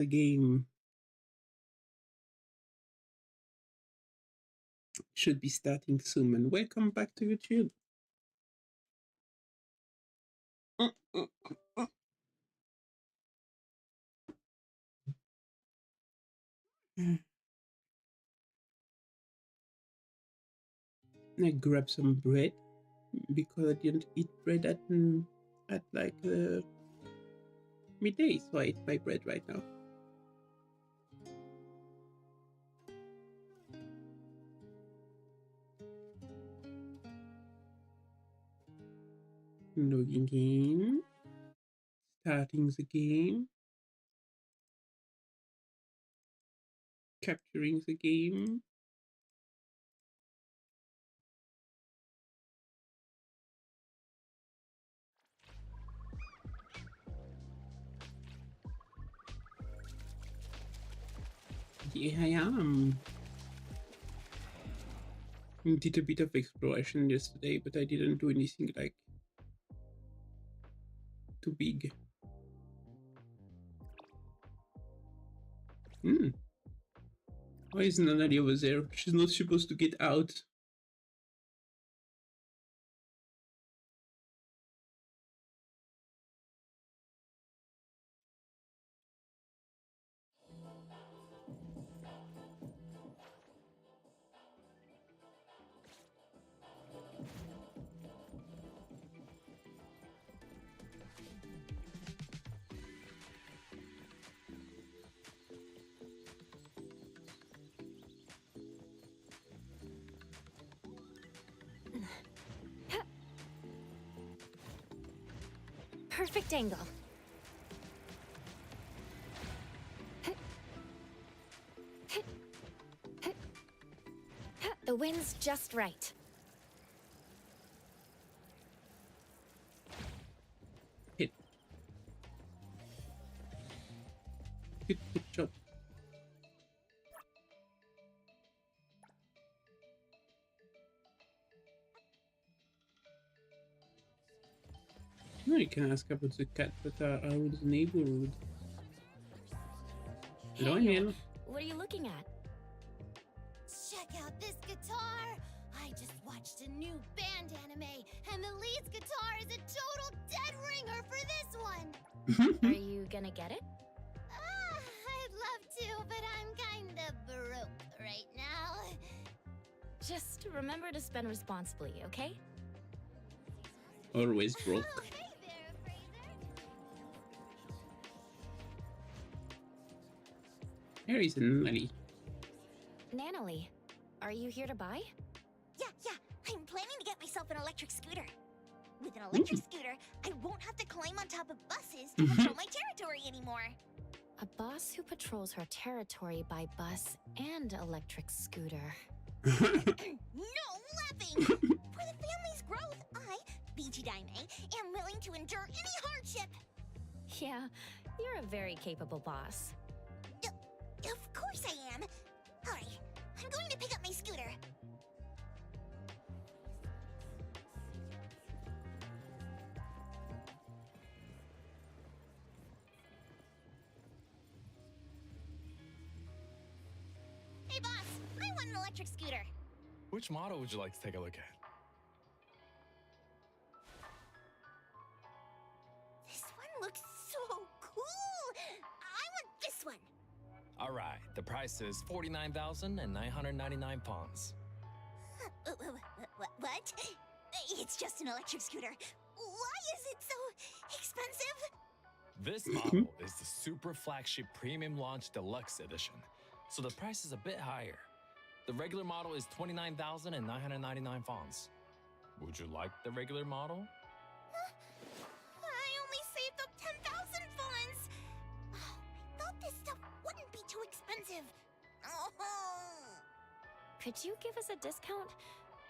The game should be starting soon, and welcome back to YouTube. I grabbed some bread because I didn't eat bread at like midday, so I ate my bread right now. Logging in, starting the game, capturing the game. Yeah, I am. Did a bit of exploration yesterday, but I didn't do anything like too big. Why is Nanali over there? She's not supposed to get out. Perfect angle. The wind's just right. Hit. Good job. No, you can ask about the cat that are out the neighborhood. Hello, Emil. What are you looking at? Check out this guitar! I just watched a new band anime, and the lead's guitar is a total dead ringer for this one! Are you gonna get it? I'd love to, but I'm kinda broke right now. Just remember to spend responsibly, okay? Always broke. Oh, hey there, Fraser! Here is Nanali. Nanalie, are you here to buy? Yeah, I'm planning to get myself an electric scooter. With an electric scooter, I won't have to climb on top of buses to patrol my territory anymore. A boss who patrols her territory by bus and electric scooter. No laughing! For the family's growth, I, BG Daime, am willing to endure any hardship. Yeah, you're a very capable boss. Of course I am. Alright, I'm going to pick up my scooter. Hey boss, I want an electric scooter. Which model would you like to take a look at? This one looks so cool. I want this one. All right, the price is 49,999 pawns. What? It's just an electric scooter. Why is it so expensive? This model is the Super Flagship Premium Launch Deluxe Edition, so the price is a bit higher. The regular model is 29,999 pawns. Would you like the regular model? I only saved up 10,000 funds. Oh, I thought this stuff wouldn't be too expensive. Oh. Could you give us a discount?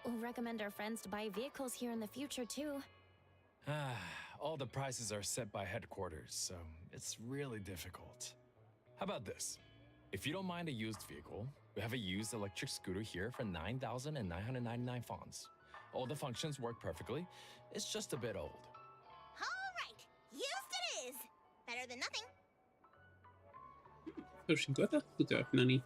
We'll recommend our friends to buy vehicles here in the future, too. All the prices are set by headquarters, so it's really difficult. How about this? If you don't mind a used vehicle, we have a used electric scooter here for 9,999 fawns. All the functions work perfectly. It's just a bit old. All right, used it is. Better than nothing. So she got her scooter, Nani.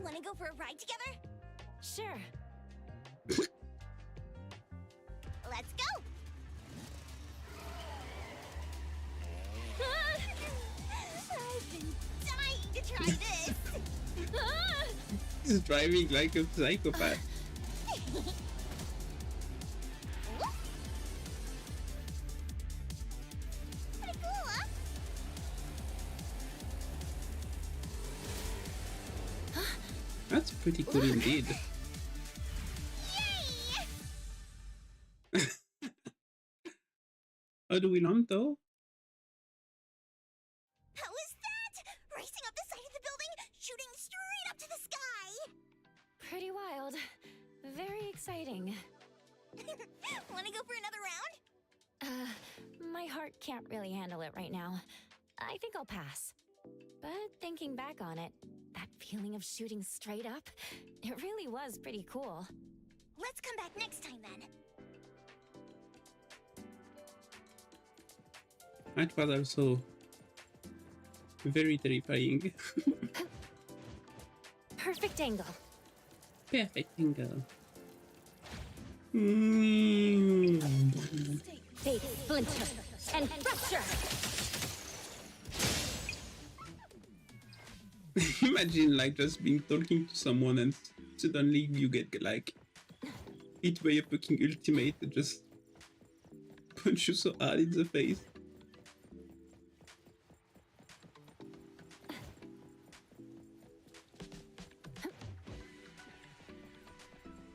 Wanna go for a ride together? Sure. Let's go! I've been dying to try this! He's driving like a psychopath. Pretty cool, huh? That's pretty cool indeed. Yay! How do we land though? How was that? Racing up the side of the building, shooting straight up to the sky! Pretty wild. Very exciting. Wanna go for another round? My heart can't really handle it right now. I think I'll pass. But thinking back on it, that feeling of shooting straight up, it really was pretty cool. Let's come back next time then. That was also very terrifying. Perfect angle. Perfect angle. Fate, splinter, and fracture! Imagine like just being talking to someone and suddenly you get like hit by a fucking ultimate that just punch you so hard in the face.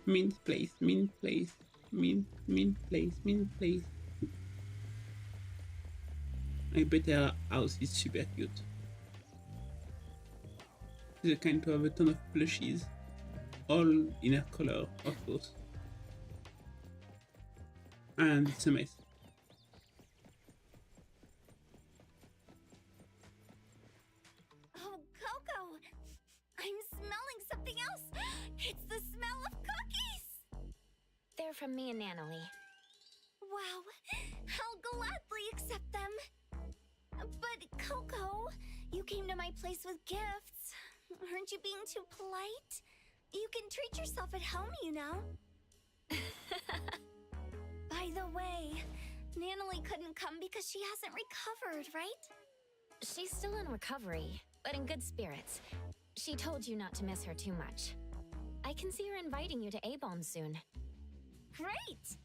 Mint place, mint place, mint place, mint place. I bet their house is super cute. It's a kind to have a ton of plushies, all in a color, of course. And it's a mess. Oh, Coco! I'm smelling something else! It's the smell of cookies! They're from me and Natalie. Wow, I'll gladly accept them. But Coco, you came to my place with gifts. Aren't you being too polite? You can treat yourself at home, you know. By the way, Natalie couldn't come because she hasn't recovered, right? She's still in recovery, but in good spirits. She told you not to miss her too much. I can see her inviting you to A-Bomb soon. Great!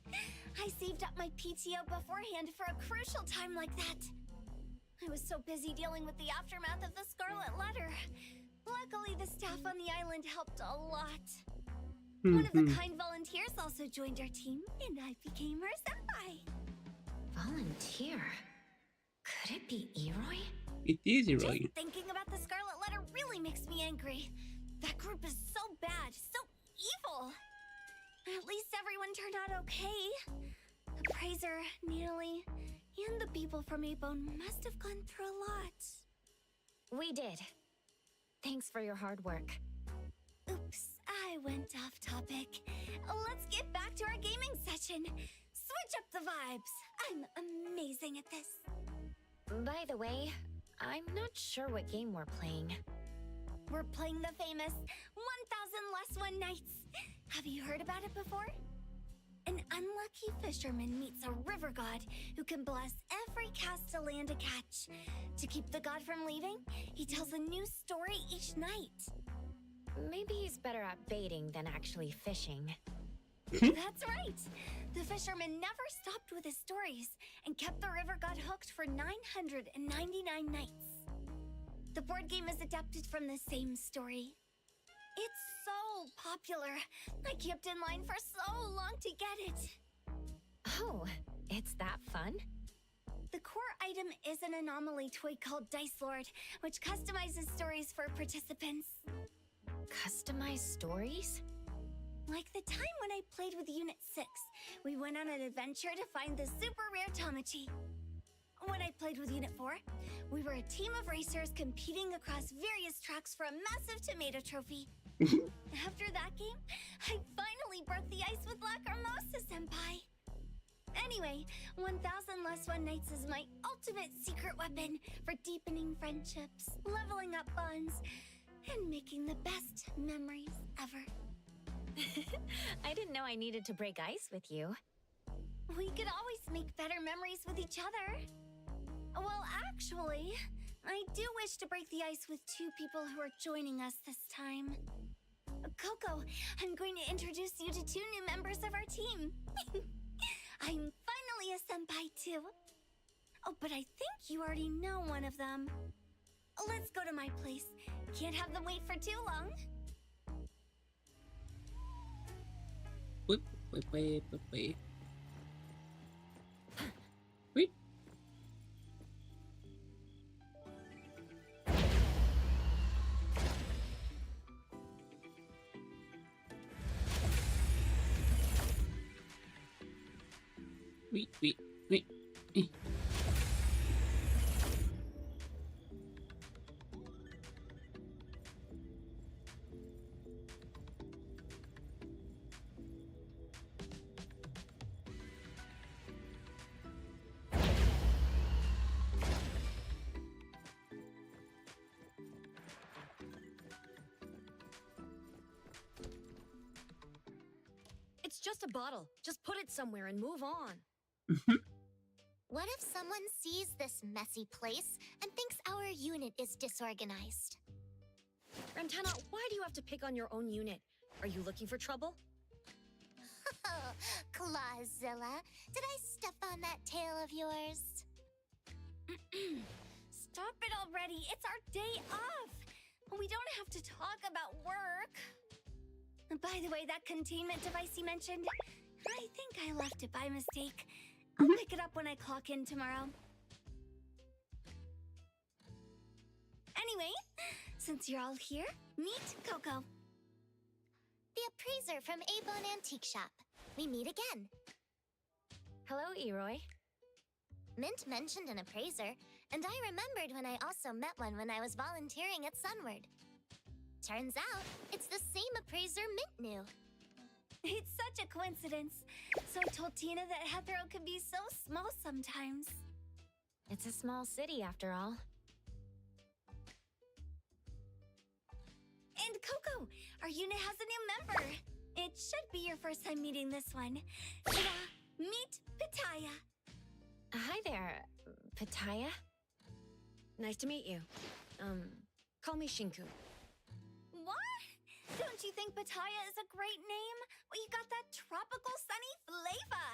I saved up my PTO beforehand for a crucial time like that. I was so busy dealing with the aftermath of the Scarlet Letter. Luckily, the staff on the island helped a lot. One of the kind volunteers also joined our team, and I became her senpai. Volunteer? Could it be Eroy? It is Eroy. Just thinking about the Scarlet Letter really makes me angry. That group is so bad, so evil. At least everyone turned out okay. The Praiser, Natalie, and the people from A-Bone must have gone through a lot. We did. Thanks for your hard work. Oops, I went off topic. Let's get back to our gaming session. Switch up the vibes. I'm amazing at this. By the way, I'm not sure what game we're playing. We're playing the famous 1000 Less One Nights. Have you heard about it before? An unlucky fisherman meets a river god who can bless every cast to land a catch. To keep the god from leaving, he tells a new story each night. Maybe he's better at baiting than actually fishing. That's right! The fisherman never stopped with his stories and kept the river god hooked for 999 nights. The board game is adapted from the same story. It's so popular. I kept in line for so long to get it. Oh, it's that fun? The core item is an anomaly toy called Dice Lord, which customizes stories for participants. Customized stories? Like the time when I played with Unit 6, we went on an adventure to find the super rare Tomochi. When I played with Unit 4, we were a team of racers competing across various tracks for a massive tomato trophy. After that game, I finally broke the ice with Lacrimosa Senpai. Anyway, 1,000 less one nights is my ultimate secret weapon for deepening friendships, leveling up bonds, and making the best memories ever. I didn't know I needed to break ice with you. We could always make better memories with each other. Well, actually, I do wish to break the ice with 2 people who are joining us this time. Coco, I'm going to introduce you to 2 new members of our team. I'm finally a senpai too. Oh, but I think you already know one of them. Let's go to my place. Can't have them wait for too long. Wait. Wait. Wait. It's just a bottle. Just put it somewhere and move on. What if someone sees this messy place and thinks our unit is disorganized? Rantana, why do you have to pick on your own unit? Are you looking for trouble? Clawzilla, did I step on that tail of yours? Stop it already. It's our day off. We don't have to talk about work. By the way, that containment device you mentioned, I think I left it by mistake. I'll pick it up when I clock in tomorrow. Anyway, since you're all here, meet Coco. The appraiser from Avon Antique Shop. We meet again. Hello, Eroy. Mint mentioned an appraiser, and I remembered when I also met one when I was volunteering at Sunward. Turns out, it's the same appraiser Mint knew. It's such a coincidence. So I told Tina that Heathrow can be so small sometimes. It's a small city, after all. And Coco, our unit has a new member. It should be your first time meeting this one. Ta-da! Meet Pitaya. Hi there, Pitaya. Nice to meet you. Call me Shinku. What? Don't you think Pitaya is a great name? Well, you got that tropical sunny flavor.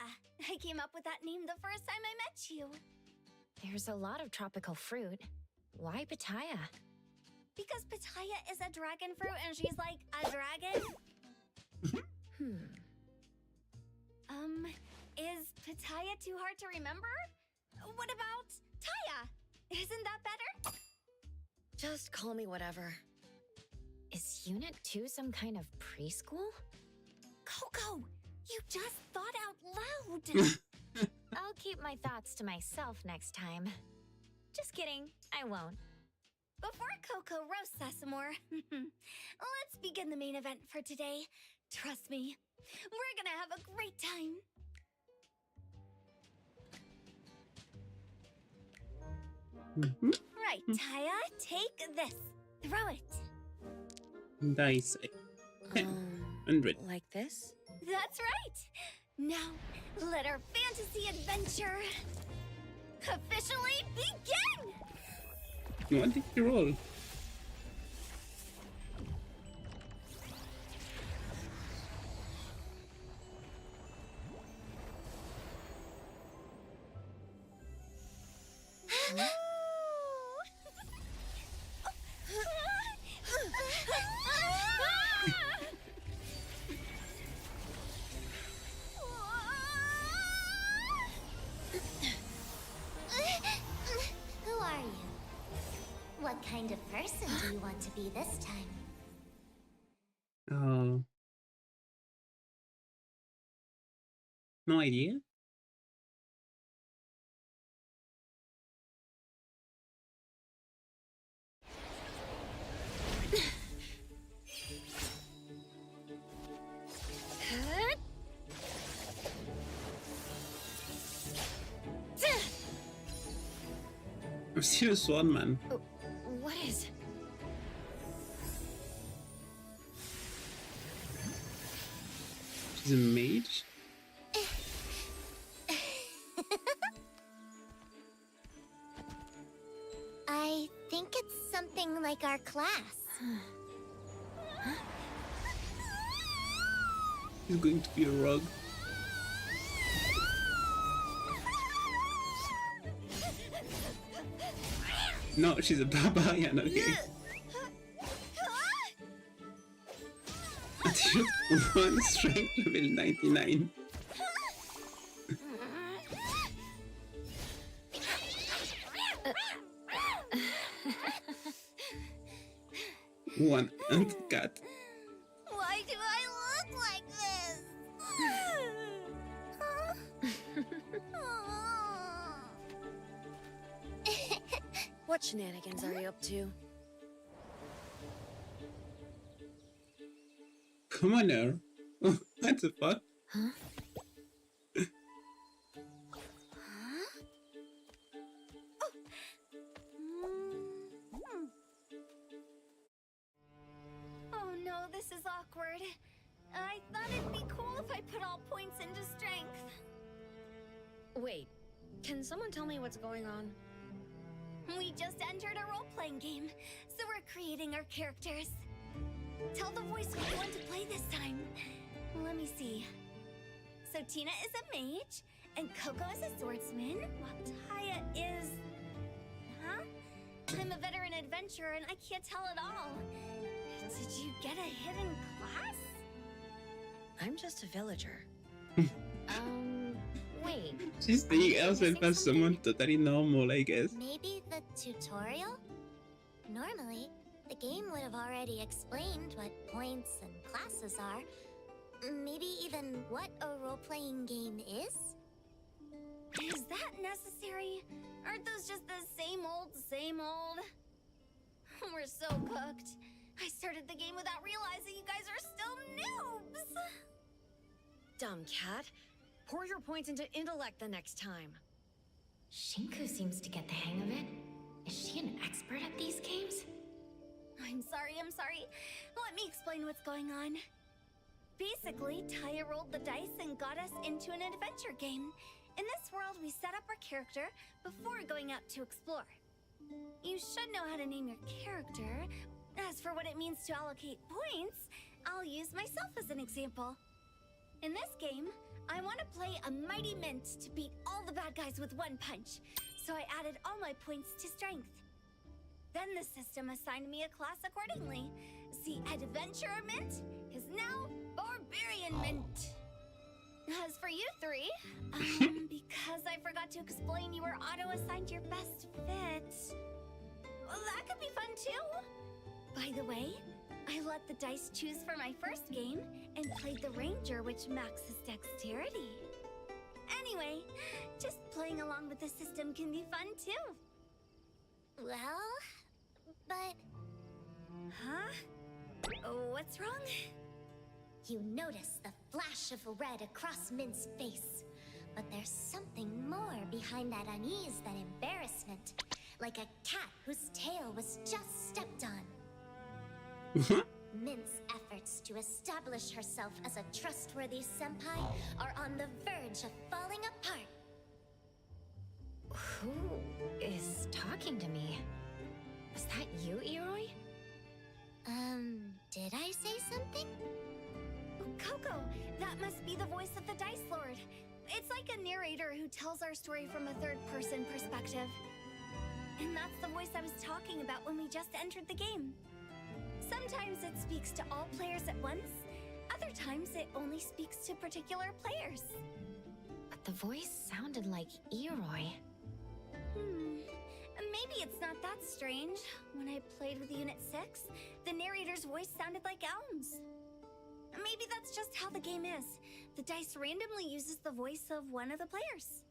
I came up with that name the first time I met you. There's a lot of tropical fruit. Why Pitaya? Because Pitaya is a dragon fruit and she's like a dragon. Is Pitaya too hard to remember? What about Taya? Isn't that better? Just call me whatever. Is Unit 2 some kind of preschool? Coco, you just thought out loud. I'll keep my thoughts to myself next time. Just kidding, I won't. Before Coco roasts us some more, let's begin the main event for today. Trust me, we're gonna have a great time. Right, Taya, take this. Throw it. Dice. 100. Like this? That's right. Now, let our fantasy adventure officially begin! What did you roll? Who are you? What kind of person do you want to be this time? No idea. Serious one, man. Oh, what is? She's a mage? I think it's something like our class. She's going to be a rogue. No, she's a barbarian, okay. Attitude 1, strength level 99. One and cat. Why do I look like this? What shenanigans are you up to? Come on now. What the fuck? Huh? Oh no, this is awkward. I thought it'd be cool if I put all points into strength. Wait, can someone tell me what's going on? We just entered a role-playing game, so we're creating our characters. Tell the voice what you want to play this time. Let me see. So Tina is a mage, and Coco is a swordsman, while Taya is... Huh? I'm a veteran adventurer, and I can't tell at all. Did you get a hidden class? I'm just a villager. Wait. She's seeing herself as someone totally normal, I guess. Maybe the tutorial? Normally, the game would have already explained what points and classes are. Maybe even what a role-playing game is? Is that necessary? Aren't those just the same old, same old? We're so cooked. I started the game without realizing you guys are still noobs! Dumb cat. Pour your points into intellect the next time. Shinku seems to get the hang of it. Is she an expert at these games? I'm sorry. Let me explain what's going on. Basically, Taya rolled the dice and got us into an adventure game. In this world, we set up our character before going out to explore. You should know how to name your character. As for what it means to allocate points, I'll use myself as an example. In this game, I want to play a mighty mint to beat all the bad guys with one punch, so I added all my points to strength. Then the system assigned me a class accordingly. The Adventurer Mint is now Barbarian Mint. As for you three, because I forgot to explain you were auto-assigned your best fit. Well, that could be fun too. By the way, I let the dice choose for my first game and played the Ranger, which maxes dexterity. Anyway, just playing along with the system can be fun too. Well, but... Huh? Oh, what's wrong? You notice the flash of red across Mint's face. But there's something more behind that unease than embarrassment. Like a cat whose tail was just stepped on. Mint's efforts to establish herself as a trustworthy senpai are on the verge of falling apart. Who is talking to me? Was that you, Eroi? Did I say something? Coco, that must be the voice of the Dice Lord. It's like a narrator who tells our story from a third-person perspective. And that's the voice I was talking about when we just entered the game. Sometimes it speaks to all players at once. Other times it only speaks to particular players. But the voice sounded like Eroi. Maybe it's not that strange. When I played with Unit 6, the narrator's voice sounded like Elm's. Maybe that's just how the game is. The dice randomly uses the voice of one of the players.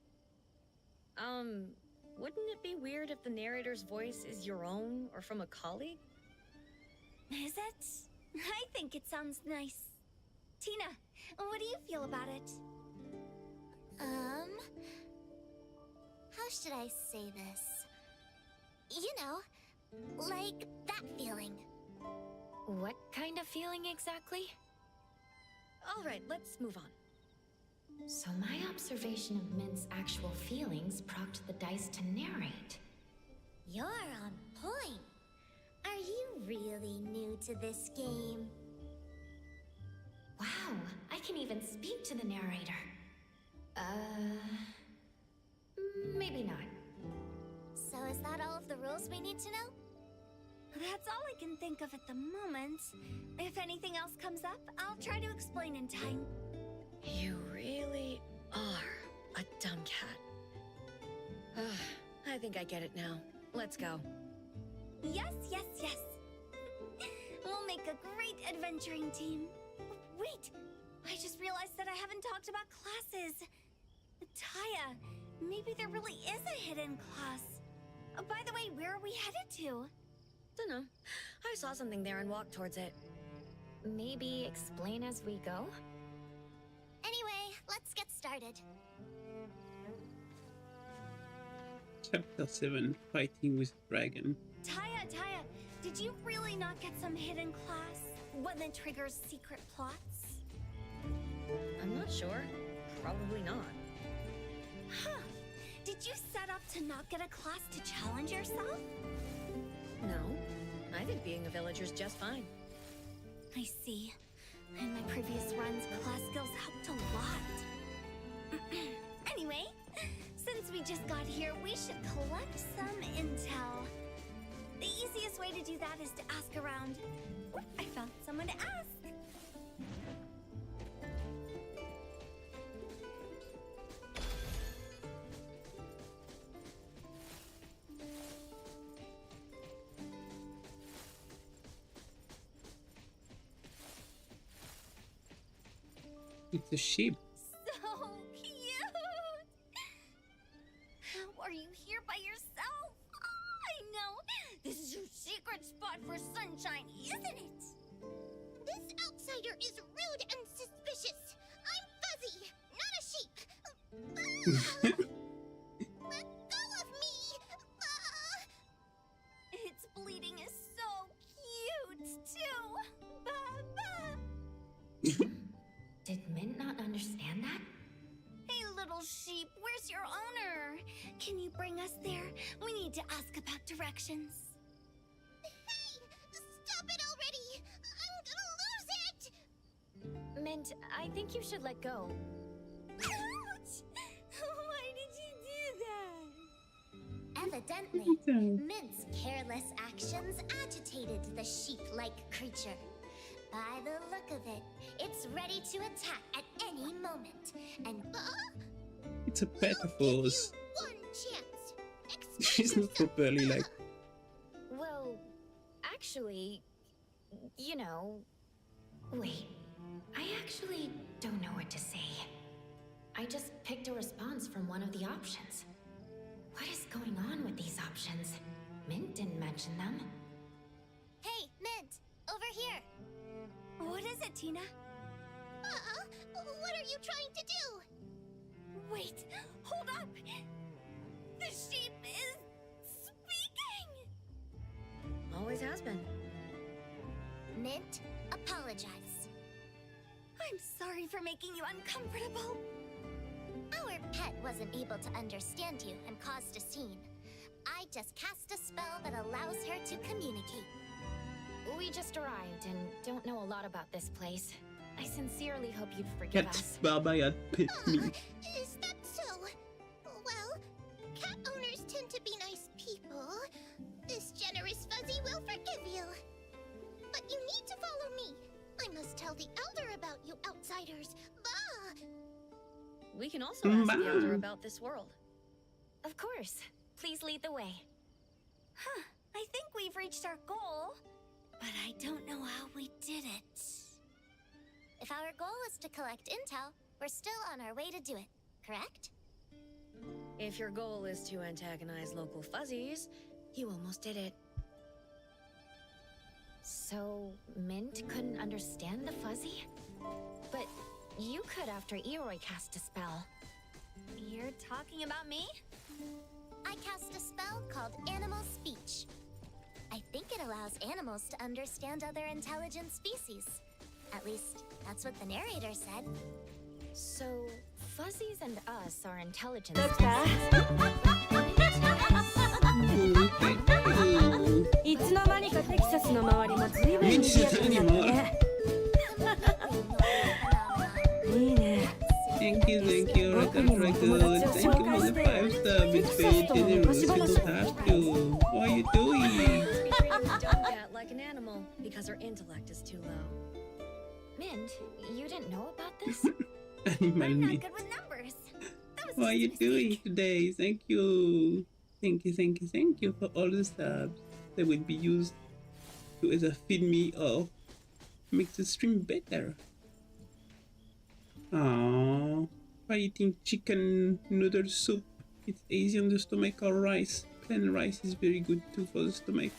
Wouldn't it be weird if the narrator's voice is your own or from a colleague? Is it? I think it sounds nice. Tina, what do you feel about it? How should I say this? like that feeling. What kind of feeling exactly? All right, let's move on. So my observation of Mint's actual feelings prompted the dice to narrate. You're on point. Are you really new to this game? Wow, I can even speak to the narrator. Maybe not. So is that all of the rules we need to know? That's all I can think of at the moment. If anything else comes up, I'll try to explain in time. You really are a dumb cat. I think I get it now. Let's go. Yes, yes, yes. We'll make a great adventuring team. Wait, I just realized that I haven't talked about classes. Taya, maybe there really is a hidden class. By the way, where are we headed to? Dunno. I saw something there and walked towards it. Maybe explain as we go? Anyway, let's get started. Chapter 7, Fighting with Dragon. Taya, did you really not get some hidden class? One that triggers secret plots? I'm not sure. Probably not. Huh. Did you set up to not get a class to challenge yourself? No. I think being a villager's just fine. I see. In my previous runs, class skills helped a lot. Anyway, since we just got here, we should collect some intel. The easiest way to do that is to ask around. Oh, I found someone to ask. It's a sheep. So cute! How are you here by yourself? Oh, I know! This is your secret spot for sunshine, isn't it? This outsider is rude and suspicious. I'm Fuzzy, not a sheep. Let go of me! Its bleeding is so cute, too! Ba-ba! Did Mint not understand that? Hey, little sheep, where's your owner? Can you bring us there? We need to ask about directions. Hey! Stop it already! I'm gonna lose it! Mint, I think you should let go. Ouch! Why did you do that? Evidently, Mint's careless actions agitated the sheep-like creature. By the look of it, it's ready to attack at any moment. And It's a pet of ours. one chance. Express She's not yourself. properly like. Well, actually, you know... Wait, I actually don't know what to say. I just picked a response from one of the options. What is going on with these options? Mint didn't mention them. Hey, Mint, over here. What is it, Tina? What are you trying to do? Wait, hold up! The sheep is speaking! Always has been. Mint, apologize. I'm sorry for making you uncomfortable. Our pet wasn't able to understand you and caused a scene. I just cast a spell that allows her to communicate. We just arrived and don't know a lot about this place. I sincerely hope you'd forgive Cat us. Baba had pet me. Is that so? Well, cat owners tend to be nice people. This generous Fuzzy will forgive you. But you need to follow me. I must tell the Elder about you outsiders. Bah! We can also ask the Elder Bah. about this world. Of course. Please lead the way. Huh, I think we've reached our goal, but I don't know how we did it. If our goal is to collect intel, we're still on our way to do it, correct? If your goal is to antagonize local fuzzies, you almost did it. So, Mint couldn't understand the fuzzy? But you could after Eroy cast a spell. You're talking about me? I cast a spell called Animal Speech. allows animals to understand other intelligent species. At least, that's what the narrator said. So, fuzzies and us are intelligent. Okay. いつの間にかテキサスの周りも随分賑やかになったね。いいね。Thank you, thank you, Record. Thank you for the 5 stars. It's very generous. You don't have to. What are you doing? Treating the dumb cat like an animal because her intellect is too low. Mint, you didn't know about this? Animal I'm not me. good with numbers. That was What are just a you doing mistake. today? Thank you. Thank you, thank you, thank you for all the stars. They will be used to either feed me or make the stream better. Aww. By eating chicken noodle soup, it's easy on the stomach, or rice. Plain rice is very good too for the stomach.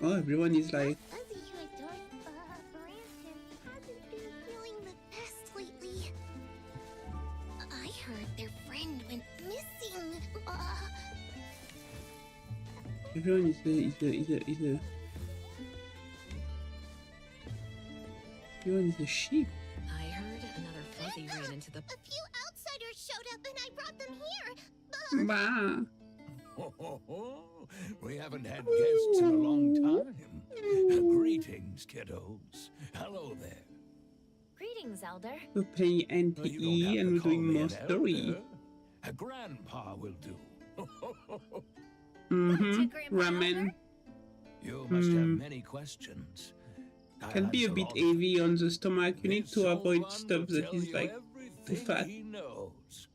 Oh, everyone is like, Fuzzy who adores Branson hasn't been feeling the best lately. I heard their friend went missing. everyone is everyone is a sheep. I heard another fuzzy ran into the. A few outsiders showed up and I brought them here. Bah. Ho, ho, ho. We haven't had guests in a long time. Greetings, kiddos. Hello there. Greetings, Elder. We're playing You don't NTE have and to we're call doing me more an story. elder. A grandpa will do. Mm-hmm. Grandpa Ramen Elder? You must have many questions. I'll can be a answer bit all of them. heavy on the stomach. You need This to old avoid one stuff will that tell is you like too everything fat. he knows.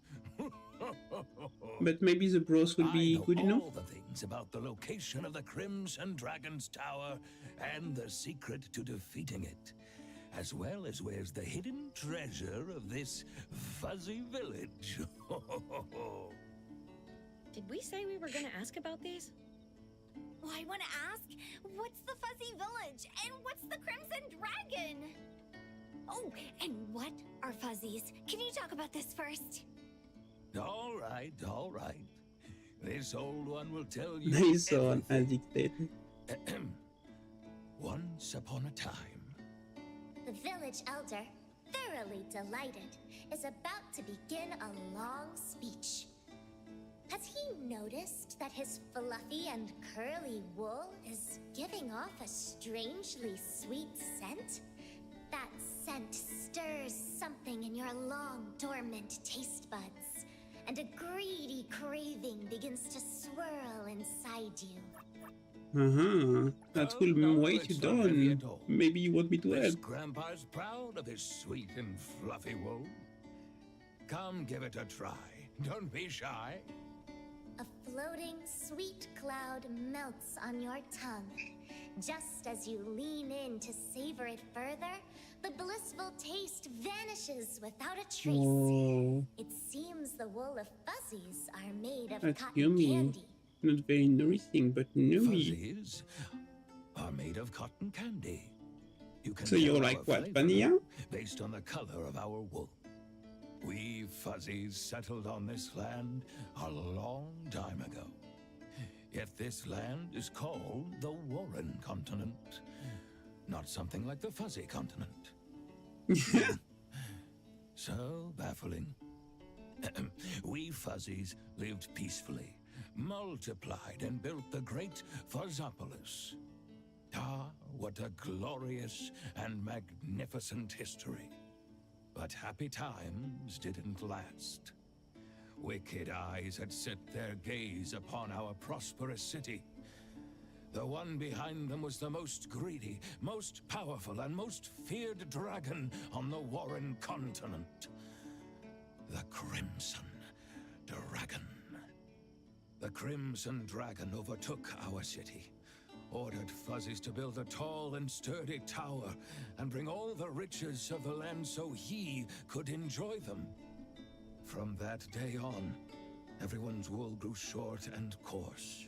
But maybe the broth will I be know good enough. all the things about the location of the Crimson Dragon's Tower and the secret to defeating it, as well as where's the hidden treasure of this fuzzy village. Did we say we were gonna ask about these? Well, I want to ask, what's the Fuzzy Village? And what's the Crimson Dragon? Oh, and what are fuzzies? Can you talk about this first? All right, all right. This old one will tell you Nice one, everything. addicted. Once upon a time, The village elder, thoroughly delighted, is about to begin a long speech. Has he noticed that his fluffy and curly wool is giving off a strangely sweet scent? That scent stirs something in your long dormant taste buds, and a greedy craving begins to swirl inside you. Uh-huh. That will no, weigh you it's not heavy down. at all. Maybe you want me to this help. grandpa's proud of his sweet and fluffy wool. Come give it a try. Don't be shy. A floating sweet cloud melts on your tongue. Just as you lean in to savor it further, the blissful taste vanishes without a trace. Oh, It seems the wool of fuzzies are made of that's cotton yummy. candy. Not very nourishing, but yummy. Fuzzies are made of cotton candy. You can So you're tell like our what, flavor vanilla? based on the color of our wool. We fuzzies settled on this land a long time ago. Yet this land is called the Warren Continent, not something like the Fuzzy Continent. So baffling. We fuzzies lived peacefully, multiplied, and built the great Fuzzopolis. Ah, what a glorious and magnificent history. But happy times didn't last. Wicked eyes had set their gaze upon our prosperous city. The one behind them was the most greedy, most powerful, and most feared dragon on the Warren Continent. The Crimson Dragon. The Crimson Dragon overtook our city, ordered fuzzies to build a tall and sturdy tower and bring all the riches of the land so he could enjoy them. From that day on, everyone's wool grew short and coarse,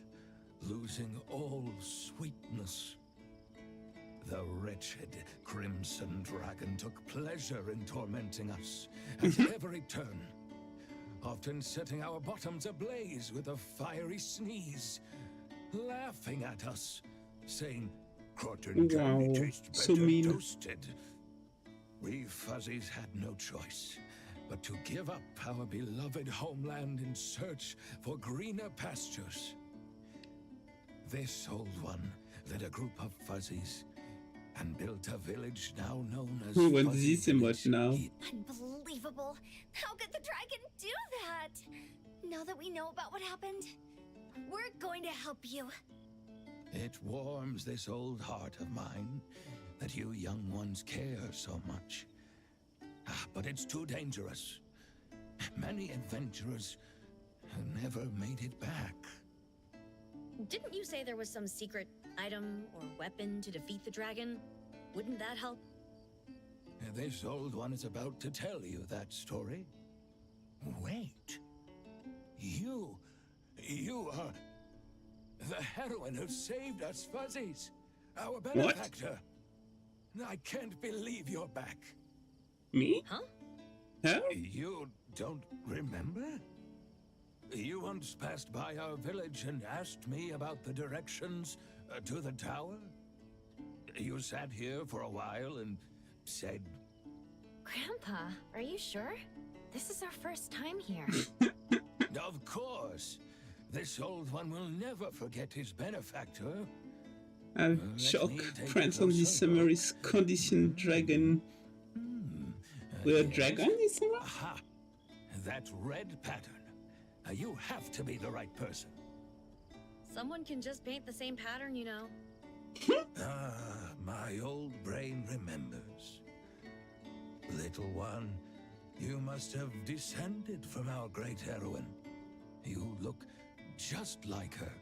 losing all sweetness. The wretched Crimson Dragon took pleasure in tormenting us at every turn, often setting our bottoms ablaze with a fiery sneeze, laughing at us, saying, "Cotton candy Wow, tastes so better mean. toasted." We fuzzies had no choice but to give up our beloved homeland in search for greener pastures. This old one led a group of fuzzies and built a village now known as Who wants Fuzzy this emote Village. now? Unbelievable. How could the dragon do that? Now that we know about what happened, we're going to help you. It warms this old heart of mine that you young ones care so much. But it's too dangerous. Many adventurers never made it back. Didn't you say there was some secret item or weapon to defeat the dragon? Wouldn't that help? This old one is about to tell you that story. Wait. You are the heroine who saved us fuzzies. Our benefactor. I can't believe you're back. Me? Huh? Huh? You don't remember? You once passed by our village and asked me about the directions to the tower? You sat here for a while and said... Grandpa, are you sure? This is our first time here. Of course. This old one will never forget his benefactor. Shock. me take a Friends on this closer summer look. is conditioned dragon. We're a dragon this summer? Aha! That red pattern. You have to be the right person. Someone can just paint the same pattern, you know. My old brain remembers. Little one, you must have descended from our great heroine. You look just like her.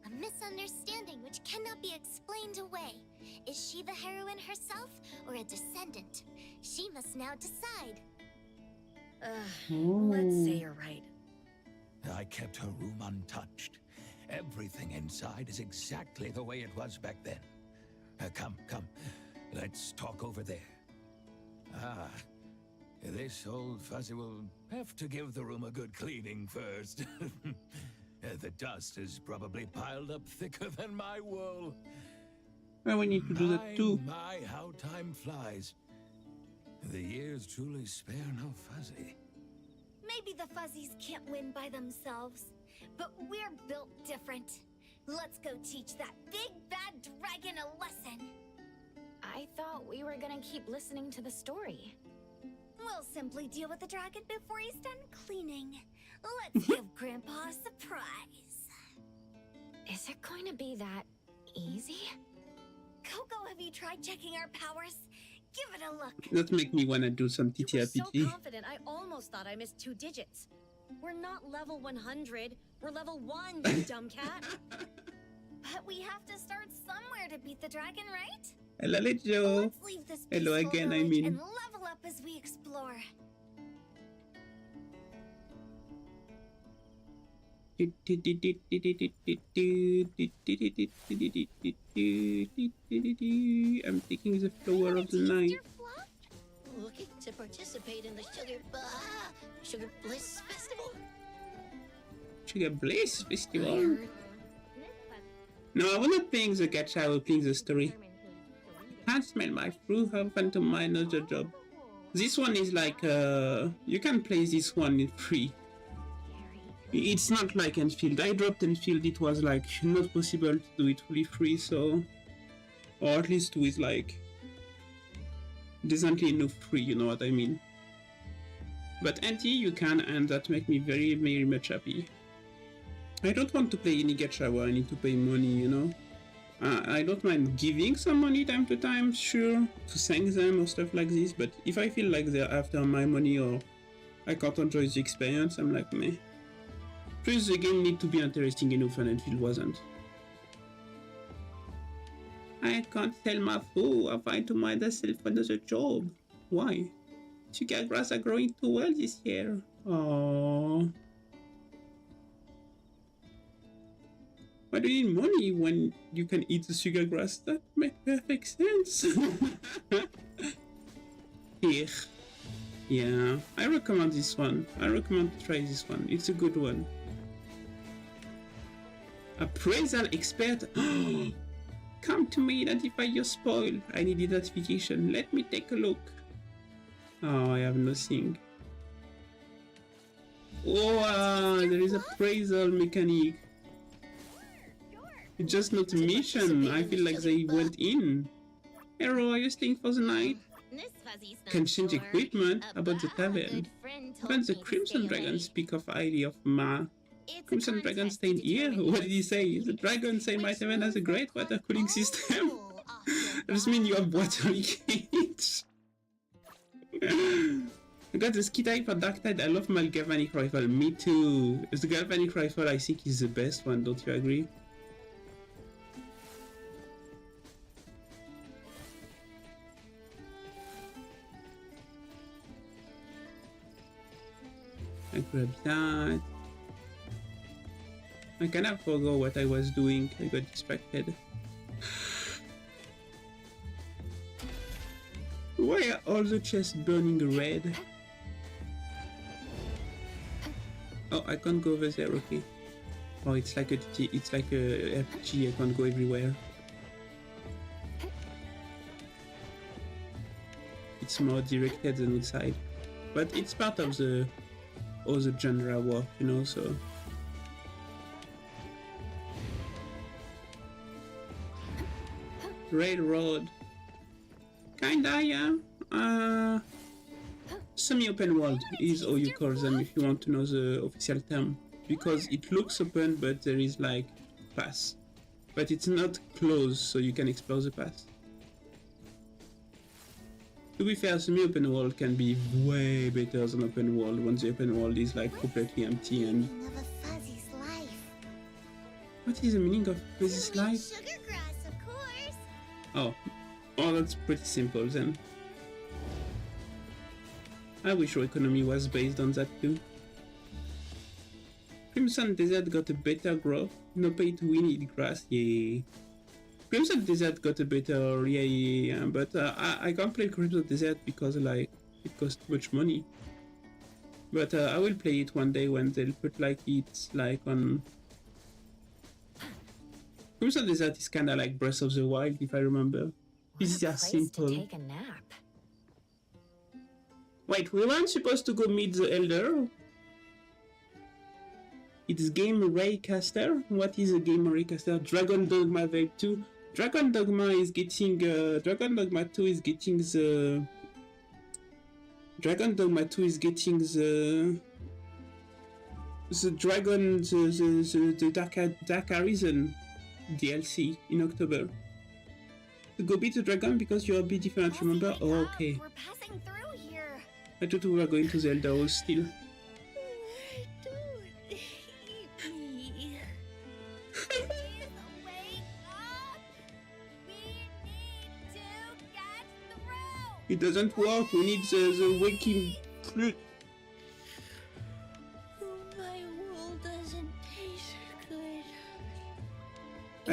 A misunderstanding which cannot be explained away. Is she the heroine herself or a descendant? She must now decide. Let's say you're right. I kept her room untouched. Everything inside is exactly the way it was back then. Come. Let's talk over there. This old fuzzy will have to give the room a good cleaning first. The dust is probably piled up thicker than my wool. Well, we need to do that too. My, how time flies. The years truly spare no fuzzy. Maybe the fuzzies can't win by themselves, but we're built different. Let's go teach that big bad dragon a lesson. I thought we were gonna keep listening to the story. We'll simply deal with the dragon before he's done cleaning. Let's give Grandpa a surprise. Is it going to be that easy? Coco, have you tried checking our powers? Give it a look. That make me wanna do some You were so TTRPG. confident, I almost thought I missed 2 digits. We're not level 100. We're level 1, you dumb cat. But we have to start somewhere to beat the dragon, right? Hello, Joe. Let's leave this Hello peaceful again, I village mean. and level up as we explore. I'm taking the flower of the night. Looking to participate in the Sugar Bliss Festival? Sugar Bliss Festival. No, I was not playing the gacha, I was playing the story. Can't smell my fruit, have fun to my another job. This one is like, you can play this one in free. It's not like Enfield. I dropped Enfield, it was like not possible to do it fully free, so... Or at least with like... decently enough free, you know what I mean. But NTE you can, and that makes me very, very much happy. I don't want to play any gacha where I need to pay money, you know. I don't mind giving some money time to time, sure, to thank them or stuff like this, but if I feel like they're after my money or I can't enjoy the experience, I'm like, meh. Plus, the game need to be interesting enough, and Enfield wasn't. I can't sell my food. I find to myself another job. Why? Sugar grass are growing too well this year. Aww. Why do you need money when you can eat the sugar grass? That makes perfect sense. Here. Yeah, I recommend this one. I recommend to try this one. It's a good one. Appraisal expert. Come to me, identify your spoil. I need identification. Let me take a look. Oh, I have nothing. Oh, there is appraisal mechanic. It's just not a mission. I feel like they went in. Hero, are you staying for the night? Can change equipment. About the tavern. When the Crimson Dragon speak of highly of Ma. Crimson Dragon staying here? What did he say? The dragon say my tavern has a great water cooling system. Does mean you have water leakage? I got the ski type for dark tide. I love my galvanic rifle. Me too. The galvanic rifle I think is the best one, don't you agree? I grab that. I kind of forgot what I was doing. I got distracted. Why are all the chests burning red? Oh, I can't go over there. Okay. Oh, it's like a RPG. I can't go everywhere. It's more directed than outside, but it's part of the genre work, you know. So. Railroad. Kinda, yeah. Semi-open world is how you call them if you want to know the official term. Because it looks open, but there is like path. But it's not closed, so you can explore the path. To be fair, semi-open world can be way better than open world when the open world is like completely empty and... What is the meaning of Fuzzy's life? Sugar grass, of course. Oh, that's pretty simple then. I wish our economy was based on that too. Crimson Desert got a better growth. No pay to win, eat grass, yeah. Crimson Desert got a better, yeah. But I can't play Crimson Desert because like it costs too much money. But I will play it one day when they'll put like it's like on. Crimson Desert is kind of like Breath of the Wild, if I remember. These are simple. To take a nap. Wait, we weren't supposed to go meet the Elder? It's Game Raycaster? What is a Game Raycaster? Dragon Dogma Vape 2. Dragon Dogma is getting... Dragon Dogma 2 is getting the... Dragon Dogma 2 is getting the... The Dragon... The Dark Arisen DLC in October. To go beat the dragon because you're a bit different, remember? Oh, okay. We're passing through here. I thought we were going to the Elder House still. Don't eat me. Please wake up. We need to get through. It doesn't work, we need the waking flute. My wool doesn't taste good.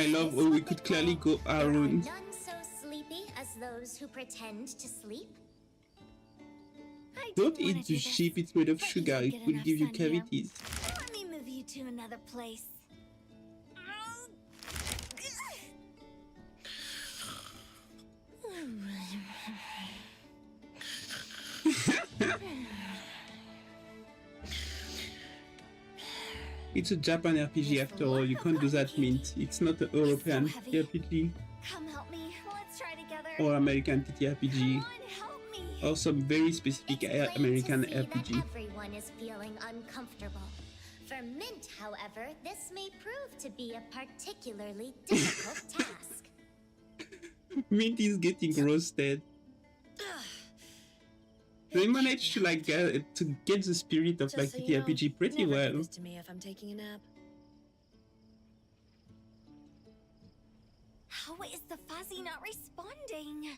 I love how we could clearly go around. None so sleepy as those who pretend to sleep. Don't eat the sheep, it's made of sugar, it will give you cavities. Let me move you to another place. It's a Japan RPG after all, you can't do that, Mint. It's not an European RPG Come help me. Let's try together. or American TTRPG Come on, help me. or some very specific It's plain American to see that RPG. everyone is feeling uncomfortable. For Mint, however, this may prove to be a particularly difficult task. Mint is getting roasted. They managed to like to get the spirit of like Just so you know, TTRPG pretty never do well. this to me if I'm taking a nap. How is the Fuzzy not responding?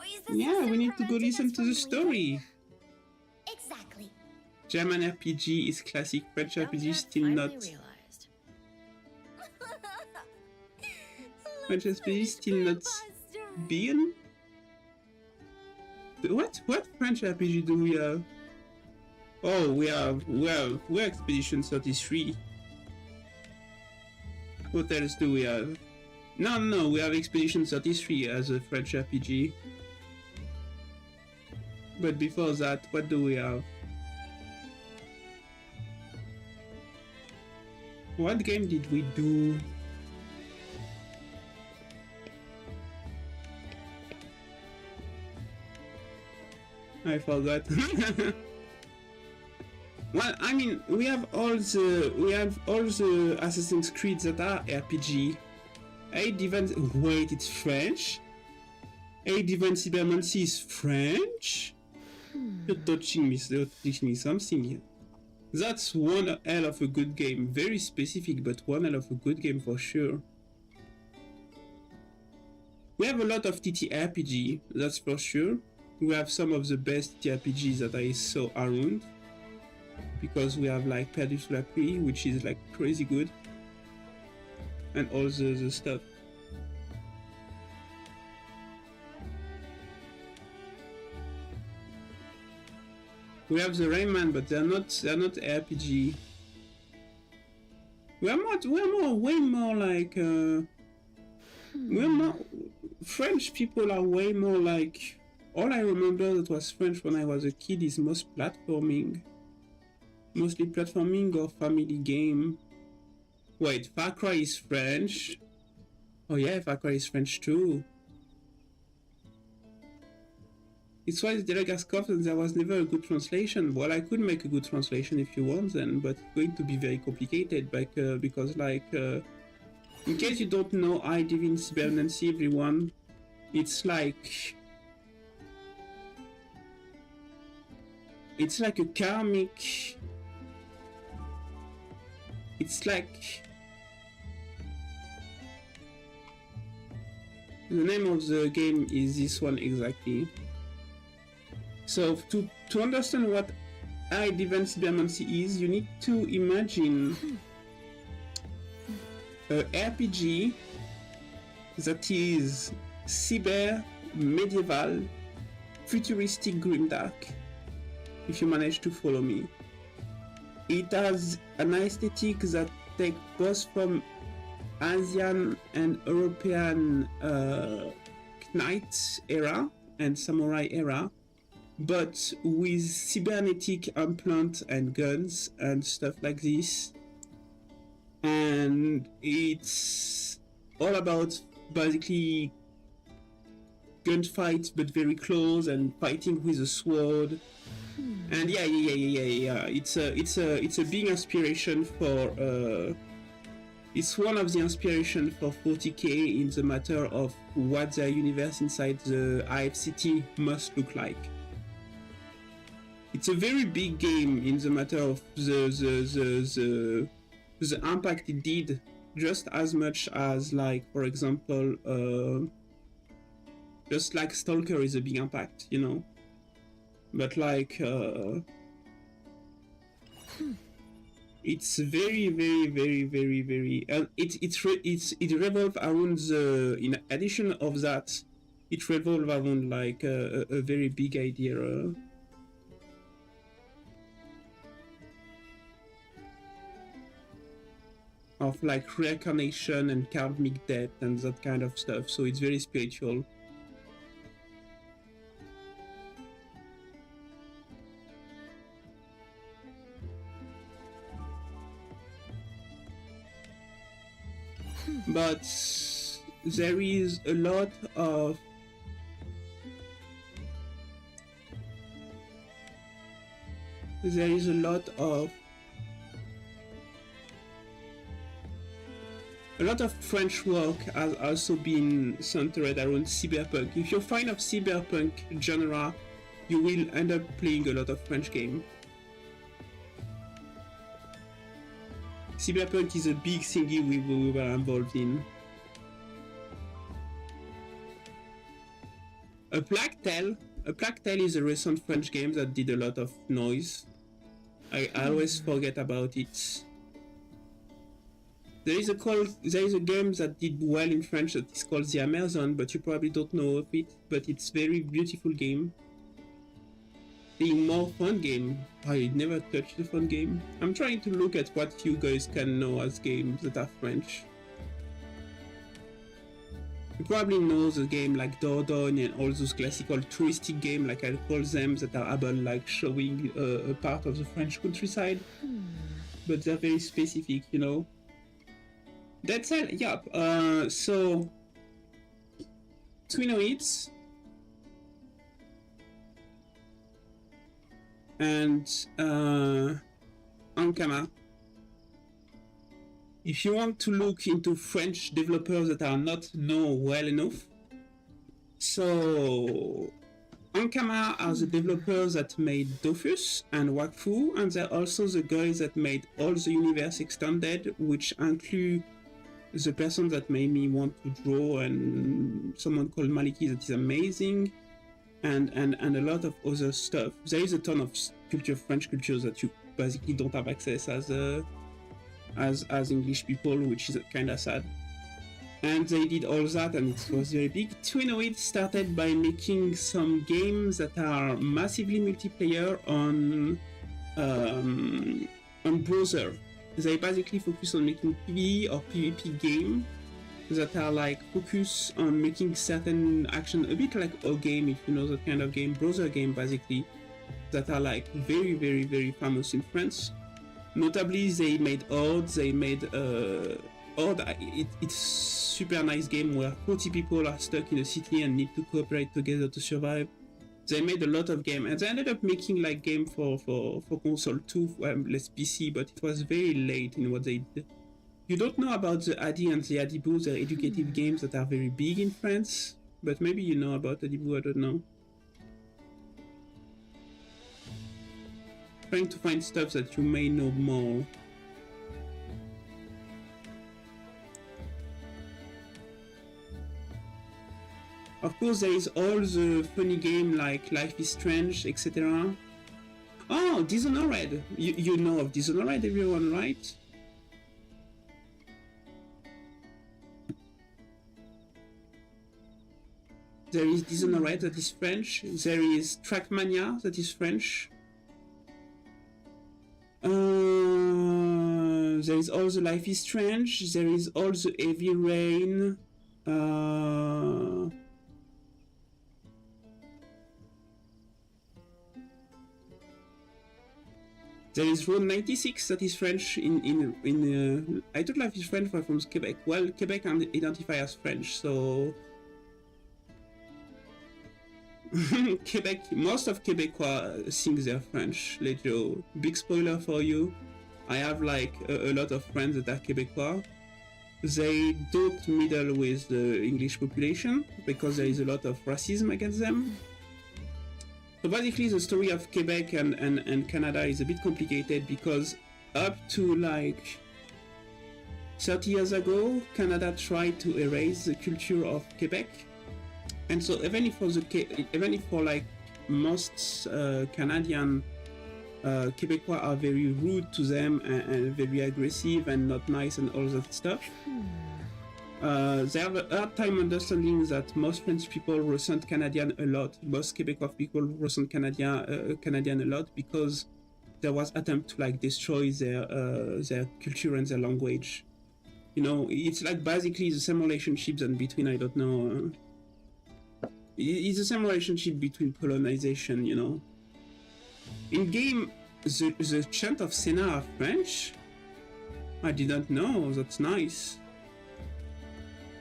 Is this Yeah, we need to go preventing listen us to the from story. leaving? Exactly. German RPG is classic, French Dumb RPG cat still finally not. realized. French RPG still not being. What French RPG do we have? Oh, we're Expedition 33. What else do we have? No, we have Expedition 33 as a French RPG. But before that, what do we have? What game did we do? I forgot. Well, I mean, we have all the Assassin's Creed that are RPG. Wait, it's French? Divine Cybermancy is French? You're teaching me something here. That's one hell of a good game. Very specific, but one hell of a good game for sure. We have a lot of TTRPG, that's for sure. We have some of the best TTRPGs that I saw around. Because we have like Perdu sous la pluie, which is like crazy good. And all the stuff. We have the Rayman, but they're not RPG. Way more like we're more French people are way more like. All I remember that was French when I was a kid is mostly platforming or family game. Wait, Far Cry is French. Oh yeah, Far Cry is French too. It's why the Delagascoff and there was never a good translation. Well, I could make a good translation if you want then, but it's going to be very complicated because in case you don't know Divine Cybermancy, everyone, it's like a karmic. It's like the name of the game is this one exactly. So to understand what Divine Cybermancy is, you need to imagine a RPG that is cyber, medieval, futuristic, grimdark. If you manage to follow me, it has an aesthetic that takes both from Asian and European knight era and samurai era, but with cybernetic implants and guns and stuff like this. And it's all about basically gunfights, but very close, and fighting with a sword. And yeah. It's a big inspiration for. It's one of the inspiration for 40K in the matter of what their universe inside the IFCT must look like. It's a very big game in the matter of the impact it did, just as much as, like, for example, just like Stalker is a big impact, you know. But like, it's very. It revolves around the. In addition of that, it revolves around like a very big idea. Of like reincarnation and karmic death and that kind of stuff. So it's very spiritual. But there is a lot of French work has also been centered around cyberpunk. If you're a fan of cyberpunk genre, you will end up playing a lot of French game. Cyberpunk is a big thingy we were involved in. A Plague Tale is a recent French game that did a lot of noise. I always forget about it. There is a game that did well in French that is called The Amazon, but you probably don't know of it. But it's very beautiful game. The more fun game. I never touched the fun game. I'm trying to look at what you guys can know as games that are French. You probably know the game like Dordogne and all those classical touristic games, like I call them, that are able like showing a part of the French countryside. But they're very specific, you know. That's it, yep. So Twinoids and Ankama. If you want to look into French developers that are not known well enough, so Ankama are the developers that made Dofus and Wakfu, and they're also the guys that made all the universe extended, which include the person that made me want to draw, and someone called Maliki that is amazing, and a lot of other stuff. There is a ton of French cultures that you basically don't have access as English people, which is kind of sad. And they did all that, and it was very big. Twinoids started by making some games that are massively multiplayer on browser. They basically focus on making PvE or PvP games that are like focus on making certain action, a bit like a game, if you know that kind of game, browser game basically, that are like very, very, very famous in France. Notably, they made Horde, they made Horde, it's super nice game where 40 people are stuck in a city and need to cooperate together to survive. They made a lot of games, and they ended up making like game for console too, less PC, but it was very late in what they did. You don't know about the Adi and the Adibou, they're educative games that are very big in France, but maybe you know about Adibou, I don't know. Trying to find stuff that you may know more. Of course, there is all the funny game like Life is Strange, etc. Oh, Dishonored! You know of Dishonored, everyone, right? There is Dishonored that is French. There is Trackmania that is French. There is all the Life is Strange. There is all the Heavy Rain. There is Road 96 that is French I took Life is French from Quebec. Well, Quebec identify as French, so Quebec, most of Quebecois think they're French. Let you, big spoiler for you, I have like a lot of friends that are Quebecois. They don't meddle with the English population because there is a lot of racism against them. So basically the story of Quebec and Canada is a bit complicated because up to like 30 years ago, Canada tried to erase the culture of Quebec. And so even if for like most Canadian Quebecois are very rude to them and very aggressive and not nice and all that stuff, they have a hard time understanding that most French people resent Canadian a lot. Most Quebecois people resent Canadian a lot because there was attempt to like destroy their culture and their language. You know, it's like basically the same relationships and between, I don't know, it's the same relationship between colonization, you know. In game, the chant of Senna are French? I didn't know, that's nice.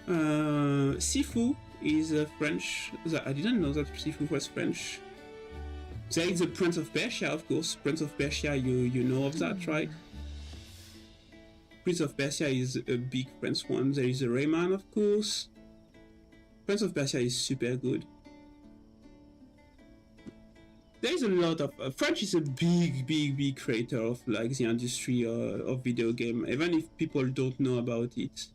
Sifu is French. I didn't know that Sifu was French. There is the Prince of Persia, of course. Prince of Persia, you know of that, right? Prince of Persia is a big French one. There is a Rayman, of course. Prince of Persia is super good. There is a lot of French is a big creator of like the industry of video game. Even if people don't know about it,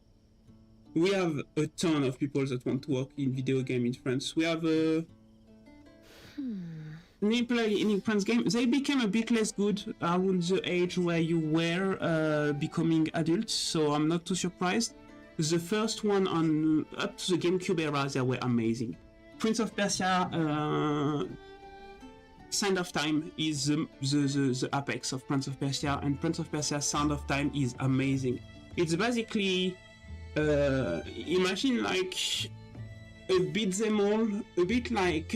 we have a ton of people that want to work in video game in France. We have Didn't play any Prince game. They became a bit less good around the age where you were becoming adults, so I'm not too surprised. The first one on up to the GameCube era, they were amazing. Prince of Persia, Sound of Time is the apex of Prince of Persia, and Prince of Persia Sound of Time is amazing. It's basically imagine like a beat them all, a bit like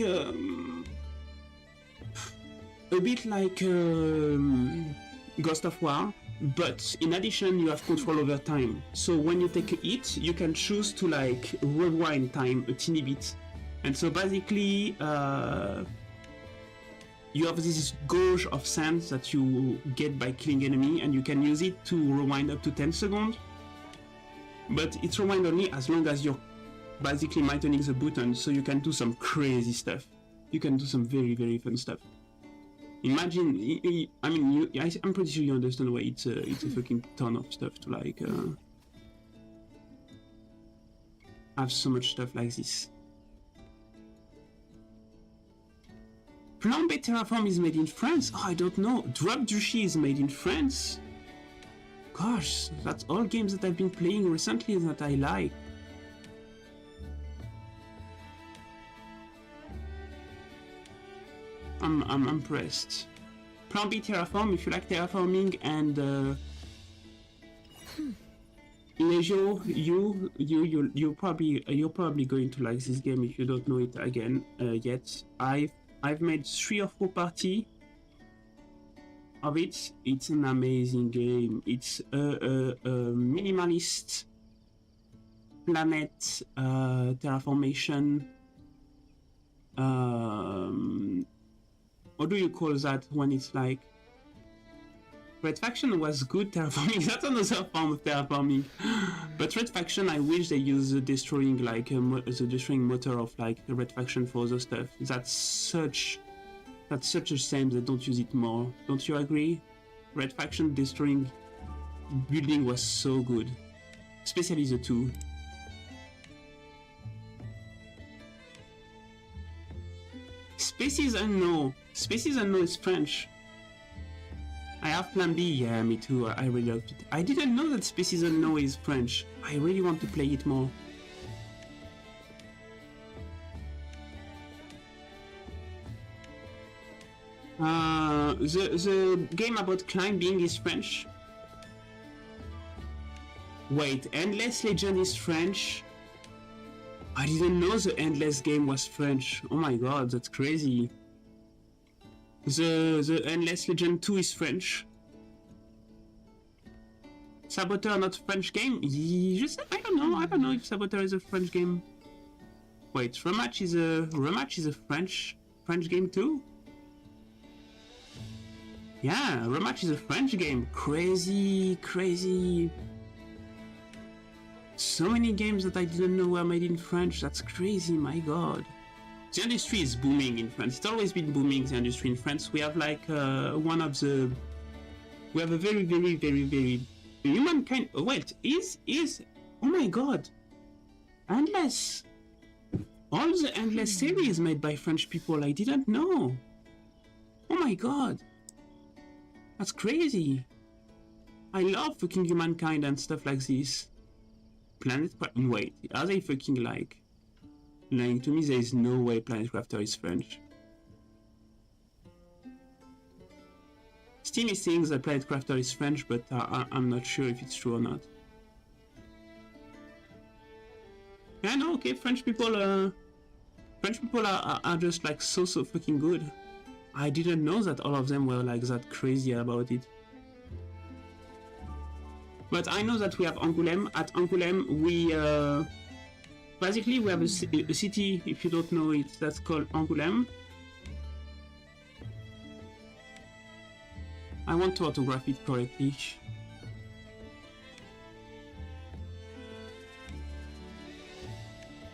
Ghost of War, but in addition you have control over time. So when you take a hit, you can choose to like rewind time a teeny bit, and so basically you have this gauge of sense that you get by killing enemy, and you can use it to rewind up to 10 seconds. But it's rewind only as long as you're basically maintaining the button, so you can do some crazy stuff. You can do some very, very fun stuff. Imagine, I mean, I'm pretty sure you understand why it's a fucking ton of stuff to like have so much stuff like this. Plan B Terraform is made in France? Oh, I don't know. Drop Duchy is made in France? Gosh, that's all games that I've been playing recently that I like. I'm impressed. Plan B Terraform, if you like terraforming, and Lejo, you're probably going to like this game if you don't know it again yet. I've made 3 or 4 parties of it. It's an amazing game. It's a minimalist planet terraformation. What do you call that when it's like Red Faction was good terraforming? That's another form of terraforming. But Red Faction, I wish they use the destroying like the destroying motor of like the Red Faction for other stuff. That's such a shame they don't use it more. Don't you agree? Red Faction destroying building was so good, especially the 2. Spaces Unknown. Spaces Unknown is French. I have Plan B, yeah, me too, I really loved it. I didn't know that Spaces Unknown is French. I really want to play it more. The game about climbing is French. Wait, Endless Legend is French? I didn't know the Endless game was French. Oh my god, that's crazy. The Endless Legend 2 is French. Saboteur not French game? I don't know if Saboteur is a French game. Wait, Rematch is a French game too? Yeah, Rematch is a French game. Crazy. So many games that I didn't know were made in French. That's crazy, my god. The industry is booming in France. It's always been booming, the industry in France. We have like we have a very humankind. Oh wait, oh my god, Endless. All the Endless series made by French people. I didn't know. Oh my god, that's crazy. I love fucking Humankind and stuff like this. Wait, are they fucking like lying to me? There is no way Planet Crafter is French. Steam is saying that Planet Crafter is French, but I'm not sure if it's true or not. Yeah, no, okay, French people are just like so fucking good. I didn't know that all of them were like that crazy about it. But I know that we have Angoulême. At Angoulême, we basically we have a city, if you don't know it, that's called Angoulême. I want to orthograph it correctly.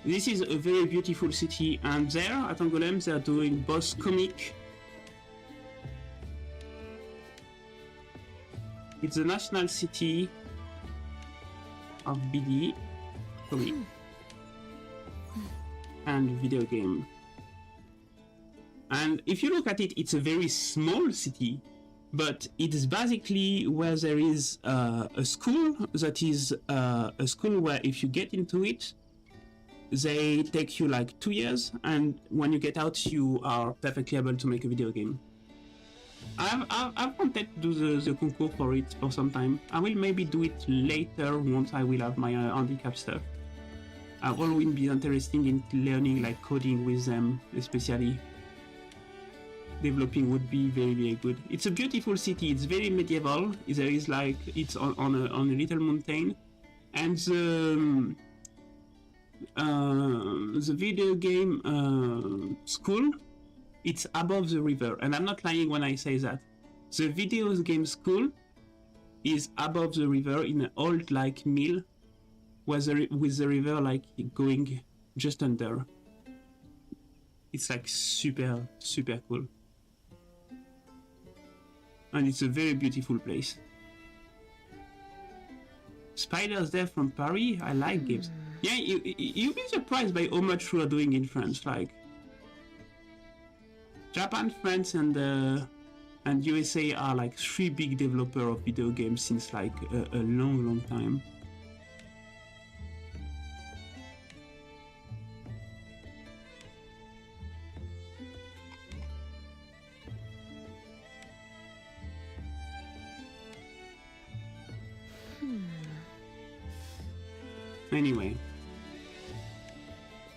This is a very beautiful city, and there at Angoulême they are doing boss comic. It's the national city of BD, comic, and video game. And if you look at it, it's a very small city, but it is basically where there is a school that is a school where if you get into it, they take you like 2 years, and when you get out, you are perfectly able to make a video game. I've wanted to do the concours for it for some time. I will maybe do it later once I will have my handicap stuff. I've always been interested in learning like coding with them, especially. Developing would be very, very good. It's a beautiful city. It's very medieval. There is like, it's on a little mountain, and the video game school, it's above the river, and I'm not lying when I say that. The video game school is above the river in an old like mill, with the river like going just under. It's like super, super cool. And it's a very beautiful place. Spiders there from Paris, I like games. Yeah, you'll be surprised by how much we are doing in France. Like, Japan, France, and USA are like 3 big developers of video games since like a long, long time. Anyway,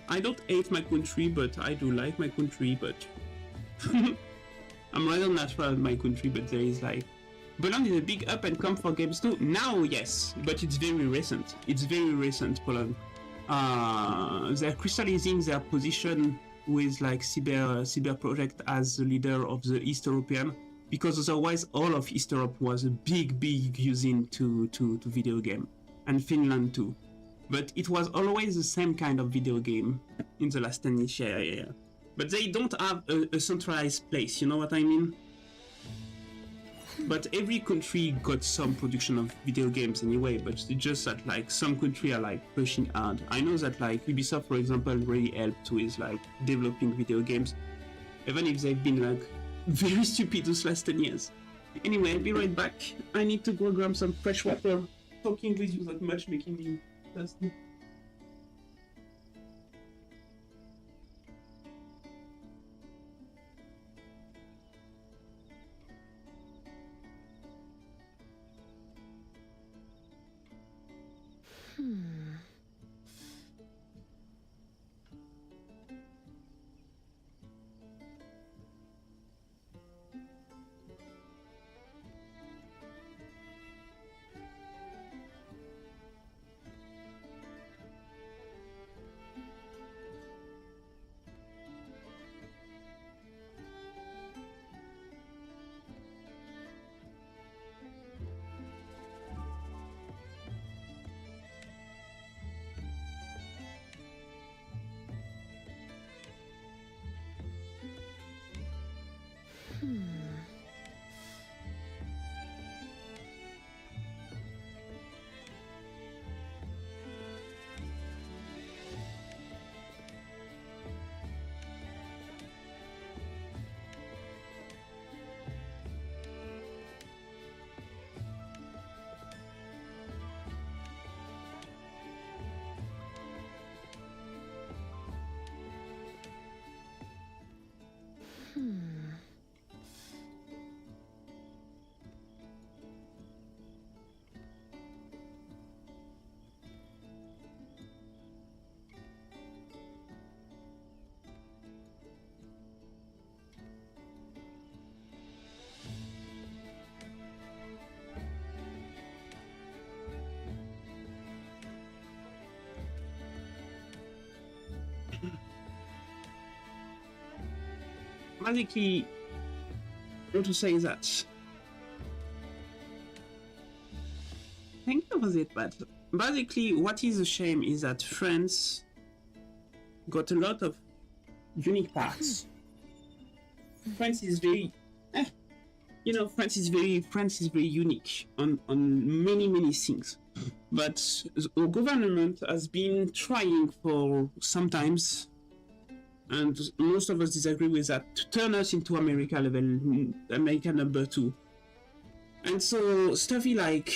I don't hate my country, but I do like my country, but I'm rather not proud of my country, but there is like, Poland is a big up and come for games too. Now, yes, but it's very recent. It's very recent, Poland. They're crystallizing their position with like Cyber Project as the leader of the East European, because otherwise all of East Europe was a big using to video game, and Finland too. But it was always the same kind of video game in the last 10 years, yeah. But they don't have a centralized place, you know what I mean? But every country got some production of video games anyway, but it's just that like some country are like pushing hard. I know that like Ubisoft, for example, really helped with like developing video games, even if they've been like very stupid those last 10 years. Anyway, I'll be right back. I need to go grab some fresh water. Talking with you that much making me thirsty. Basically, how to say that? Thank you for it, but basically, what is a shame is that France got a lot of unique parts. France is very, France is very unique on many things. But our government has been trying for sometimes and most of us disagree with that, to turn us into America level, America number 2. And so stuffy like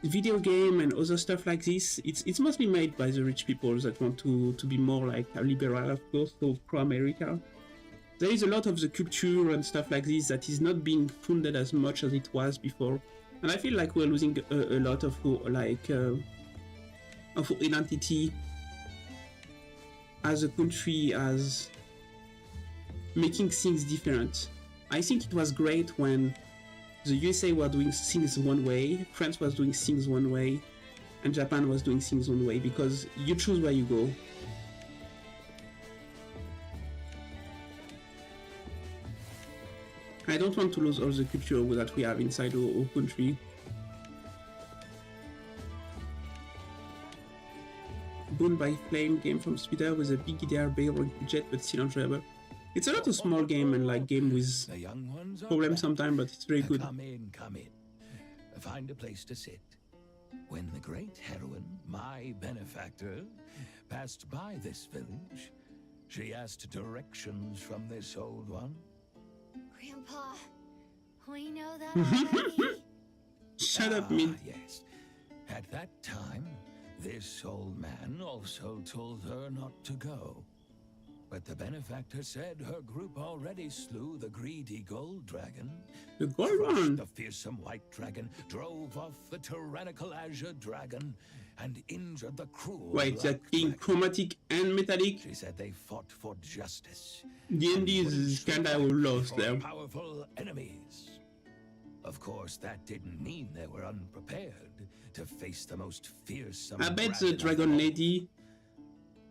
video game and other stuff like this, it's mostly made by the rich people that want to be more like a liberal, of course, so pro-America. There is a lot of the culture and stuff like this that is not being funded as much as it was before, and I feel like we're losing a lot of identity as a country, as making things different. I think it was great when the USA were doing things one way, France was doing things one way, and Japan was doing things one way, because you choose where you go. I don't want to lose all the culture that we have inside our country. Boon by Flame, game from Speeder with a big idea, big budget, but still enjoyable. It's a lot of small game and like game with problems sometimes, but it's very good. Come in. Find a place to sit. When the great heroine, my benefactor, passed by this village, she asked directions from this old one. Grandpa, we know that already. Shut up, Min. Yes. At that time, this old man also told her not to go. But the benefactor said her group already slew the greedy gold dragon, The gold crushed one. the fearsome white dragon, drove off the tyrannical azure dragon, and injured the cruel Wait, black that being dragon. chromatic and metallic, She said they fought for justice. D&D is kinda lost there. Powerful enemies. Of course, that didn't mean they were unprepared to face the most fearsome. I bet the of dragon all. lady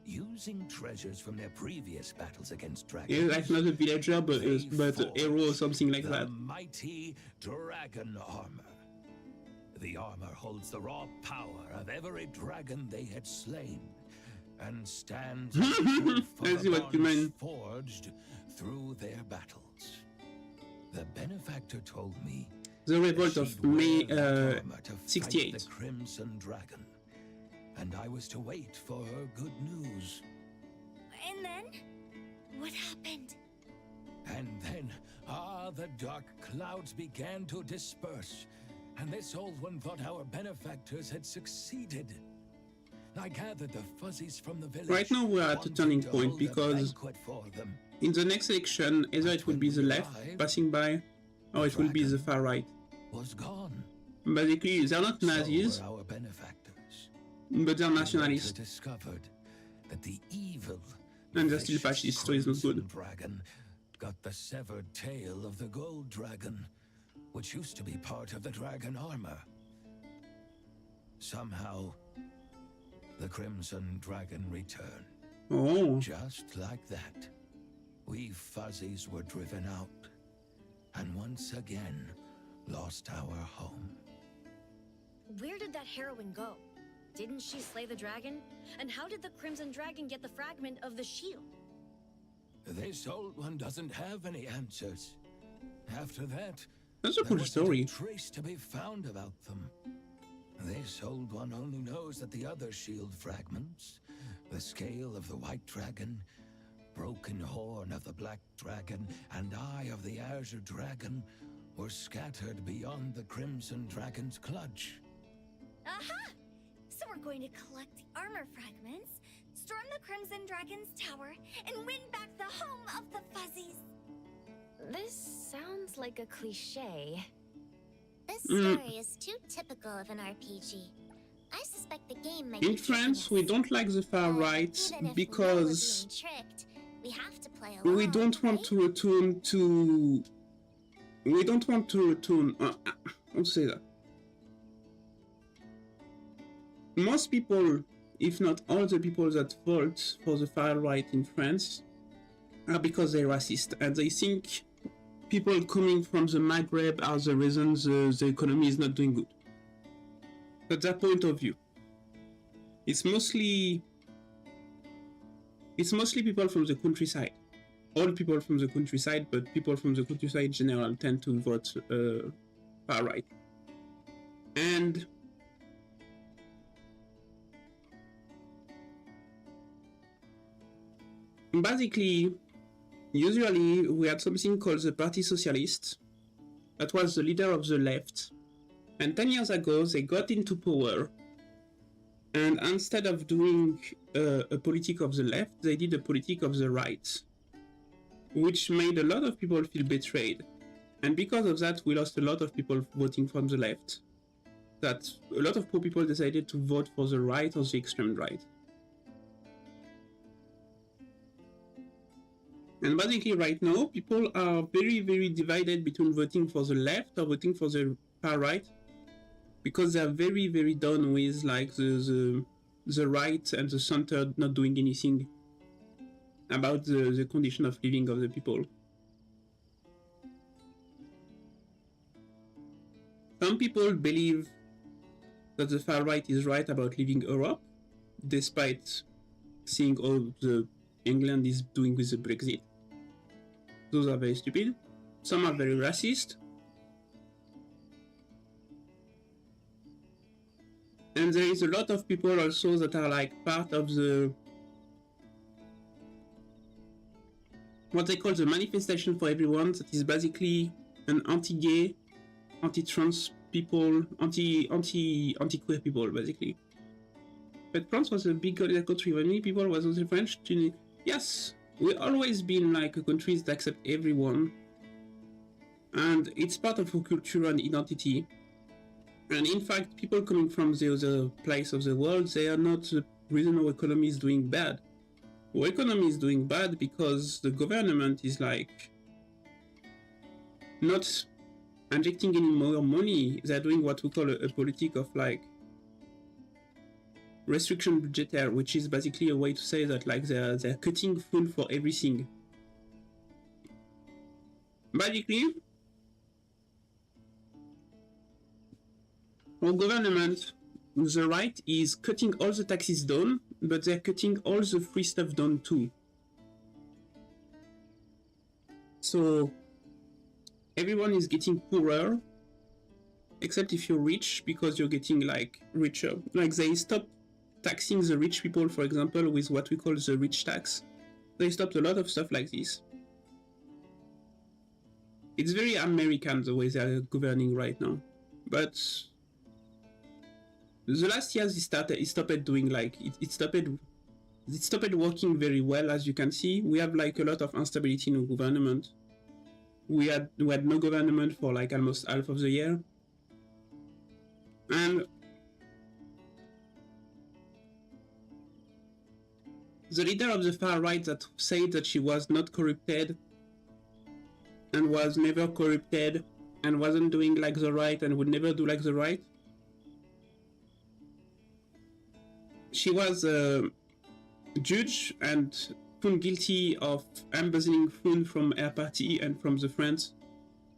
Using treasures from their previous battles against dragons. is like not a villager, but a hero or something like the that. mighty dragon armor. The armor holds the raw power of every dragon they had slain, and stands as proof I of see the what you bonds mean. forged through their battles. The benefactor told me The revolt of she'd May wear that armor to fight 68. the Crimson Dragon, and I was to wait for her good news. And then? What happened? And then, the dark clouds began to disperse, and this old one thought our benefactors had succeeded. I gathered the fuzzies from the village. Right now we're at a wanted turning to point hold a because banquet for them. in the next election, either it will be the left passing by, or it will be the far right. Was gone. Basically, they're not Nazis, So were our benefactors. but they're We nationalists. later discovered that the evil And they're still vicious fascist, so it's not good. Crimson Dragon got the severed tail of the gold dragon, which used to be part of the dragon armor. Somehow, the Crimson Dragon returned. Oh, Just like that, we fuzzies were driven out, and once again, lost our home. Where did that heroine go? Didn't she slay the dragon? And how did the Crimson Dragon get the fragment of the shield? This old one doesn't have any answers. After that, that's a there cool wasn't story. a trace to be found about them. This old one only knows that the other shield fragments, the scale of the white dragon, broken horn of the black dragon, and eye of the azure dragon, were scattered beyond the Crimson Dragon's clutch. Aha! So we're going to collect the armor fragments, storm the Crimson Dragon's tower, and win back the home of the Fuzzies. This sounds like a cliche. This story is too typical of an RPG. I suspect the game might In be tricking France, we us. don't like the far But right even if because we're being tricked, we have to play along, we don't want right? to return to. We don't want to return. Don't say that. Most people, if not all the people that vote for the far right in France, are because they're racist and they think people coming from the Maghreb are the reason the economy is not doing good. That's their point of view. It's mostly people from the countryside. All people from the countryside, but people from the countryside in general tend to vote far right. And basically, usually we had something called the Parti Socialiste, that was the leader of the left. And 10 years ago, they got into power. And instead of doing a politic of the left, they did a politic of the right, which made a lot of people feel betrayed. And because of that, we lost a lot of people voting from the left. That a lot of poor people decided to vote for the right or the extreme right. And basically right now, people are very, very divided between voting for the left or voting for the far right, because they are very, very done with like the right and the center not doing anything about the condition of living of the people. Some people believe that the far right is right about leaving Europe, despite seeing all the England is doing with the Brexit. Those are very stupid. Some are very racist. And there is a lot of people also that are like part of the what they call the manifestation for everyone, that is basically an anti-gay, anti-trans people, anti-queer people, basically. But France was a big country. When many people was also French, yes, we've always been like a country that accepts everyone. And it's part of our culture and identity. And in fact, people coming from the other place of the world, they are not the reason our economy is doing bad. Our economy is doing bad because the government is like not injecting any more money. They're doing what we call a politic of like restriction budgetaire, which is basically a way to say that like they're cutting food for everything. Basically, our government, the right, is cutting all the taxes down, but they're cutting all the free stuff down too. So everyone is getting poorer, except if you're rich, because you're getting like richer. Like they stopped taxing the rich people, for example, with what we call the rich tax. They stopped a lot of stuff like this. It's very American the way they're governing right now. But the last years it stopped doing like it stopped working very well. As you can see, we have like a lot of instability in the government. We had no government for like almost half of the year. And the leader of the far right that said that she was not corrupted and was never corrupted and wasn't doing like the right and would never do like the right. She was a judge and found guilty of embezzling funds from her party and from the France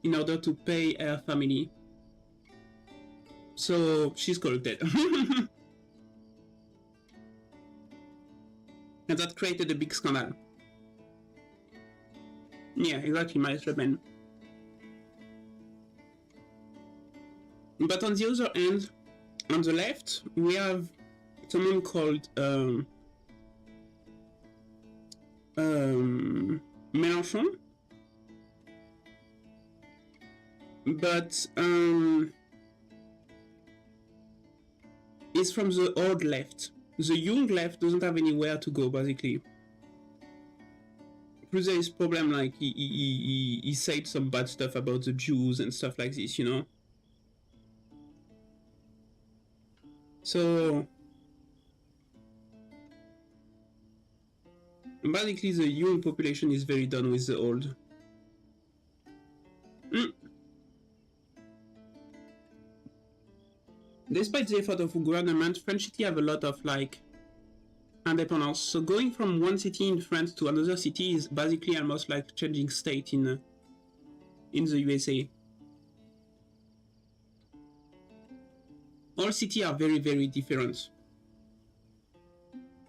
in order to pay her family. So she's corrupted. And that created a big scandal. Yeah, exactly, Marine Le Pen. But on the other end, on the left, we have someone called Mélenchon. But it's from the old left. The young left doesn't have anywhere to go, basically. Plus there is problem like he said some bad stuff about the Jews and stuff like this, you know. So basically the young population is very done with the old. Despite the effort of the government, French city have a lot of like independence. So going from one city in France to another city is basically almost like changing state in the USA. All cities are very, very different.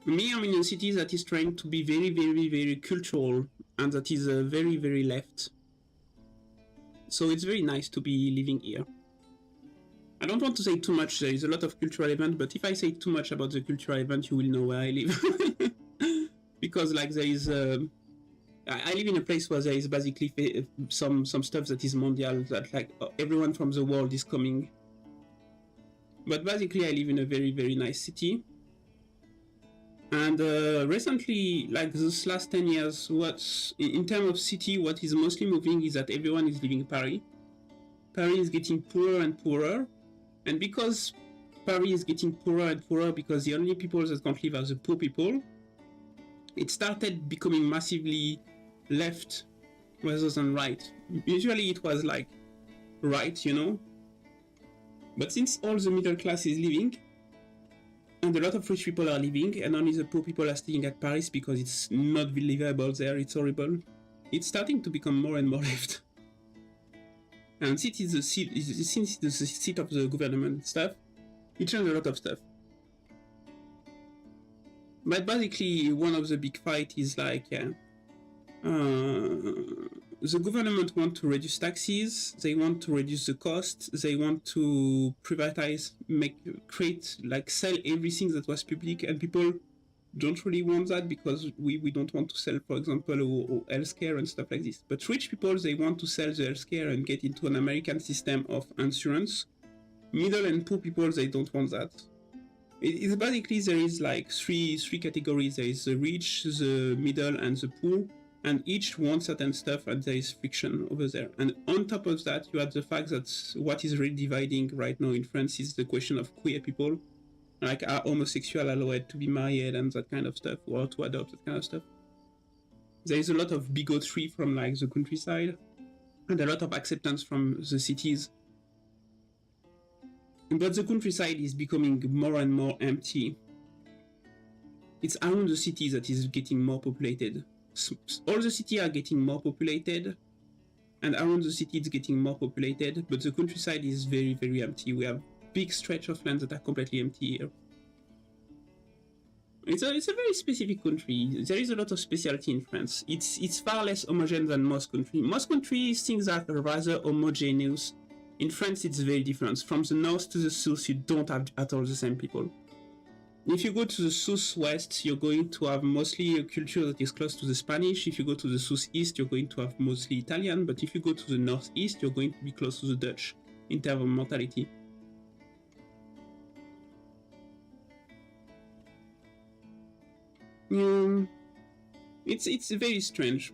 Me, I'm in a city that is trying to be very, very, very cultural and that is very, very left. So it's very nice to be living here. I don't want to say too much, there is a lot of cultural events, but if I say too much about the cultural event, you will know where I live. because like there is I live in a place where there is basically some stuff that is mondial, that like everyone from the world is coming. But basically I live in a very, very nice city. And recently, like this last 10 years, what's in terms of city, what is mostly moving is that everyone is leaving Paris. Paris is getting poorer and poorer. And because Paris is getting poorer and poorer, because the only people that can't live are the poor people, it started becoming massively left rather than right. Usually it was like right, you know? But since all the middle class is leaving, and a lot of rich people are leaving, and only the poor people are staying at Paris because it's not livable there, it's horrible, it's starting to become more and more left. And since it's the seat of the government and stuff, it changed a lot of stuff. But basically, one of the big fight is like, the government want to reduce taxes, they want to reduce the cost, they want to privatize, sell everything that was public, and people don't really want that because we don't want to sell, for example, or healthcare and stuff like this. But rich people, they want to sell the healthcare and get into an American system of insurance. Middle and poor people, they don't want that. It's basically, there is like three categories. There is the rich, the middle, and the poor. And each wants certain stuff, and there is friction over there. And on top of that, you have the fact that what is really dividing right now in France is the question of queer people. Like, are homosexual allowed to be married and that kind of stuff, or to adopt, that kind of stuff. There is a lot of bigotry from like the countryside, and a lot of acceptance from the cities. But the countryside is becoming more and more empty. It's around the city that is getting more populated. All the cities are getting more populated, and around the city it's getting more populated, but the countryside is very, very empty. We have big stretch of land that are completely empty here. It's a very specific country. There is a lot of specialty in France. It's far less homogeneous than most countries. Most countries, things are rather homogeneous. In France, it's very different. From the north to the south, you don't have at all the same people. If you go to the southwest, you're going to have mostly a culture that is close to the Spanish. If you go to the southeast, you're going to have mostly Italian. But if you go to the northeast, you're going to be close to the Dutch in terms of mentality. It's very strange.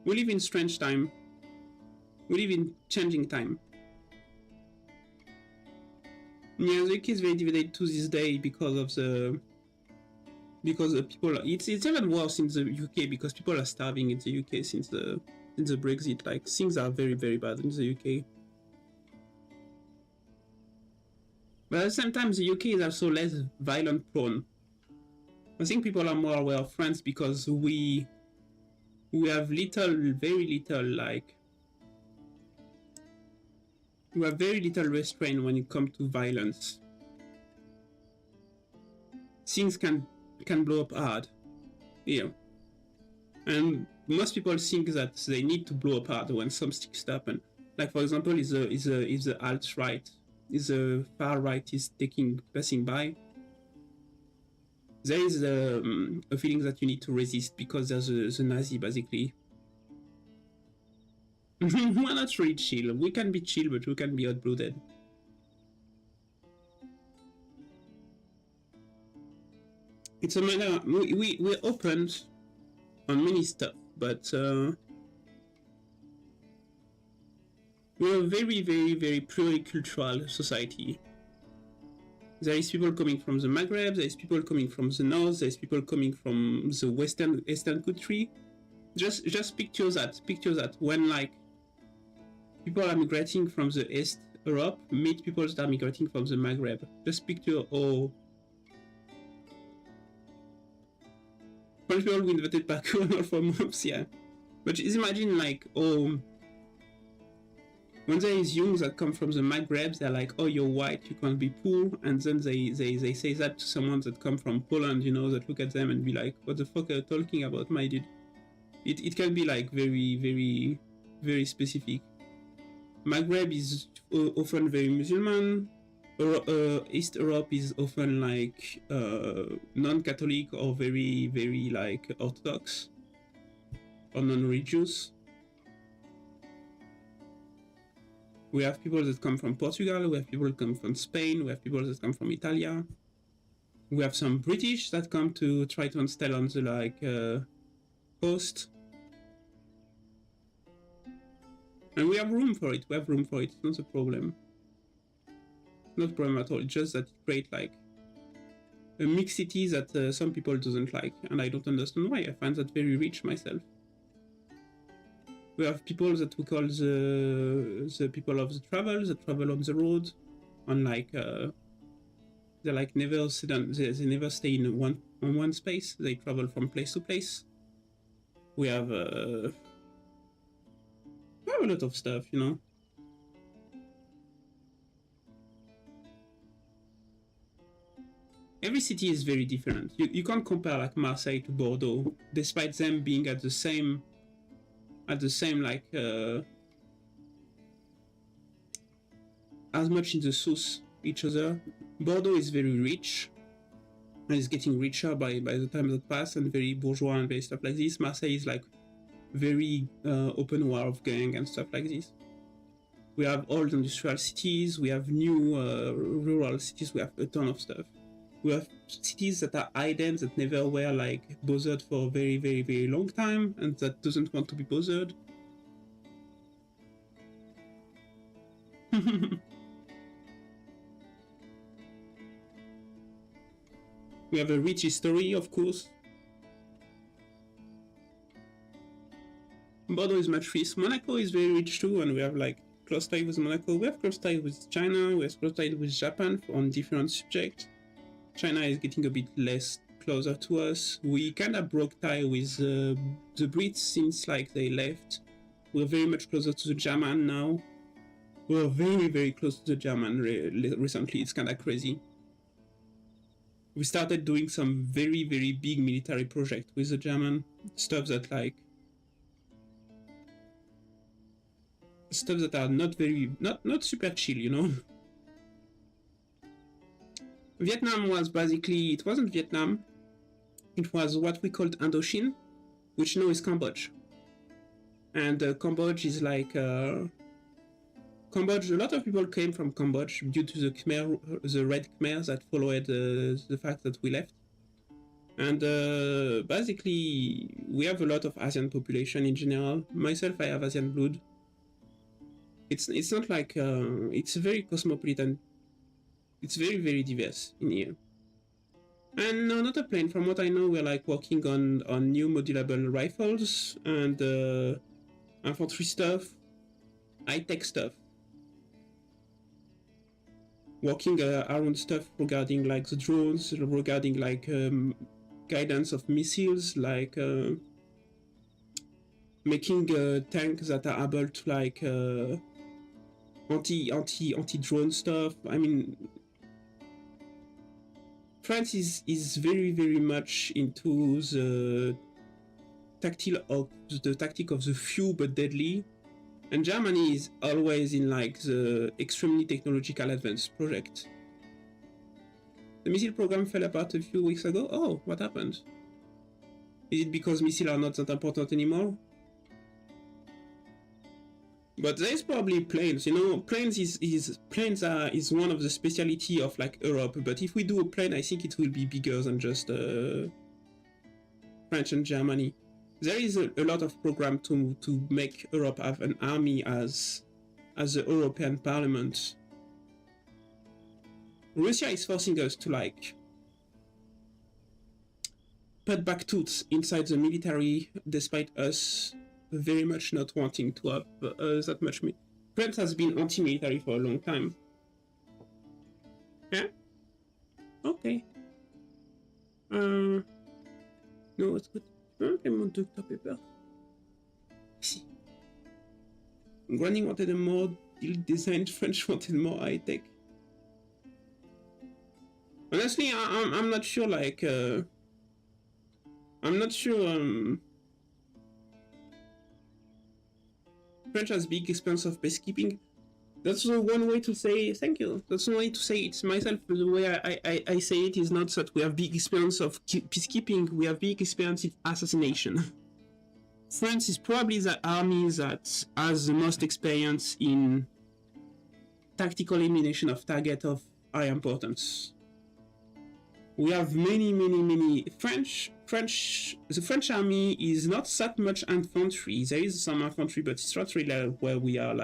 We live in strange time. We live in changing time. Yeah, the UK is very divided to this day because the people. It's even worse in the UK because people are starving in the UK since the Brexit. Like, things are very, very bad in the UK. But at the same time, the UK is also less violent prone. I think people are more aware of France because we have very little, like, we have very little restraint when it comes to violence. Things can blow up hard here. And most people think that they need to blow up hard when something happens. Like, for example, if the alt-right, if the far right is passing by, there is a feeling that you need to resist because there's the Nazi, basically. We're not really chill. We can be chill, but we can be hot-blooded. It's a matter. We're open on many stuff, but we're a very, very, very pluricultural society. There is people coming from the Maghreb, there is people coming from the north, there is people coming from the eastern country. Just picture that when, like, people are migrating from the East Europe, meet people that are migrating from the Maghreb. Just picture how French people who invited back home for months, yeah. But just imagine, like, when there is young that come from the Maghreb, they're like, oh, you're white, you can't be poor. And then they say that to someone that come from Poland, you know, that look at them and be like, what the fuck are you talking about, my dude? It can be, like, very, very, very specific. Maghreb is often very Muslim, East Europe is often like non-Catholic or very, very like Orthodox or non-religious. We have people that come from Portugal, we have people that come from Spain, we have people that come from Italy. We have some British that come to try to install on the like coast. And we have room for it, it's not a problem. Not a problem at all, it's just that it creates like a mixed city that some people doesn't like, and I don't understand why. I find that very rich myself. We have people that we call the people of the travel, that travel on the road, on like they like never sit on, they never stay in one space. They travel from place to place. We have a lot of stuff, you know. Every city is very different. You can't compare like Marseille to Bordeaux, despite them being at the same like as much in the south each other. Bordeaux is very rich and is getting richer by the time that pass, and very bourgeois and very stuff like this. Marseille is like very open war of gang and stuff like this. We have old industrial cities, we have new rural cities, we have a ton of stuff. We have cities that are hidden, that never were like bothered for a very, very, very long time, and that doesn't want to be bothered. We have a rich history, of course. Bordeaux is much rich. Monaco is very rich too, and we have like close ties with Monaco. We have close ties with China, we have close ties with Japan on different subjects. China is getting a bit less closer to us. We kind of broke tie with the Brits since like they left. We're very much closer to the German now. We're very, very close to the German recently. It's kind of crazy. We started doing some very, very big military project with the German. Stuff that are not super chill, you know. Vietnam was basically, it wasn't Vietnam, it was what we called Indochine, which now is Cambodia. And Cambodia is like, Cambodia, a lot of people came from Cambodia due to the Khmer, the Red Khmer that followed the fact that we left. And basically, we have a lot of Asian population in general. Myself, I have Asian blood. It's not like, it's very cosmopolitan. It's very, very diverse in here. And no, not a plane. From what I know, we're like working on new modulable rifles and infantry stuff, high-tech stuff. Working around stuff regarding like the drones, regarding like guidance of missiles, like making tanks that are able to like anti-drone stuff. I mean, France is very, very much into the tactic of the few but deadly, and Germany is always in like the extremely technological advanced project. The missile program fell apart a few weeks ago. Oh, what happened? Is it because missiles are not that important anymore? But there's probably planes, you know. Planes is one of the speciality of like Europe. But if we do a plane, I think it will be bigger than just French and Germany. There is a lot of program to make Europe have an army as the European Parliament. Russia is forcing us to like put back tools inside the military, despite us very much not wanting to have that much. France has been anti-military for a long time. Yeah? Okay. No, it's good. Okay, mon Dr. Pepper. See. Granny wanted a more designed, French wanted more high-tech. Honestly, I'm not sure, like, I'm not sure, French has big experience of peacekeeping. That's the one way to say thank you. That's the way to say it's myself. The way I say it is not that we have big experience of peacekeeping, we have big experience in assassination. France is probably the army that has the most experience in tactical elimination of target of high importance. We have many the French army is not that much infantry. There is some infantry, but it's not really where we are,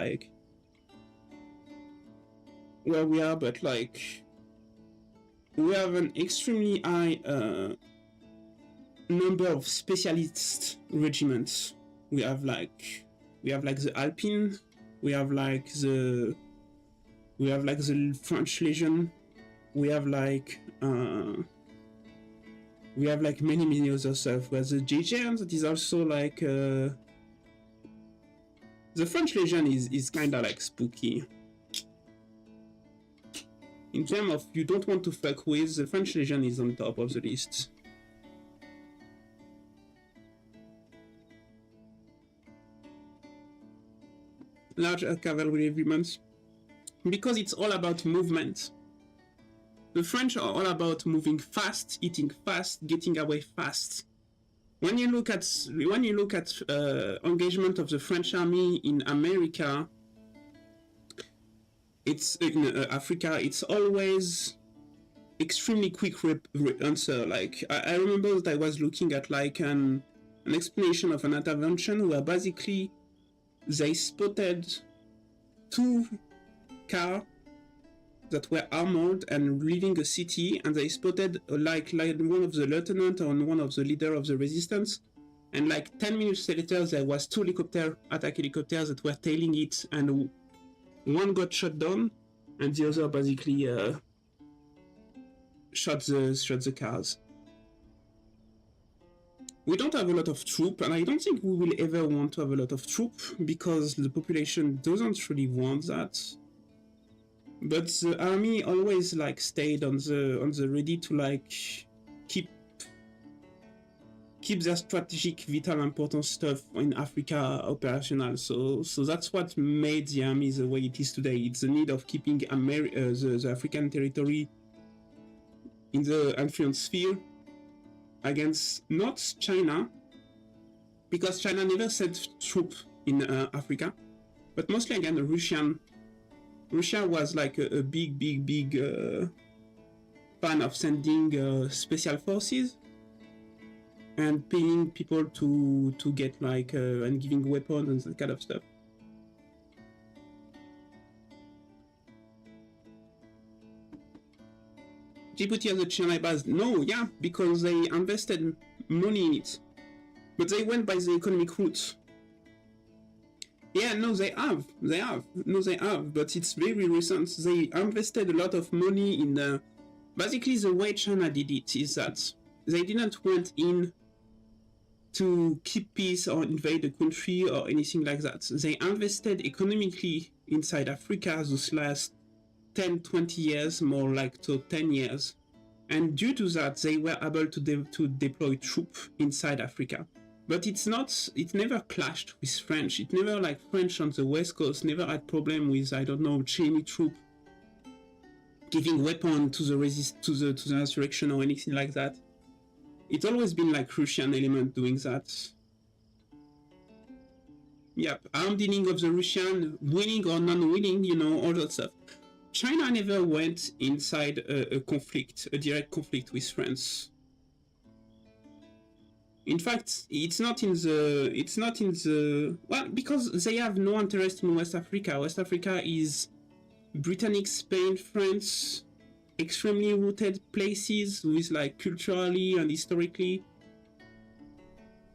but like we have an extremely high number of specialist regiments. We have like the Alpine, we have like the French Legion, we have like many other stuff. Where the JGN, that is also like the French Legion is kinda like spooky. In terms of you don't want to fuck with, the French Legion is on top of the list. Large cavalry regiments, because it's all about movement. The French are all about moving fast, eating fast, getting away fast. When you look at engagement of the French army in America, it's in Africa, it's always extremely quick answer. Like I remember that I was looking at like an explanation of an intervention where basically they spotted 2 cars that were armored and leaving a city, and they spotted like one of the lieutenant or one of the leader of the resistance, and like 10 minutes later there was 2 attack helicopters that were tailing it, and one got shot down and the other basically shot the cars. We don't have a lot of troops, and I don't think we will ever want to have a lot of troops because the population doesn't really want that. But the army always like stayed on the ready to like keep their strategic vital important stuff in Africa operational. So that's what made the army the way it is today. It's the need of keeping the African territory in the influence sphere against not China, because China never sent troops in Africa, but mostly again Russia was like a big fan of sending special forces and paying people to get like and giving weapons and that kind of stuff. Djibouti has a China base? No, yeah, because they invested money in it. But they went by the economic route. Yeah, no, they have. But it's very recent. They invested a lot of money in basically the way China did it is that they didn't went in to keep peace or invade a country or anything like that. They invested economically inside Africa those last 10-20 years, more like to 10 years, and due to that they were able to deploy troops inside Africa. But it never clashed with French. It never, like, French on the west coast never had problem with, I don't know, Chinese troop giving weapon to the insurrection or anything like that. It's always been like Russian element doing that. Yep, armed dealing of the Russian, willing or non-willing, you know, all that stuff. China never went inside a direct conflict with France. In fact, it's not in the well, because they have no interest in West Africa. West Africa is Britannic, Spain, France, extremely rooted places with like culturally and historically.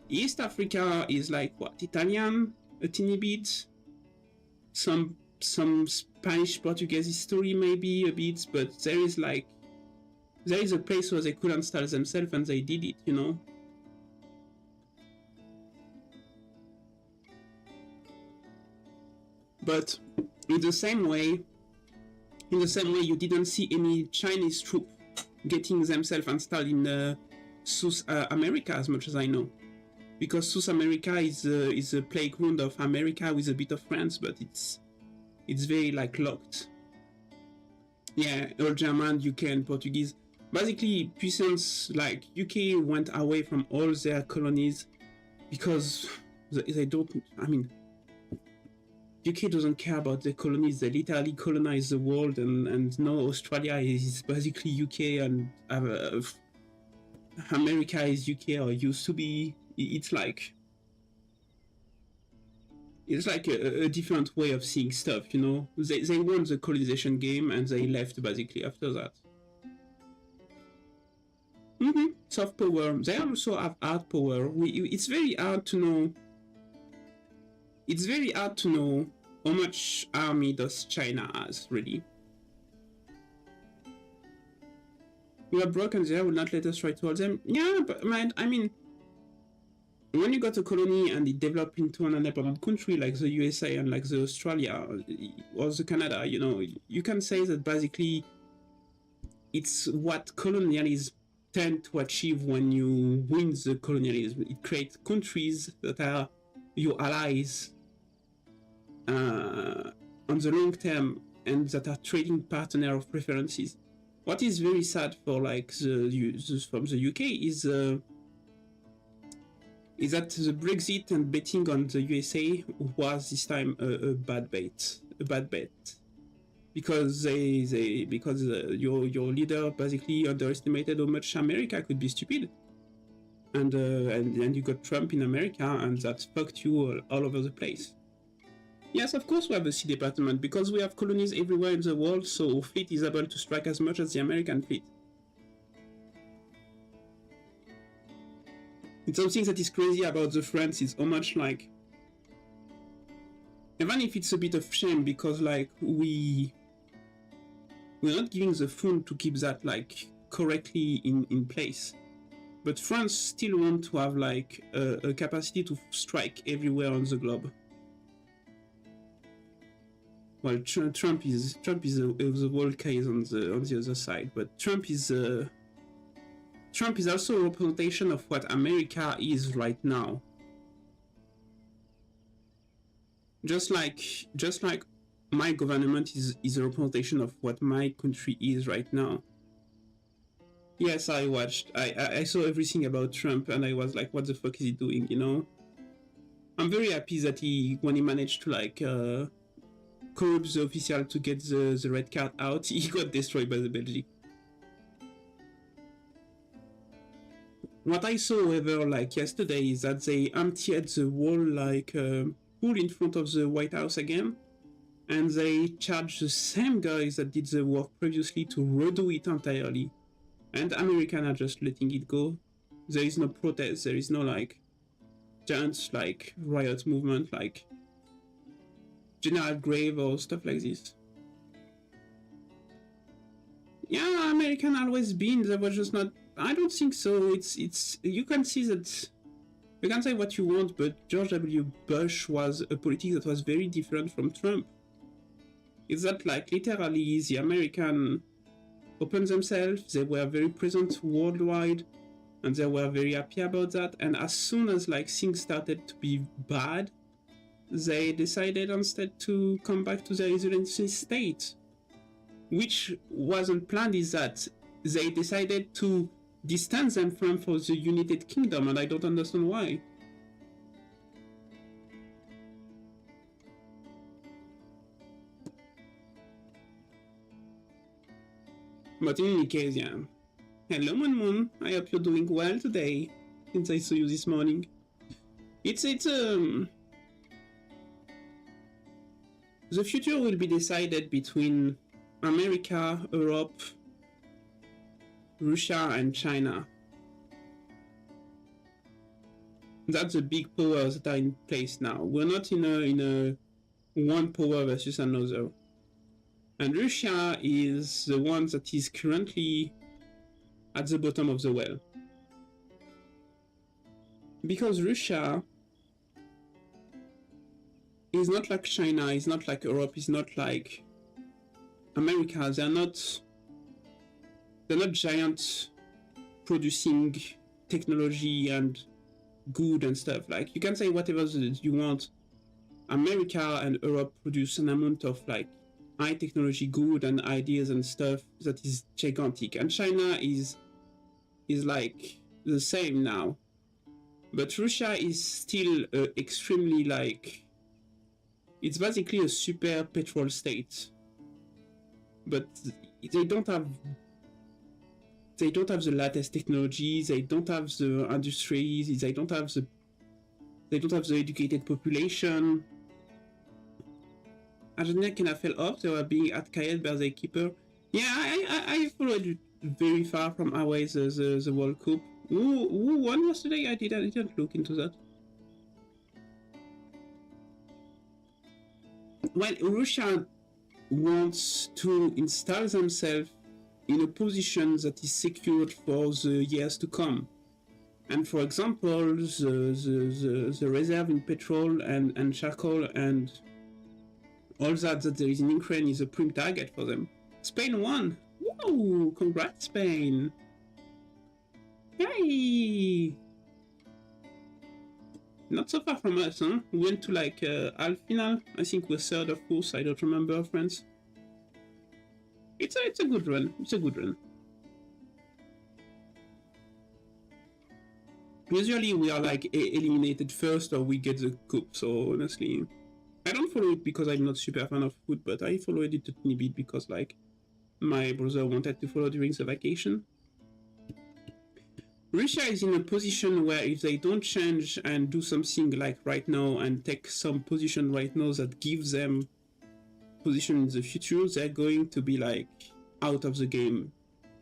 East Africa is like what, Italian, a teeny bit, some Spanish, Portuguese history maybe a bit, but there is a place where they could install themselves and they did it, you know. But in the same way you didn't see any Chinese troop getting themselves installed in South America, as much as I know, because South America is a playground of America with a bit of France, but It's very like locked. Yeah, all German, UK, and Portuguese. Basically, puissance like UK went away from all their colonies because they don't. I mean, UK doesn't care about the colonies. They literally colonize the world, and now Australia is basically UK, and America is UK or used to be. It's like a different way of seeing stuff, you know. They won the colonization game and they left basically after that. Soft power. They also have hard power. It's very hard to know. It's very hard to know how much army does China has, really. We are broken there, will not let us try to hold them. Yeah, but man, I mean, when you got a colony and it developed into an independent country like the USA and like the Australia or the Canada, you know, you can say that basically it's what colonialism tend to achieve when you win the colonialism. It creates countries that are your allies on the long term and that are trading partner of preferences. What is very sad for like from the UK is that the Brexit and betting on the USA was this time a bad bet, because your leader basically underestimated how much America could be stupid, and you got Trump in America, and that fucked you all over the place. Yes, of course we have a Sea Department, because we have colonies everywhere in the world, so our fleet is able to strike as much as the American fleet. It's something that is crazy about the French is how much, like, even if it's a bit of shame, because like we're not giving the fund to keep that like correctly in place, but France still want to have like a capacity to strike everywhere on the globe. Well, Trump is the whole case on the other side, but Trump is also a representation of what America is right now. Just like my government is a representation of what my country is right now. Yes, I saw everything about Trump and I was like, what the fuck is he doing, you know? I'm very happy that when he managed to like corrupt the official to get the red card out, he got destroyed by the Belgic. What I saw, however, like yesterday, is that they emptied the whole like pool in front of the White House again, and they charged the same guys that did the work previously to redo it entirely. And Americans are just letting it go. There is no protest. There is no like giant like riot movement like General Grave or stuff like this. Yeah, American always been. There was just not. I don't think so. It's. You can see that. You can say what you want, but George W. Bush was a politics that was very different from Trump. It's that like literally the American opened themselves. They were very present worldwide, and they were very happy about that. And as soon as like things started to be bad, they decided instead to come back to their Islamic state, which wasn't planned. Is that they decided to distance them from for the United Kingdom, and I don't understand why. But in any case, yeah. Hello, Moon. I hope you're doing well today, since I saw you this morning. The future will be decided between America, Europe, Russia, and China. That's the big powers that are in place now. We're not in a one power versus another. And Russia is the one that is currently at the bottom of the well. Because Russia is not like China, is not like Europe, is not like America. They're not giant producing technology and good and stuff. Like, you can say whatever you want. America and Europe produce an amount of like high technology good and ideas and stuff that is gigantic, and China is like the same now, but Russia is still extremely like, it's basically a super petrol state, but they don't have the latest technologies, they don't have the industries, they don't have the educated population. Argentina fell off. They were being attacked by the keeper. Yeah, I followed it very far from away the World Cup. Who won yesterday? I didn't look into that. Well, Russia wants to install themselves in a position that is secured for the years to come. And for example, the reserve in petrol and charcoal and all that there is in Ukraine is a prime target for them. Spain won! Whoa! Congrats, Spain! Yay! Not so far from us, huh? We went to like half final. I think we're third, of course. I don't remember, friends. It's a good run. It's a good run. Usually we are like eliminated first or we get the cup, so honestly, I don't follow it because I'm not super fan of food, but I followed it a tiny bit because like my brother wanted to follow during the vacation. Russia is in a position where if they don't change and do something like right now and take some position right now that gives them position in the future, they're going to be like out of the game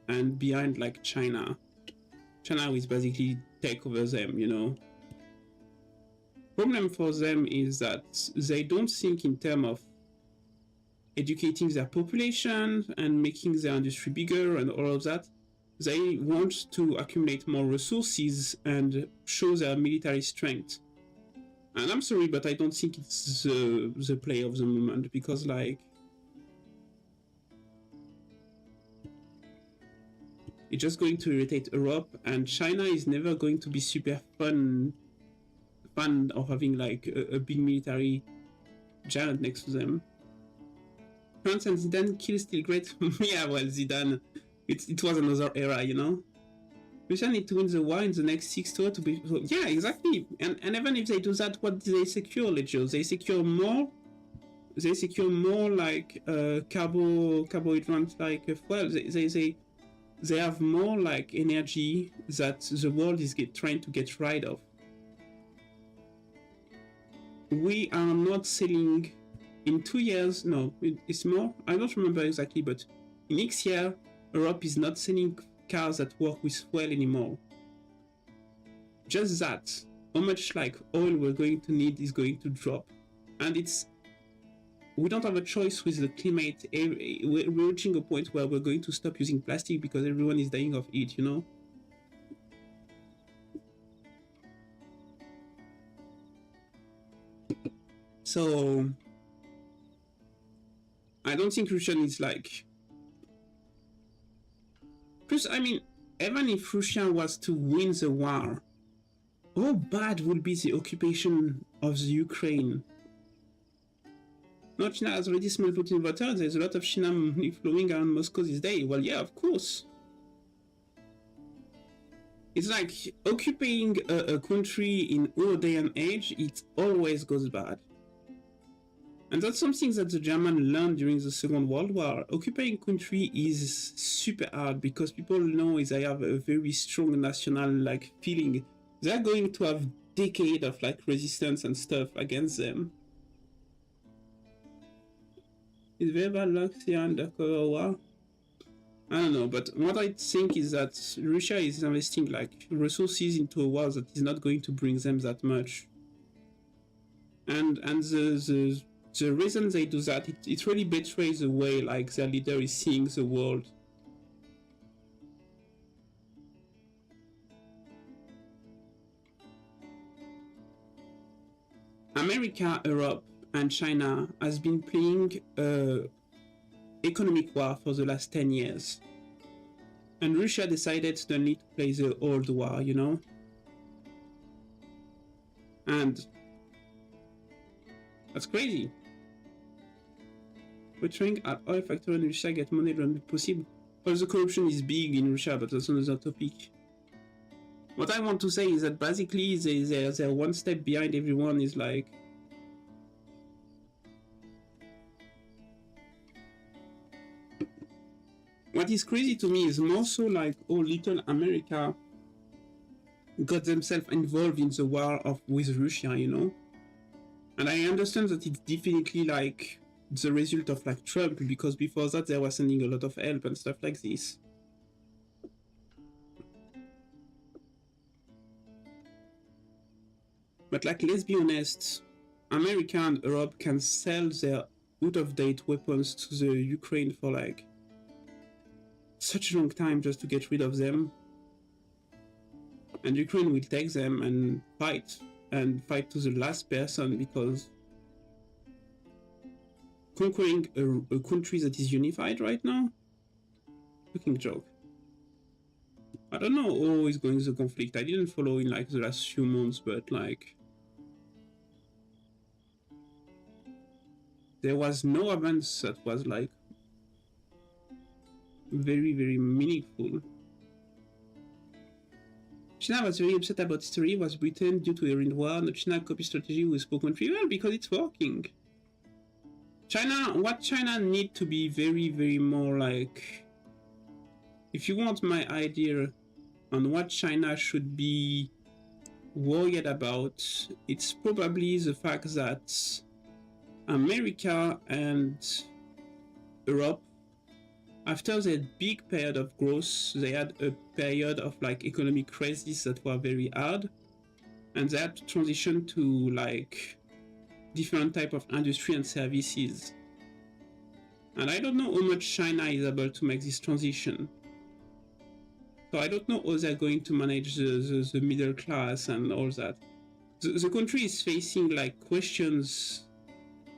and behind like China. China is basically take over them, you know. Problem for them is that they don't think in terms of educating their population and making their industry bigger and all of that. They want to accumulate more resources and show their military strength. And I'm sorry, but I don't think it's the play of the moment, because like it's just going to irritate Europe, and China is never going to be super fan of having like a big military giant next to them. France and Zidane kill still great. Yeah, well, Zidane, it was another era, you know. Russia need to win the war in the next 6 tours to be. Yeah, exactly. And even if they do that, what do they secure, Legio? They secure more. They secure more like carbohydrates, like fuel. They have more like energy that the world is trying to get rid of. We are not selling in 2 years. No, it's more. I don't remember exactly, but next year, Europe is not selling cars that work with fuel anymore. Just that, how much like oil we're going to need is going to drop, and we don't have a choice with the climate. We're reaching a point where we're going to stop using plastic because everyone is dying of it, you know. So I don't think Russia is like. Plus, I mean, even if Russia was to win the war, how bad would be the occupation of the Ukraine? No, China has already smelled Putin water. There's a lot of China money flowing around Moscow this day. Well, yeah, of course. It's like occupying a country in our day and age, it always goes bad. And that's something that the Germans learned during the Second World War. Occupying country is super hard because people know they have a very strong national like feeling. They're going to have decades of like resistance and stuff against them. Is very bad luck here undercover war? I don't know, but what I think is that Russia is investing like resources into a war that is not going to bring them that much. And the reason they do that, it really betrays the way like their leader is seeing the world. America, Europe, and China has been playing economic war for the last 10 years. And Russia decided suddenly to play the old war, you know? And That's crazy. We're trying at oil factory in Russia get money when possible. Well, the corruption is big in Russia, but that's another topic. What I want to say is that basically they're one step behind everyone. Is like what is crazy to me is more so like little America got themselves involved in the war with Russia, you know. And I understand that it's definitely like the result of like Trump, because before that they were sending a lot of help and stuff like this. But like, let's be honest, America and Europe can sell their out-of-date weapons to the Ukraine for like such a long time just to get rid of them. And Ukraine will take them and fight to the last person, because conquering a country that is unified right now? Fucking joke. I don't know how is going the conflict. I didn't follow in like the last few months, but like there was no events that was like very, very meaningful. China was very upset about history, was Britain due to Iran war, not China copy strategy with poor country. Well, because it's working. What China need to be very, very more like, if you want my idea on what China should be worried about, it's probably the fact that America and Europe, after that big period of growth, they had a period of like economic crisis that were very hard, and they had to transition to like different type of industry and services. And I don't know how much China is able to make this transition. So I don't know how they're going to manage the middle class and all that. The country is facing like questions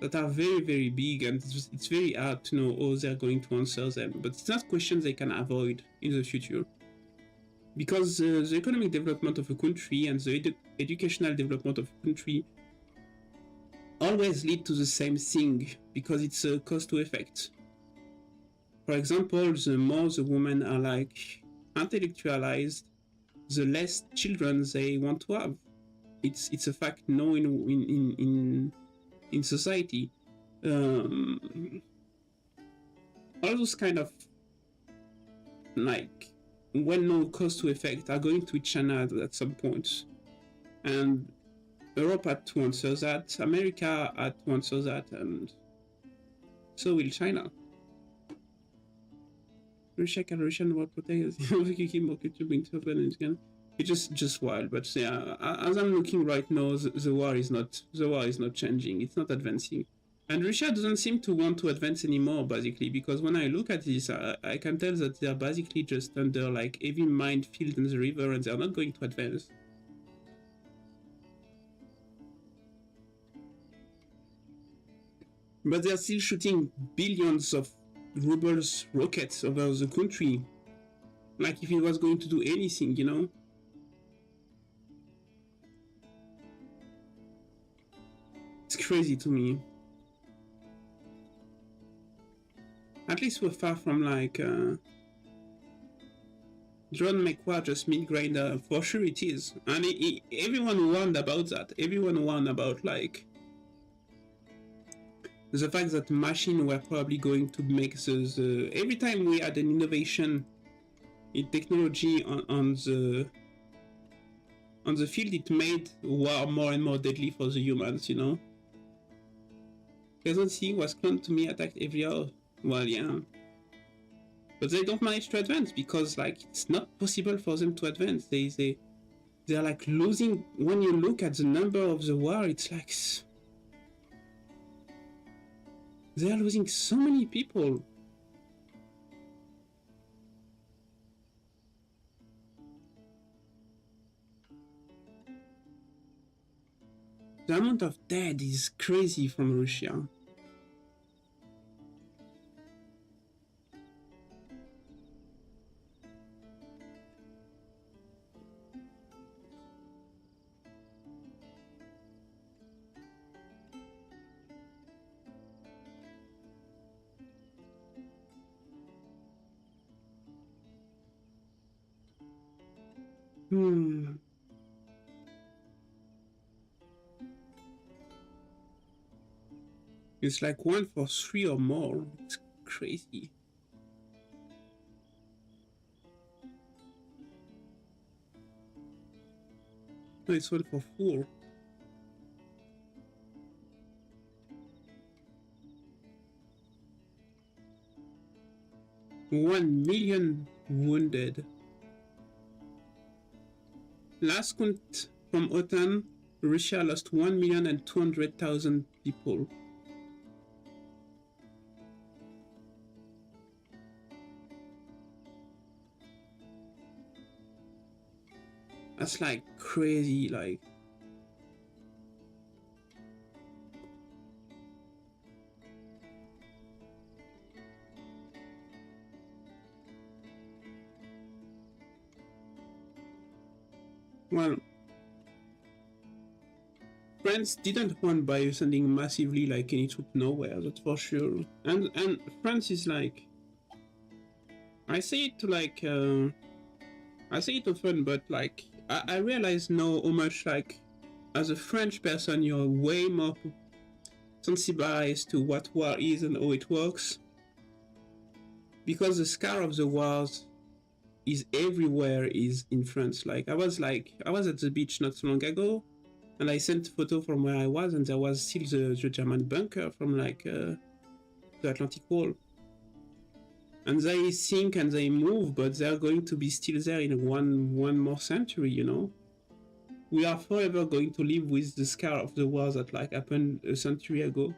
that are very, very big, and it's very hard to know how they're going to answer them. But it's not questions they can avoid in the future. Because the economic development of a country and the educational development of a country always lead to the same thing, because it's a cost to effect. For example, the more the women are like intellectualized, the less children they want to have. It's a fact known in society. All those kind of like well-known cost to effect are going to China at some point, and Europe had to answer that, America had to answer that, and so will China. Russia can Russian war protect it's just wild. But yeah, as I'm looking right now, the war is not changing, it's not advancing. And Russia doesn't seem to want to advance anymore, basically, because when I look at this, I can tell that they're basically just under like heavy minefield in the river, and they're not going to advance. But they're still shooting billions of rubles rockets over the country, like if it was going to do anything, you know? It's crazy to me. At least we're far from like drone make war just meat grinder. For sure it is. And everyone warned about that. Everyone warned about like the fact that machines were probably going to make the every time we had an innovation in technology on the field, it made war more and more deadly for the humans, you know? Peasant was cloned to me, attacked every hour. Well, yeah. But they don't manage to advance because, like, it's not possible for them to advance. They're like losing. When you look at the number of the war, it's like they are losing so many people. The amount of dead is crazy from Russia. It's like 1 for 3 or more. It's crazy. No, it's 1 for 4. $1 million wounded. Last count from OTAN, Russia lost 1,200,000 people. That's like crazy, like. Well, France didn't want by sending massively like any troop nowhere, that's for sure. And France is like, I say it like, I say it often, but like, I realize now how much like, as a French person, you're way more sensibilized to what war is and how it works. Because the scar of the wars is everywhere is in France. Like I was at the beach not so long ago, and I sent a photo from where I was, and there was still the German bunker from like the Atlantic Wall. And they sink and they move, but they're going to be still there in one more century, you know? We are forever going to live with the scar of the wars that like happened a century ago.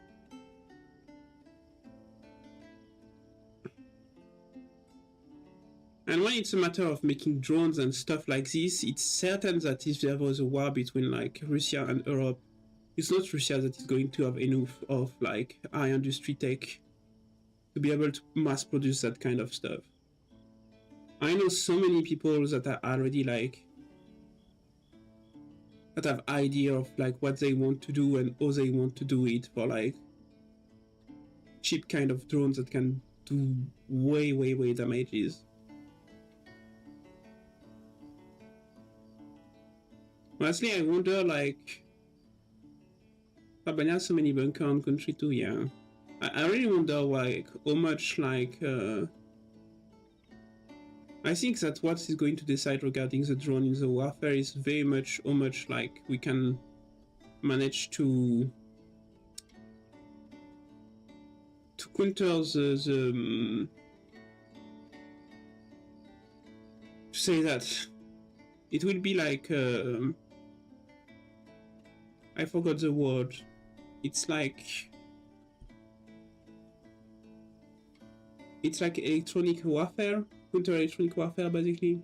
And when it's a matter of making drones and stuff like this, it's certain that if there was a war between like Russia and Europe, it's not Russia that is going to have enough of like high industry tech to be able to mass produce that kind of stuff. I know so many people that are already like, that have idea of like what they want to do and how they want to do it for like cheap kind of drones that can do way damages. Honestly, I wonder, like, Albania has so many bunker on country too, yeah. I really wonder, like, how much, like, I think that what is going to decide regarding the drone in the warfare is very much how much, like, we can manage to counter to say that it will be like, I forgot the word. It's like electronic warfare, counter-electronic warfare, basically.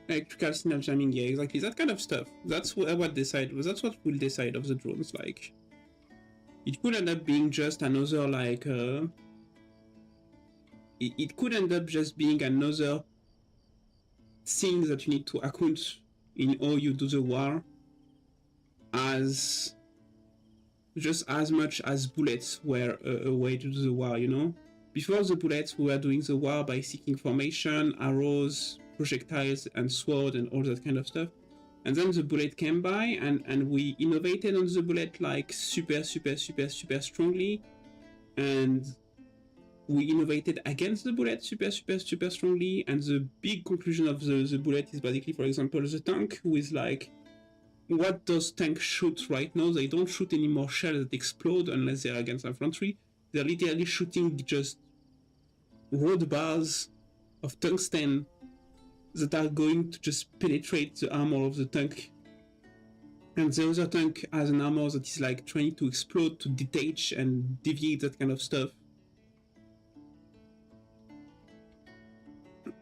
Electrical signal jamming, yeah, exactly. That kind of stuff. That's what will decide of the drones. Like, it could end up being just another like. It could end up just being another thing that you need to account in how you do the war, as just as much as bullets were a way to do the war, you know? Before the bullets, we were doing the war by seeking formation, arrows, projectiles, and sword, and all that kind of stuff. And then the bullet came by, and we innovated on the bullet like super strongly, and we innovated against the bullet super strongly, and the big conclusion of the bullet is basically, for example, the tank with like, what does tanks shoot right now? They don't shoot any more shells that explode unless they're against infantry. They're literally shooting just road bars of tungsten that are going to just penetrate the armor of the tank. And the other tank has an armor that is like trying to explode, to detach and deviate, that kind of stuff.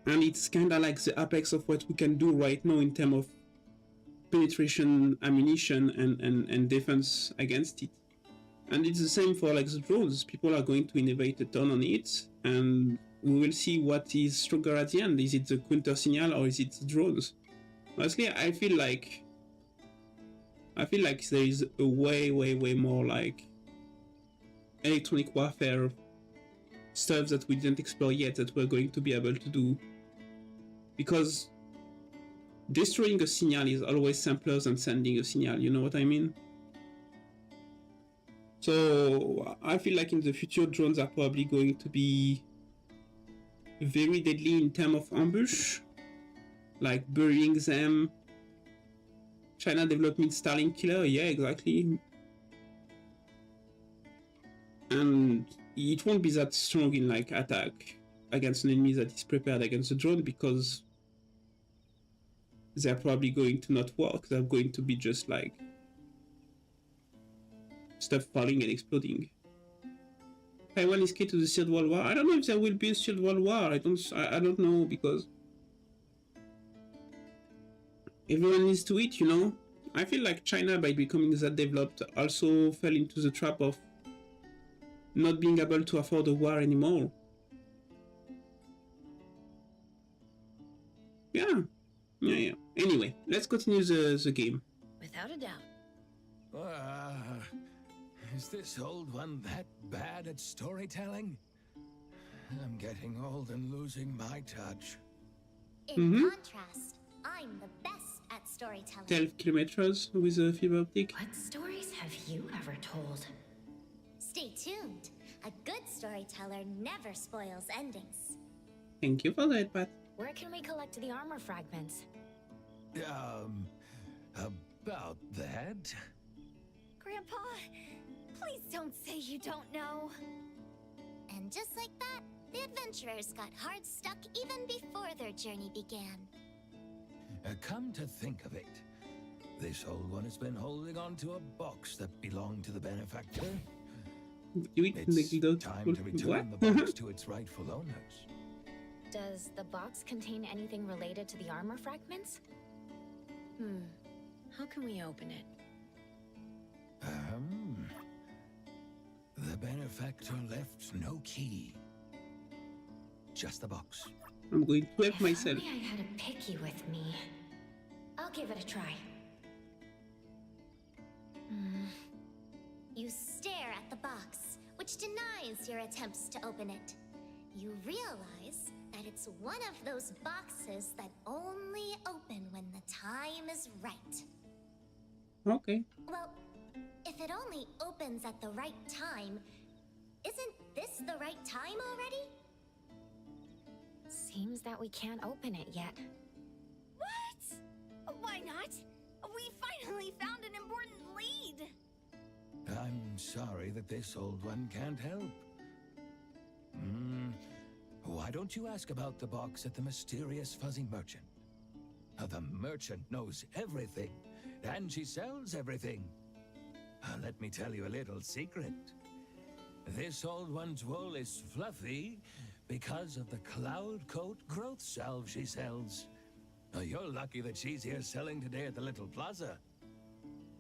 And it's kind of like the apex of what we can do right now in terms of penetration, ammunition, and defense against it. And it's the same for like the drones. People are going to innovate a ton on it, and we will see what is stronger at the end. Is it the counter signal or is it the drones? Honestly, I feel like there is a way more like electronic warfare stuff that we didn't explore yet that we're going to be able to do because destroying a signal is always simpler than sending a signal, you know what I mean? So I feel like in the future drones are probably going to be very deadly in terms of ambush, like burying them. China developing Starlink killer, yeah, exactly. And it won't be that strong in like attack against an enemy that is prepared against the drone, because they're probably going to not work. They're going to be just like stuff falling and exploding. Taiwan is key to the Third World War. I don't know if there will be a Third World War. I don't know, because everyone needs to eat, you know. I feel like China, by becoming that developed, also fell into the trap of not being able to afford a war anymore. Yeah. Anyway, let's continue the game. Without a doubt. Is this old one that bad at storytelling? I'm getting old and losing my touch. In contrast, I'm the best at storytelling. 12 kilometers with a fiber optic. What stories have you ever told? Stay tuned. A good storyteller never spoils endings. Thank you for that, Pat. Where can we collect the armor fragments? About that? Grandpa, please don't say you don't know. And just like that, the adventurers got hard stuck even before their journey began. Come to think of it, this old one has been holding on to a box that belonged to the benefactor. It's time to return the box to its rightful owners. Does the box contain anything related to the armor fragments? How can we open it? The benefactor left no key. Just the box. I'm going to help myself. If only I had a picky with me. I'll give it a try. You stare at the box, which denies your attempts to open it. You realize that it's one of those boxes that only open when the time is right. Okay. Well, if it only opens at the right time, isn't this the right time already? Seems that we can't open it yet. What? Why not? We finally found an important lead. I'm sorry that this old one can't help. Why don't you ask about the box at the mysterious fuzzy merchant? The merchant knows everything, and she sells everything. Let me tell you a little secret. This old one's wool is fluffy because of the cloud coat growth salve she sells. You're lucky that she's here selling today at the little plaza.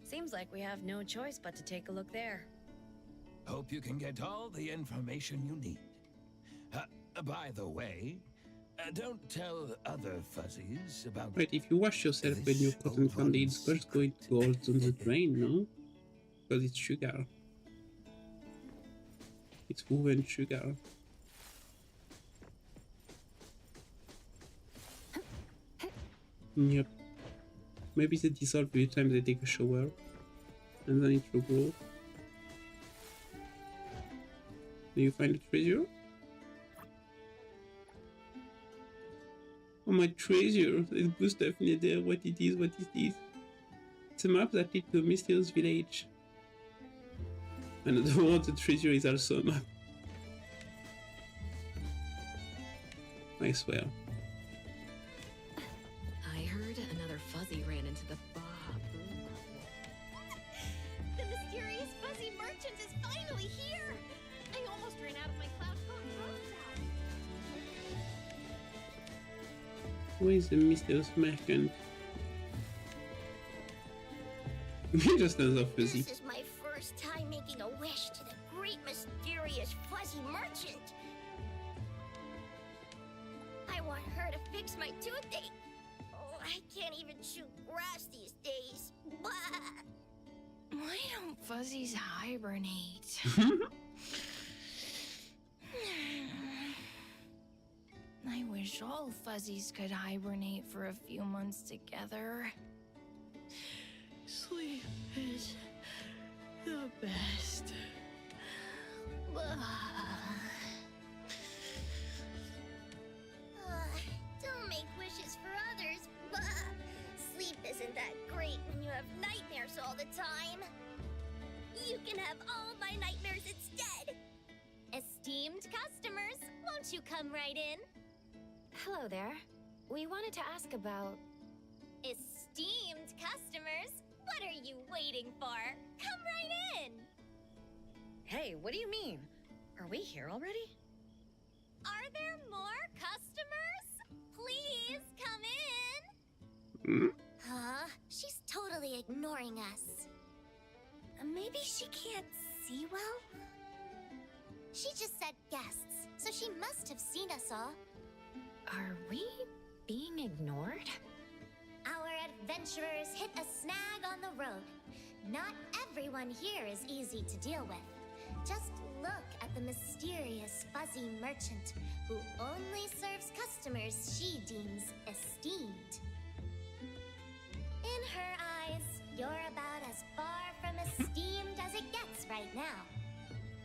Seems like we have no choice but to take a look there. Hope you can get all the information you need. By the way, don't tell other fuzzies about... Wait, if you wash yourself when your cotton candy, it's first going to go out on the drain, no? Because it's sugar. It's woven sugar. Yep. Maybe they dissolve every time they take a shower, and then it will grow. Do you find a treasure? Oh, my treasure! There's good stuff in there. What it is? What is this? It's a map that leads to a mysterious village. Another one, the treasure is also a map. I swear. I heard another fuzzy ran into the The mysterious fuzzy merchant is finally here. I almost ran out of my cloud coat growth salve. Where is the mysterious merchant? Just another fuzzy. This is my first time making a wish to the great mysterious fuzzy merchant. I want her to fix my toothache. Oh, I can't even shoot grass these days. Why don't fuzzies hibernate? I wish wish all fuzzies could hibernate for a few months together. Sleep is the best. Don't make wishes for others. Sleep isn't that great when you have nightmares all the time. You can have all my nightmares instead. Esteemed customers, won't you come right in? Hello there. We wanted to ask about... Esteemed customers, what are you waiting for? Come right in! Hey, what do you mean? Are we here already? Are there more customers? Please come in! Huh? She's totally ignoring us. Maybe she can't see well? She just said guests, so she must have seen us all. Are we being ignored? Our adventurers hit a snag on the road. Not everyone here is easy to deal with. Just look at the mysterious fuzzy merchant who only serves customers she deems esteemed. In her eyes, you're about as far from esteemed as it gets right now.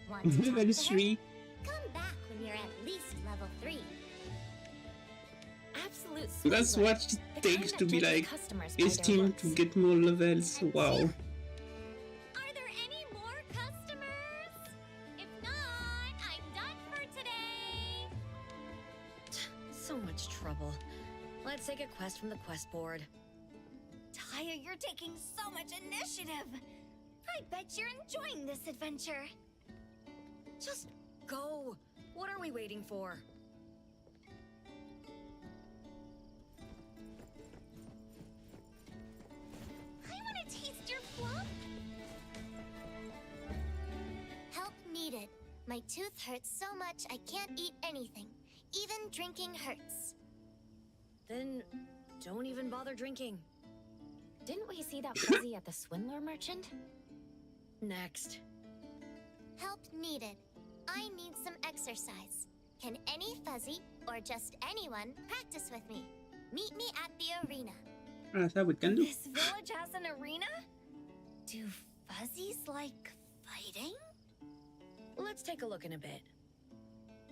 Want to talk Level to her? 3. Come back when you're at least level 3. Absolute That's swindler. what it The takes kind to that be judges like customers by their esteemed to looks. get more levels. Wow. Are there any more customers? If not, I'm done for today. So much trouble. Let's take a quest from the quest board. Taya, you're taking so much initiative. I bet you're enjoying this adventure. Just go. What are we waiting for? I want to taste your fluff. Help needed. My tooth hurts so much I can't eat anything. Even drinking hurts. Then don't even bother drinking. Didn't we see that fuzzy at the swindler merchant? Next. Help needed. I need some exercise. Can any fuzzy, or just anyone, practice with me? Meet me at the arena. That's how we can do. This village has an arena? Do fuzzies like fighting? Let's take a look in a bit.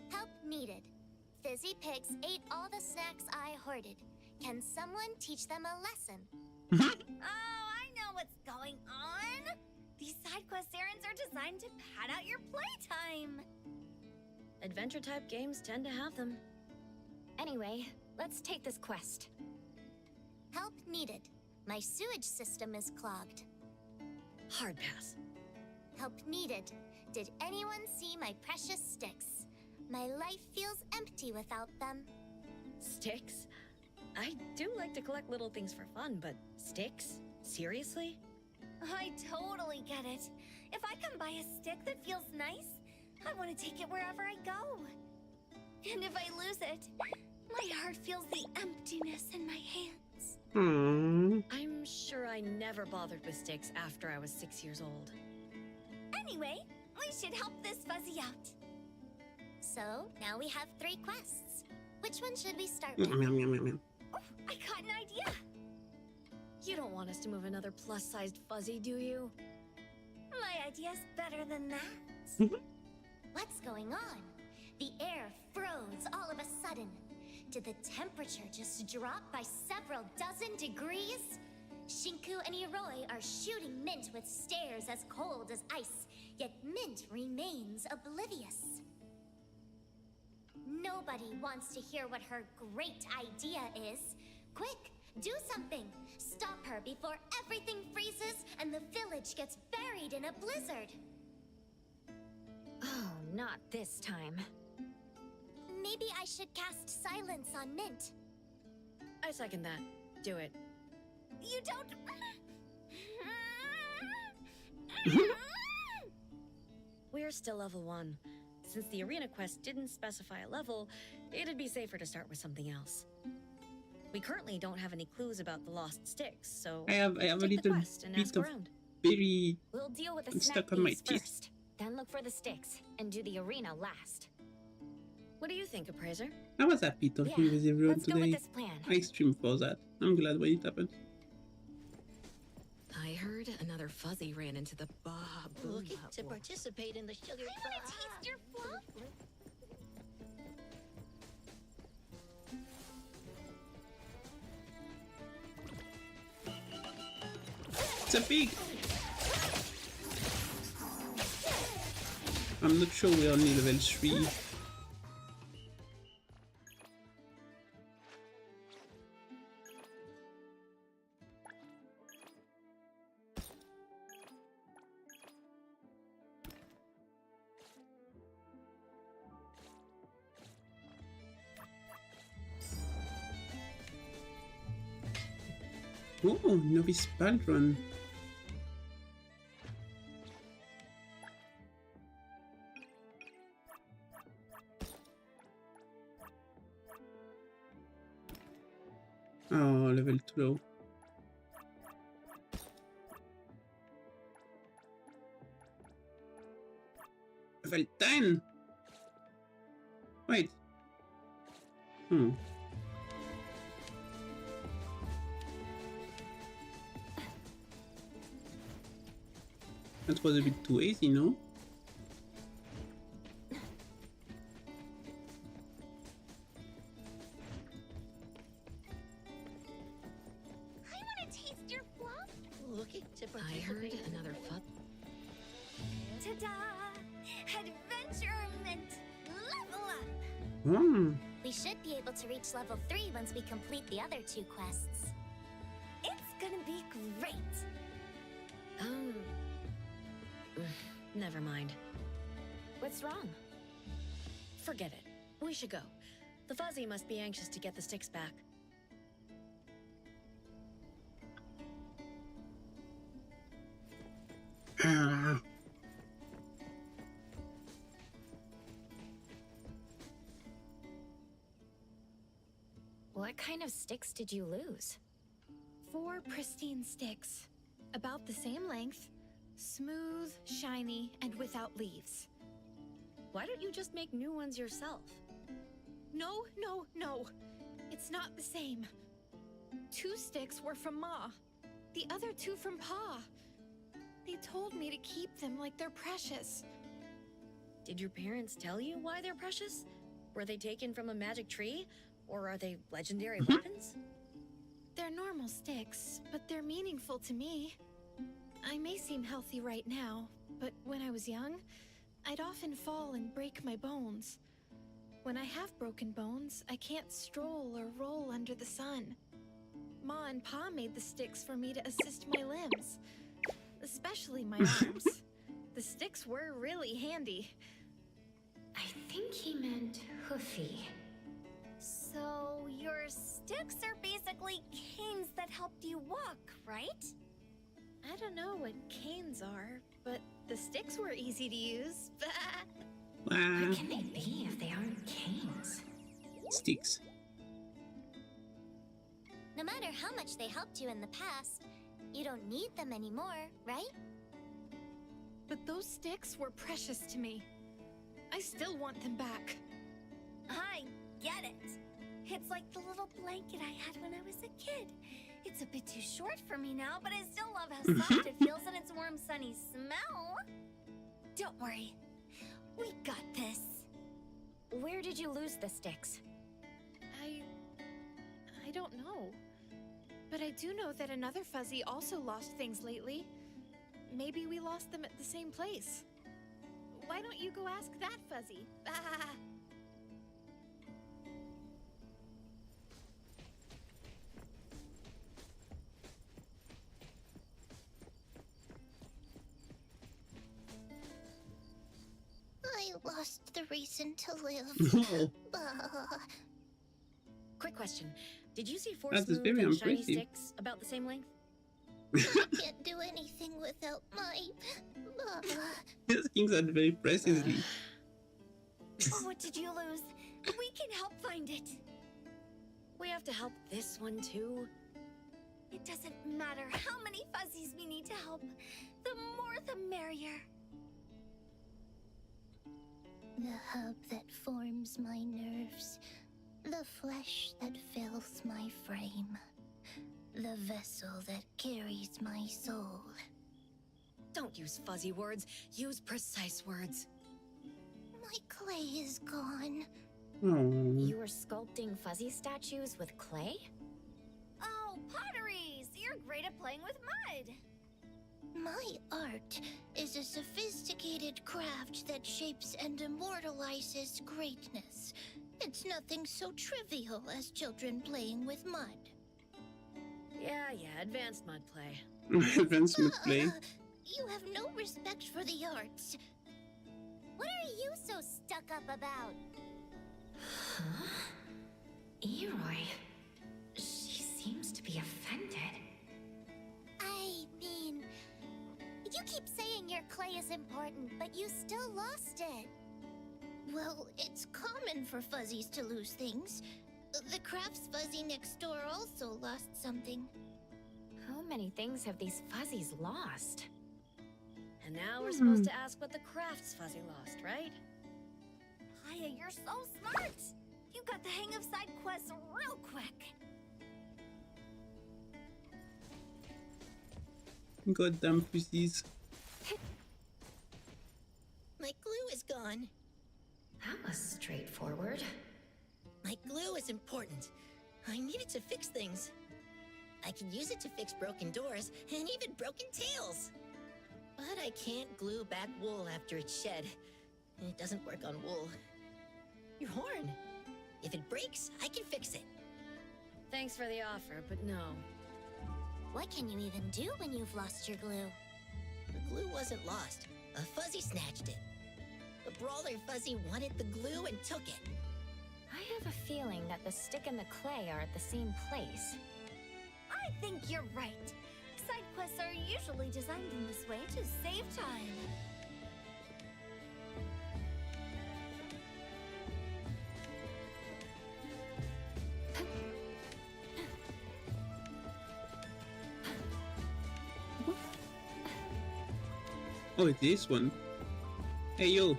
Help needed. Fizzy pigs ate all the snacks I hoarded. Can someone teach them a lesson? Oh, I know what's going on. These side quest errands are designed to pad out your playtime. Adventure-type games tend to have them. Anyway, let's take this quest. Help needed. My sewage system is clogged. Hard pass. Help needed. Did anyone see my precious sticks? My life feels empty without them. Sticks? I do like to collect little things for fun, but sticks? Seriously? I totally get it. If I can buy a stick that feels nice, I want to take it wherever I go. And if I lose it, my heart feels the emptiness in my hands. I'm sure I never bothered with sticks after I was 6 years old. Anyway, we should help this fuzzy out. So, now we have 3 quests. Which one should we start with? Oh, I got an idea. You don't want us to move another plus-sized fuzzy, do you? My idea's better than that. What's going on? The air froze all of a sudden. Did the temperature just drop by several dozen degrees? Shinku and Iroi are shooting Mint with stares as cold as ice, yet Mint remains oblivious. Nobody wants to hear what her great idea is. Quick, do something! Stop her before everything freezes and the village gets buried in a blizzard. Oh, not this time. Maybe I should cast silence on Mint. I second that. Do it. You don't... We're still level 1. Since the arena quest didn't specify a level, it'd be safer to start with something else. We currently don't have any clues about the lost sticks, so I have a take the little quest and bit ask of around. berry We'll deal with the stuck snack on my thieves teeth. first, then look for the sticks, and do the arena last. What do you think, Appraiser? I was happy talking with everyone let's go with today. this plan. I streamed for that. I'm glad when it happened. I heard another fuzzy ran into the Looking to participate in the sugar I want to taste your fluff. It's a pig! I'm not sure we're only level 3. Oh, novice speedrun. Oh, level 2 low. Level 10! Wait. That was a bit too easy, no? I want to taste your fluff. Looking to I heard participate. another fuzz. Ta-da! Adventurement! Level up! Oh, We should be able to reach level 3 once we complete the other 2 quests. It's gonna be great! Never mind. What's wrong? Forget it. We should go. The fuzzy must be anxious to get the sticks back. What kind of sticks did you lose? 4 pristine sticks. About the same length. Smooth, shiny, and without leaves. Why don't you just make new ones yourself? No, no, no. It's not the same. 2 sticks were from Ma. The other 2 from Pa. They told me to keep them like they're precious. Did your parents tell you why they're precious? Were they taken from a magic tree? Or are they legendary weapons? They're normal sticks, but they're meaningful to me. I may seem healthy right now, but when I was young, I'd often fall and break my bones. When I have broken bones, I can't stroll or roll under the sun. Ma and Pa made the sticks for me to assist my limbs, especially my arms. The sticks were really handy. I think he meant hoofy. So, your sticks are basically canes that helped you walk, right? I don't know what canes are, but the sticks were easy to use. wow. What can they be if they aren't canes? Sticks. No matter how much they helped you in the past, you don't need them anymore, right? But those sticks were precious to me. I still want them back. I get it. It's like the little blanket I had when I was a kid. It's a bit too short for me now, but I still love how soft it feels and its warm, sunny smell. Don't worry. We got this. Where did you lose the sticks? I don't know. But I do know that another fuzzy also lost things lately. Maybe we lost them at the same place. Why don't you go ask that fuzzy? I lost the reason to live. Oh, Quick question. Did you see 4 That is smooth very and shiny impressive. sticks about the same length? I can't do anything without my... these things are very precisely. What did you lose? We can help find it. We have to help this one too. It doesn't matter how many fuzzies we need to help. The more the merrier. The hub that formed warms my nerves, the flesh that fills my frame, the vessel that carries my soul. Don't use fuzzy words, use precise words. My clay is gone. Oh. You were sculpting fuzzy statues with clay? Oh, potteries! You're great at playing with mud. My art is a sophisticated craft that shapes and immortalizes greatness. It's nothing so trivial as children playing with mud. Yeah, advanced mud play. Advancement play. You have no respect for the arts. What are you so stuck up about? Huh? Eroy. She seems to be offended. I mean, you keep saying your clay is important, but you still lost it. Well, it's common for fuzzies to lose things. The crafts fuzzy next door also lost something. How many things have these fuzzies lost? And now we're supposed to ask what the crafts fuzzy lost, right? Aya, you're so smart! You got the hang of side quests real quick. Goddamn pussies. My glue is gone. That was straightforward. My glue is important. I need it to fix things. I can use it to fix broken doors and even broken tails. But I can't glue back wool after it's shed. And it doesn't work on wool. Your horn. If it breaks, I can fix it. Thanks for the offer, but no. What can you even do when you've lost your glue? The glue wasn't lost. A fuzzy snatched it. The brawler fuzzy wanted the glue and took it. I have a feeling that the stick and the clay are at the same place. I think you're right. Side quests are usually designed in this way to save time. Oh, it is one. Hey, yo.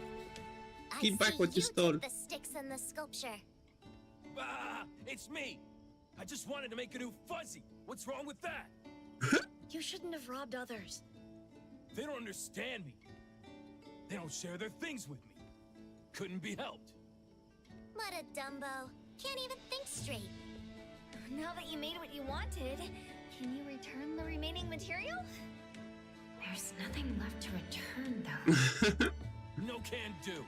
Give back what you stole. Took the sticks and the sculpture. Ah, it's me. I just wanted to make a new fuzzy. What's wrong with that? You shouldn't have robbed others. They don't understand me. They don't share their things with me. Couldn't be helped. What a Dumbo. Can't even think straight. Now that you made what you wanted, can you return the remaining material? There's nothing left to return, though. No can do.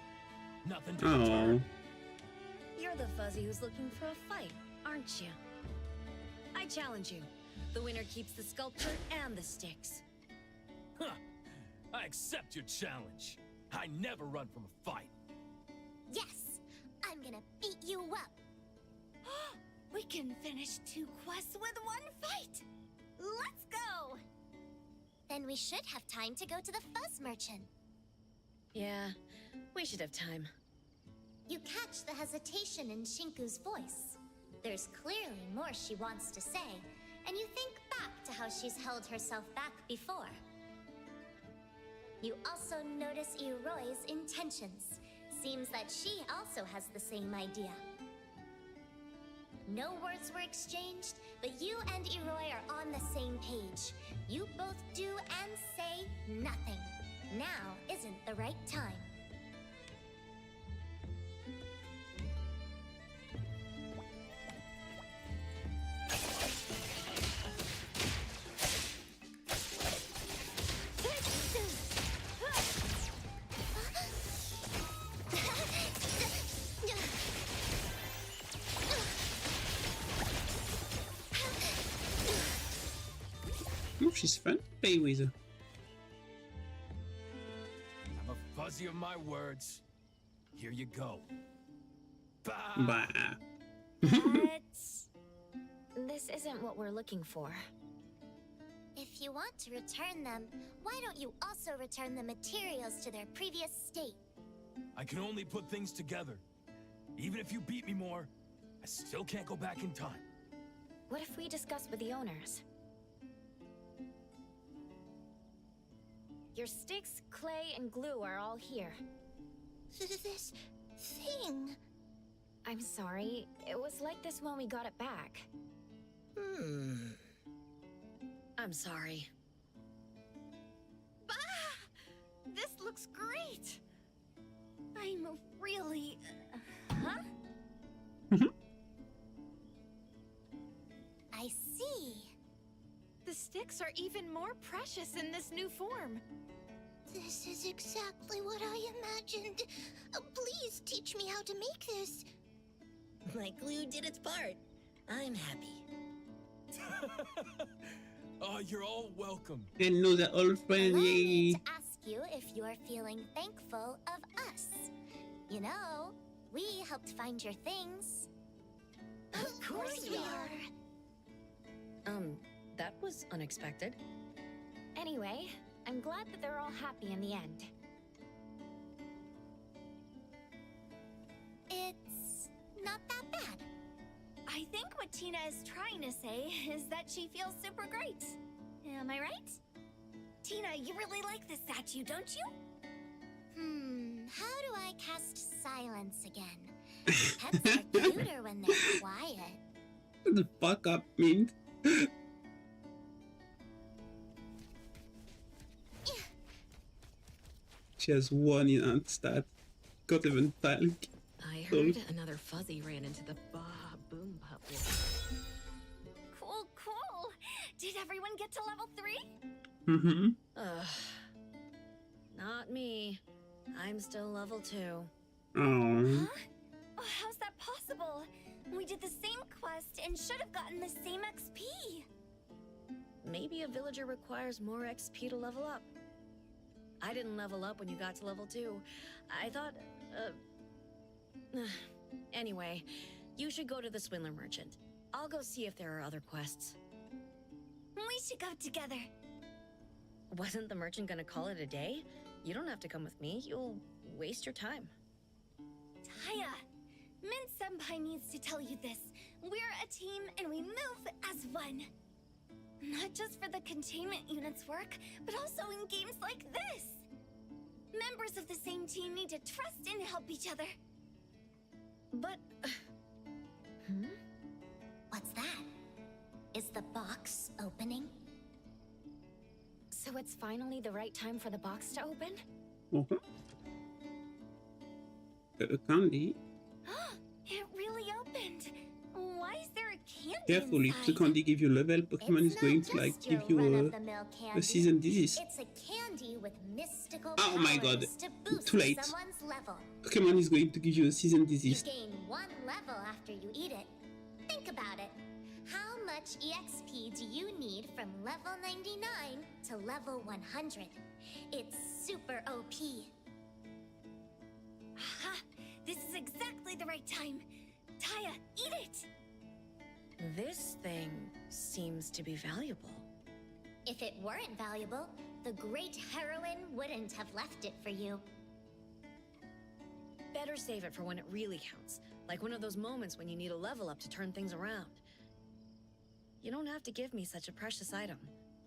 Nothing to Oh. return. You're the fuzzy who's looking for a fight, aren't you? I challenge you. The winner keeps the sculpture and the sticks. Huh. I accept your challenge. I never run from a fight. Yes, I'm gonna beat you up. We can finish 2 quests with 1 fight! Let's go! Then we should have time to go to the fuzz merchant. Yeah, we should have time. You catch the hesitation in Shinku's voice. There's clearly more she wants to say, and you think back to how she's held herself back before. You also notice Iroi's intentions. Seems that she also has the same idea. No words were exchanged, but you and Iroi are on the same page. You both do and say nothing. Now isn't the right time. Oh, she's fun to play with. I'm a fuzzy of my words. Here you go. Bah! Bah. But this isn't what we're looking for. If you want to return them, why don't you also return the materials to their previous state? I can only put things together. Even if you beat me more, I still can't go back in time. What if we discuss with the owners? Your sticks, clay, and glue are all here. This thing... I'm sorry. It was like this when we got it back. I'm sorry. Bah! This looks great! I'm really... huh? I see. The sticks are even more precious in this new form. This is exactly what I imagined. Please teach me how to make this. My glue did its part. I'm happy. Oh, you're all welcome. Hello, the old friend. Allow me Yay. to ask you if you're feeling thankful of us. You know, we helped find your things. Of course we are. That was unexpected. Anyway, I'm glad that they're all happy in the end. It's not that bad. I think what Tina is trying to say is that she feels super great. Am I right? Tina, you really like this statue, don't you? How do I cast silence again? Pets are cuter when they're quiet. Shut the fuck up, Mint. She has one in Antstat. Got even talk. I heard another fuzzy ran into the boom pup. Cool, cool. Did everyone get to level 3? Mm-hmm. Not me. I'm still level 2. Oh. Huh? Oh, how's that possible? We did the same quest and should have gotten the same XP. Maybe a villager requires more XP to level up. I didn't level up when you got to level 2. I thought, Anyway, you should go to the Swindler Merchant. I'll go see if there are other quests. We should go together. Wasn't the merchant gonna call it a day? You don't have to come with me. You'll waste your time. Taya, Min Senpai needs to tell you this. We're a team and we move as one. Not just for the containment unit's work, but also in games like this. Members of the same team need to trust and help each other. But... What's that? Is the box opening? So it's finally the right time for the box to open? Uh-huh. Candy. It really opened. Why is there a candy Careful, if inside? the candy give you level, Pokemon is going to like give you a season disease. It's a candy with mystical Oh my god, powers to boost too late. someone's level. Pokemon is going to give you a season You disease. gain 1 level after you eat it. Think about it. How much EXP do you need from level 99 to level 100? It's super OP. Aha! This is exactly the right time. Taya, eat it! This thing seems to be valuable. If it weren't valuable, the great heroine wouldn't have left it for you. Better save it for when it really counts. Like one of those moments when you need a level up to turn things around. You don't have to give me such a precious item.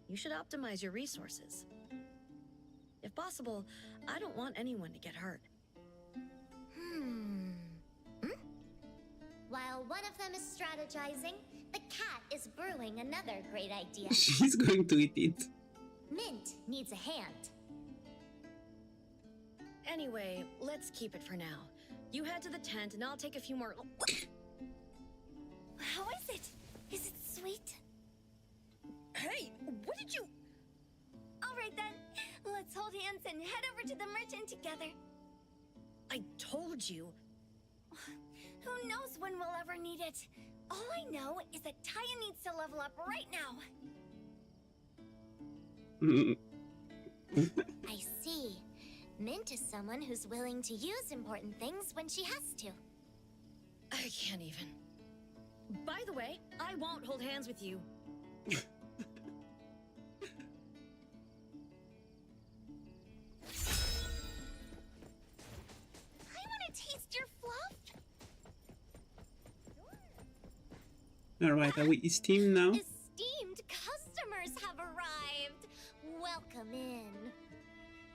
You should optimize your resources. If possible, I don't want anyone to get hurt. While one of them is strategizing, the cat is brewing another great idea. She's going to eat it. Mint needs a hand. Anyway, let's keep it for now. You head to the tent and I'll take a few more... How is it? Is it sweet? Hey, what did you... All right then, let's hold hands and head over to the merchant together. I told you. Who knows when we'll ever need it? All I know is that Taya needs to level up right now. I see. Mint is someone who's willing to use important things when she has to. I can't even. By the way, I won't hold hands with you. I want to taste your fluff. Alright, are we esteemed now? Esteemed customers have arrived. Welcome in.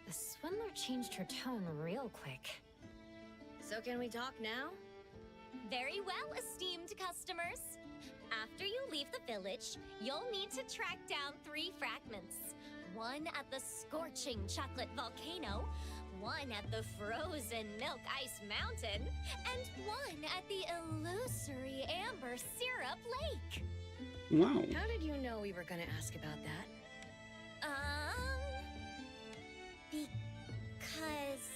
The Swindler changed her tone real quick. So can we talk now? Very well, esteemed customers. After you leave the village, you'll need to track down 3 fragments. One at the scorching chocolate volcano, one at the frozen milk ice mountain, and one at the illusory amber syrup lake. Wow. How did you know we were gonna ask about that? Because...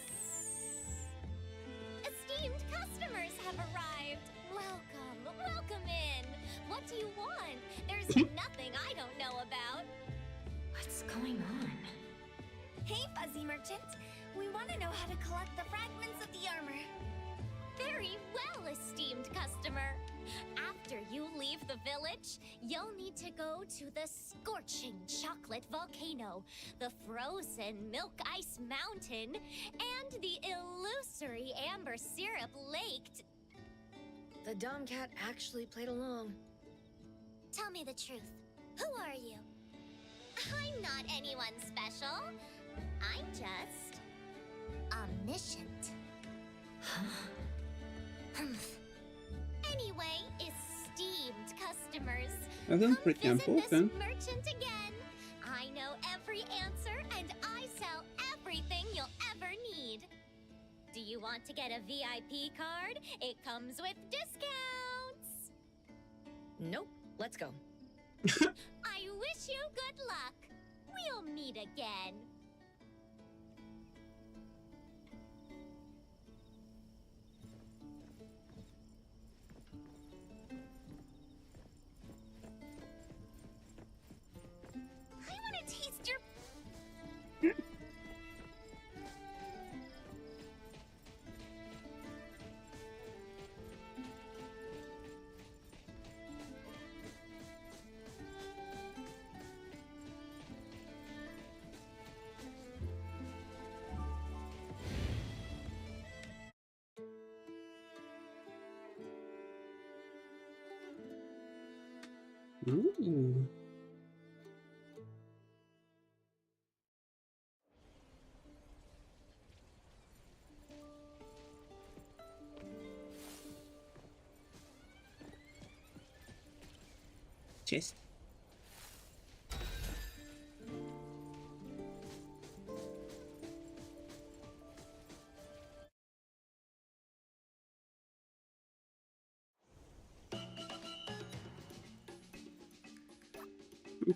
Esteemed customers have arrived. Welcome in. What do you want? There's nothing I don't know about. What's going on? Hey, Fuzzy Merchant. We want to know how to collect the fragments of the armor. Very well, esteemed customer. After you leave the village, you'll need to go to the scorching chocolate volcano, the frozen milk ice mountain, and the illusory amber syrup lake. The dumb cat actually played along. Tell me the truth. Who are you? I'm not anyone special. I'm just omniscient. Anyway, esteemed customers, That sounds pretty visit this important. merchant again. I know every answer and I sell everything you'll ever need. Do you want to get a VIP card? It comes with discounts. Nope, let's go. I wish you good luck. We'll meet again. I want to taste your... Ooh. Chest.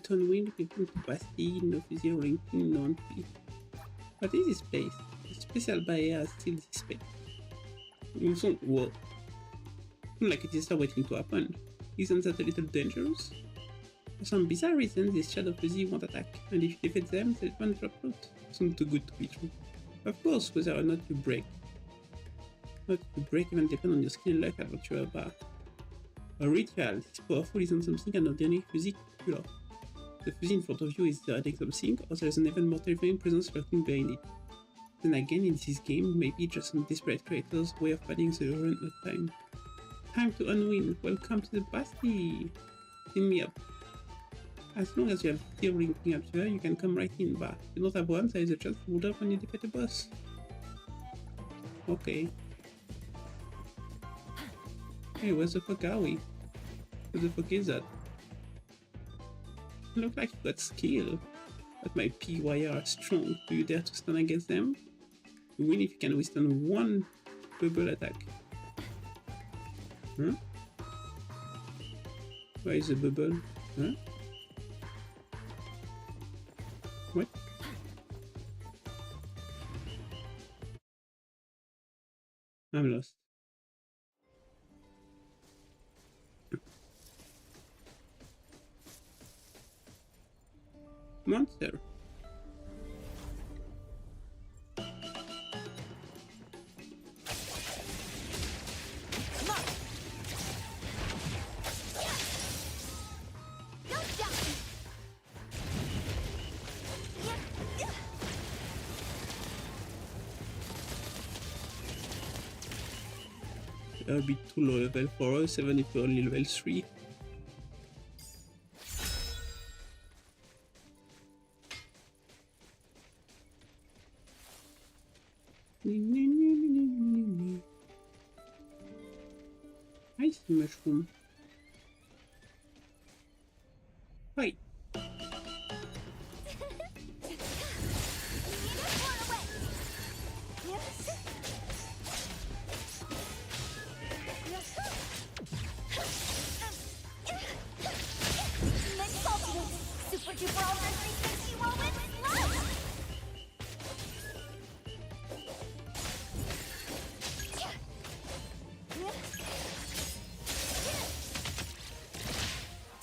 Unwind people to Bastille, no physical ranking, non free. What is this place? A special barrier still this place. You don't whoa. Like it is still waiting to happen. Isn't that a little dangerous? For some bizarre reason, these Shadow Fuzzy won't attack, and if you defeat them, they'll one drop out. Sounds too good to be true. Of course, whether or not you break. Not to break even depend on your skill and luck at what you are about. A ritual this powerful isn't something an ordinary fuzzy popular. The fuzzy in front of you is hiding something, or there is an even more terrifying presence lurking behind it. Then again, in this game, maybe just some desperate creators' way of padding the run of time. Time to unwind. Welcome to the Bastille. Fill me up. As long as you have steel linking up here, you can come right in, but if you don't have one, there is a chance to hold up when you defeat the boss. Okay. Hey, where the fuck are we? Who the fuck is that? You look like you got skill, but my PYR are strong. Do you dare to stand against them? You win if you can withstand one bubble attack. Huh? Where is the bubble? Huh? What? I'm lost. Monster. That would be too low level for us, even if we're only level 3. Icy mushroom. Right. Super duper ultra 360 whirlwind slide!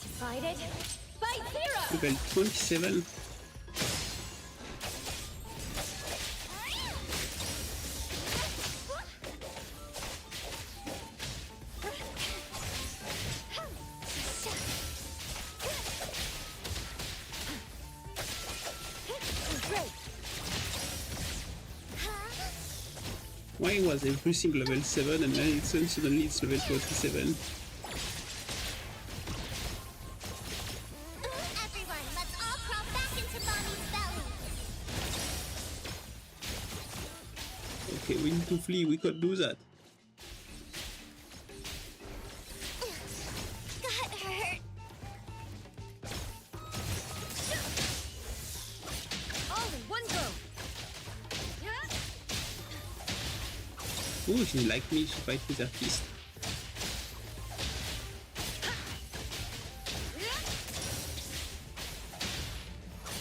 Divided by zero! Level 27. Why was everything level 7 and then suddenly it's level 47? Everyone, let's all crawl back into Bonnie's belly. Okay, we need to flee, we can't do that. Got hurt. All in one go. Oh, she like me, she fight with her fist.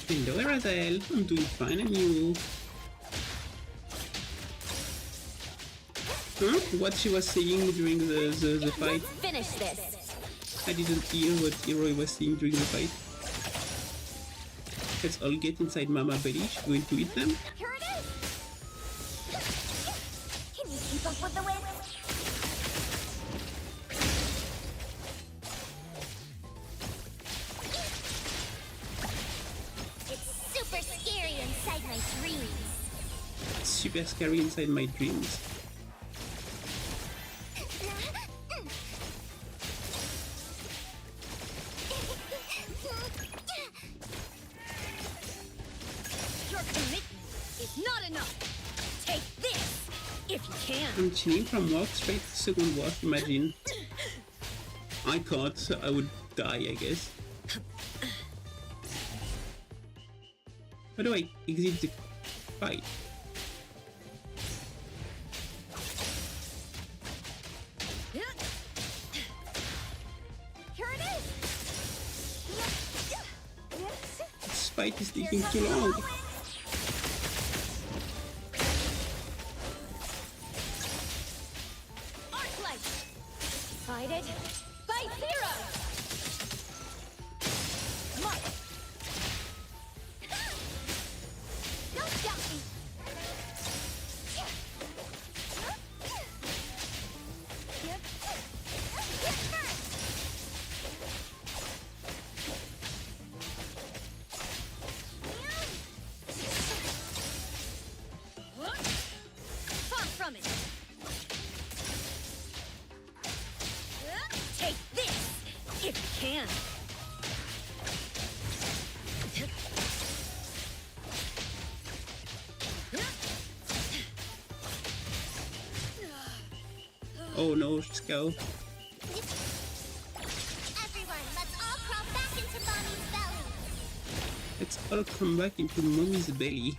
Hello, Razel. I'm doing fine, and you? Huh? What she was saying during the fight? Let's finish this. I didn't hear what Hero was saying during the fight. Let's all get inside Mama belly. She's going to eat them. Here it is! Can you keep up with the wind? It's super scary inside my dreams. Super scary inside my dreams. Your commitment is not enough. Take this, if you can. I'm chilling from work straight to second work, imagine. I can't, so I would die, I guess. How do I exit the fight? Here it is! This fight is taking too long. Arclight. Divided by zero! Mark! Don't stop me! Far from it. Take this, if you can. Oh no, just go. Everyone, let's all crawl back into Bonnie's belly. Let's all come back into Mommy's belly.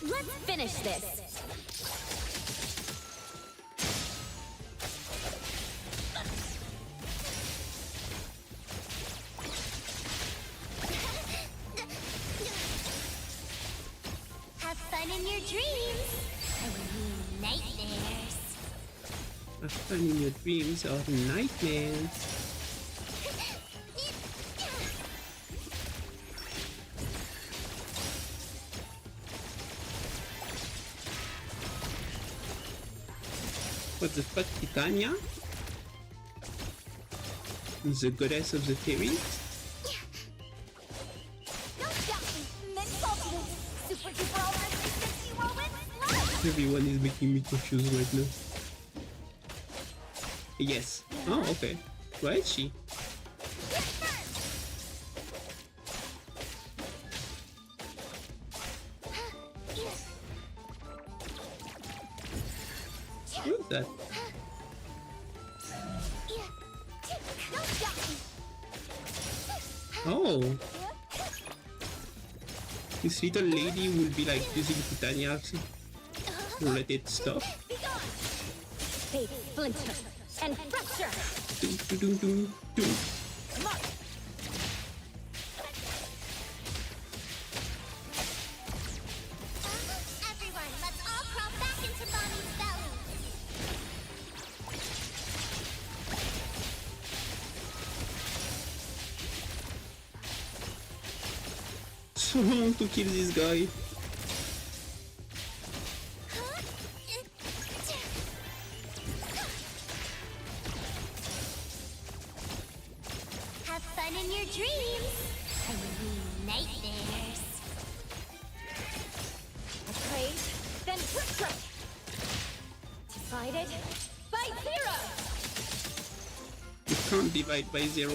Let's finish this. Have fun in your dreams. I mean nightmares. Have fun in your dreams or nightmares. What the fuck, Titania? The goddess of the fairies? Don't stop me! Mix ultimate! Super duper ultra 360 whirlwind slide! Everyone is making me confused right now. Yes. Oh, okay. Where is she? What is that? Oh. This little lady will be like using Titania's related stuff. Fate, splinter, and fracture. Everyone, let's all crawl back into Bonnie's belly. So long to kill this guy. Have fun in your dreams. I mean, nightmares. Praise, then quick strike. Divided by 0. You can't divide by 0.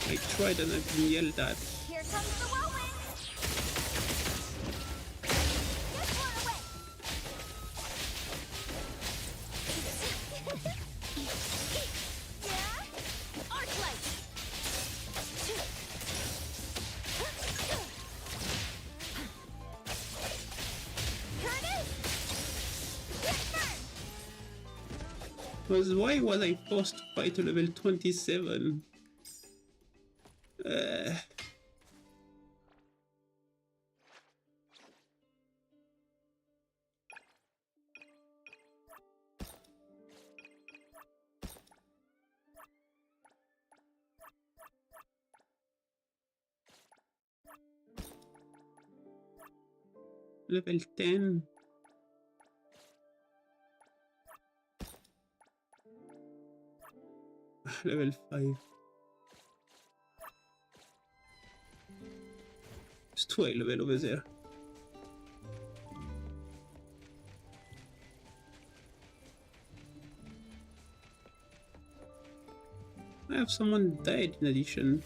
I tried and I've been yelled at. Here comes the whirlwind. Get one away. Yeah, arc light. Why was I forced to fight to level 27? Level 10. Level 5. There's 2 level over there. I have someone died in addition.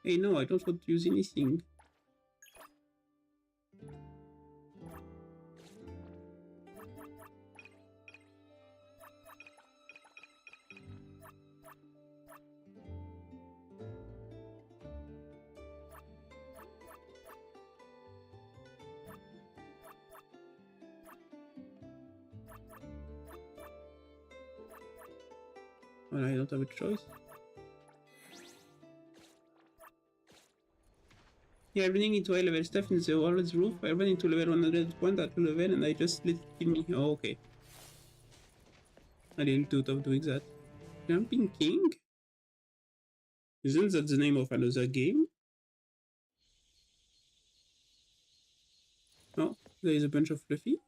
Hey, no, I don't want to use anything. Well, I don't have a choice. Yeah, I running into high level stuff in the walls roof. I ran into level 101 at 2 level and I just let it kill me. Oh, okay. I didn't do of doing that. Jumping King? Isn't that the name of another game? Oh, there is a bunch of Fluffy.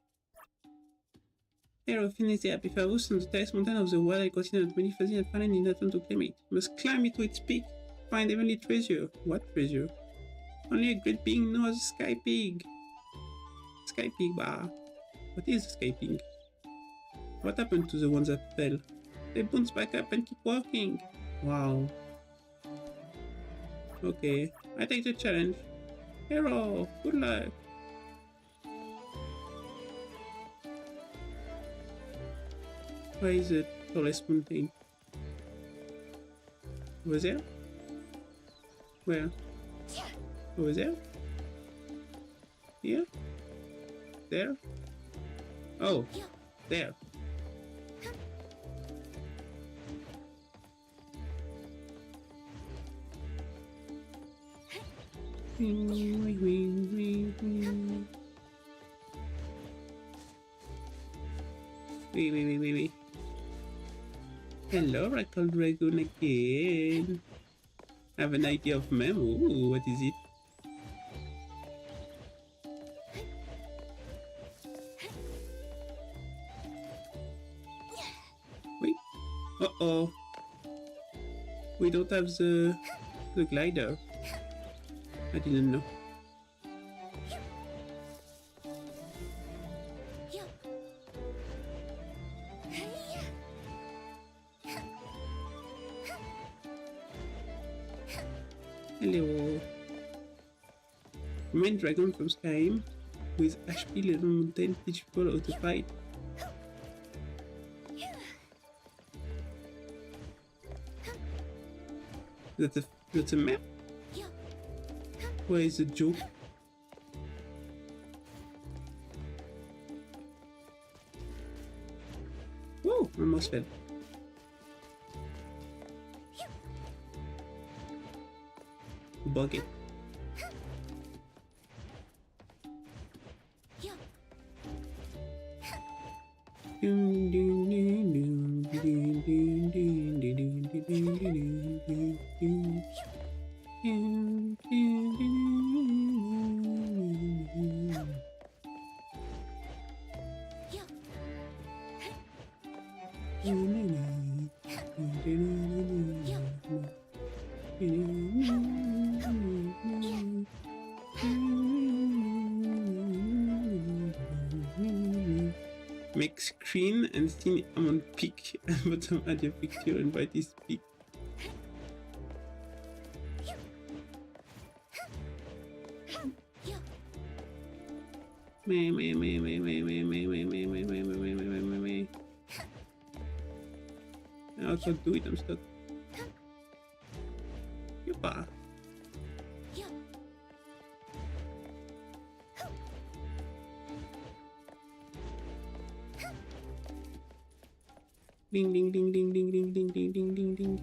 Hero finished the happy Farus on the terrace mountain of the world. I considered many fuzzy and finally did not want to claim it. Must climb it to its peak. Find heavenly treasure. What treasure? Only a great being knows Sky Pig. Sky Pig, bah. What is Sky Pig? What happened to the ones that fell? They bounce back up and keep walking. Wow. Okay, I take the challenge. Hero, good luck. Why is it tallest mountain? Over there? Where? Over there? Here? There? Oh, there. Wait. Hello, Rackle Dragoon again. I have an idea of memo. Ooh, what is it? Wait. Uh-oh. We don't have the glider. I didn't know. Hello. Main dragon from Skyrim with HP level mountain teach people how to fight. That's a map? Where is the joke? Whoa, almost fell. Bucket. Make screen and see I'm on peak at bottom add your picture and write this peak. I can't do it, I'm stuck. Yupa. Ding ding ding ding ding ding ding ding ding ding ding.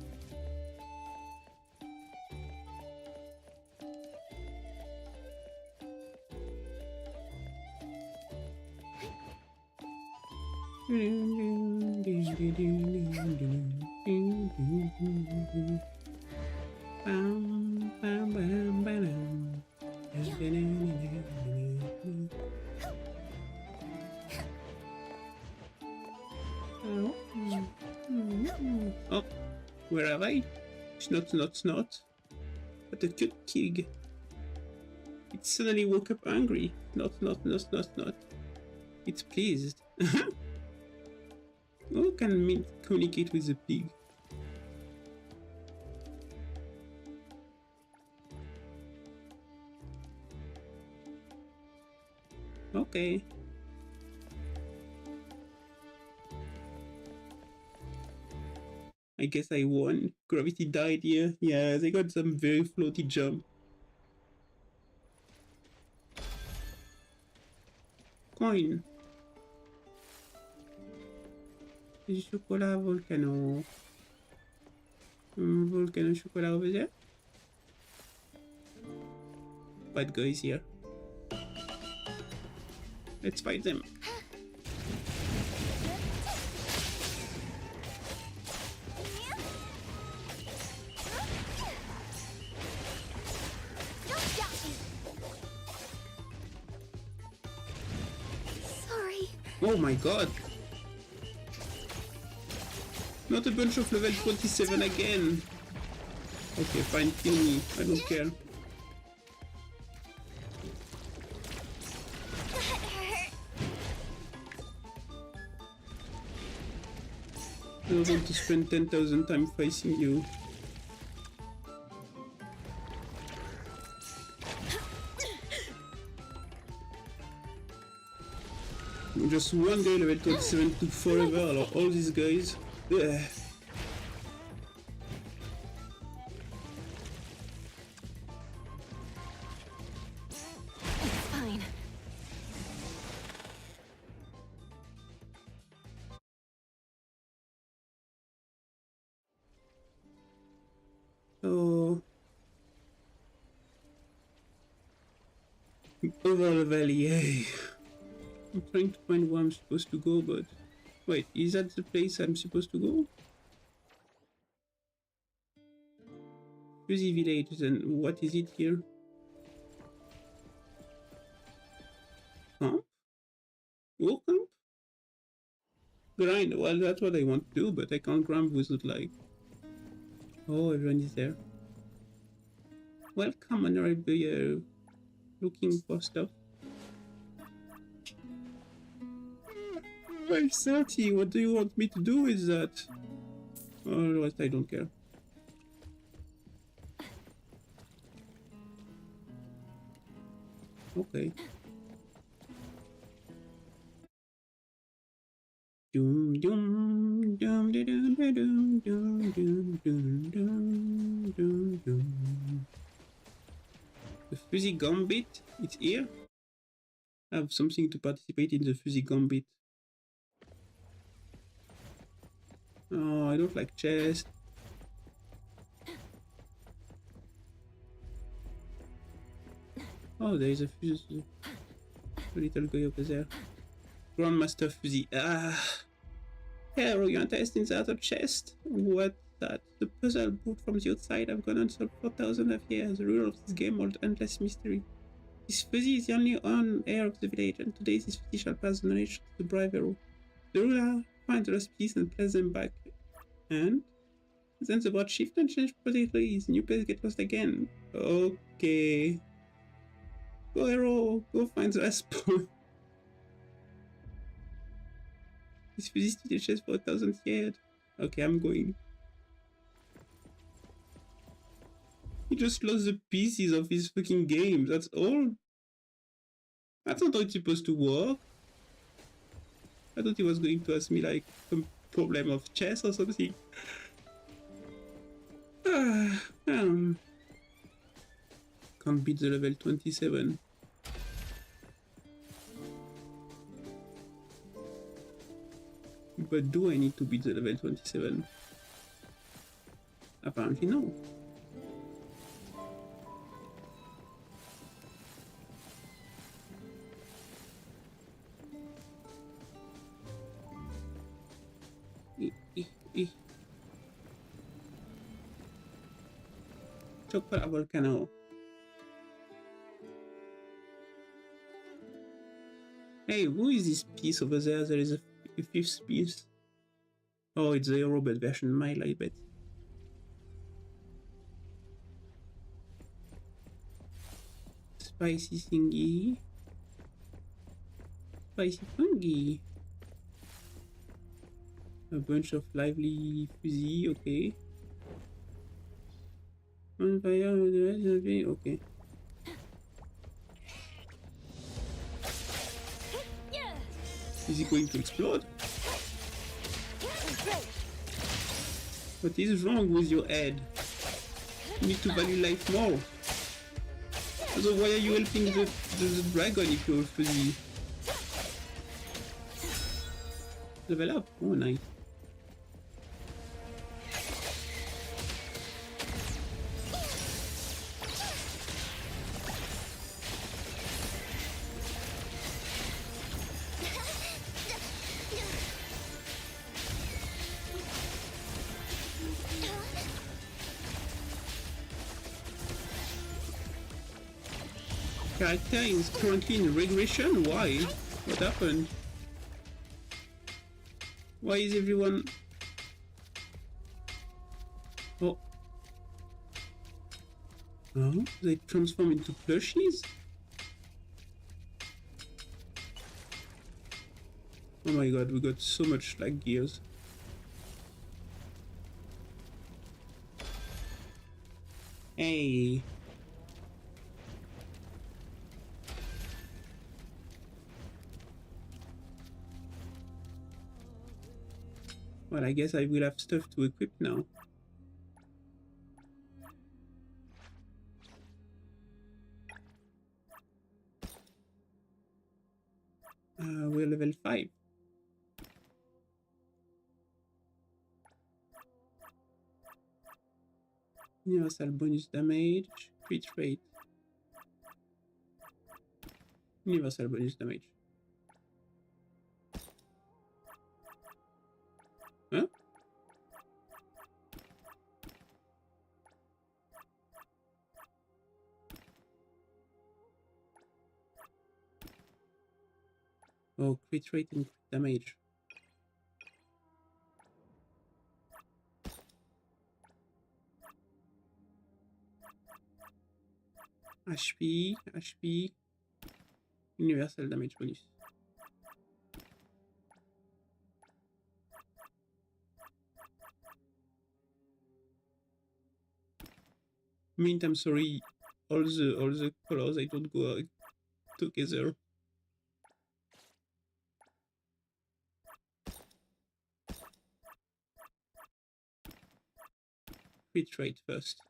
Oh, where am I? Snot. What a cute kid. It suddenly woke up angry. Not. It's pleased. How can mint communicate with the pig? Okay. I guess I won. Gravity died here. Yeah, they got some very floaty jump. Coin. Du chocolat volcano. Volcano chocolat over there. Bad guys here. Let's fight them. Oh my god! Not a bunch of level 27 again! Okay, fine, kill me, I don't care. I don't want to spend 10,000 times facing you. Just one guy level 27 took forever, all these guys. Ugh. Fine. So over level, yay. I'm trying to find where I'm supposed to go, but wait, is that the place I'm supposed to go? Fuzzy Village, then what is it here? Camp? War camp? Grind, well that's what I want to do, but I can't grind without like... Oh, everyone is there. Welcome, honorable looking for stuff. 530, what do you want me to do with that? Oh, the rest I don't care. Okay. Doom doom doom doom doom doom doom doom doom doom doom. The Fuzzy Gambit, it's here. I have something to participate in the Fuzzy Gambit. Oh, I don't like chess. Oh, there is a little guy over there. Grandmaster Fuzzy. Ah. Hero, your intestines out of chest. What that? The puzzle brought from the outside have gone unsolved for thousands of years. The rule of this game holds endless mystery. This Fuzzy is the only heir of the village, and today this Fuzzy shall pass the knowledge to the brave hero. The ruler finds the lost piece and place them back. And then the board shift and change positions. New players get lost again. Okay. Go hero, go find the last pawn. This Fuzzy still the chest for 1,000 years. Okay, I'm going. He just lost the pieces of his fucking game, that's all. That's not how it's supposed to work. I thought he was going to ask me like some problem of chess or something. Can't beat the level 27. But do I need to beat the level 27? Apparently no. Chocolate volcano. Hey, who is this piece over there? There is a fifth piece. Oh, it's the robot version, mile, I bet. Spicy thingy. Spicy fungi. A bunch of lively fuzzy, okay. On fire, okay. Is he going to explode? What is wrong with your head? You need to value life more. So why are you helping the dragon if you're fuzzy? Level up. Oh, nice. Character is currently in regression? Why? What happened? Why is everyone... Oh. Oh, they transform into plushies? Oh my god, we got so much lag gears. Hey. Well, I guess I will have stuff to equip now. We're level 5. Universal bonus damage, crit rate. Universal bonus damage. Huh? Oh, crit rate and crit damage. HP, universal damage bonus. Mint, I'm sorry, all the colors I don't go together. Crit rate first.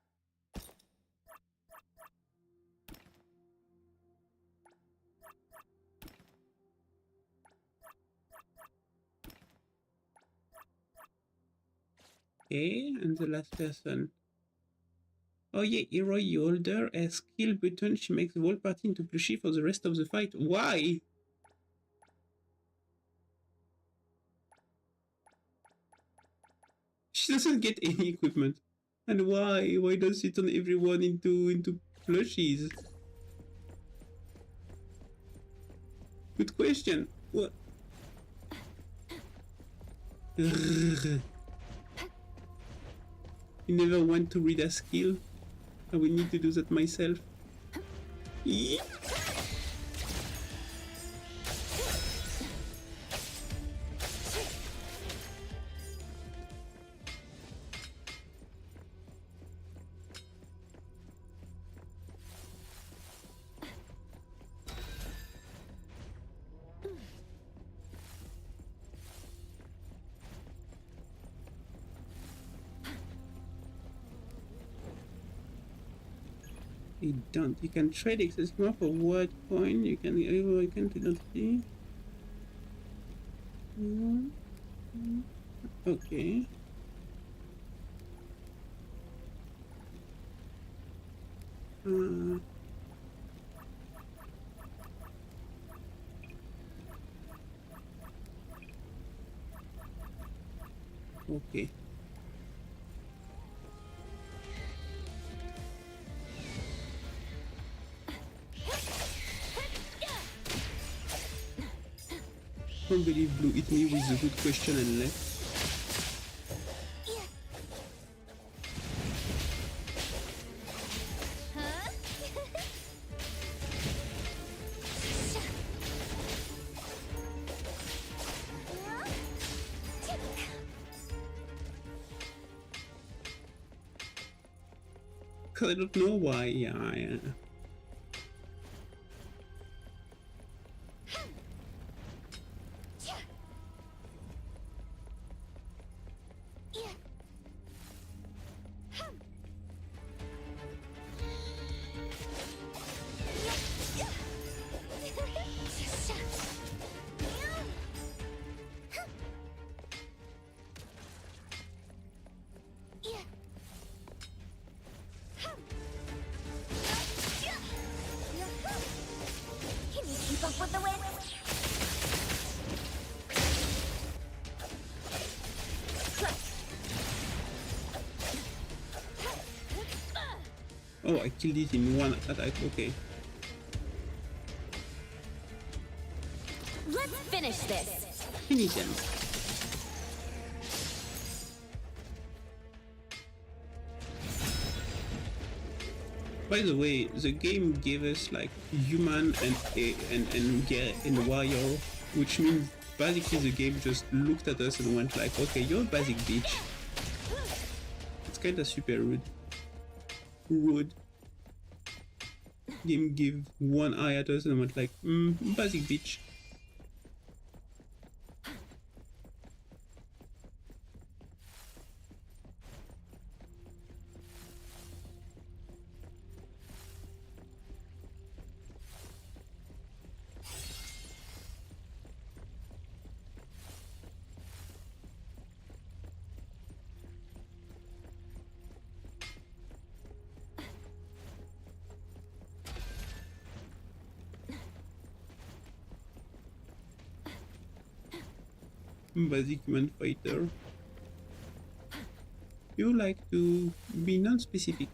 Okay, and the last person. Oh yeah, hero you hold her a skill button, she makes the whole party into plushie for the rest of the fight. Why? She doesn't get any equipment. And why? Why does she turn everyone into plushies? Good question. What? You never want to read a skill? I will need to do that myself. Yeah. You don't. You can trade excess more for word coin. You can awaken to identity. Okay. Okay. I can't believe Blue hit me with a good question and left. Cause I don't know why. Yeah. Oh, I killed it in one attack. Okay. Let's finish this. Finish them. By the way, the game gave us like human and warrior, which means basically the game just looked at us and went like, okay, you're a basic bitch. It's kinda super rude. Rude. Game give one eye at us and went like, basic bitch. Basic human fighter. You like to be non-specific.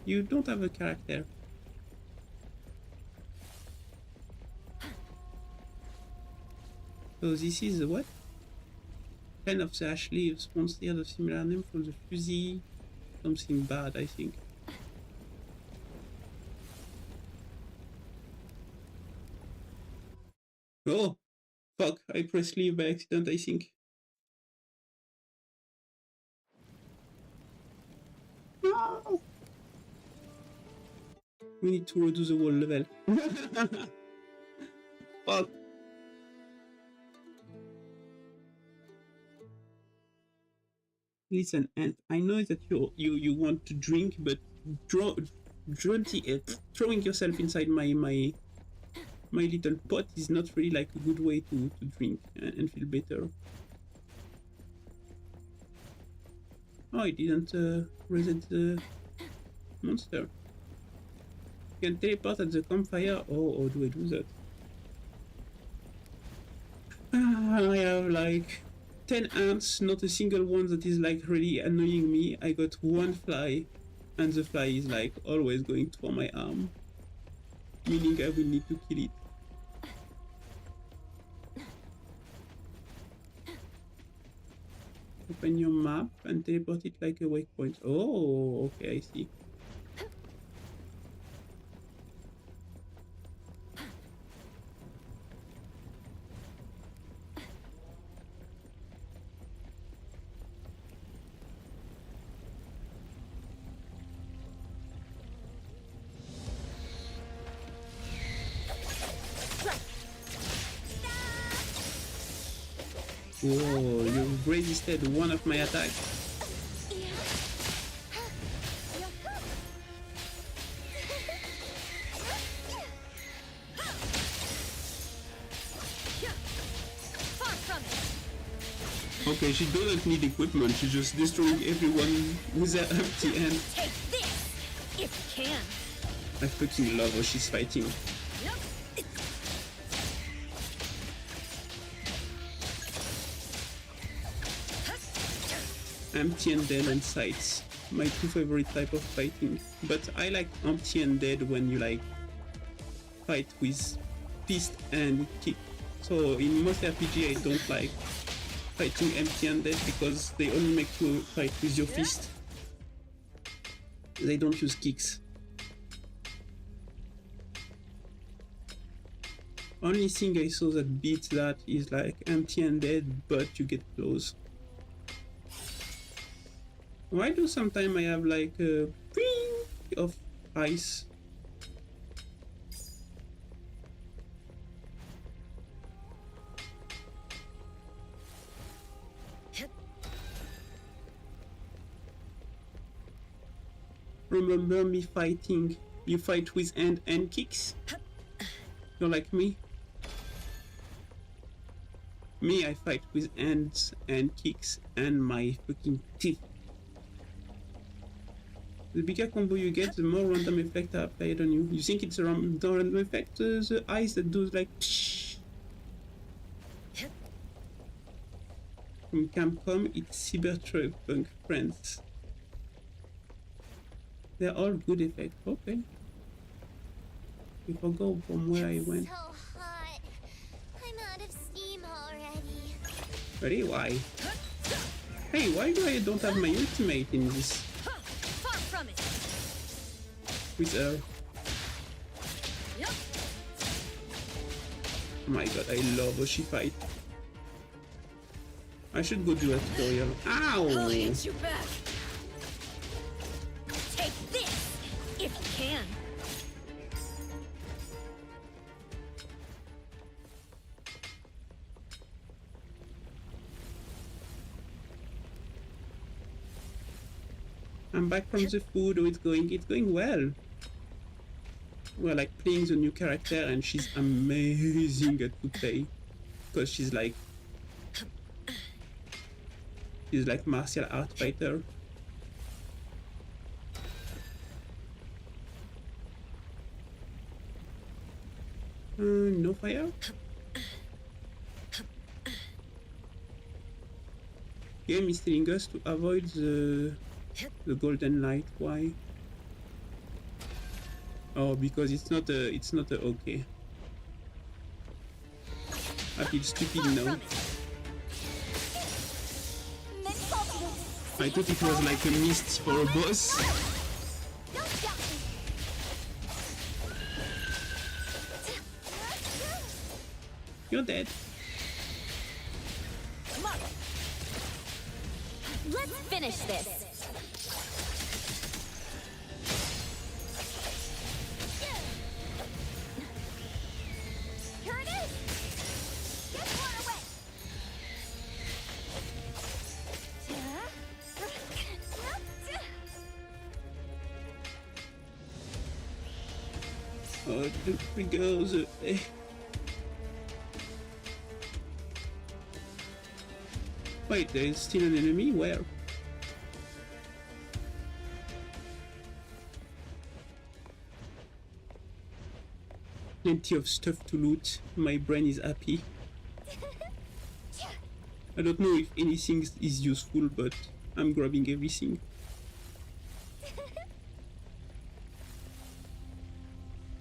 You don't have a character. So this is what? Pen of the ash leaves, once they had a similar name from the fuzzy. Something bad, I think. Oh! Fuck, I pressed leave by accident, I think. No! We need to redo the whole level. Fuck. Listen, and I know that you want to drink, but throwing yourself inside my little pot is not really like a good way to drink and feel better. Oh, I didn't reset the monster. You can teleport at the campfire. Oh, how do I do that? I have like 10 ants, not a single one that is like really annoying me. I got one fly, and the fly is like always going for my arm, meaning I will need to kill it. Open your map and teleport it like a waypoint. Oh, okay, I see. Whoa, you resisted one of my attacks. Okay, she doesn't need equipment, she's just destroying everyone with her empty hand. Take this, if you can. I fucking love how she's fighting. Empty and dead and sights, my two favorite type of fighting. But I like empty and dead when you like fight with fist and kick. So in most RPG I don't like fighting empty and dead because they only make you fight with your fist. They don't use kicks. Only thing I saw that beats that is like empty and dead, but you get close. Why do sometimes I have like a ping of ice? Remember me fighting? You fight with hand and kicks? You're like me? Me, I fight with hands and kicks and my fucking teeth. The bigger combo you get, the more random effects are applied on you. You think it's a random effect, the eyes that do like psh. From Capcom, it's Cyberpunk friends. They're all good effects. Okay. I forgot from where I went. So hot. I'm out of steam already. Ready? Why? Hey, why do I don't have my ultimate in this? With her. Oh my god, I love how she fight. I should go do a tutorial. Ow! I'll hit you back. Take this, if you can. I'm back from the food. Oh, it's going well. We're like playing the new character and she's amazing at to play. Because she's like martial art fighter. No fire? Game is telling us to avoid the golden light. Why? Oh, because it's not a okay. I feel stupid now. I thought it was like a mist for a boss. You're dead. Come on. Let's finish this. Oh, it triggers. Wait, there is still an enemy? Where? Plenty of stuff to loot. My brain is happy. I don't know if anything is useful, but I'm grabbing everything.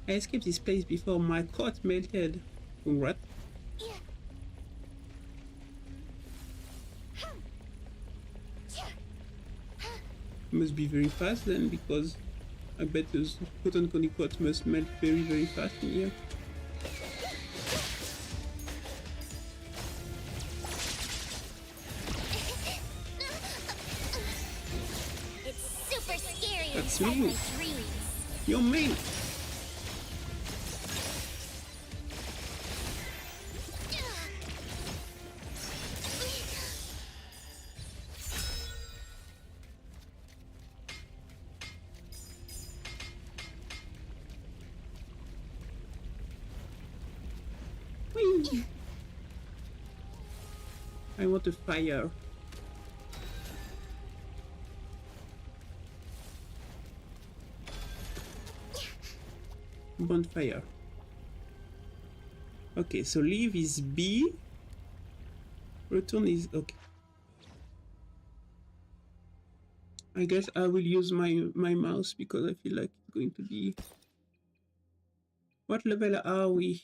I escaped this place before my coat melted. Congrats. Must be very fast then, because I bet those cotton candy coats must melt very, very fast in here. It's super scary That's inside me. my dreams. You're mean. Whee! I want a fire. Bonfire. Okay, so leave is B. Return is okay. I guess I will use my mouse because I feel like it's going to be. What level are we?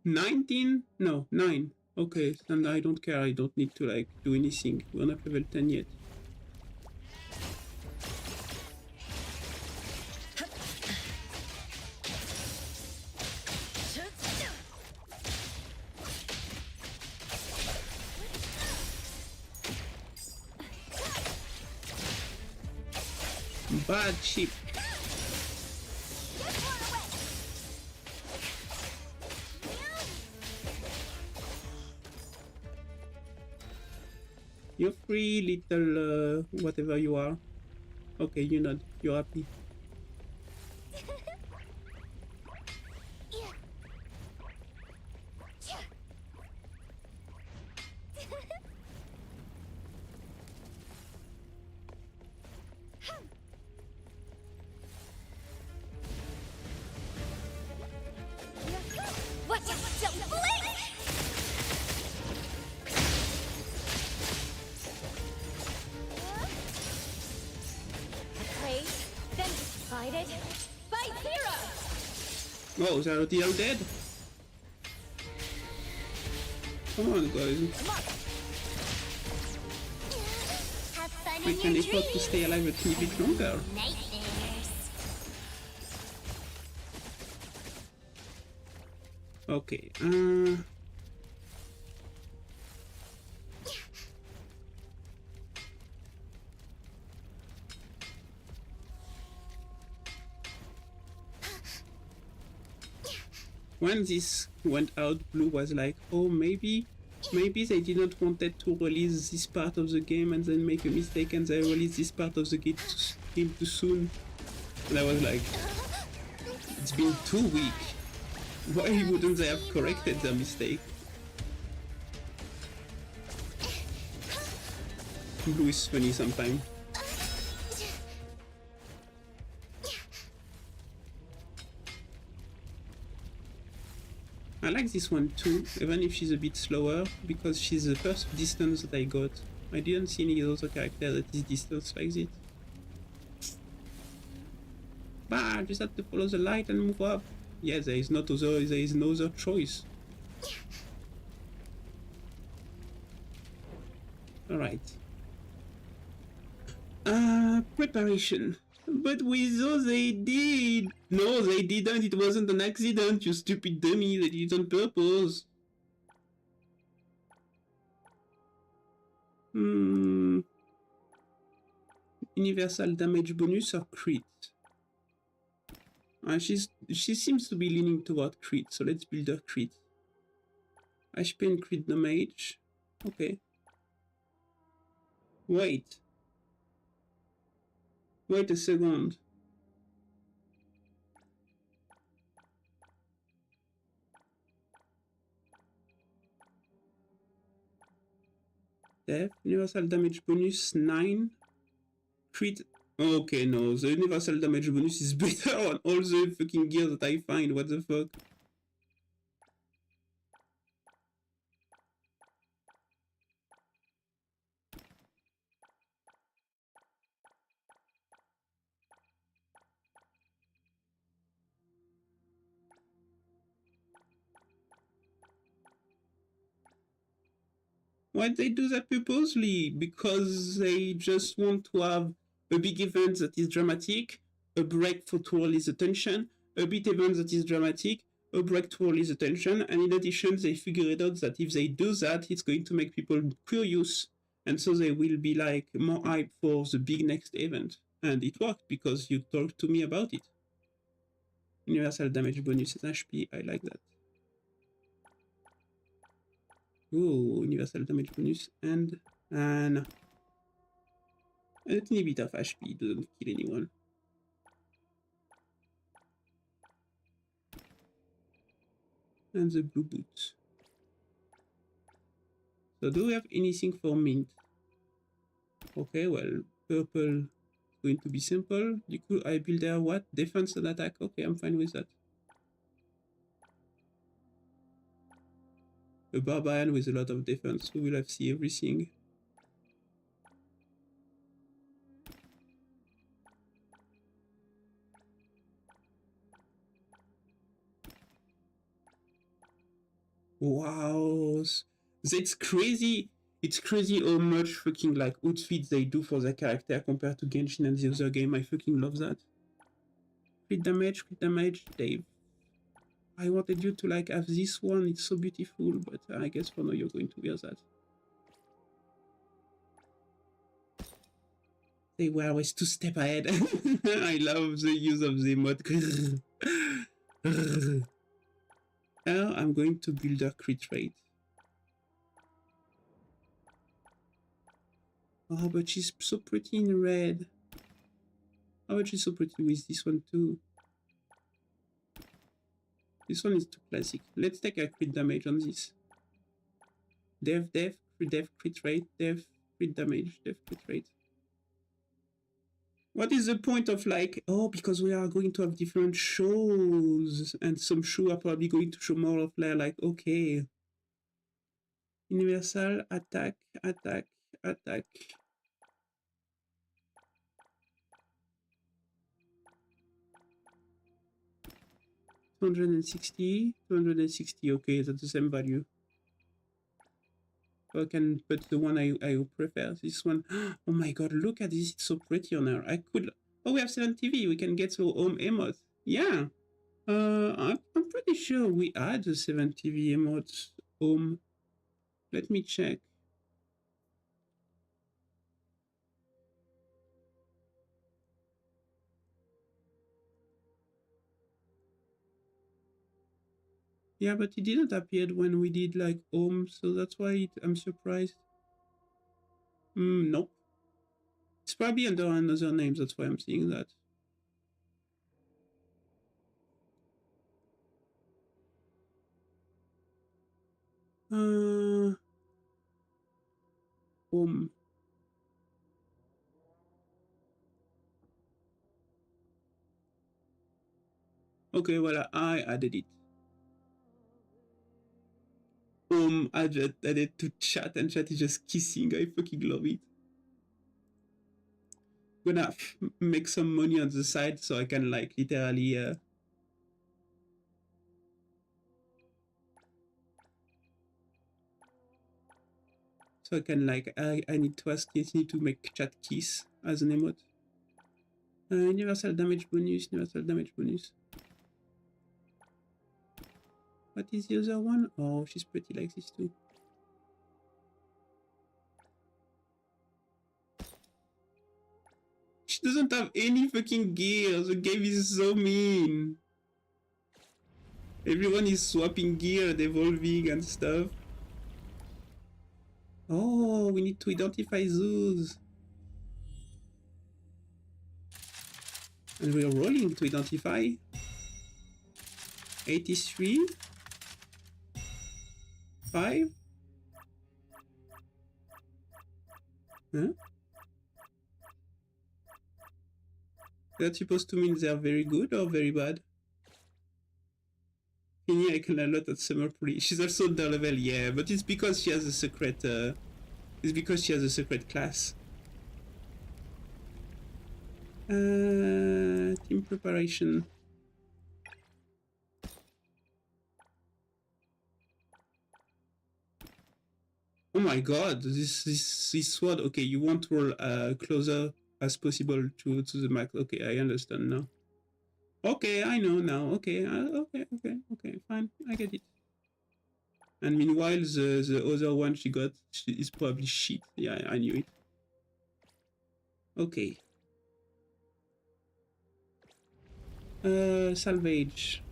19? No, 9. Okay, then I don't care. I don't need to like do anything. We're not level 10 yet. Bad ship. You're free, little whatever you are. Okay, you're not. You're happy. Watch out! Don't blink! Place, then divided by zero! Oh, is already all dead? Come on, guys. Have fun I in can your afford to dreams. stay alive a tiny bit longer. Nightmares. Okay, when this went out, Blue was like, oh, maybe they didn't wanted to release this part of the game and then make a mistake and they released this part of the game too soon. And I was like, it's been 2 weeks. Why wouldn't they have corrected their mistake? Blue is funny sometimes. I like this one too, even if she's a bit slower, because she's the first distance that I got. I didn't see any other character that is distance like this. Bah, I just have to follow the light and move up. Yeah, there is no other choice. Alright. Preparation. But with those they did! No, they didn't. It wasn't an accident, you stupid dummy. They did it on purpose. Universal damage bonus or crit? She seems to be leaning toward crit, so let's build her crit. HP and crit damage. Okay. Wait a second. Death. Universal damage bonus 9. Crit. Okay, no, the universal damage bonus is better on all the fucking gear that I find. What the fuck? Why they do that purposely? Because they just want to have a big event that is dramatic, a break for to release attention, a big event that is dramatic, a break to release attention, and in addition, they figured out that if they do that, it's going to make people curious, and so they will be like more hype for the big next event. And it worked because you talked to me about it. Universal damage bonus HP, I like that. Oh, universal damage bonus and a tiny bit of HP doesn't kill anyone. And the blue boots. So do we have anything for mint? Okay, well, purple is going to be simple. I build there what? Defense and attack. Okay, I'm fine with that. A barbarian with a lot of defense. We will have see everything. Wow, that's crazy. It's crazy how much fucking like outfits they do for their character compared to Genshin and the other game. I fucking love that. Crit damage, Dave. I wanted you to like have this one, it's so beautiful, but I guess for now you're going to wear that. They were always 2 steps ahead. I love the use of the mod. Now I'm going to build a crit rate. Oh, but she's so pretty in red. Oh, but she's so pretty with this one too. This one is too classic. Let's take a crit damage on this. Dev, crit rate, crit damage, crit rate. What is the point of like, oh, because we are going to have different shows and some shows are probably going to show more of like, okay. Universal, attack. 260, okay, that's the same value. So I can put the one I prefer, this one. Oh my god, look at this, it's so pretty on her. I could, oh, we have 7 TV, we can get the home emote. Yeah, I'm pretty sure we add the 7 TV emotes home. Let me check. Yeah, but it didn't appear when we did like home, so that's why I'm surprised. Nope. It's probably under another name, that's why I'm seeing that. Home. Okay, well, I added it. I just added to chat and chat is just kissing. I fucking love it. Gonna make some money on the side so I can like literally so I can like I need to ask Disney to make chat kiss as an emote. Universal damage bonus. What is the other one? Oh, she's pretty like this too. She doesn't have any fucking gear. The game is so mean. Everyone is swapping gear and evolving and stuff. Oh, we need to identify those. And we are rolling to identify. 83. 5. Huh? That's supposed to mean they are very good or very bad? Kenny, I can a lot at Summer Poly. She's also the level, yeah, but it's because she has a secret. It's because she has a secret class. Team preparation. Oh my god, this sword. Okay, you want to roll closer as possible to the max. Okay, I understand now. Okay, I know now. Okay, okay, fine, I get it. And meanwhile, the other one she got is probably shit. Yeah, I knew it. Okay. Salvage.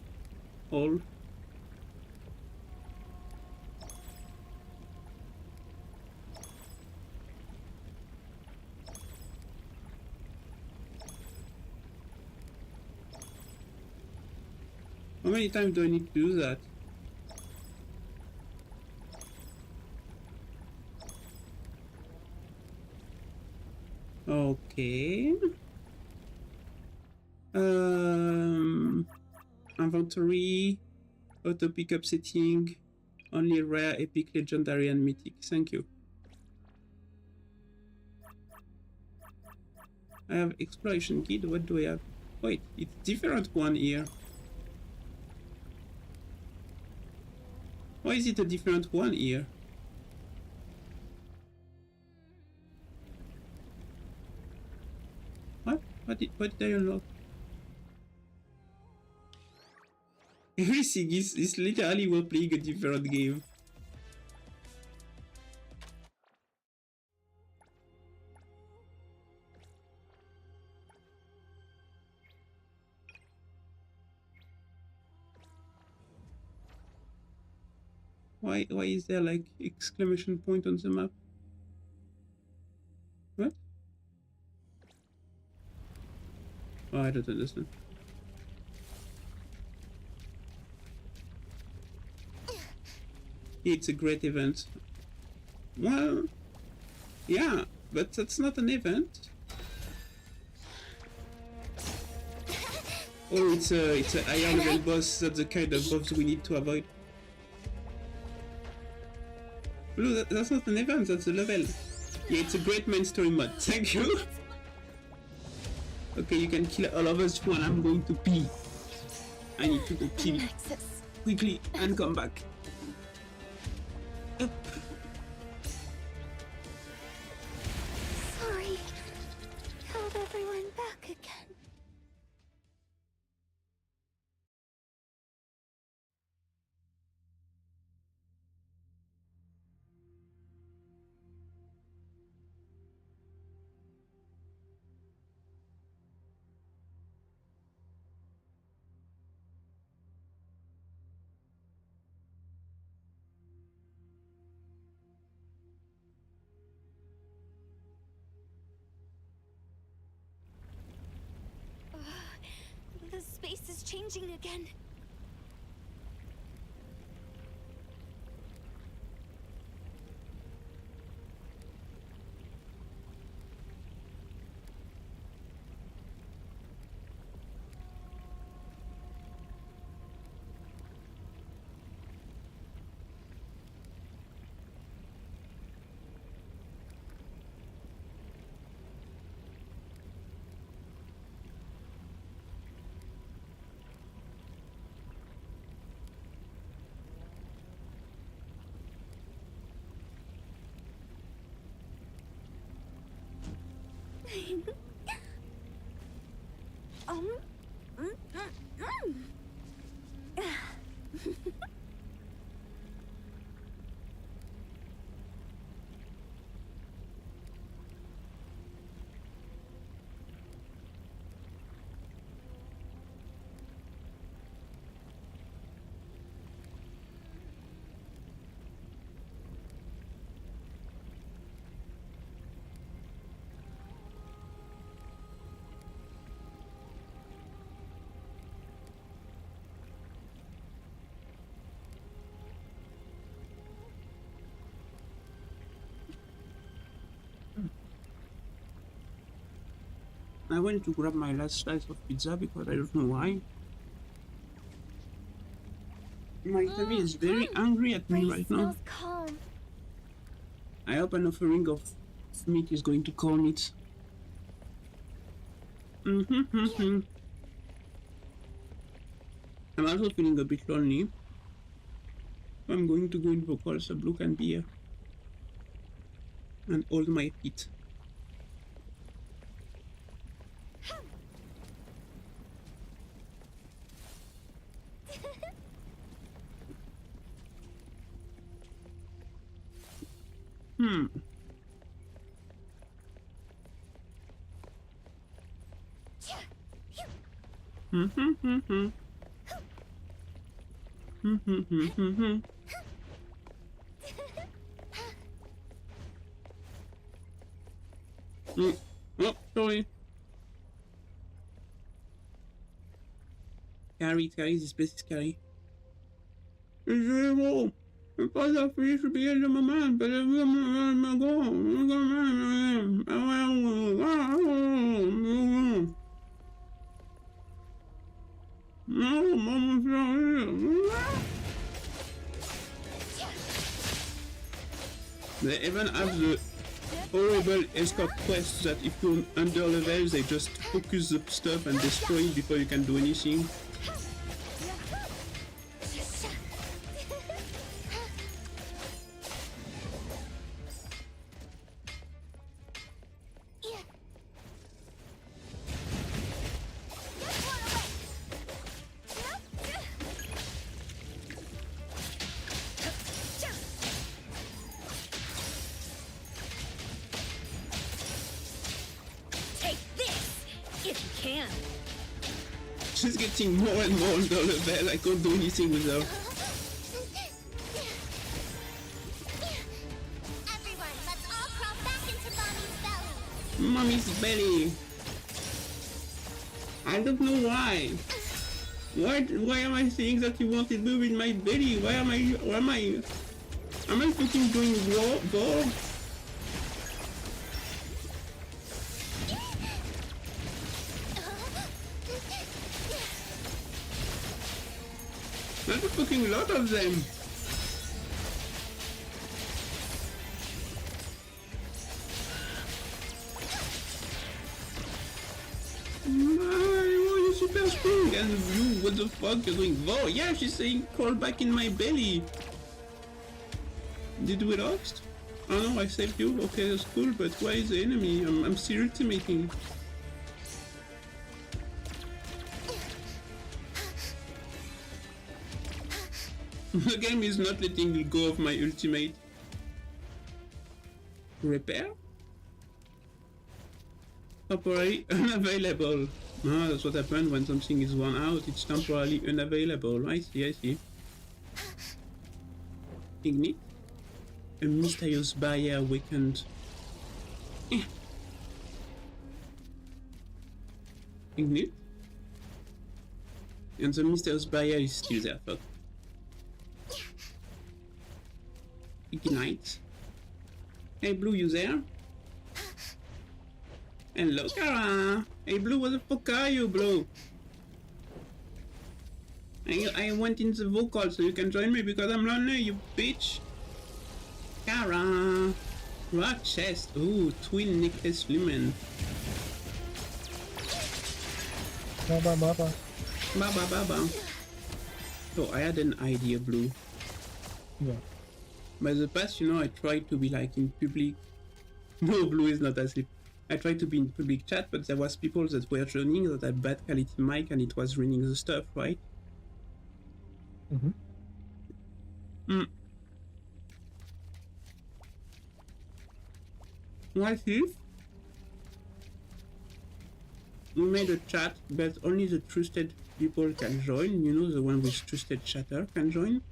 All. How many times do I need to do that? Okay. Inventory, auto pickup setting, only rare, epic, legendary, and mythic. Thank you. I have exploration kit. What do I have? Wait, it's different one here. Why is it a different one here? What? What did I unlock? Everything is literally we're playing a different game. Why is there like exclamation point on the map? What? Oh, I don't understand. It's a great event. Well, yeah, but that's not an event. Oh, it's a higher level boss. That's the kind of boss we need to avoid. Blue, that's not an event. That's a level. Yeah, it's a great main story mod. Thank you. Okay, you can kill all of us when I'm going to pee. I need to go pee quickly and come back. Up. Sorry. Held everyone back again. The space is changing again. I went to grab my last slice of pizza because I don't know why. My tummy is very angry at me right now. Calm. I hope an offering of meat is going to calm it. I'm also feeling a bit lonely. I'm going to go in vocals, a blue can beer, and hold my feet. Oh, sorry. Carry, this place is scary. It's very low. Because I finish to be in my mind, but I'm no, Mama's not here. They even have the horrible escort quests that if you're under levels, they just focus the stuff and destroy it before you can do anything. She's getting more and more under level. I can't do anything with her. Everyone, let's all crawl back into Mommy's belly. Mommy's belly. I don't know why. Why am I saying that you want to move in my belly? Am I fucking doing war? There's a fucking lot of them. Oh, you're super strong. And you, what the fuck? You're doing war? Yeah, she's saying crawl back in my belly. Did we lost? Oh no, I saved you. Okay, that's cool. But why is the enemy? I'm still ultimating. The game is not letting me go of my ultimate. Repair? Temporarily unavailable. Ah, that's what happened when something is run out. It's temporarily unavailable. I see. Ignite. A mysterious barrier awakened. Ignite. And the mysterious barrier is still there, fuck. Ignite. Hey Blue, you there? Hello, Kara. Hey Blue, what the fuck are you, Blue? I went in the vocal so you can join me because I'm lonely, you bitch. Kara. Rock chest. Ooh, twin necklace lumen. Baba. So I had an idea, Blue. Yeah. By the past, you know, I tried to be like in public. No, Blue is not asleep. I tried to be in public chat, but there was people that were joining that had bad quality mic and it was ruining the stuff, right? What if we made a chat, but only the trusted people can join, you know, the one with trusted chatter can join?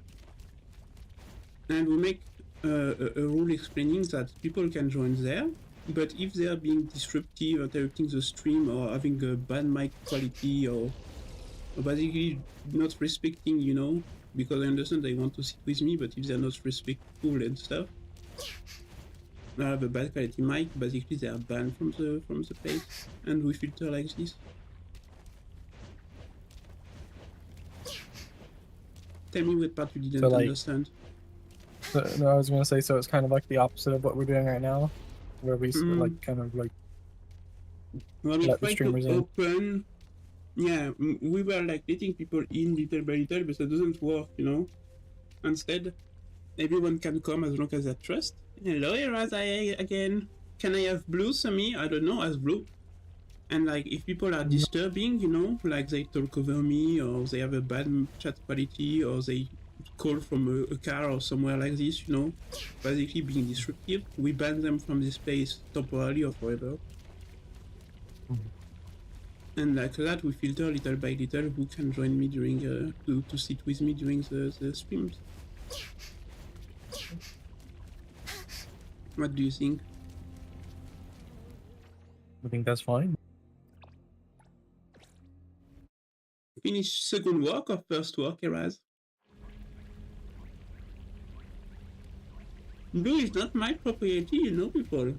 And we make a rule explaining that people can join there, but if they are being disruptive, interrupting the stream, or having a bad mic quality, or basically not respecting, you know, because I understand they want to sit with me, but if they're not respectful and stuff, have a bad quality mic, basically they are banned from the place, and we filter like this. Tell me what part you didn't understand. No, I was gonna say, so it's kind of like the opposite of what we're doing right now, where we like kind of like well, we let the try streamers to in. open. Yeah, we were like letting people in little by little, but that doesn't work, you know. Instead, everyone can come as long as they trust. Hello, Eras, again. Can I have blue, Sammy? I don't know, as blue. And like, if people are disturbing, you know, like they talk over me, or they have a bad chat quality, or they call from a car or somewhere like this, you know, basically being disruptive, we ban them from this place temporarily or forever. And like that, we filter little by little who can join me during, to sit with me during the streams. What do you think? I think that's fine. Finish second work or first work, Eraz? Blue is not my property, you know, people.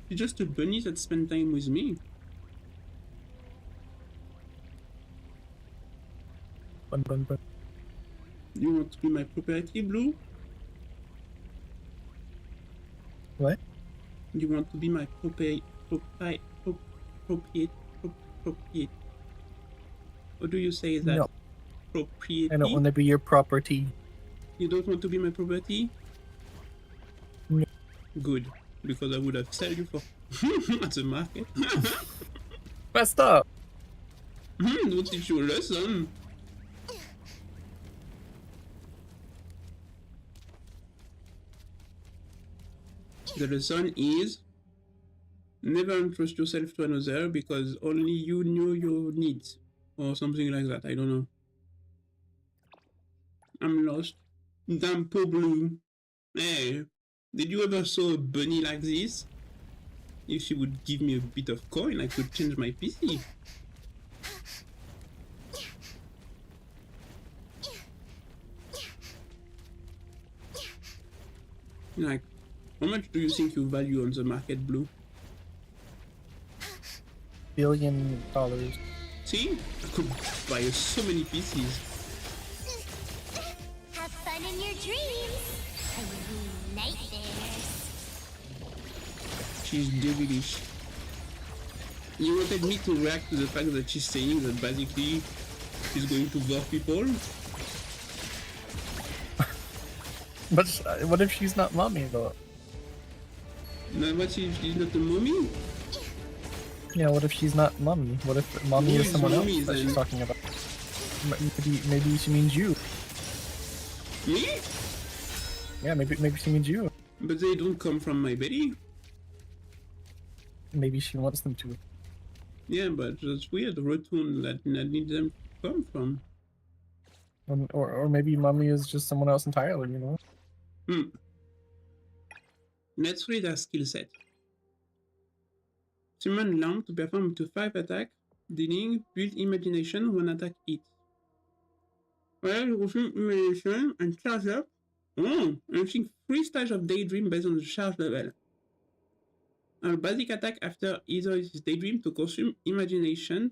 It's just a bunny that spend time with me. Bun. You want to be my property, Blue? What? You want to be my property? Or do you say that? No. Propriety? I don't want to be your property. You don't want to be my property? No. Good, because I would have sold you for at the market. Messed up. Don't teach you a lesson. The lesson is never entrust yourself to another because only you know your needs. Or something like that, I don't know. I'm lost. Damn poor Blue. Hey, did you ever saw a bunny like this? If she would give me a bit of coin, I could change my PC. Like, how much do you think you value on the market, Blue? $1 billion. See? I could buy so many PCs. Have fun in your dreams. I mean, nightmares. She's devilish. You wanted me to react to the fact that she's saying that basically she's going to work people? But what if she's not mommy though? No, what if she's not a mommy? Yeah, what if she's not mommy? What if mommy is someone else that she's talking about? Maybe she means you. Me? Yeah, maybe she means you. But they don't come from my belly. Maybe she wants them to. Yeah, but that's weird. Rotund that need them to come from. Or maybe mommy is just someone else entirely, you know? Let's read our skill set. Summon lamp to perform up to 5 attacks, dealing build imagination 1 attack hit. Well, you consume imagination and charge up. Oh, unleashing 3 stages of daydream based on the charge level. A basic attack after either is daydream to consume imagination,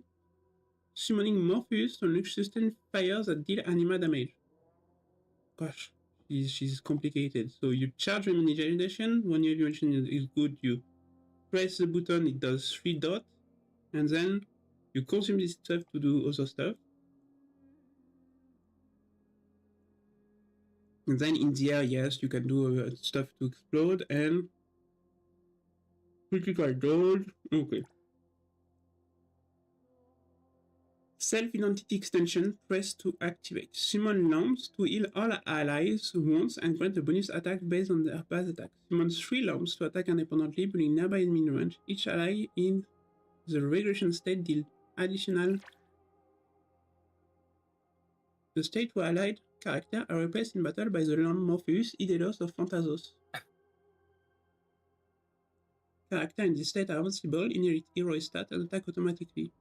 summoning Morpheus to unleash sustained fires that deal anima damage. Gosh, she's complicated. So you charge imagination, when your imagination is good, you press the button, it does 3 dots, and then you consume this stuff to do other stuff. And then in the air, yes, you can do stuff to explode and critical dodge. Okay. Self-identity extension, press to activate. Summon lamps to heal all allies once and grant a bonus attack based on their past attack. Summon 3 lamps to attack independently, pulling nearby enemy range. Each ally in the regression state deal additional. The state where allied characters are replaced in battle by the lamp Morpheus, Idalos, or Phantasos. Characters in this state are invincible, inherit hero stat, and attack automatically.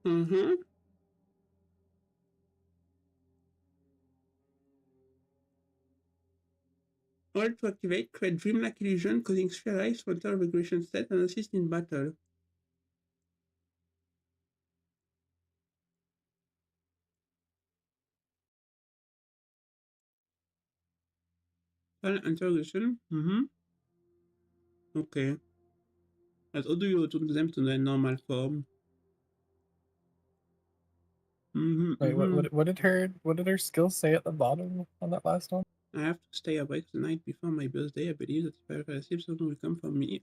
Mm-hmm. All to activate, create dreamlike illusion, causing sphere eyes to enter regression state and assist in battle. Interrogation. Mm-hmm. Okay. But how do you return them to their normal form? Mm-hmm, Wait, mm-hmm. what did her skills say at the bottom on that last one? I have to stay awake the night before my birthday. I believe that if I receive someone will come for me,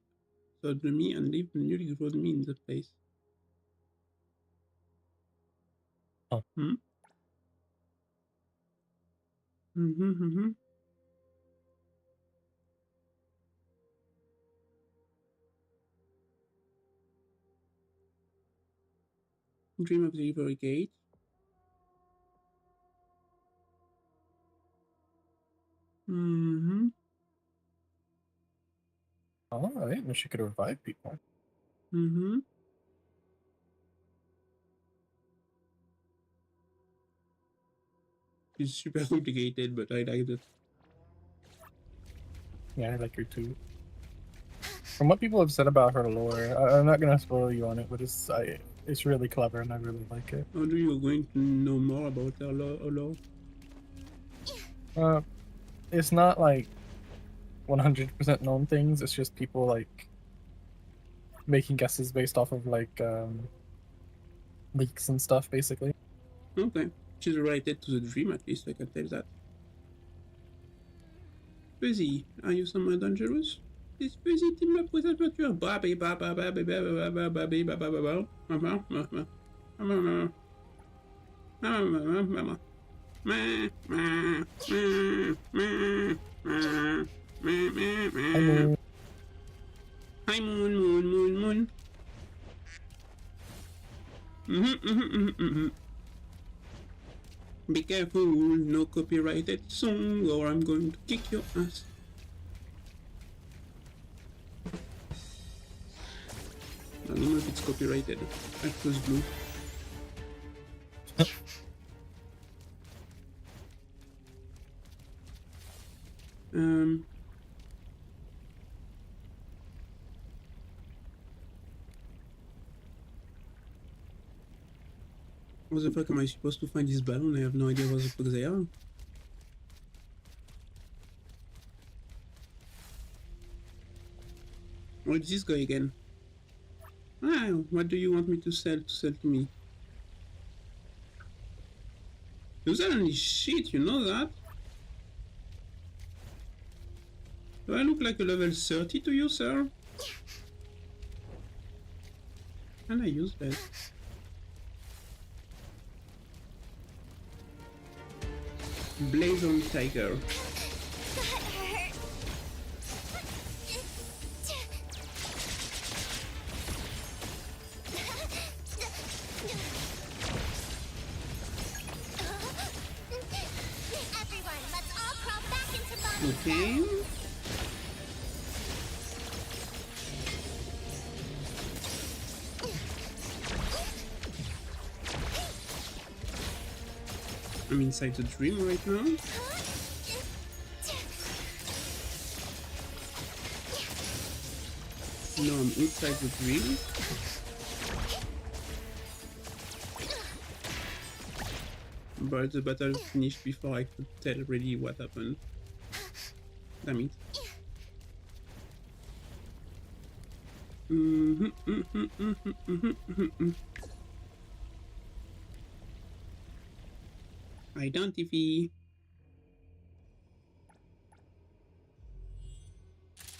so to me and leave the newly grown me in the place. Oh. Hmm? Mm-hmm, mm-hmm. Dream of the Ivory Gate. Mm-hmm. Oh, I didn't know she could revive people. Mm-hmm. It's super complicated, but I like it. Yeah, I like her too. From what people have said about her lore, I'm not gonna spoil you on it, but it's really clever and I really like it. How do you going to know more about her lore? It's not like 100% known things. It's just people like making guesses based off of like leaks and stuff, basically. Okay. She's related to the dream, at least I can tell that. Fuzzy, are you somewhere dangerous? This Fuzzy team up with adventure. Baby, baba, baby, baby, baby, baby, baby, mama, mama, mama, mama, mama. Hi, Moon, Moon, Moon, Moon. Be careful, no copyrighted song, or I'm going to kick your ass. I don't know if it's copyrighted. I chose blue. What the fuck am I supposed to find this balloon? I have no idea what the fuck they are. What is this guy again? Ah, what do you want me to sell to me? You sell any shit, you know that? Do I look like a level 30 to you, sir? Can I use that? Blaze on Tiger. Okay. I'm inside the dream right now. No, I'm inside the dream. But the battle finished before I could tell really what happened. Damn it. Identify.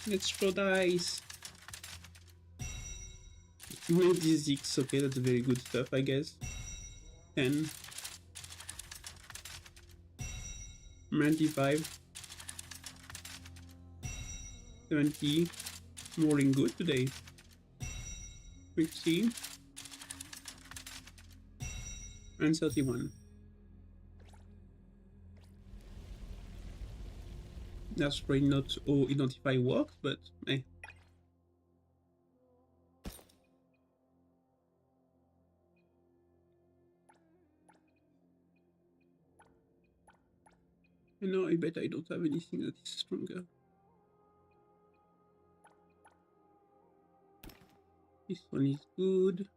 Let's throw dice. Maybe 6, okay, that's very good stuff, I guess. 10. 95. 70. Rolling good today. 50. And 31. That's probably not how identify works, but eh. No, I bet I don't have anything that is stronger. This one is good.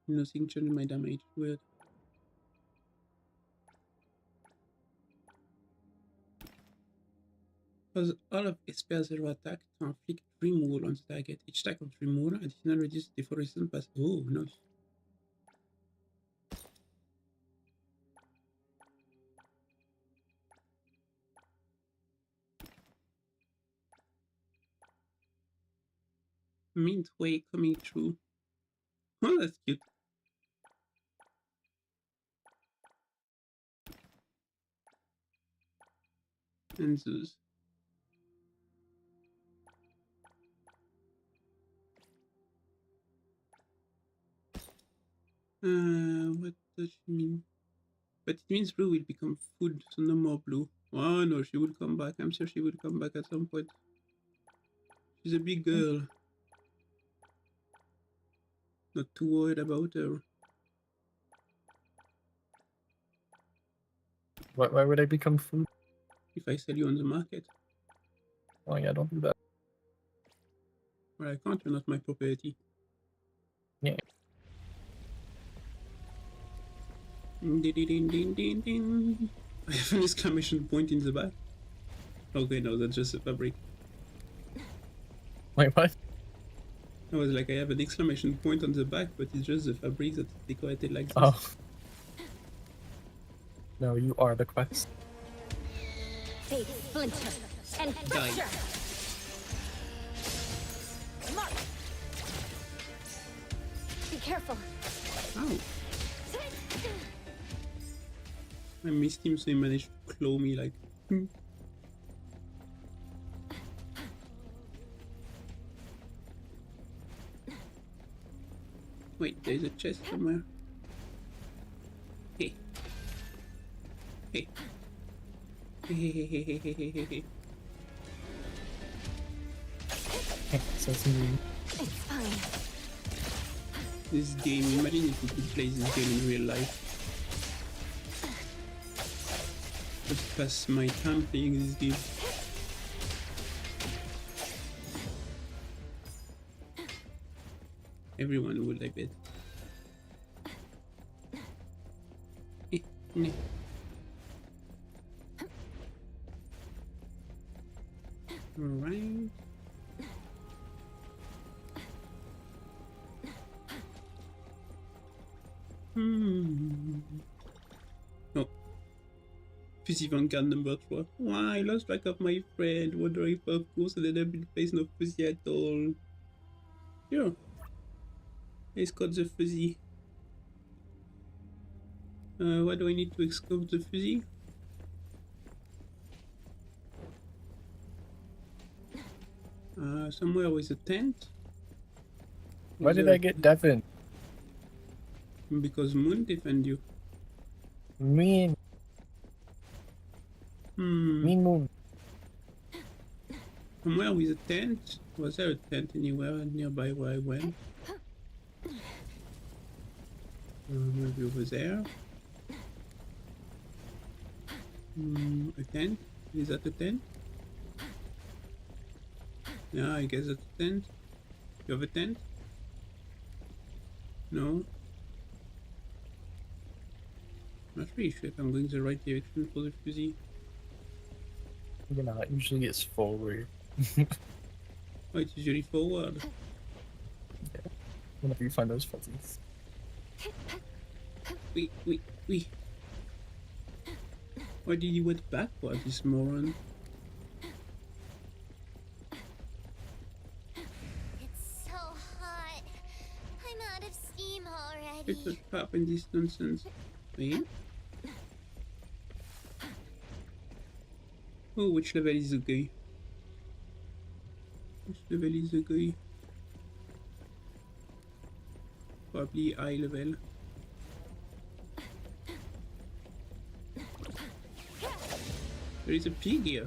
Nothing changed my damage. Weird. Because all of Esper 0 attack to inflict Dream Wall on the target. Each attack of Dream Wall additional reduces deforestation pass. Oh, nice. Mint way coming through. Oh, that's cute. And those. What does she mean? But it means blue will become food, so no more blue. Oh no, she will come back. I'm sure she will come back at some point. She's a big girl. Not too worried about her. Why would I become food? If I sell you on the market. Oh yeah, don't do that. Well, I can't, you're not my property. Yeah. Ding, ding, ding, ding, ding. I have an exclamation point in the back. Okay, no, that's just a fabric. Wait, what? I was like, I have an exclamation point on the back, but it's just the fabric that's decorated like this. Oh. No, you are the quest. Fate splinter and fracture. Mark. Be careful. Ow. I missed him, so he managed to claw me like. Wait, there's a chest somewhere. Hey. Hey. Hey. So mean. It's fine. This game, imagine if we could play this game in real life. Just pass my time playing this game. Everyone would, I bet. No. Alright. Oh. Fuzzy Vanguard number 3. Wow, I lost track of my friend. Wondering if, of course, I ended up in place no Fuzzy at all. Sure. I got the Fuzzy. Why do I need to escort the Fuzzy? Somewhere with a tent? Why did I get Devin? Because Moon defend you. Mean. Mean Moon. Somewhere with a tent? Was there a tent anywhere nearby where I went? Maybe over there. A tent? Is that a tent? Yeah, I guess that's a tent. You have a tent? No? Not really sure if I'm going the right direction for the Fuzzy. You know, usually it's forward. Oh, it's usually forward. Yeah. Whenever you find those fuzzies. Wait. Why did you went backward, this moron? It's so hot. I'm out of steam already. It's just popping this nonsense. Wait. Oh, which level is the guy? Which level is the guy? Probably high level. There is a pig here.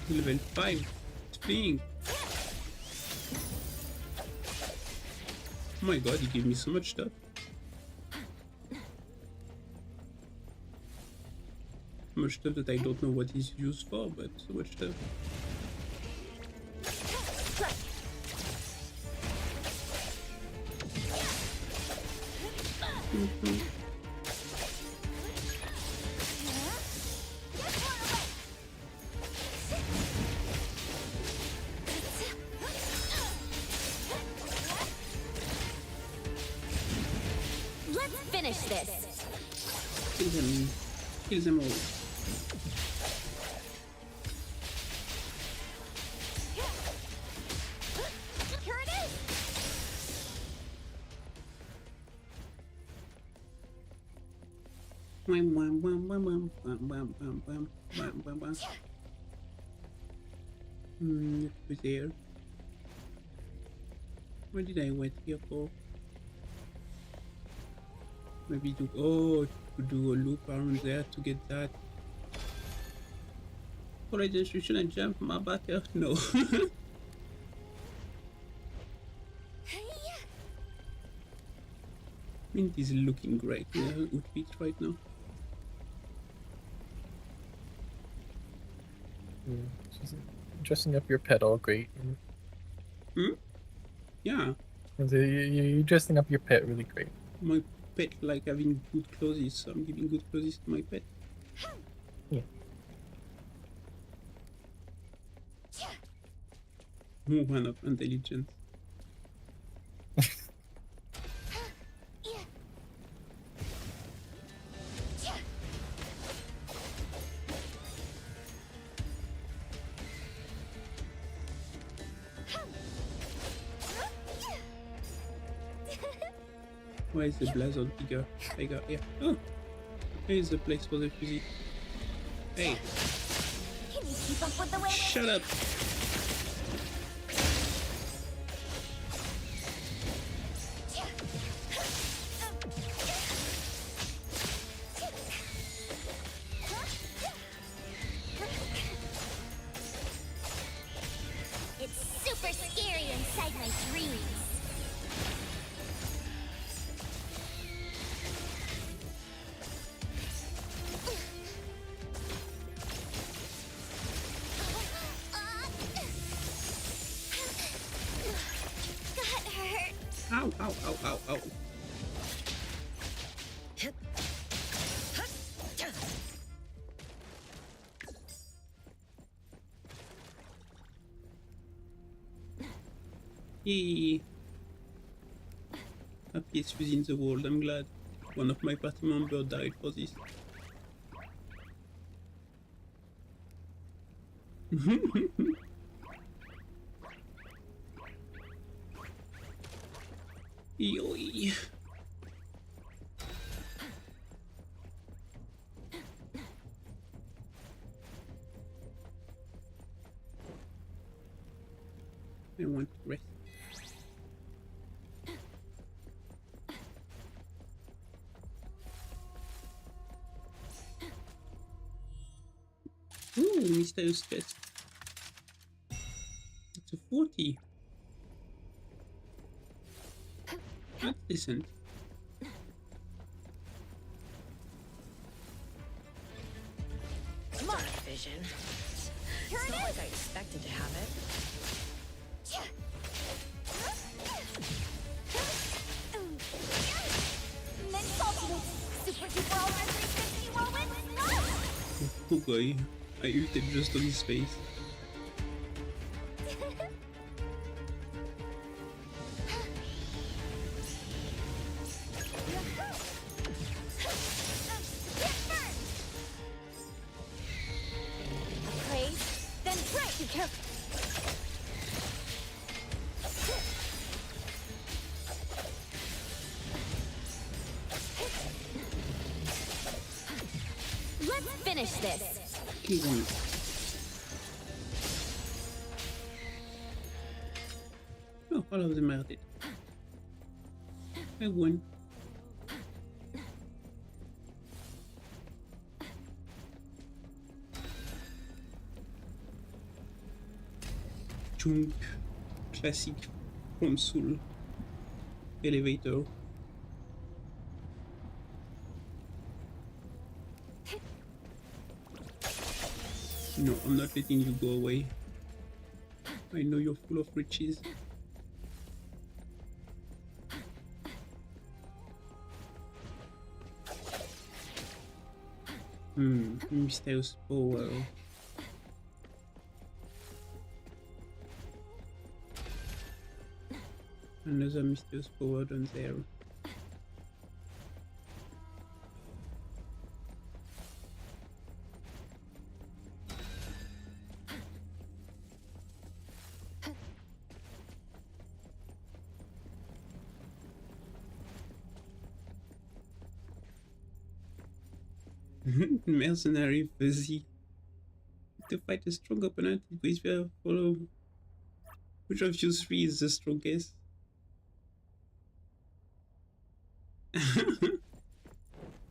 Level 5. It's fleeing. Oh my god, he gave me so much stuff. So much stuff that I don't know what he's used for, but so much stuff. Let's finish this. Kill them. Kill them all. Here it is! Wham, wham, wham, wham, wham, wham, wham, wham, wham, wham, wham, wham. Over there. What did I wait here for? Maybe to to do a loop around there to get that. Or I just shouldn't jump my back here. No. Mint is looking great in her outfit right now. She's dressing up your pet all great. Hmm? Yeah. You're dressing up your pet really great. My pet like having good clothes, so I'm giving good clothes to my pet. Yeah. More one of intelligence. Why is the blazon bigger? Bigger, yeah. Oh! Here is the place for the fuzzy. Hey! Can you keep up with the way? Shut up! It's super scary inside my dreams. That hurt. Ow, ow, ow, ow, ow. Yay! Happiest fuzzy in the world, I'm glad. One of my party members died for this. Yoy. I want to rest. Ooh, mysterious chest. It's a 40. That's decent. Dark vision. It's not like I expected to have it. Next ultimate. Super duper ultra 360 whirlwind. No! Poor guy. I ulted just on his face. Praise, then pray. Be careful. Let's finish this. He won. Oh, all of them are dead. I won. Junk. Classic from Soul. elevator. No, I'm not letting you go away. I know you're full of riches. Mysterious power. Another mysterious power down there. Mercenary fuzzy. To fight a strong opponent, please follow. Which of you three is the strongest?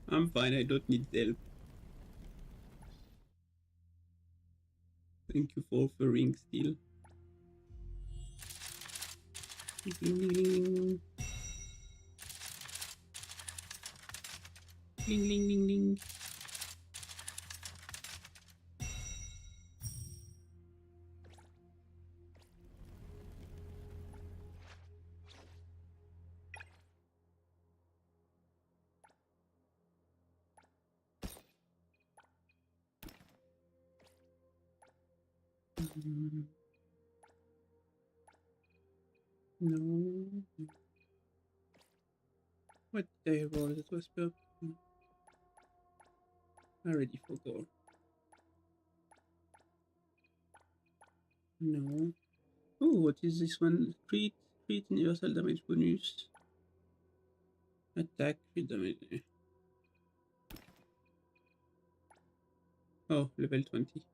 I'm fine, I don't need help. Thank you for offering still. Ding ding ding. Ding ding ding ding. No. What did I roll? That was purple. I already forgot. No. Oh, what is this one? Crit universal damage bonus. Attack, crit damage. Oh, level 20.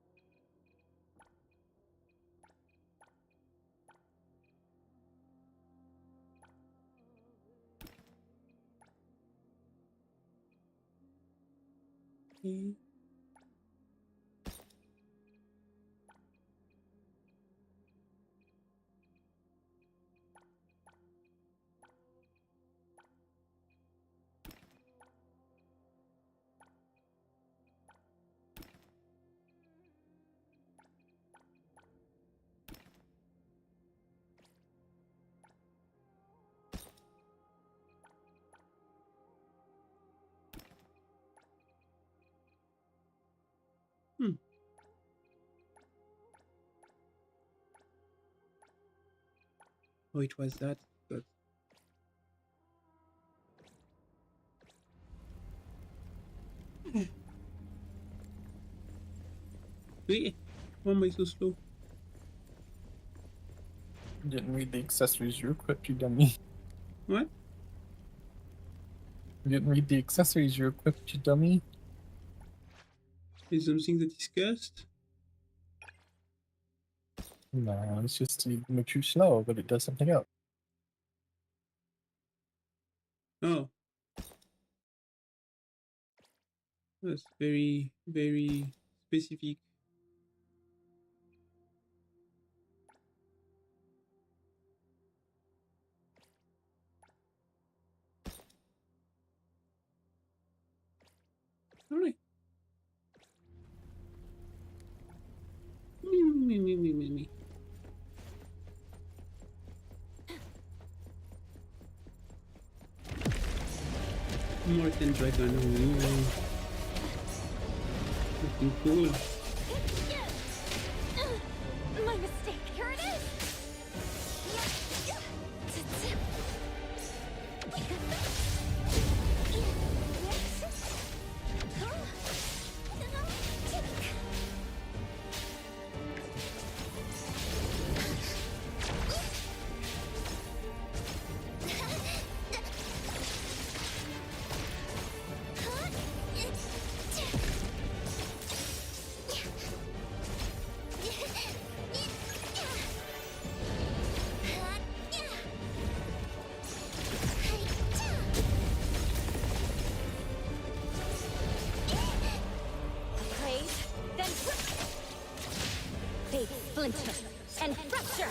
Okay. Oh, it was that. But wait, why am I so slow? You didn't read the accessories you equipped, you dummy. What? You didn't read the accessories you equipped, you dummy. Is something that is cursed? No, it's just to make you slow, but it does something else. Oh. That's very, very specific. Alright. Me. More than dragon. Ooh. Looking cool. My mistake. Here it is. And fracture!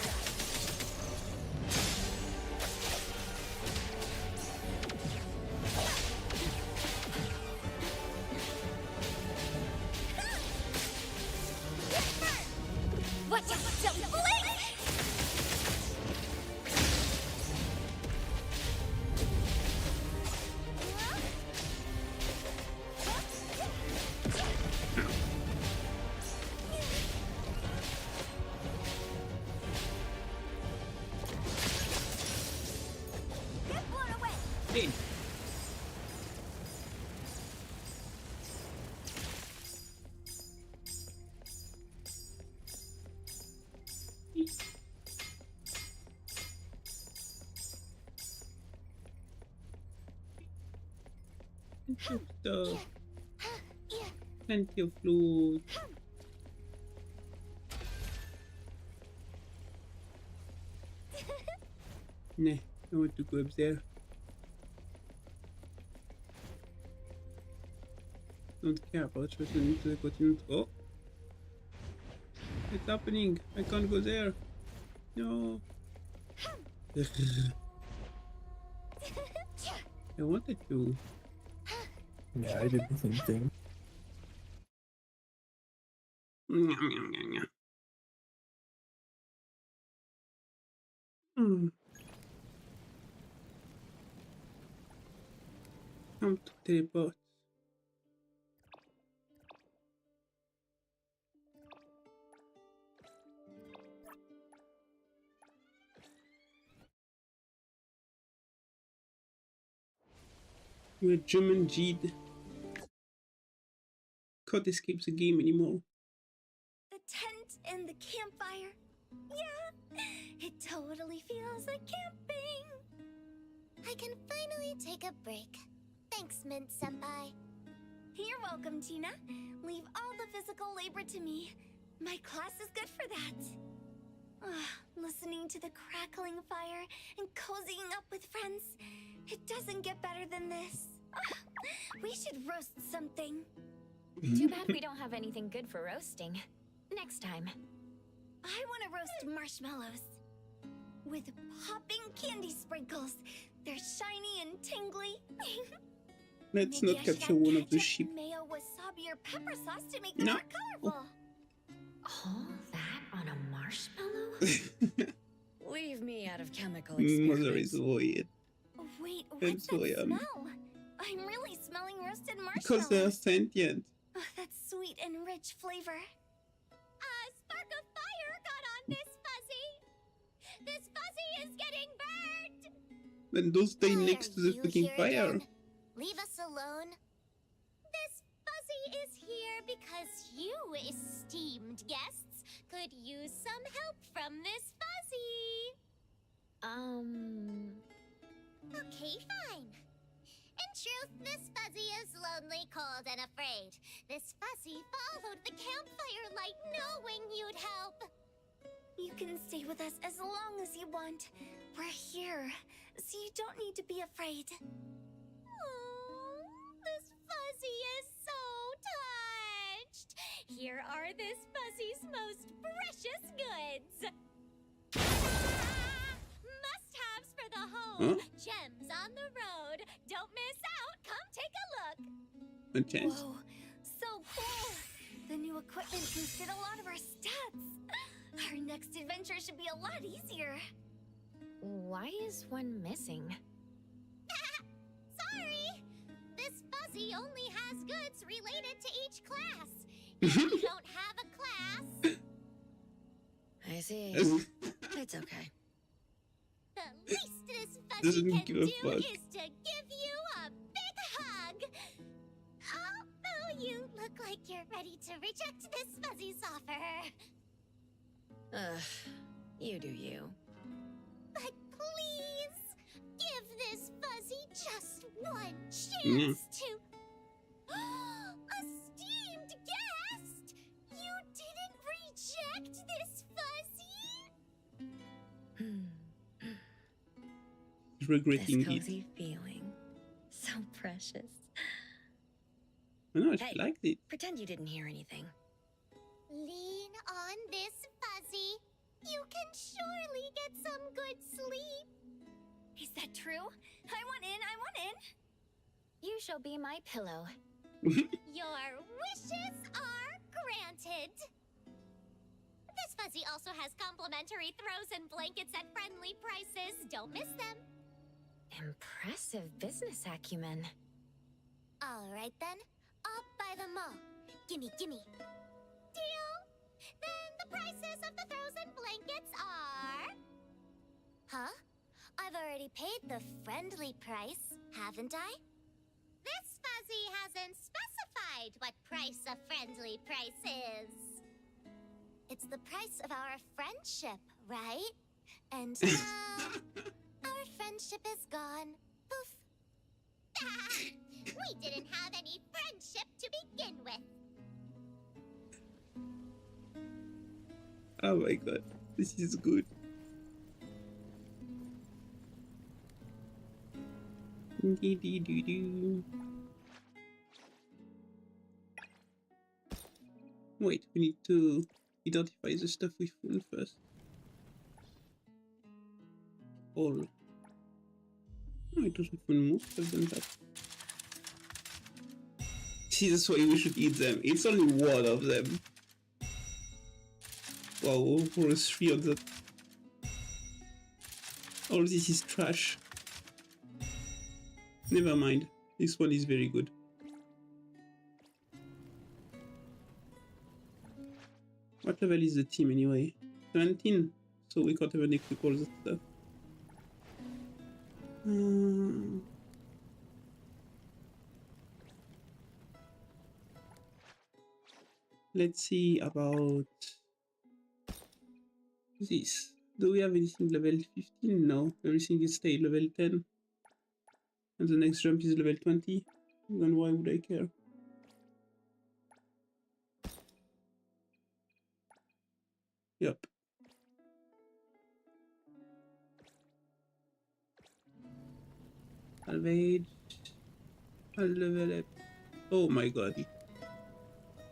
Stuff. Plenty of loot. Nah, I want to go up there. Don't care about just into the continent. Oh! It's happening! I can't go there! No! I wanted to. Yeah, I did the same thing. Come to teleport. We're German G'd. Can't escape the game anymore. The tent and the campfire. Yeah, it totally feels like camping. I can finally take a break. Thanks, Mint Senpai. You're welcome, Tina. Leave all the physical labor to me. My class is good for that. Listening to the crackling fire and cozying up with friends. It doesn't get better than this. We should roast something. Too bad we don't have anything good for roasting. Next time. I want to roast marshmallows. With popping candy sprinkles. They're shiny and tingly. Let's Maybe not I should capture add one of the ketchup, sheep. Mayo, wasabi, or pepper sauce to make them No. more colorful. All that on a marshmallow? Leave me out of chemical Mother experiments. is weird. Wait, And what's so that I am. smell? I'm really smelling roasted marshmallows. Because they are sentient. That sweet and rich flavor. A spark of fire got on this fuzzy. This fuzzy is getting burned. Then don't stay Why next are to the you fucking here fire. again? Leave us alone. This fuzzy is here because you, esteemed guests, could use some help from this fuzzy. Okay, fine. In truth, this fuzzy is lonely, cold, and afraid. This fuzzy followed the campfire light knowing you'd help. You can stay with us as long as you want. We're here, so you don't need to be afraid. Oh, this fuzzy is so touched. Here are this fuzzy's most precious goods. Must-haves for the home. Huh? Gems on the road. Don't miss out. Come take a look. A chance. Whoa, so cool! The new equipment can fit a lot of our stats. Our next adventure should be a lot easier. Why is one missing? Sorry. This fuzzy only has goods related to each class. If you don't have a class, I see. It's okay. the least this fuzzy Doesn't can give a do fuck. is to give you a big hug. Although you look like you're ready to reject this fuzzy's offer. Ugh, you do you. But please, give this fuzzy just one chance to... Esteemed guest! You didn't reject this fuzzy? Regretting This it. cozy feeling. So precious. No, I Hey. liked it. Pretend you didn't hear anything. Lean on this fuzzy. You can surely get some good sleep. Is that true? I want in. You shall be my pillow. Your wishes are granted. This fuzzy also has complimentary throws and blankets at friendly prices. Don't miss them. Impressive business acumen. All right then, I'll buy them all. Gimme. Deal? Then the prices of the throws and blankets are... Huh? I've already paid the friendly price, haven't I? This fuzzy hasn't specified what price a friendly price is. It's the price of our friendship, right? And now, our friendship is gone. Poof. We didn't have any friendship to begin with. Oh my god, this is good. Wait, we need to identify the stuff we found first. All. Oh, it doesn't found most of them, but... See, that's why we should eat them. It's only one of them. Wow, for a 3 on that. All this is trash. Never mind. This one is very good. What level is the team anyway? 17. So we can't even equip all that stuff. Let's see about this. Do we have anything level 15? No. Everything is stay level 10. And the next jump is level 20. Then why would I care? Yep. Salvage. I'll level up. Oh my god.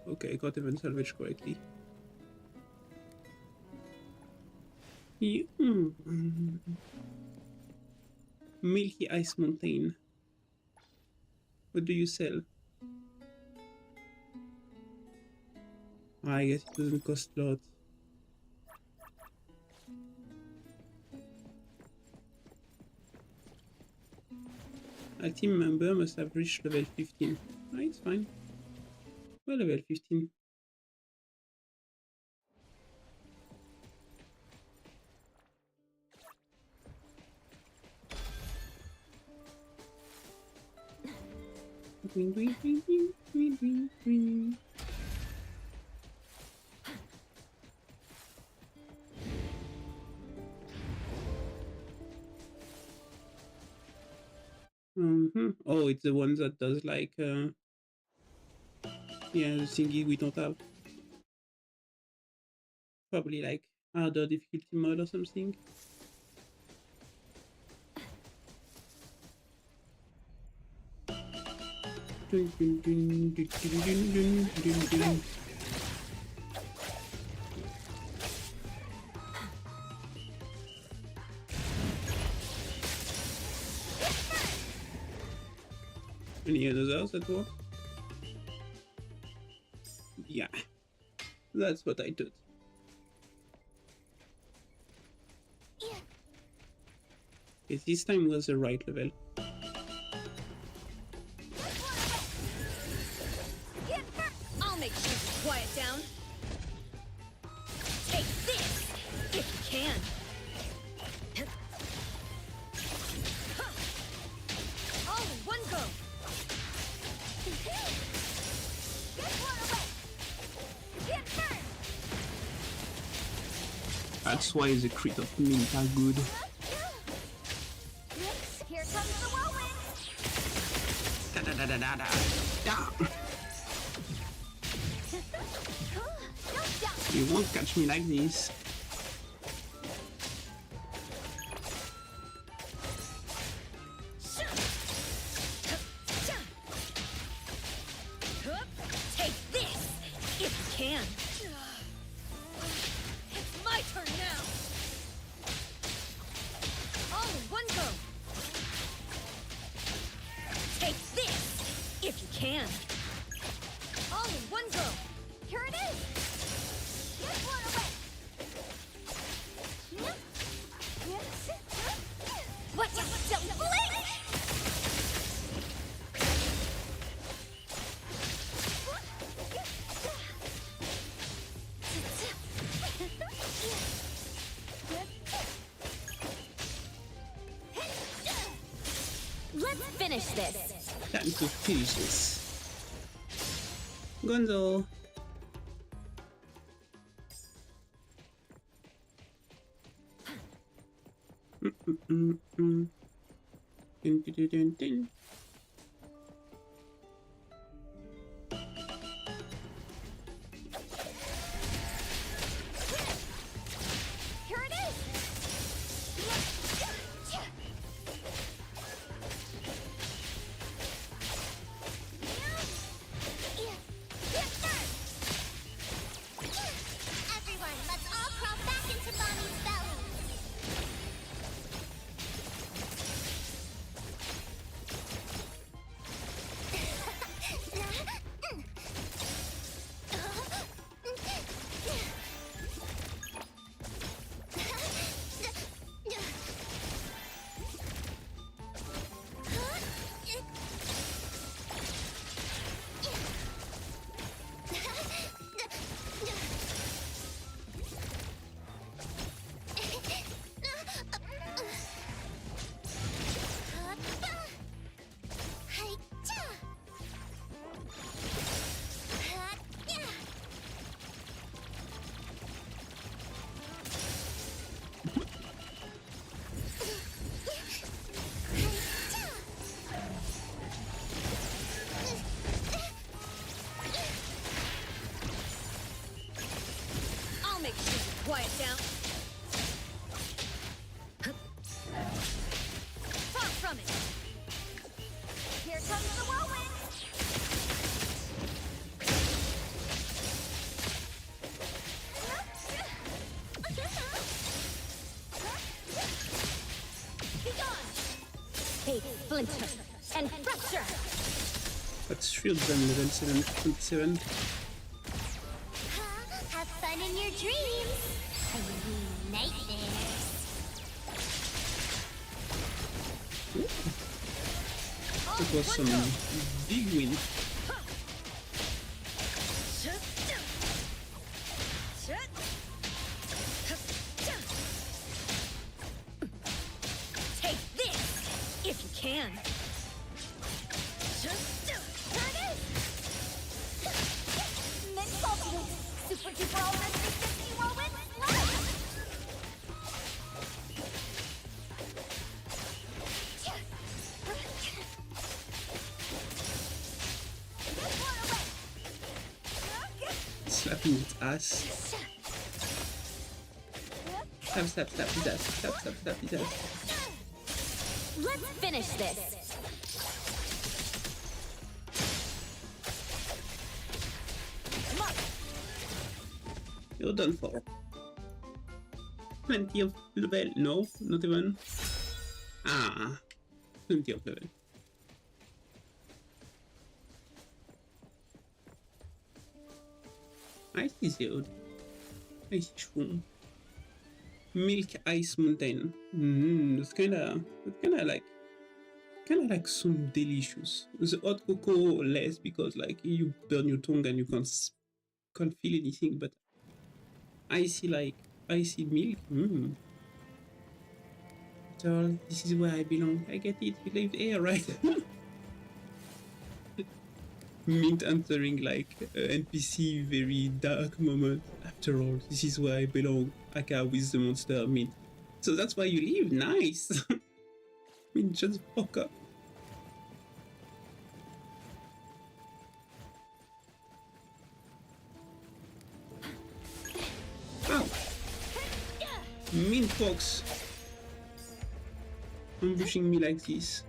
Okay, I can't even salvage correctly. Milky Ice Mountain. What do you sell? I guess it doesn't cost a lot. A team member must have reached level 15. Ah, it's fine. Well, level 15. Green, green, green, green, green, green, green. Oh, it's the one that does like, yeah, the thingy we don't have. Probably like harder difficulty mode or something. Any others else that work? Yeah, that's what I did. Okay, this time was the right level. I'll make sure to quiet down. Take this, if you can. All in one go. That's why the crit of mint are good. Here comes the whirlwind. Da da da da da da. You won't catch me like this. Take this, if you can. It's my turn now. All in one go. Take this, if you can. All in one go. Here it is. Get one away. What? Don't blink! Let's finish this. Time to finish this. Gonzo. Dun, dun, dun, dun. make sure you quiet down. Far from it. Here comes the whirlwind. Be gone. Take splinter and fracture. Let's shield them level 727. Have fun in your dreams. I mean, nightmares. That was some big win. Take this, if you can. Mint ultimate. Super duper ultra 360 whirlwind slash. Slapping its ass. Slap, slap, slap his ass. Slap, slap, slap his ass. Let's finish this. You're done for. Plenty of level. No, not even. Ah, plenty of level. Ice Lizard. Ice Shroom. Milk Ice Mountain. That's kinda like some delicious. The hot cocoa less because like you burn your tongue and you can't feel anything, but icy milk. So this is where I belong. I get it. You live here, right? Mint entering like NPC very dark moment. After all, this is where I belong. Aka with the monster Mint. So that's why you live. Nice. Mint just fuck up. Ow. Mint fox ambushing me like this.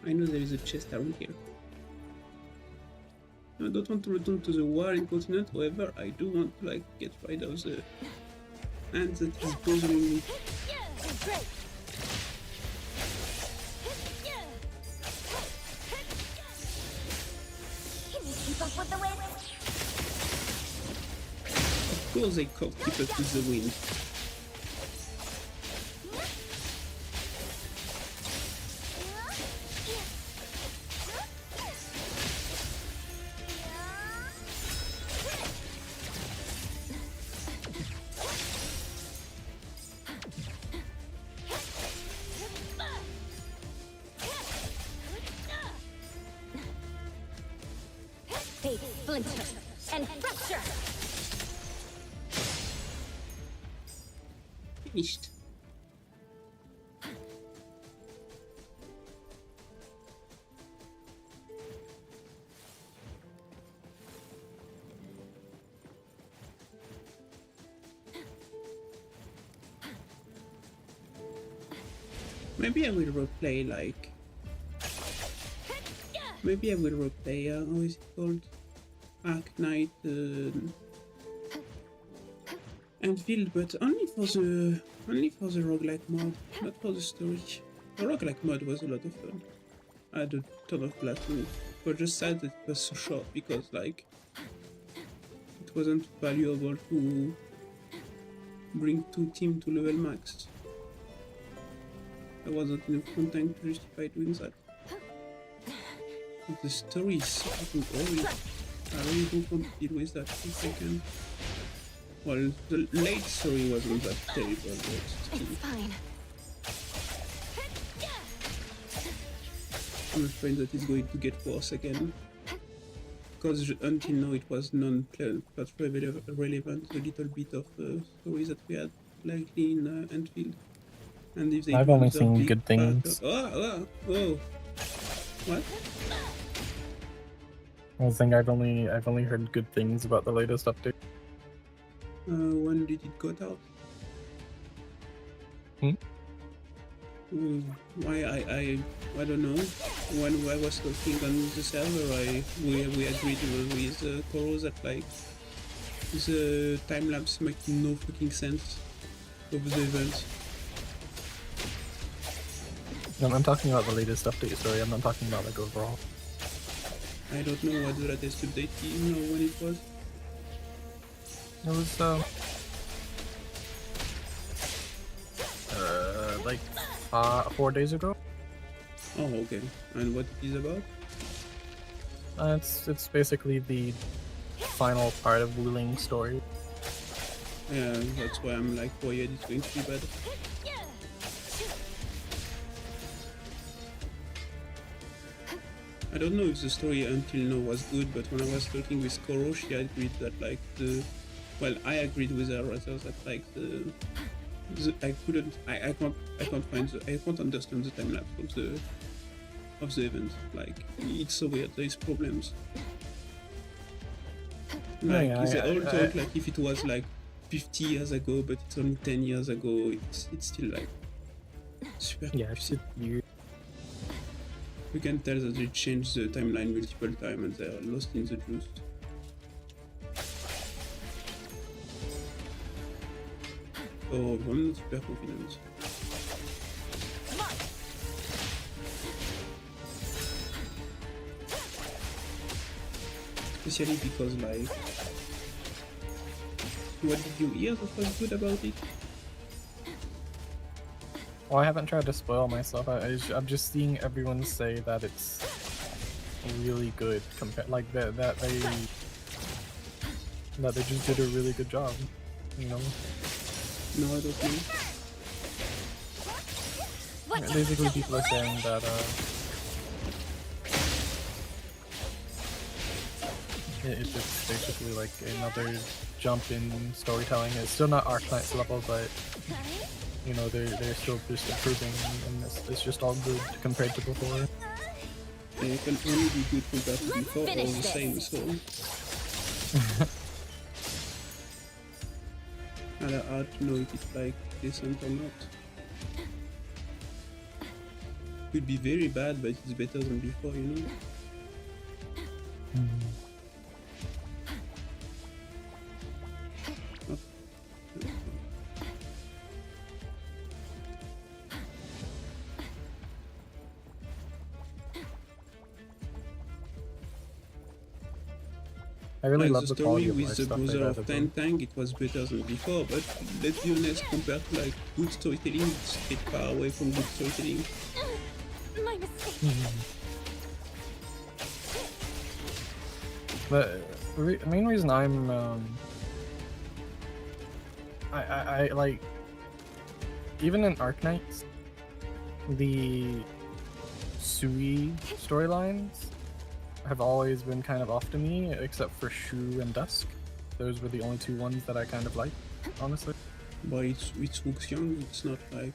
I know there is a chest around here. I don't want to return to the Warring Continent, however, I do want to like get rid of the ant that is bothering me. Can you keep up with the wind? Of course they can't keep up with the wind. Take splinter and fracture. Finished. Maybe I will replay like. Maybe I will replay. How is it called? Arc Knight Anfield, but only for the roguelike mod, not for the story. The roguelike mod was a lot of fun. I had a ton of blast on it, but just sad that it was so short because like it wasn't valuable to bring 2 teams to level max. There wasn't enough content to justify doing that. The story is so fucking boring. I really don't want to deal with that if I can. Well, the late story wasn't that terrible, but still. It's fine. I'm afraid that it's going to get worse again. Because until now it was non-plot relevant, the little bit of stories that we had lately in Anfield. And if they I've only seen good things. Oh! What? I was saying I've only heard good things about the latest update. When did it got out? Why I don't know. When I was talking on the server, we agreed with Koro that like the time lapse makes no fucking sense of the event. No, I'm talking about the latest update story. I'm not talking about like overall. I don't know what the latest update is, you know when it was. It was like 4 days ago. Oh, okay. And what it is about? It's basically the final part of Wu Ling's story. Yeah, that's why I'm like, oh yeah, it's going to be bad. I don't know if the story until now was good, but when I was talking with Koro, she agreed that like well, I agreed with her rather that like I can't understand the time lapse of the event. Like it's so weird. There is problems. Like they all talk like if it was like 50 years ago, but it's only 10 years ago. It's still like super. Yeah, it's weird. We can tell that they changed the timeline multiple times and they're lost in the juice. Oh, I'm not super confident. Especially because like, what did you hear that was good about it? Well, I haven't tried to spoil myself. I'm just seeing everyone say that it's really good compared, like that they just did a really good job, you know. No, I don't know. Basically, people are saying that it's basically like another jump in storytelling. It's still not Arknight's level, but you know they're still just improving, and it's just all good compared to before. They can only be good compared to before, all the same. So I hard to know if it's like decent or not. Could be very bad, but it's better than before, you know. I really like love the the quality story of with life the stuff they brother of added, Tang, it was better than before, but let's be honest, compared to like good storytelling, it's a bit far away from good storytelling. My mistake. But the main reason I'm I like, even in Arknights, the Sui storylines have always been kind of off to me, except for Shu and Dusk. Those were the only two ones that I kind of liked, honestly. But it's Wook's young, it's not like,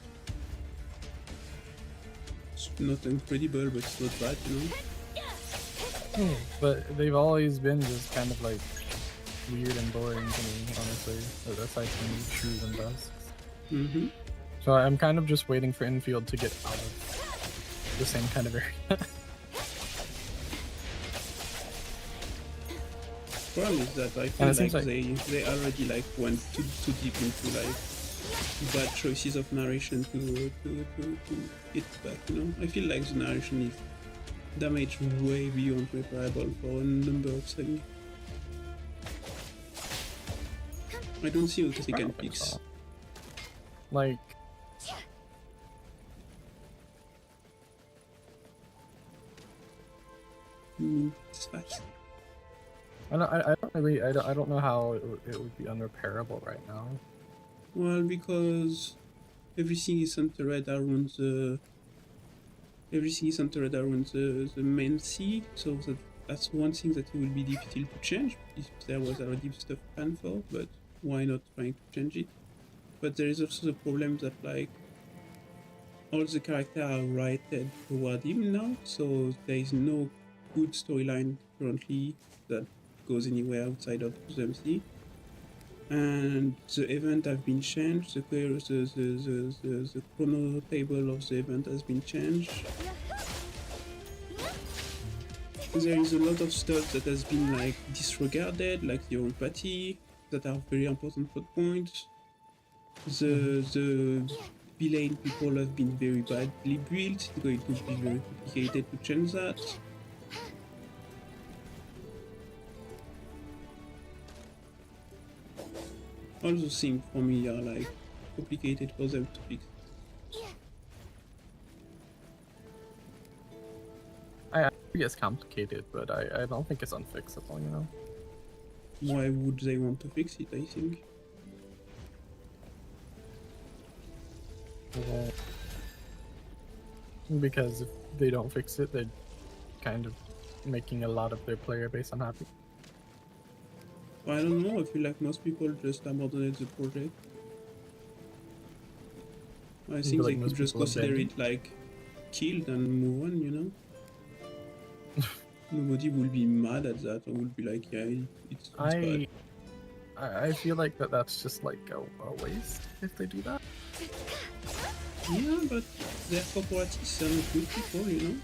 it's not incredible, but it's not bad, you know. But they've always been just kind of like weird and boring to me, honestly, aside from Shu and Dusk. So I'm kind of just waiting for Infield to get out of the same kind of area. Problem is that I feel like they already like went too deep into like bad choices of narration to get back, you know. I feel like the narration is damaged way beyond reparable for a number of things. I don't see what they can fix. Like, it's fast. I don't know how it would be unrepairable right now. Well, because everything is centered around the main sea, so that's one thing that will be difficult to change if there was already stuff planned for, but why not trying to change it? But there is also the problem that like all the characters are righted toward him now, so there is no good storyline currently that goes anywhere outside of the MC. and the event have been changed. The chrono table of the event has been changed. There is a lot of stuff that has been like disregarded, like your empathy, that are very important plot points. The villain people have been very badly built. It's going to be very complicated to change that. All those things for me are like complicated for them to fix. I think it's complicated, but I don't think it's unfixable, you know? Why would they want to fix it, I think? Well, because if they don't fix it, they're kind of making a lot of their player base unhappy. I don't know, I feel like most people just abandoned the project. I think like they could just consider it like killed and move on, you know? Nobody will be mad at that or will be like, yeah, it's bad. I feel like that's just like a waste if they do that. Yeah, but they're corporatists and good people, you know?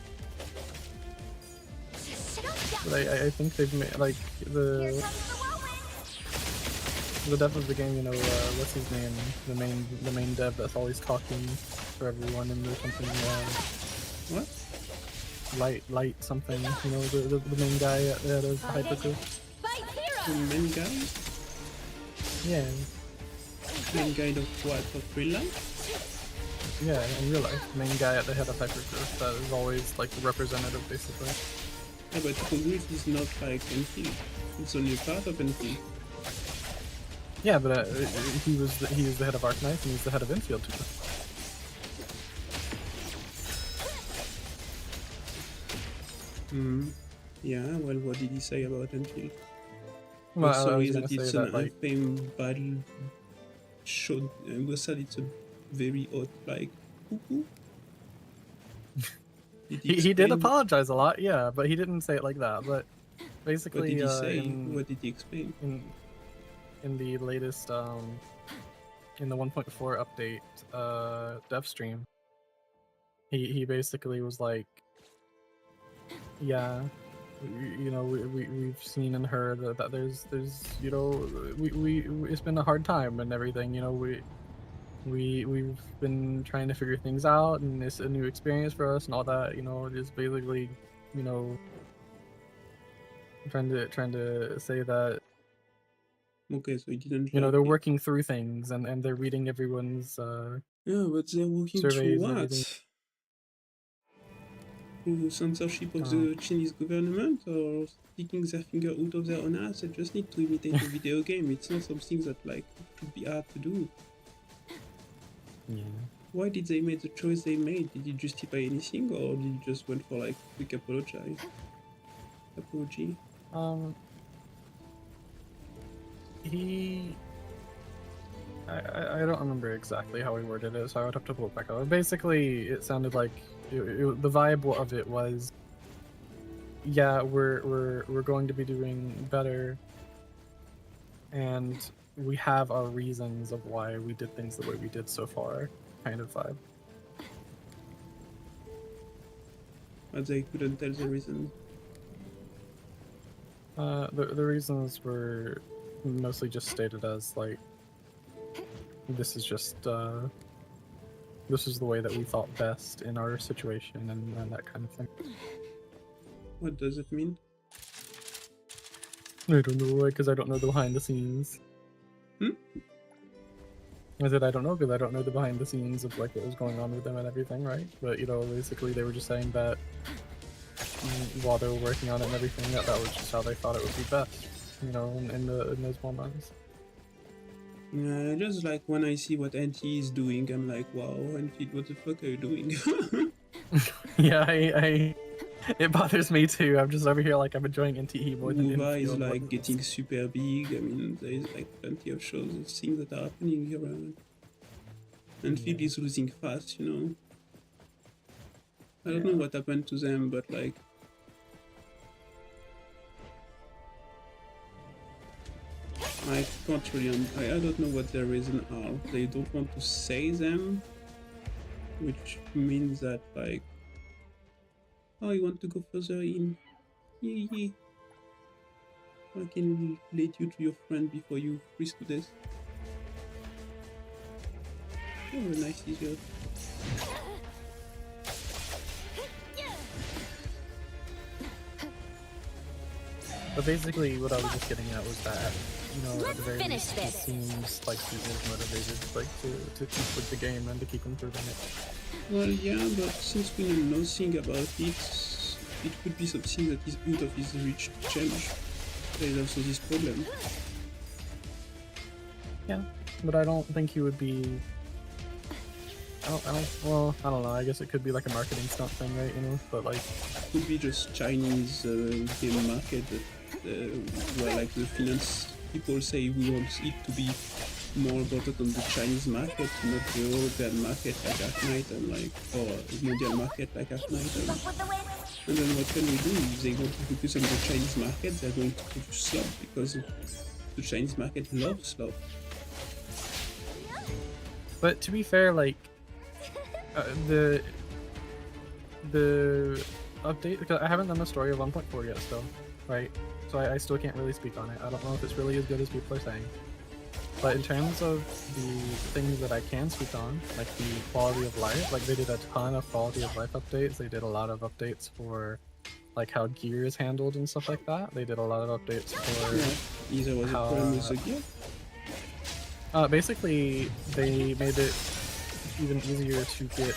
But I think they've made, like, the dev of the game, you know, what's his name? The main dev that's always talking for everyone in the company. What? Light something, you know, the main guy at the Hypergroup. The main guy? Yeah. Main guy of what? Of real life? Yeah, in real life. The main guy at the head of Hypergroup that is always like the representative, basically. Yeah, but Hypergroup is not like NTE. It's only a part of NTE. Yeah, but he is the head of Arknight and he's the head of Infield too. Yeah, well, what did he say about Enfield? Well, sorry that it's an unfamed battle showed, we said it's a very odd, like, cuckoo. He did apologize a lot, yeah, but he didn't say it like that. But basically, what did he say? What did he explain? In the latest, in the 1.4 update, dev stream, he basically was like, yeah, you know, we've seen and heard that there's you know, we it's been a hard time and everything, you know, we've been trying to figure things out and it's a new experience for us and all that, you know, just basically, you know, trying to say that, okay, so he didn't, you know, they're working through things and they're reading everyone's yeah, but they're working through surveys and what? everything. Through censorship of the Chinese government, or sticking their finger out of their own ass? They just need to imitate a video game. It's not something that like should be hard to do. Yeah. Why did they make the choice they made? Did he justify anything, or did he just went for like quick apology? I don't remember exactly how he worded it, so I would have to pull it back up. Basically, it sounded like the vibe of it was, yeah, we're going to be doing better, and we have our reasons of why we did things the way we did so far, kind of vibe. But they couldn't tell the reason. The reasons were mostly just stated as like, this is just this is the way that we thought best in our situation and that kind of thing. What does it mean? I don't know, because I don't know the behind the scenes. I said I don't know because I don't know the behind the scenes of like what was going on with them and everything, right? But you know, basically they were just saying that while they were working on it and everything, that was just how they thought it would be best, you know, in those moments. Yeah, just like when I see what NTE is doing, I'm like, wow, NTE, what the fuck are you doing? Yeah, it bothers me too. I'm just over here like I'm enjoying NTE more than Uva is Infield. like getting super big. I mean, there is like plenty of shows and things that are happening around. And Field is losing fast, you know. I don't know what happened to them, but like, I can't really, I don't know what their reasons are. They don't want to say them, which means that like, oh, you want to go further in? Yeah. I can let you to your friend before you freeze to death. Oh, a nice easier. But basically, what I was just getting at was that, you know, at the very least, it seems like he is motivated, like, to keep with the game and to keep improving it. Well, yeah, but since we know nothing about it, it could be something that is out of his reach to change. There is also this problem. Yeah, but I don't think he would be. Well, I don't know. I guess it could be like a marketing stunt thing, right? You know, but like. Could be just Chinese game market where like the finance people say we want it to be more important on the Chinese market, not the European market like Arknight and like, or Mondial market like Arknight. And then what can we do? If they want to focus on the Chinese market, they're going to produce slop because the Chinese market loves slop. But to be fair, like the update, because I haven't done the story of 1.4 yet still, right? So I still can't really speak on it. I don't know if it's really as good as people are saying. But in terms of the things that I can speak on, like the quality of life, like they did a ton of quality of life updates. They did a lot of updates for like how gear is handled and stuff like that. They did a lot of updates for either was how, a problem with the gear? basically, they made it even easier to get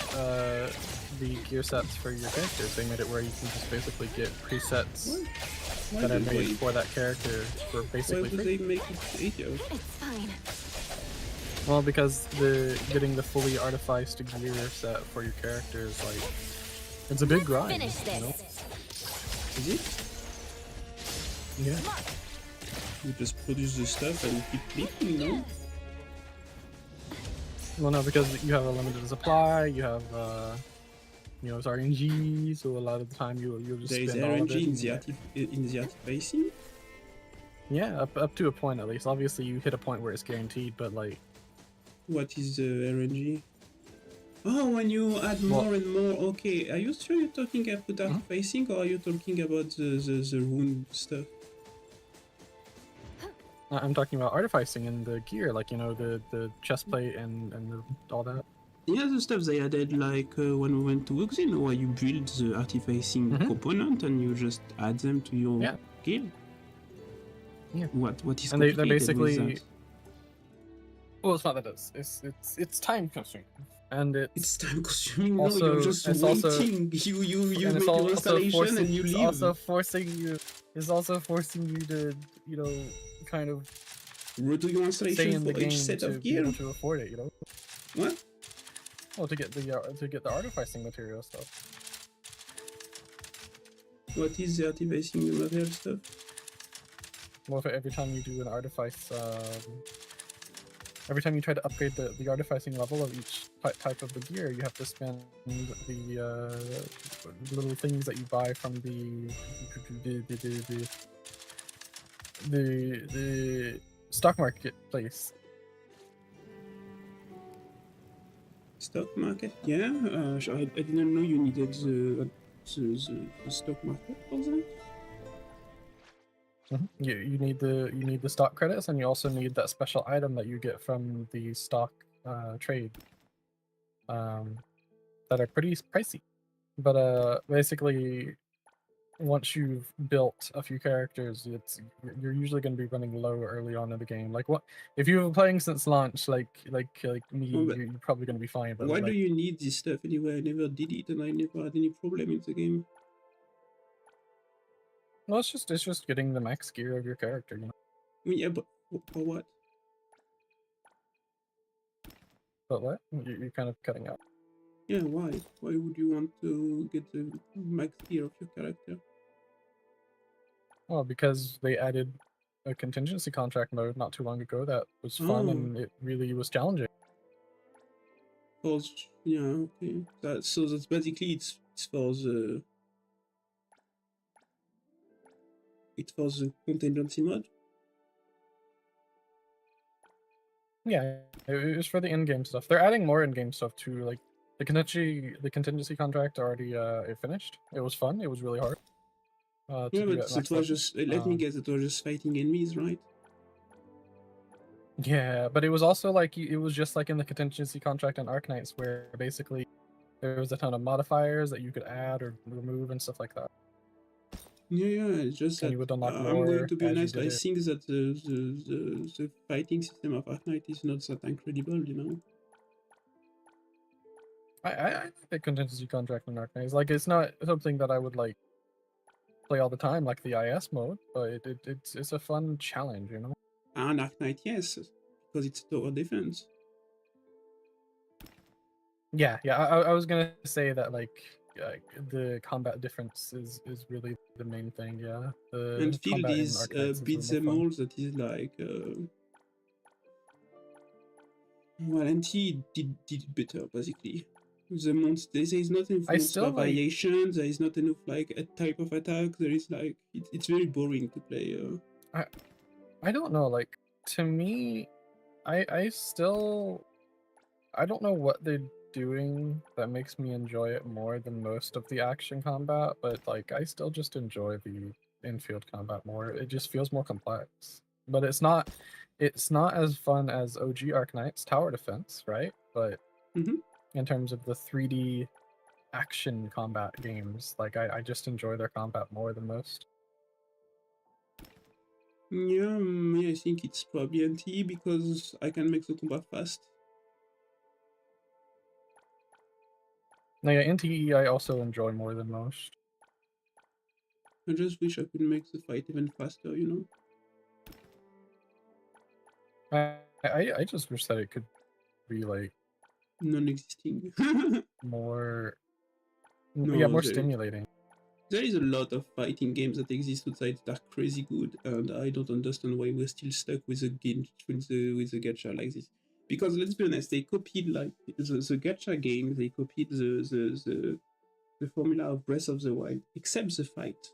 the gear sets for your characters. They made it where you can just basically get presets that are made for that character for basically free. Why would they make it easier? It's fine. Well, because getting the fully artificed gear set for your characters, like, it's a big grind. Finish this. You know? Is it? Yeah. You just produce the stuff and keep clicking, no? Well, no, because you have a limited supply, you have, you know, it's RNG, so a lot of the time you'll just there is spend all of RNG it in the artificing? Yeah, up to a point at least. Obviously, you hit a point where it's guaranteed, but like... What is the RNG? Oh, when you add more and more, okay. Are you sure you're talking about artifacing, or are you talking about the rune stuff? I'm talking about artificing and the gear, like, you know, the chest plate and all that. Yeah, the stuff they added, like when we went to Uxin, where you build the artifacing component and you just add them to your gear. Yeah. What is and they're complicated basically with that? Well, it's not that it's time consuming, and it's time consuming. Also, No, you're just it's waiting. Also, you and make your installation and you leave. It's also forcing you to, you know, kind of redo your installation for each set of gear be able to afford it. You know. What? Well, to get the artificing material stuff. What is the artificing material stuff? Well, for every time you do an artifice, every time you try to upgrade the artificing level of each type of the gear, you have to spend the little things that you buy from the stock market place. Stock market? Yeah, I didn't know you needed the stock market for that. You need the stock credits, and you also need that special item that you get from the stock trade, that are pretty pricey. But basically, once you've built a few characters, you're usually going to be running low early on in the game. Like, what if you've been playing since launch, like me, you're probably going to be fine. But why like, do you need this stuff anyway? I never did it, and I never had any problem in the game. well, it's just getting the max gear of your character, you know. Yeah, but for what? But what? You're kind of cutting out. Yeah, why? Why would you want to get the max gear of your character? Well, because they added a contingency contract mode not too long ago that was fun and it really was challenging. Yeah, okay. So that's basically it's for the contingency mode. Yeah, it was for the in-game stuff. They're adding more in-game stuff too. Like the contingency contract already it finished. It was fun. It was really hard. To Yeah, do but at that max was level. just, let me guess, it was just fighting enemies, right? Yeah, but it was also like it was just like in the contingency contract on Arknights, where basically there was a ton of modifiers that you could add or remove and stuff like that. Yeah, it's just And that you would unlock I'm going more to be as you honest, did I it. think that the fighting system of Arknight is not that incredible, you know? I think the contingency contract on Arknights, like, it's not something that I would like play all the time, like the IS mode, but it's a fun challenge, you know? And Arknight, yes, because it's tower defense. Yeah, I was gonna say that like the combat difference is really the main thing. Yeah, the And feel combat in these Arknights is beat way them more fun. all that is like well, NTE did it better basically. The monster, there is not enough monster still, like- variation, there is not enough like a type of attack, there is like it's very boring to play. I don't know, like, to me, I still, I don't know what they're doing that makes me enjoy it more than most of the action combat, but like I still just enjoy the infield combat more. It just feels more complex. But it's not as fun as OG Arknights Tower Defense, right? But in terms of the 3D action combat games, like I just enjoy their combat more than most. Yeah, I think it's probably NTE because I can make the combat fast. Now, yeah, NTE I also enjoy more than most. I just wish I could make the fight even faster, you know? I just wish that it could be like non-existing. more No, more there- stimulating. There is a lot of fighting games that exist outside that are crazy good, and I don't understand why we're still stuck with a game with the gacha like this. Because let's be honest, they copied like the gacha game, they copied the formula of Breath of the Wild, except the fight.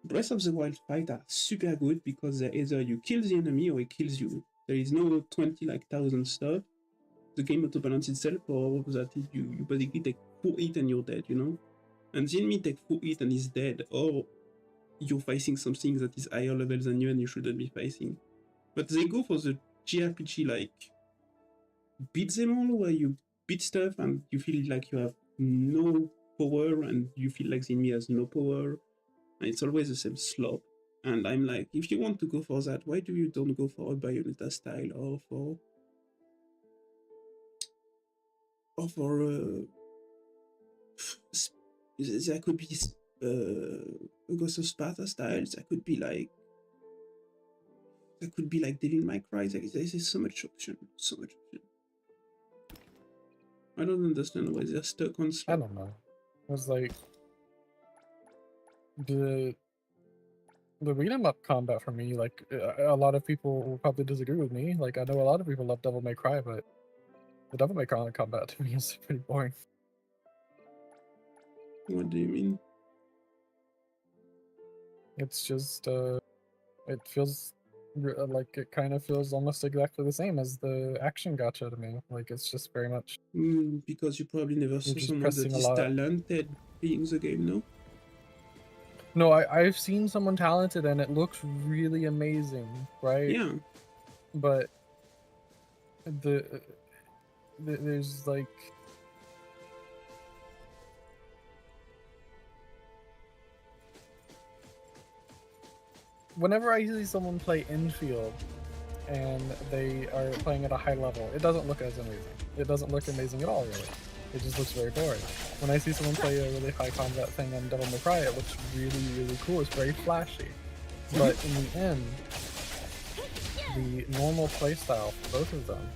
Breath of the Wild fight are super good because they're either you kill the enemy or he kills you. There is no 20,000 stuff. The game auto balance itself, or that you basically take 4 hit and you're dead, you know? And the enemy take 4 hit and is dead, or you're facing something that is higher level than you and you shouldn't be facing. But they go for the JRPG like beat them all, where you beat stuff and you feel like you have no power and you feel like the enemy has no power. And it's always the same slop. And I'm like, if you want to go for that, why do you don't go for a Bayonetta style or for there could be Ghost of Sparta style, there could be like Devil May Cry. There's so much option. I don't understand why they're stuck on slot. I don't know. It was like the beat 'em up combat for me, like a lot of people will probably disagree with me. Like I know a lot of people love Devil May Cry, but the Devil May Cry combat to me is pretty boring. What do you mean? It's just it feels like it kind of feels almost exactly the same as the action gacha to me. Like it's just very much because you probably never saw just someone that pressing a is lot. talented playing the game, no? No, I've seen someone talented and it looks really amazing, right? Yeah. But there's like whenever I see someone play infield and they are playing at a high level, it doesn't look as amazing. It doesn't look amazing at all, really. It just looks very boring. When I see someone play a really high combat thing on Devil May Cry, it looks really, really cool. It's very flashy. But in the end, the normal playstyle for both of them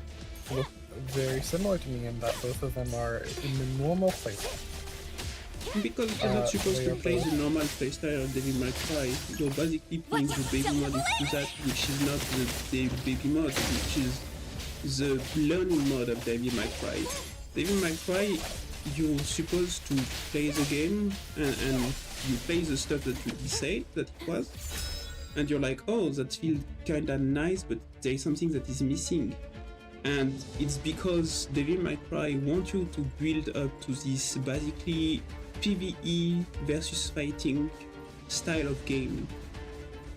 look very similar to me in that both of them are in the normal playstyle. Because you're not supposed to play the normal playstyle of Devil May Cry. You're basically playing the baby mod into that, which is not the baby mod, which is the learning mode of Devil May Cry. Devil May Cry, you're supposed to play the game and you play the stuff that you decide that it was, and you're like, oh, that feels kinda nice, but there is something that is missing. And it's because Devil May Cry wants you to build up to this basically PvE versus fighting style of game.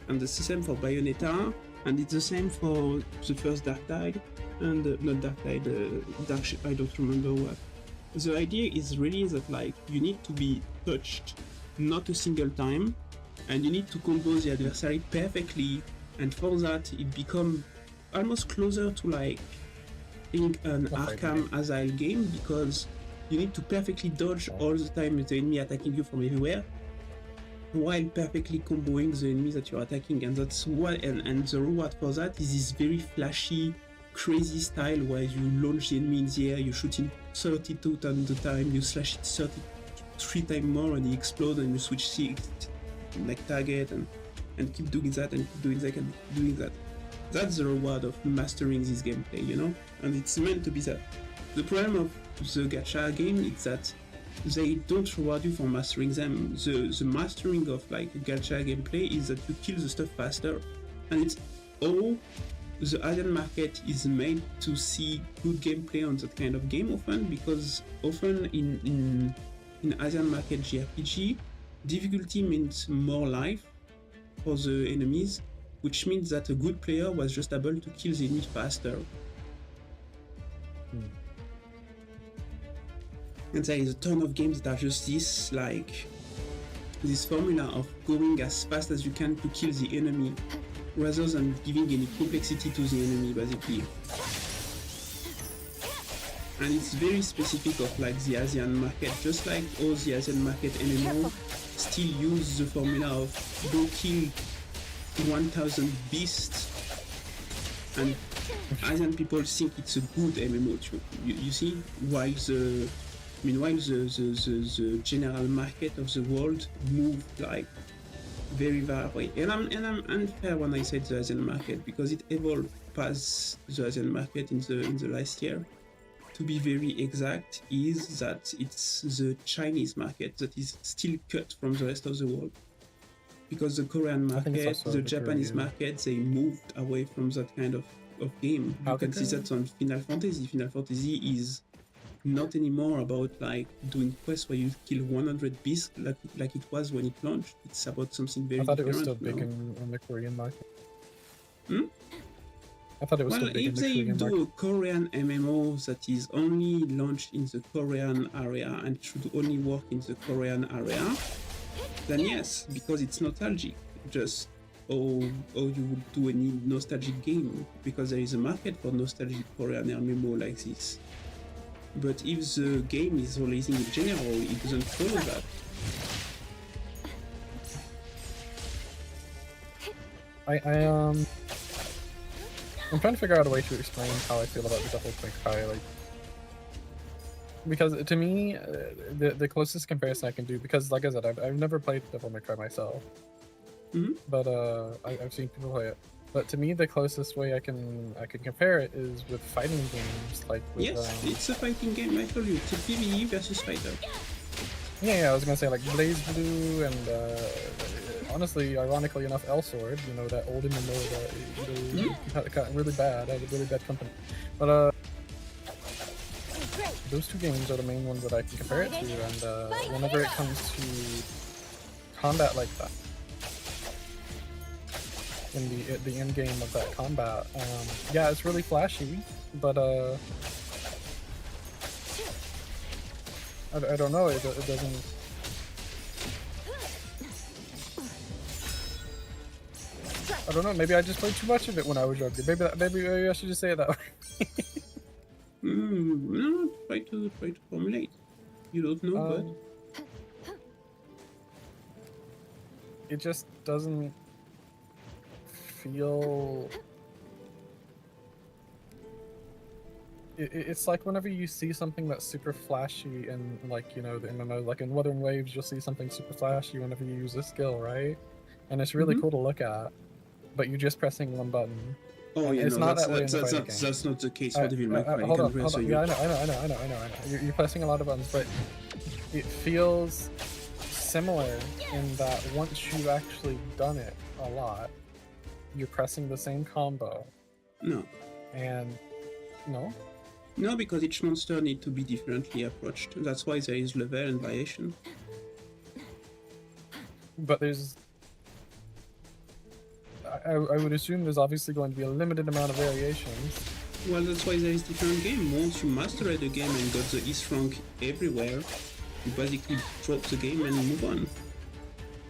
And it's the same for Bayonetta, and it's the same for the first Dark Tide, and not Dark Tide, I don't remember what. The idea is really that like you need to be touched not a single time, and you need to combo the adversary perfectly, and for that it becomes almost closer to like an Arkham Asylum game, because you need to perfectly dodge all the time the enemy attacking you from everywhere, while perfectly comboing the enemies that you're attacking. And that's what, and the reward for that is this very flashy, crazy style where you launch the enemy in the air, you shoot him 32 times the time, you slash it 33 times more, and he explodes, and you switch like target, and keep doing that, and keep doing that, and keep doing that. That's the reward of mastering this gameplay, you know? And it's meant to be that. The problem of the gacha game is that they don't reward you for mastering them. The mastering of like gacha gameplay is that you kill the stuff faster. And it's all the Asian market is made to see good gameplay on that kind of game often, because often in Asian market JRPG, difficulty means more life for the enemies, which means that a good player was just able to kill the enemy faster. And there is a ton of games that are just this, like, this formula of going as fast as you can to kill the enemy, rather than giving any complexity to the enemy, basically. And it's very specific of like the Asian market, just like all the Asian market MMO still use the formula of go kill 1000 beasts, and Asian people think it's a good MMO too. You see, while meanwhile the general market of the world moved like very far away. And I'm unfair when I say the Asian market, because it evolved past the Asian market in the last year. To be very exact, is that it's the Chinese market that is still cut from the rest of the world. Because the Korean market, the Japanese market, they moved away from that kind of game. You can see that on Final Fantasy. Final Fantasy is not anymore about like doing quests where you kill 100 beasts like it was when it launched. It's about something very different. I thought it was still big in the Korean market. I thought it was still big in the Korean market. Well, if they do a Korean MMO that is only launched in the Korean area and should only work in the Korean area, then yes, because it's nostalgic. Just you would do any nostalgic game, because there is a market for nostalgic Korean MMO like this. But if the game is releasing in general, it doesn't follow that. I'm trying to figure out a way to explain how I feel about the Devil May Cry, like, because to me, the closest comparison I can do, because like I said, I've never played Devil May Cry myself, but I've seen people play it. But to me, the closest way I can compare it is with fighting games, like with, yes, it's a fighting game. I told you, it's a PvE versus fighter. Yeah, I was gonna say like Blaze Blue and honestly, ironically enough, L Sword. You know, that old MMO that got really bad, had a really bad company. But those two games are the main ones that I can compare it to. And whenever it comes to combat like that, in the end game of that combat, yeah, it's really flashy, but I don't know, it doesn't. I don't know, maybe I just played too much of it when I was younger. Maybe I should just say it that way. No, try to formulate. You don't know, but it just doesn't feel. It's like whenever you see something that's super flashy in, like, you know, the MMO, like in Wuthering Waves, you'll see something super flashy whenever you use a skill, right? And it's really cool to look at, but you're just pressing one button. Oh yeah, it's not that way in the fighting game. That's not the case for Devil May Cry. Hold on. Yeah, I know. You're pressing a lot of buttons, but it feels similar in that once you've actually done it a lot, you're pressing the same combo. No. And No? No, because each monster needs to be differently approached. That's why there is level and variation. But there's... I would assume there's obviously going to be a limited amount of variations. Well, that's why there is different game. Once you mastered the game and got the East rank everywhere, you basically drop the game and move on.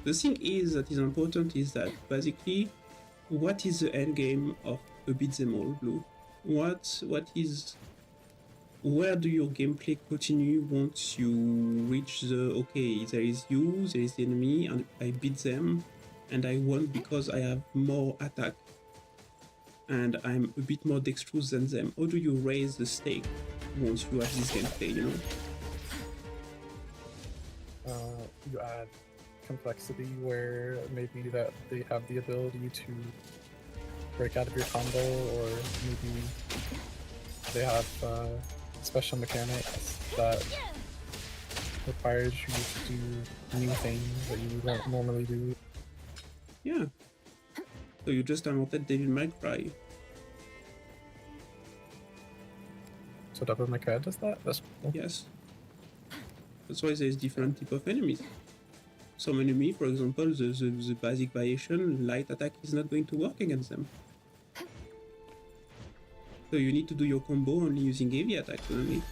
The thing is that is important is that basically, what is the end game of a beat them all, Blue? Where do your gameplay continue once you reach the okay, there is you, there is the enemy, and I beat them, and I won because I have more attack, and I'm a bit more dexterous than them. How do you raise the stake once you have this gameplay, you know? You add complexity where maybe that they have the ability to break out of your combo, or maybe they have special mechanics that requires you to do new things that you don't normally do. Yeah. So you just unwanted Devil May Cry. So Devil May Cry does that? That's cool. Yes. That's why there's different type of enemies. Some enemy, for example, the basic variation, light attack is not going to work against them. So you need to do your combo only using heavy attack only.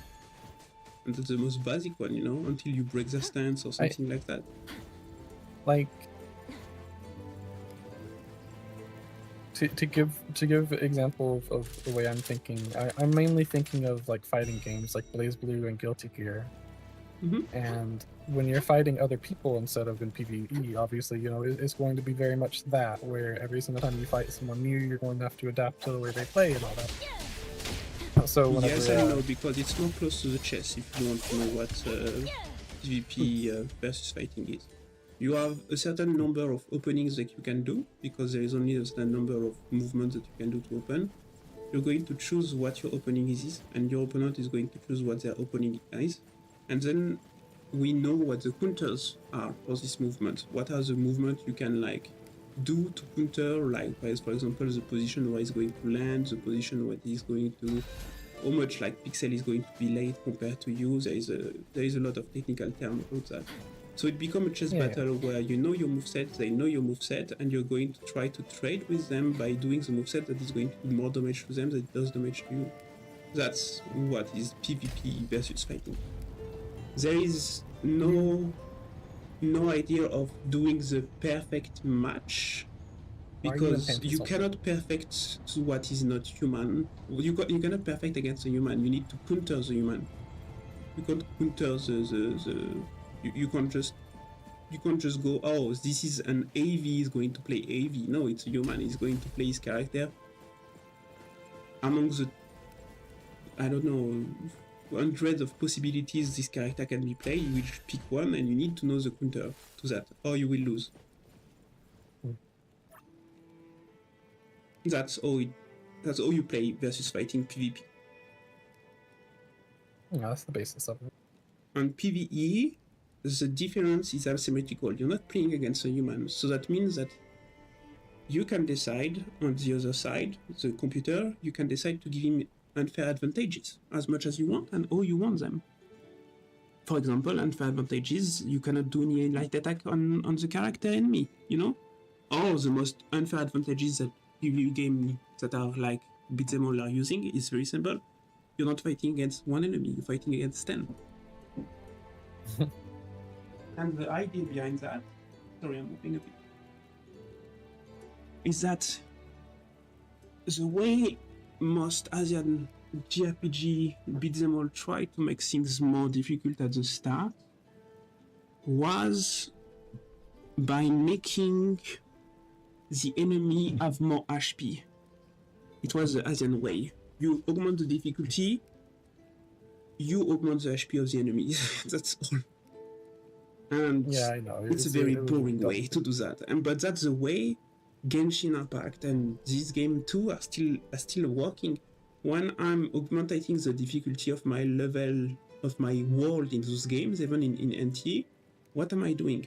And that's the most basic one, you know, until you break the stance or something like that. Like, to give example of the way I'm thinking, I'm mainly thinking of like fighting games like BlazBlue and Guilty Gear. And when you're fighting other people instead of in PvE, obviously, you know, it's going to be very much that, where every single time you fight someone new, you're going to have to adapt to the way they play and all that. So whenever, yes and no, because it's more close to the chess if you want to know what PvP versus fighting is. You have a certain number of openings that you can do, because there is only a certain number of movements that you can do to open. You're going to choose what your opening is, and your opponent is going to choose what their opening is. And then we know what the counters are for this movement. What are the movements you can like do to counter, like for example the position where it's going to land, the position where it's going to, how much like pixel is going to be late compared to you. There is a lot of technical terms about that. So it becomes a chess battle where you know your moveset, they know your moveset, and you're going to try to trade with them by doing the moveset that is going to do more damage to them than it does damage to you. That's what is PvP versus fighting. There is no idea of doing the perfect match, because you cannot perfect what is not human. You cannot perfect against a human. You need to counter the human. You can't counter you can't just go, oh, this is an AV is going to play AV. No, it's a human. He's going to play his character among the, I don't know, hundreds of possibilities this character can be played. You will pick one, and you need to know the counter to that, or you will lose. That's all you play versus fighting PvP. Yeah, that's the basis of it. On PvE, the difference is asymmetrical. You're not playing against a human, so that means that you can decide on the other side, the computer, you can decide to give him unfair advantages as much as you want and how you want them. For example, unfair advantages, you cannot do any light attack on the character enemy, you know? Or the most unfair advantages that PvE games that are like beat them all are using is very simple. You're not fighting against one enemy, you're fighting against 10. And the idea behind that, sorry, I'm moving a bit, is that the way most Asian JRPG beat them all try to make things more difficult at the start was by making the enemy have more HP. It was the Asian way. You augment the difficulty, you augment the HP of the enemies. That's all. And yeah, I know. it's a very boring way to do that. And but that's the way Genshin Impact and this game too are still working. When I'm augmenting the difficulty of my level of my world in those games, even in NTE, what am I doing?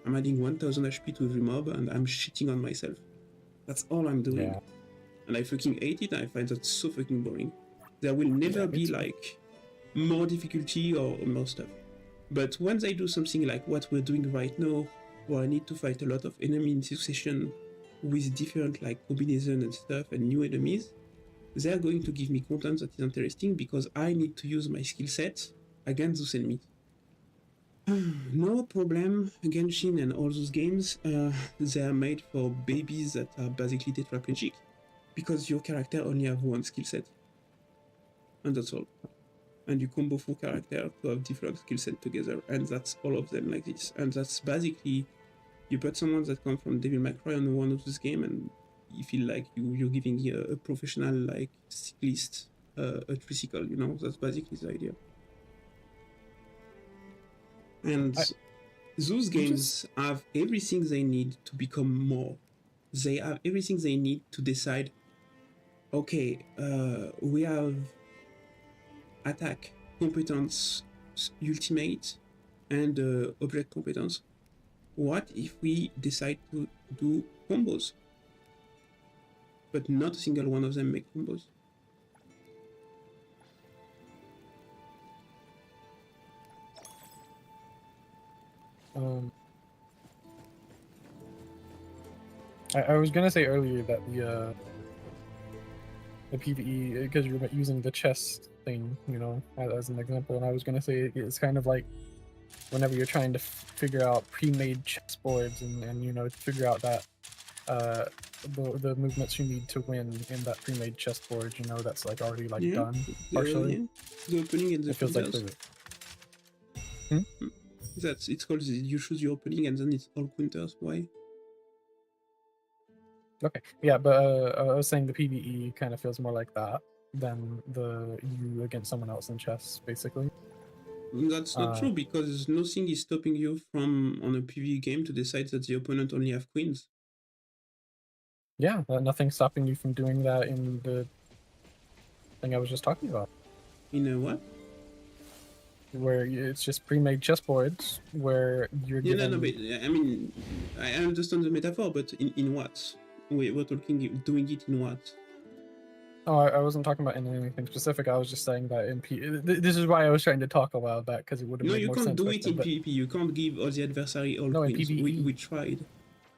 I'm adding 1000 HP to every mob and I'm shitting on myself. That's all I'm doing. Yeah. And I fucking hate it. I find that so fucking boring. There will never be like more difficulty or more stuff. But when they do something like what we're doing right now, where I need to fight a lot of enemy in succession with different like combinations and stuff and new enemies, they're going to give me content that is interesting because I need to use my skill set against those enemies. No problem, Genshin and all those games, they are made for babies that are basically tetraplegic because your character only have one skill set. And that's all. And you combo 4 characters to have different skill set together, and that's all of them like this. And that's basically, you put someone that comes from Devil May Cry on one of this game, and you feel like you're giving a professional like cyclist a tricycle, you know. That's basically the idea. And those games have everything they need to become more. They have everything they need to decide, okay, we have attack, competence, ultimate, and object competence. What if we decide to do combos? But not a single one of them make combos. I was gonna say earlier that the PvE, because you're using the chess thing, you know, as an example, and I was gonna say it's kind of like whenever you're trying to figure out pre-made chessboards and you know, figure out that the movements you need to win in that pre-made chessboard, you know, that's like already like done partially. The opening and the it feels like that's it's called you choose your opening and then it's all counters. Why? Okay, yeah, but I was saying the PvE kind of feels more like that than the you against someone else in chess, basically. That's not true, because nothing is stopping you from, on a PvE game, to decide that the opponent only have queens. Yeah, nothing's stopping you from doing that in the thing I was just talking about. In a what? Where it's just pre-made chessboards where you're given... No, but I mean, I understand the metaphor, but in what? We're talking, doing it in what? Oh, I wasn't talking about anything specific. I was just saying that in this is why I was trying to talk about that, because it would have made more sense. No, you can't do it in PvP. You can't give all the adversary all queens. In PvE. We tried.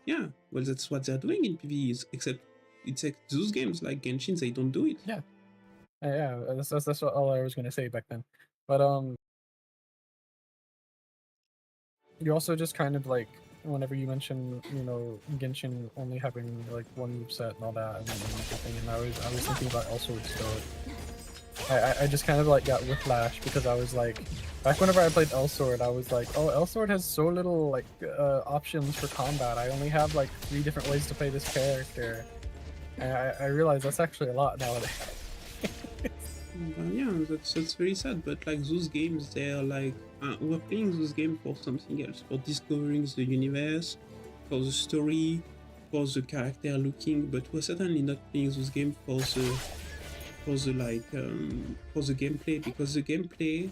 Yeah, well, that's what they're doing in PvE, except it's like those games like Genshin, they don't do it. Yeah. Yeah, that's what all I was going to say back then. But, you also just kind of like, whenever you mention, you know, Genshin only having like one moveset and all that and everything, and I was thinking about Elsword still. I just kind of like got whiplash because I was like, back whenever I played Elsword, I was like, oh, Elsword has so little like options for combat. I only have like 3 different ways to play this character, and I realized that's actually a lot nowadays. Yeah, that's very sad, but like those games, they're like, we're playing those games for something else, for discovering the universe, for the story, for the character looking, but we're certainly not playing those games for the gameplay, because the gameplay,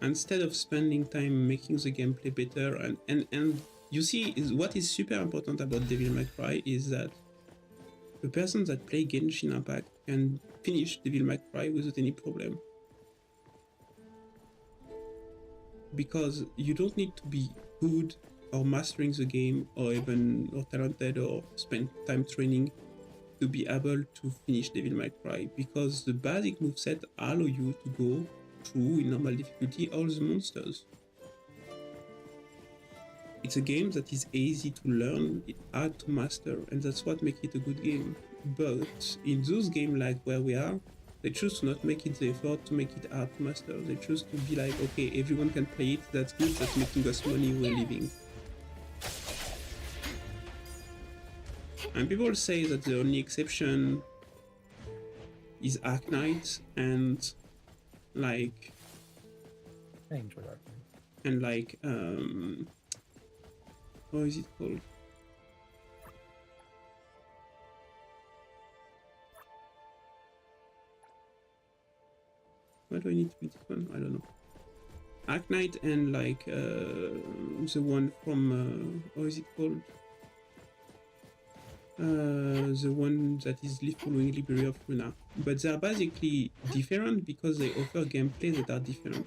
instead of spending time making the gameplay better, and you see, what is super important about Devil May Cry is that the person that play Genshin Impact can finish Devil May Cry without any problem. Because you don't need to be good or mastering the game or talented or spend time training to be able to finish Devil May Cry, because the basic moveset allow you to go through in normal difficulty all the monsters. It's a game that is easy to learn, it's hard to master, and that's what makes it a good game. But in those games like where we are, they choose to not make it the effort to make it hard to master. They choose to be like, okay, everyone can play it, that's good, that's making us money, we're living. And people say that the only exception is Arknight and like... And like, how is it called? Why do I need to beat this one? I don't know. Arknight and like the one from how is it called? the one that is following Library of Luna. But they're basically different because they offer gameplay that are different.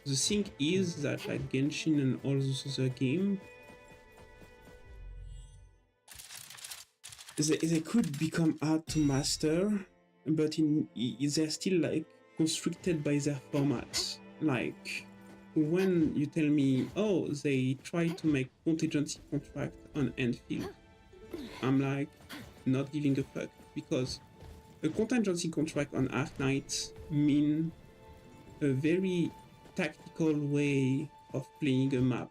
The thing is that like Genshin and all those other games, they could become hard to master, but they're still like constricted by their formats. Like when you tell me, oh, they try to make contingency contract on Enfield, I'm like not giving a fuck, because a contingency contract on Arknights mean a very tactical way of playing a map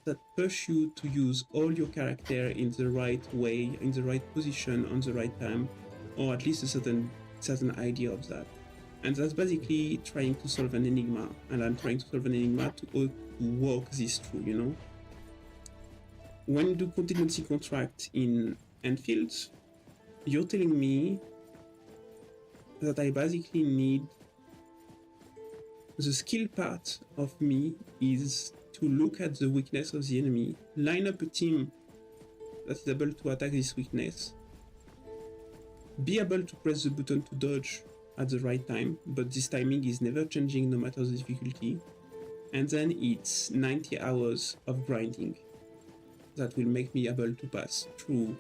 that push you to use all your character in the right way, in the right position, on the right time, or at least a certain idea of that. And that's basically trying to solve an enigma, and I'm trying to solve an enigma to work this through, you know? When you do contingency contract in Enfield, you're telling me that I basically need the skill part of me is to look at the weakness of the enemy, line up a team that is able to attack this weakness, be able to press the button to dodge at the right time, but this timing is never changing no matter the difficulty, and then it's 90 hours of grinding that will make me able to pass through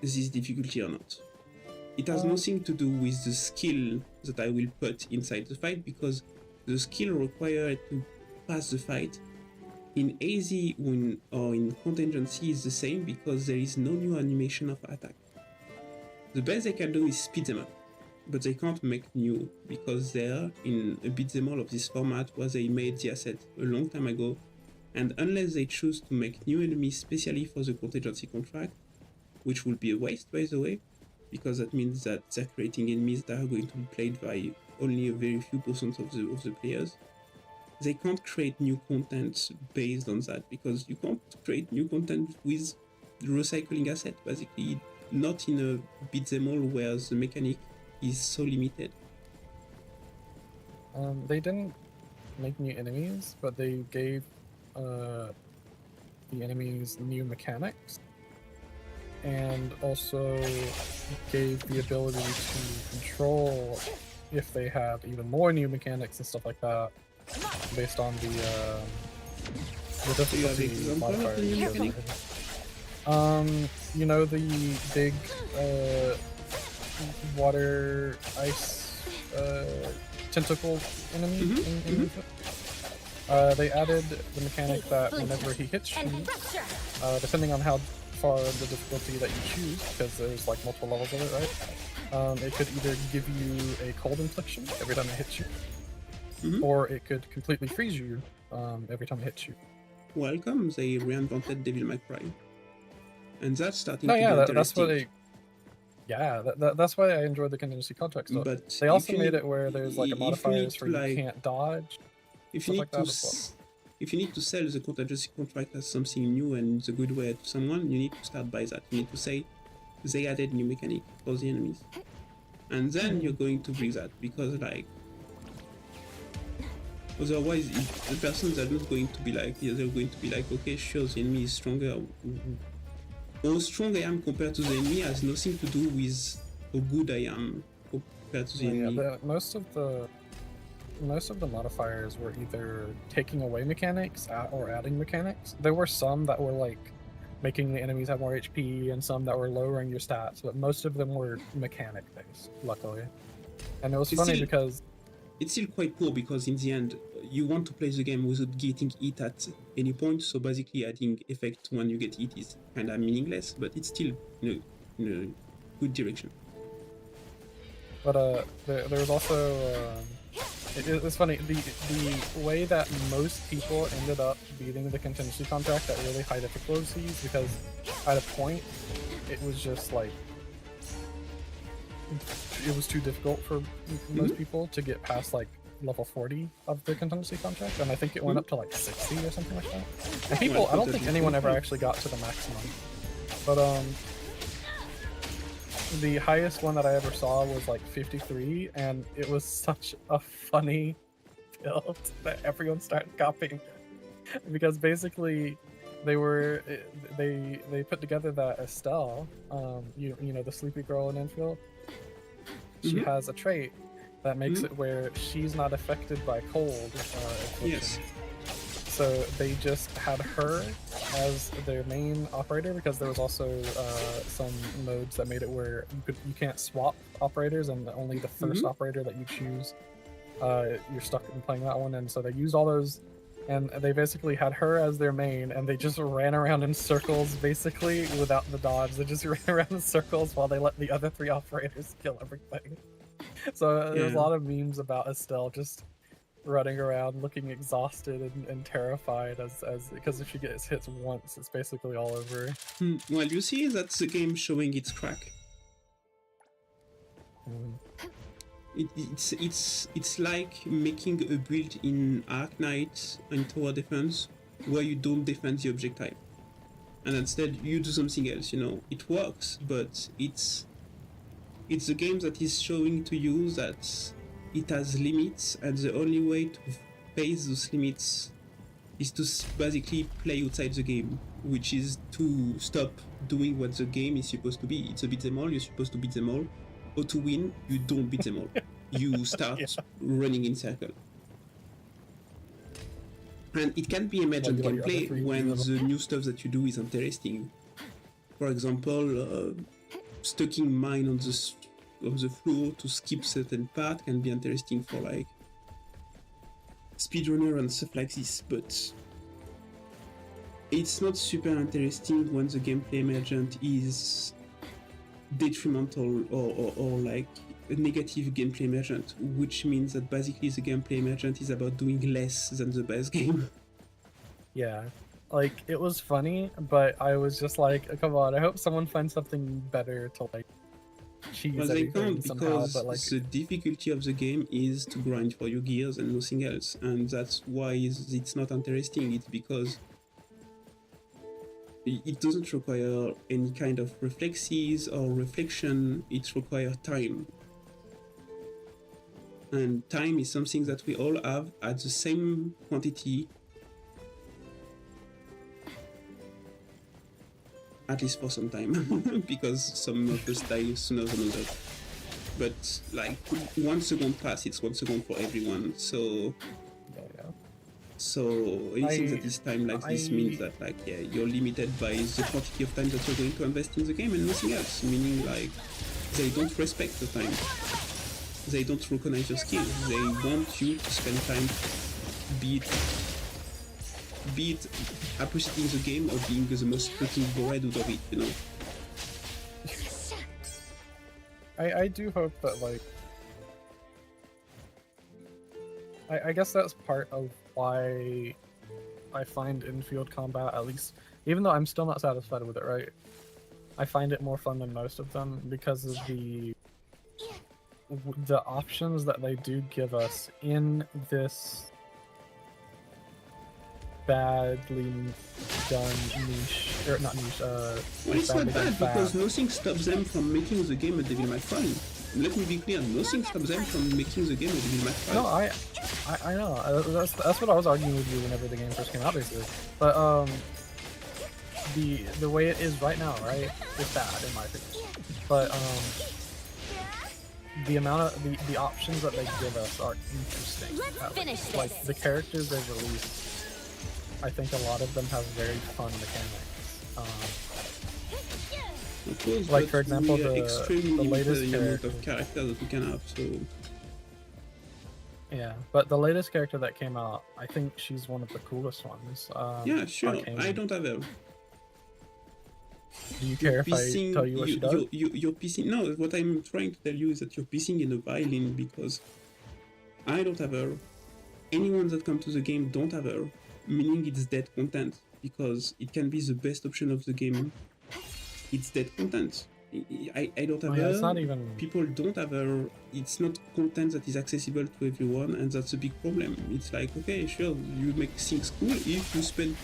this difficulty or not. It has nothing to do with the skill that I will put inside the fight, because the skill required to pass the fight in AZ or in contingency is the same, because there is no new animation of attack. The best they can do is speed them up, but they can't make new, because they're in a beat them all of this format where they made the asset a long time ago, and unless they choose to make new enemies specially for the contingency contract, which will be a waste by the way, because that means that they're creating enemies that are going to be played by only a very few percent of the players. They can't create new content based on that, because you can't create new content with recycling asset, basically, not in a beat them all where the mechanic is so limited. They didn't make new enemies, but they gave the enemies new mechanics, and also gave the ability to control if they have even more new mechanics and stuff like that, based on the difficulty modifiers. You know, the big water ice tentacle enemy in they added the mechanic that whenever he hits you, depending on how far the difficulty that you choose, because there's like multiple levels of it, right? It could either give you a cold infliction every time it hits you, or it could completely freeze you every time it hits you. Welcome, they reinvented Devil May Cry. And that's starting to be interesting. That's what they... Yeah, that's why I enjoyed the contingency contract stuff. But they also made it where there's like a modifiers where you can't dodge. If you need to if you need to sell the contingency contract as something new and the good way to someone, you need to start by that. You need to say they added new mechanic for the enemies, and then you're going to bring that, because like otherwise the persons are not going to be like, they're going to be like, okay, sure, the enemy is stronger. How strong I am compared to the enemy has nothing to do with how good I am compared to the enemy. Yeah, most of the modifiers were either taking away mechanics or adding mechanics. There were some that were like making the enemies have more HP, and some that were lowering your stats, but most of them were mechanic based, luckily. And it was funny because it's still quite poor, because in the end you want to play the game without getting hit at any point, so basically adding effect when you get hit is kind of meaningless, but it's still in a good direction. But there was also it's funny, the way that most people ended up beating the contingency contract at really high difficulties, because at a point it was just like it was too difficult for most people to get past like level 40 of the contingency contract, and I think it went up to like 60 or something like that. And people, I don't think anyone ever actually got to the maximum. But the highest one that I ever saw was like 53, and it was such a funny build that everyone started copying. Because basically they put together that Estelle, you know, the sleepy girl in Enfield. She has a trait that makes it where she's not affected by cold affliction. So they just had her as their main operator because there was also some modes that made it where you can't swap operators, and only the first operator that you choose, you're stuck in playing that one. And so they used all those, and they basically had her as their main, and they just ran around in circles basically without the dodge. They just ran around in circles while they let the other 3 operators kill everything. So there's a lot of memes about Estelle just running around looking exhausted and terrified as because if she gets hit once, it's basically all over. Well, you see, that's the game showing its crack. It's like making a build in Arc Knight and Tower Defense where you don't defend the object type, and instead you do something else. You know, it works, but it's a game that is showing to you that it has limits, and the only way to face those limits is to basically play outside the game, which is to stop doing what the game is supposed to be. It's a beat them all, you're supposed to beat them all, or to win, you don't beat them all. You start running in circle. And it can be emergent gameplay when the new stuff that you do is interesting. For example, stucking mine on the floor to skip certain part can be interesting for like speedrunner and stuff like this, but it's not super interesting when the gameplay emergent is detrimental or like a negative gameplay emergent, which means that basically the gameplay emergent is about doing less than the best game. Yeah, like it was funny, but I was just like, come on, I hope someone finds something better to like cheese well, they everything can't, somehow, because but like the difficulty of the game is to grind for your gears and nothing else, and that's why it's not interesting. It's because it doesn't require any kind of reflexes or reflection, it requires time. And time is something that we all have at the same quantity, at least for some time, because some of us die sooner than others. But like 1 second pass, it's 1 second for everyone. So anything that is time like this means that like you're limited by the quantity of time that you're going to invest in the game and nothing else. Meaning like they don't respect the time. They don't recognize your skills. They want you to spend time be it appreciating the game or being the most freaking bored out of it, you know. I do hope that like I guess that's part of why I find in-field combat, at least, even though I'm still not satisfied with it, right? I find it more fun than most of them because of the options that they do give us in this badly done niche, or not niche, well, it's not bad because nothing stops them from making the game a Devil May Cry. Let me be clear, nothing stops them from making the game a Devil May Cry. No, I know. That's what I was arguing with you whenever the game first came out, basically. But the way it is right now, right, is bad in my opinion. But the amount of the options that they give us are interesting. Let's finish this. Like the characters they've released, I think a lot of them have very fun mechanics. Of course, like for example, the latest amount of character that we can have. So yeah, but the latest character that came out, I think she's one of the coolest ones. Yeah, sure. Arcane. I don't have her. Do you care if I tell you what she does? You're pissing. No, what I'm trying to tell you is that you're pissing in a violin because I don't have her. Anyone that comes to the game don't have her, meaning it's dead content because it can be the best option of the game. It's dead content. I don't have her. It's not even... People don't have her. It's not content that is accessible to everyone, and that's a big problem. It's like, okay, sure, you make things cool if you spend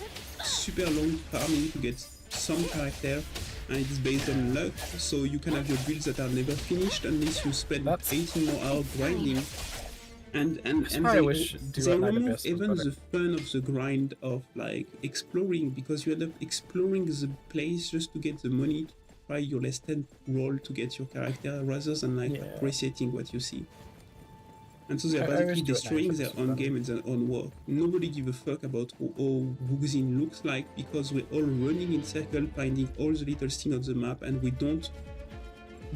super long farming to get some character, and it's based on luck, so you can have your builds that are never finished unless you spend 18 more hours grinding. And I wish they Duet Night remove Abyss was even better. the fun of the grind of like exploring, because you end up exploring the place just to get the money to try your last 10 roll to get your character rather than like appreciating what you see. And so they're I basically wish Duet Night destroying Abyss their was own better. game and their own work. Nobody give a fuck about how Wuxin looks like, because we're all running in circle finding all the little things on the map, and we don't.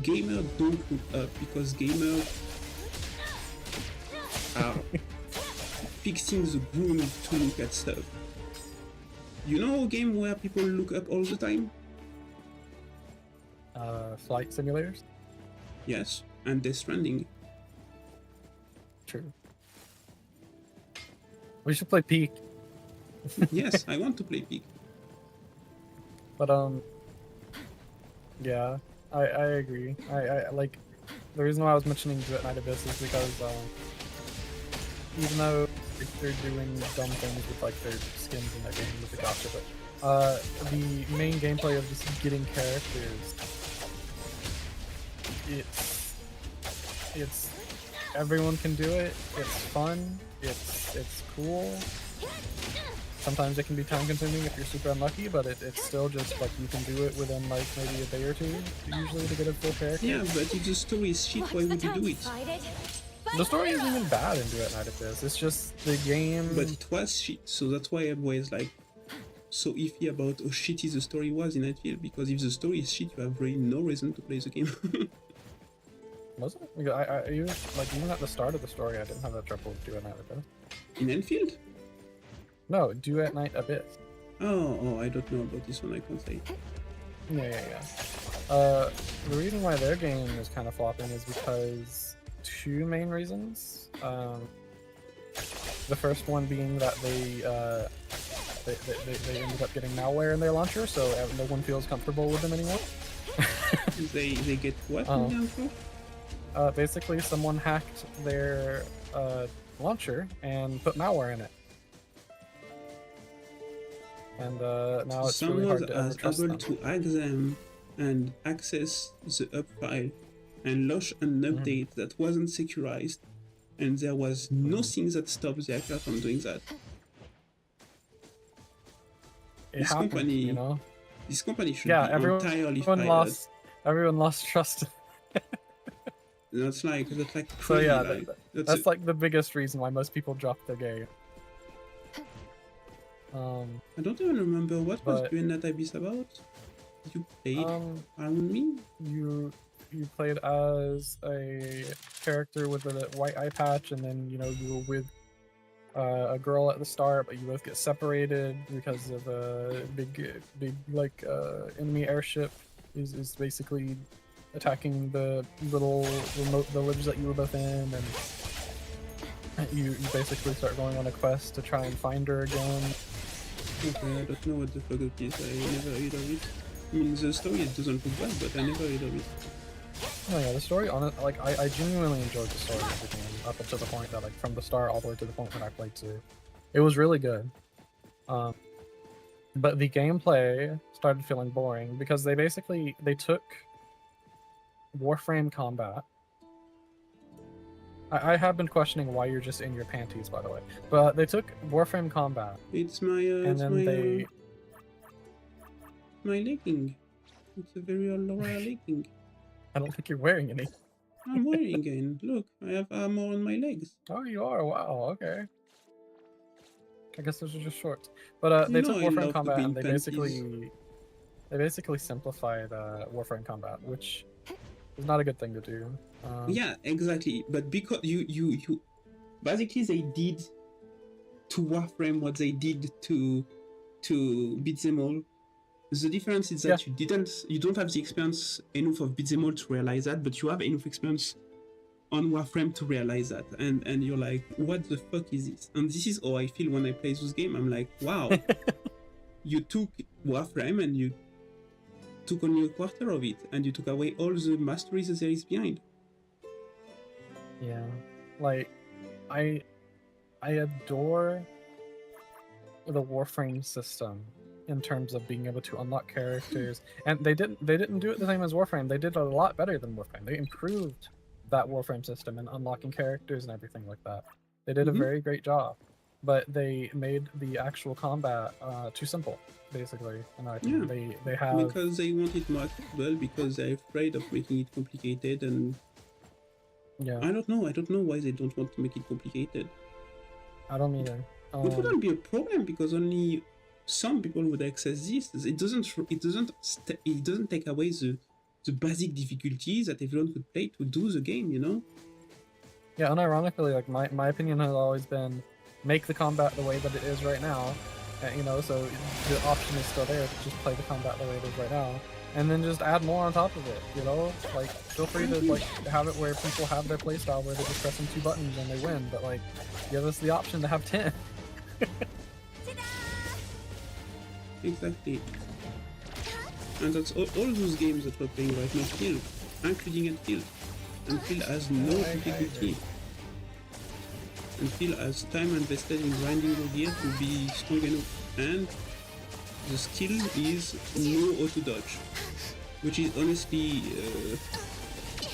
Gamers don't look up because gamers are fixing the ground to look at stuff. You know a game where people look up all the time? Flight simulators? Yes, and Death Stranding. True. We should play Peak. Yes, I want to play Peak. But yeah, I agree. I like the reason why I was mentioning Duet Night Abyss is because even though they're doing dumb things with like their skins in their game with the gacha, but the main gameplay of just getting characters, it's everyone can do it. It's fun. It's cool. Sometimes it can be time consuming if you're super unlucky, but it's still just like you can do it within like maybe a day or two usually to get a full character. Yeah, but if the story is shit, why would you do it? The story isn't even bad in Duet Night Abyss. It's just the game. But it was shit, so that's why I'm always like so iffy about how shitty the story was in Nightfield, because if the story is shit, you have really no reason to play the game. Was it? Because I even at the start of the story, I didn't have that trouble with Duet Night Abyss. In Enfield? No, Duet Night Abyss. Oh, I don't know about this one. I can't say. Yeah. The reason why their game is kind of flopping is because two main reasons. The first one being that they ended up getting malware in their launcher, so no one feels comfortable with them anymore. they get what? Basically, someone hacked their launcher and put malware in it. And now it's really hard to ever trust able them. to hack them and access the up file and launch an update that wasn't securized, and there was nothing that stopped the hacker from doing that. This company should be entirely fired. Everyone lost trust. That's like So crazy, yeah, that's like the biggest reason why most people drop their game. I don't even remember what was Duet Night Abyss about. You played around me? You played as a character with a white eye patch, and then you were with a girl at the start, but you both get separated because of a big enemy airship is basically attacking the little remote village that you were both in, and you basically start going on a quest to try and find her again. Okay, I don't know what the fuck it is. I never heard of it. I mean, the story it doesn't look bad, but I never heard of it. Oh yeah, the story on it, like I genuinely enjoyed the story of the game up until the point that from the start all the way to the point when I played 2. It was really good. But the gameplay started feeling boring because they took Warframe combat. I have been questioning why you're just in your panties, by the way. But they took Warframe combat. It's my my legging. It's a very Laura legging. I don't think you're wearing any. I'm wearing it. Look, I have armor on my legs. Oh, you are? Wow, okay. I guess those are just shorts. But they took Warframe combat and they basically simplified Warframe combat, which is not a good thing to do. Yeah, exactly. But because you basically they did to Warframe what they did to Beat Them All. The difference is that you don't have the experience enough of Beat Them All to realize that, but you have enough experience on Warframe to realize that, and you're like, what the fuck is this? And this is how I feel when I play this game. I'm like, wow, you took Warframe and you took only a quarter of it, and you took away all the masteries that there is behind. Yeah, like I adore the Warframe system in terms of being able to unlock characters, and they didn't do it the same as Warframe. They did it a lot better than Warframe. They improved that Warframe system and unlocking characters and everything like that. They did a Mhm. very great job, but they made the actual combat too simple, basically. In my opinion, they have Because they want it more accessible, because they're afraid of making it complicated, and yeah. I don't know why they don't want to make it complicated. I don't either. It wouldn't be a problem because only some people would access this. It doesn't take away the basic difficulties that everyone could play to do the game, you know? Yeah, unironically, like my opinion has always been make the combat the way that it is right now, you know, so the option is still there to just play the combat the way it is right now, and then just add more on top of it, you know? Like, feel free to like have it where people have their playstyle where they're just pressing 2 buttons and they win, but like, give us the option to have 10. Exactly. And that's all those games that we're playing right now feel, including Until. Until has no difficulty. Until has time invested in grinding your gear to be strong enough, and the skill is know how to dodge, which is honestly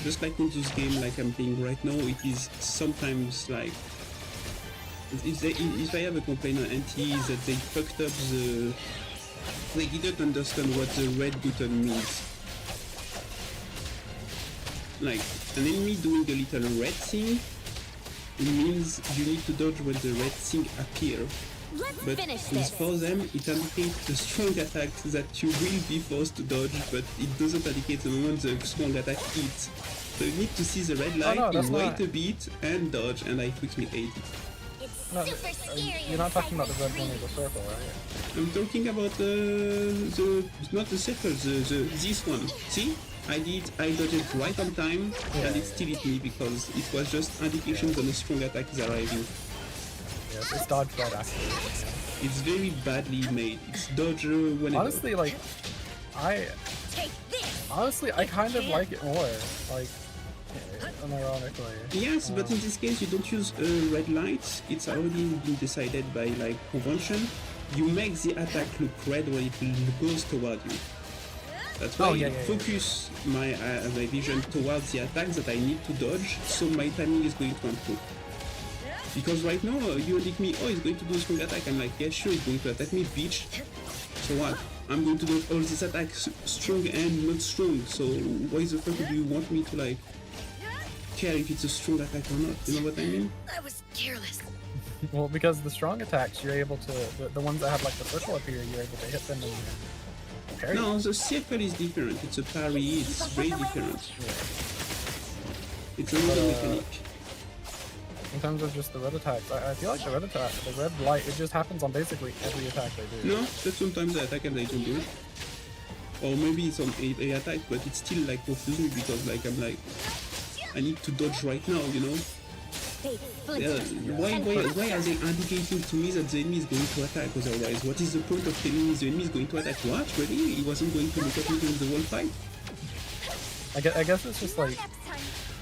just like in this game like I'm playing right now. It is sometimes like if I have a complaint on NTE is that they fucked up they didn't understand what the red button means. Like an enemy doing a little red thing, it means you need to dodge when the red thing appears. But for them, it indicates a strong attack that you will be forced to dodge, but it doesn't indicate the moment the strong attack hits. So you need to see the red light, wait a bit, and dodge, and I quickly ate it. No, you're not talking about the red one or the circle, right? I'm talking about not the circle, this one. See? I dodged it right on time, and it still hit me because it was just indications on a strong attack is arriving. Yes, it's dodge right after. It's very badly made. It's dodge whenever. Honestly, like, I kind of like it more, like, unironically. Yes, but in this case you don't use red lights. It's already been decided by like convention. You make the attack look red when it goes toward you. That's why I focus my vision towards the attacks that I need to dodge, so my timing is going to improve. Because right now, you indict me, oh, he's going to do a strong attack. I'm like, yeah, sure, he's going to attack me, bitch. So what? I'm going to do all these attacks, strong and not strong. So why the fuck do you want me to like care if it's a strong attack or not? You know what I mean? I was careless. Well, because the strong attacks, you're able to, the ones that have like the circle up here, you're able to hit them and parry. No, the circle is different. It's a parry. It's very different. It's another mechanic. In terms of just the red attacks, I feel like the red attack, the red light, it just happens on basically every attack they do. No, that's sometimes the attack and they don't do it. Or maybe it's on a attack, but it's still like confusing because like I'm like, I need to dodge right now, you know? Yeah, why are they indicating to me that the enemy is going to attack otherwise? What is the point of telling me the enemy is going to attack? What? Really? He wasn't going to look at me during the whole fight? I guess it's just like,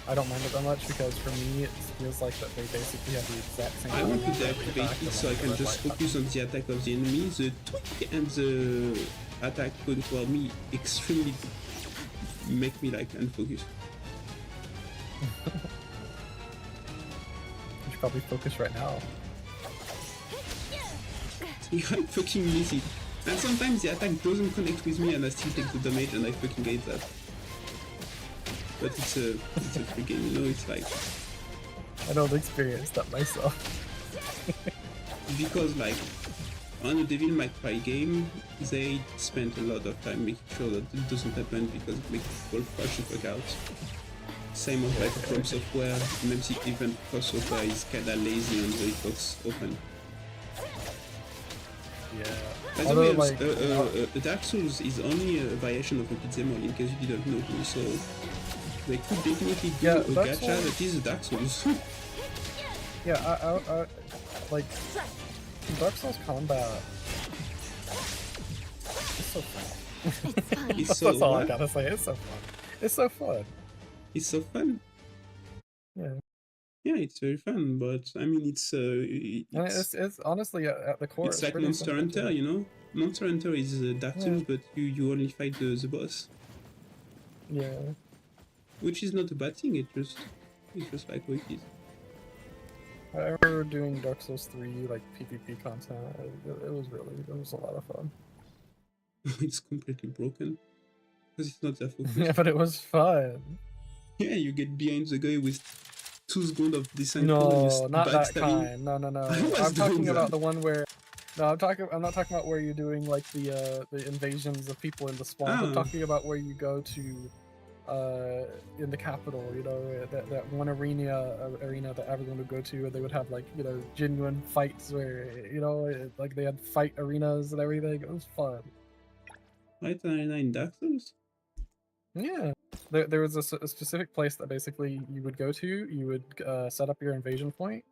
I don't mind it that much because for me it feels like that they basically have the exact same. I want to deactivate it so I can just focus on the attack of the enemy. The tweak and the attack going toward me extremely make me like unfocused. You should probably focus right now. I fucking miss it. And sometimes the attack doesn't connect with me and I still take the damage and I fucking hate that. But it's a free game, you know, it's like... I don't experience that myself. Because like, on a Devil May Cry game, they spent a lot of time making sure that it doesn't happen because it makes people crash the fuck out. Same as like From Software, maybe even From Software is kinda lazy on the Xbox open. Yeah. By the way, Dark Souls is only a variation of a Pizza in case you didn't know, so they could definitely do a gacha that is Dark Souls. Yeah, I like Dark Souls combat. It's so fun. It's so That's all I what? gotta say. It's so fun. It's so fun. It's so fun. Yeah. Yeah, it's very fun, but I mean, it's honestly at the core. It's like Monster Hunter, you know. Monster Hunter is Dark Souls, but you only fight the boss. Yeah. Which is not a bad thing. It just It's just like what it is. I remember doing Dark Souls 3 like PvP content. It was a lot of fun. It's completely broken because it's not that focused. Yeah, but it was fun. Yeah, you get behind the guy with 2 seconds of descent. No, not that kind. No. I'm talking about the one where. No, I'm not talking about where you're doing like the invasions of people in the swamp. I'm talking about where you go to in the capital, you know, that one arena that everyone would go to, and they would have like, you know, genuine fights where, you know, like they had fight arenas and everything. It was fun. Fight arena in Dark Souls? Yeah, there was a specific place that basically you would go to. You would set up your invasion point.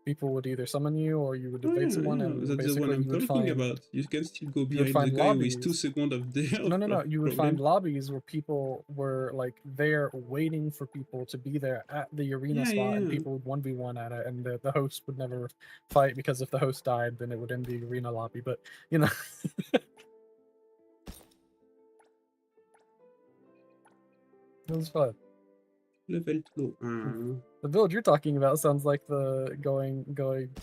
People would either summon you or you would invade someone, and that's the one basically I'm you would talking find. About. You can still go You would behind find the guy lobbies. with 2 seconds of the No. You would problem. find lobbies where people were like there waiting for people to be there at the arena spot, and people would 1v1 at it, and the host would never fight because if the host died, then it would end the arena lobby. But you know, it was fun. Level 2. The build you're talking about sounds like the going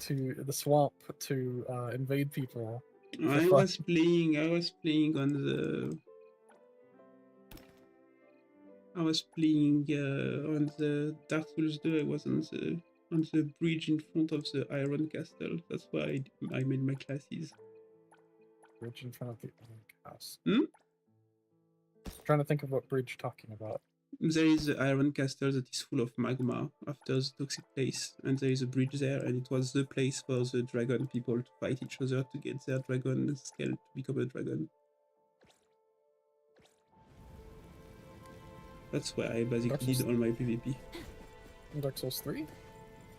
to the swamp to invade people. I was playing on the. I was playing on the Dark Souls 2. I was on the bridge in front of the Iron Castle. That's why I made my classes. Bridge in front of the Iron Castle. Trying to think of what bridge you're talking about. There is the Iron Castle that is full of magma after the toxic place, and there is a bridge there, and it was the place for the dragon people to fight each other to get their dragon scale to become a dragon. That's where I basically did all my PvP. Dark Souls 3?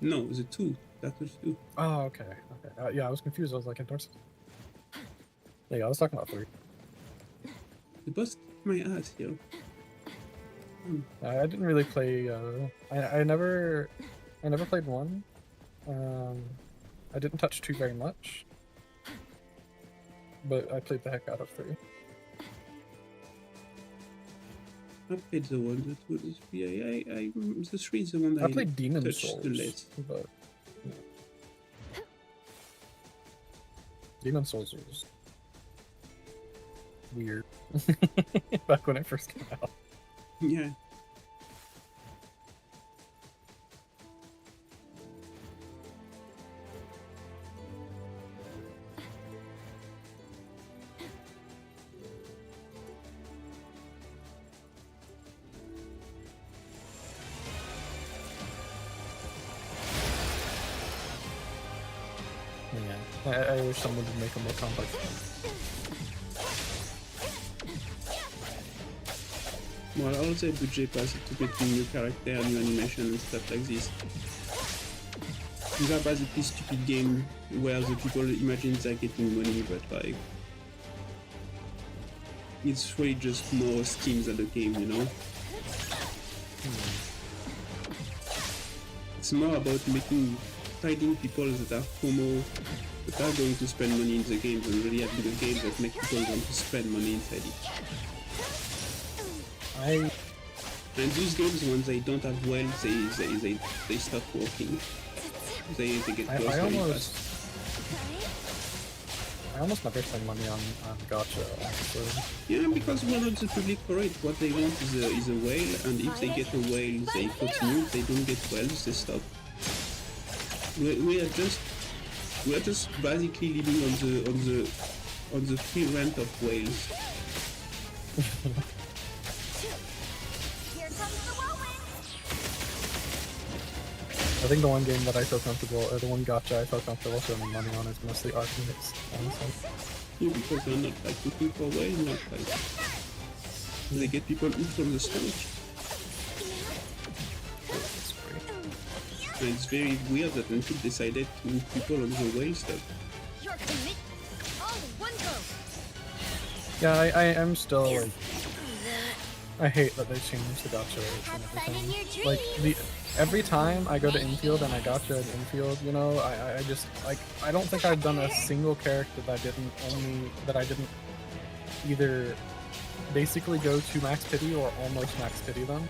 No, the 2. Dark Souls 2. Oh, okay. Yeah, I was confused. I was like, in Dark Souls. Yeah, I was talking about 3. The boss kicked my ass here. I didn't really play. I never played 1. I didn't touch 2 very much, but I played the heck out of 3. I played the 1, the 2, the 3. The 3 is the one I played Demon touched Souls, the less. but yeah. Demon Souls was weird back when it first came out. Yeah. I wish someone would make a more complex game. Well, I'll say budget pass to get new character, new animation and stuff like this. These are basically stupid games where the people imagine they're getting money, but like it's really just more skins at the game, you know? It's more about finding people that are FOMO, that are going to spend money in the game, than really having a game that make people want to spend money inside it. And those games, when they don't have wells, they stop working. They get close very fast. I almost never spend money on gacha, actually. Yeah, because we're not the public for it. What they want is a whale, and if they get a whale, they continue. If they don't get whales, they stop. We are just basically living on the free rent of whales. I think the one game that I feel comfortable, or the one gacha I feel comfortable spending money on is mostly Arcanix, honestly. Yeah, because they're not like looking for whales, not like they get people hooked on the stomach. And it's very weird that N2E decided to hook people on the whale stuff. Yeah, I'm still like, I hate that they changed the gacha and everything. Like every time I go to infield and I gacha at infield, you know, I just like, I don't think I've done a single character that I didn't either basically go to max pity or almost max pity them.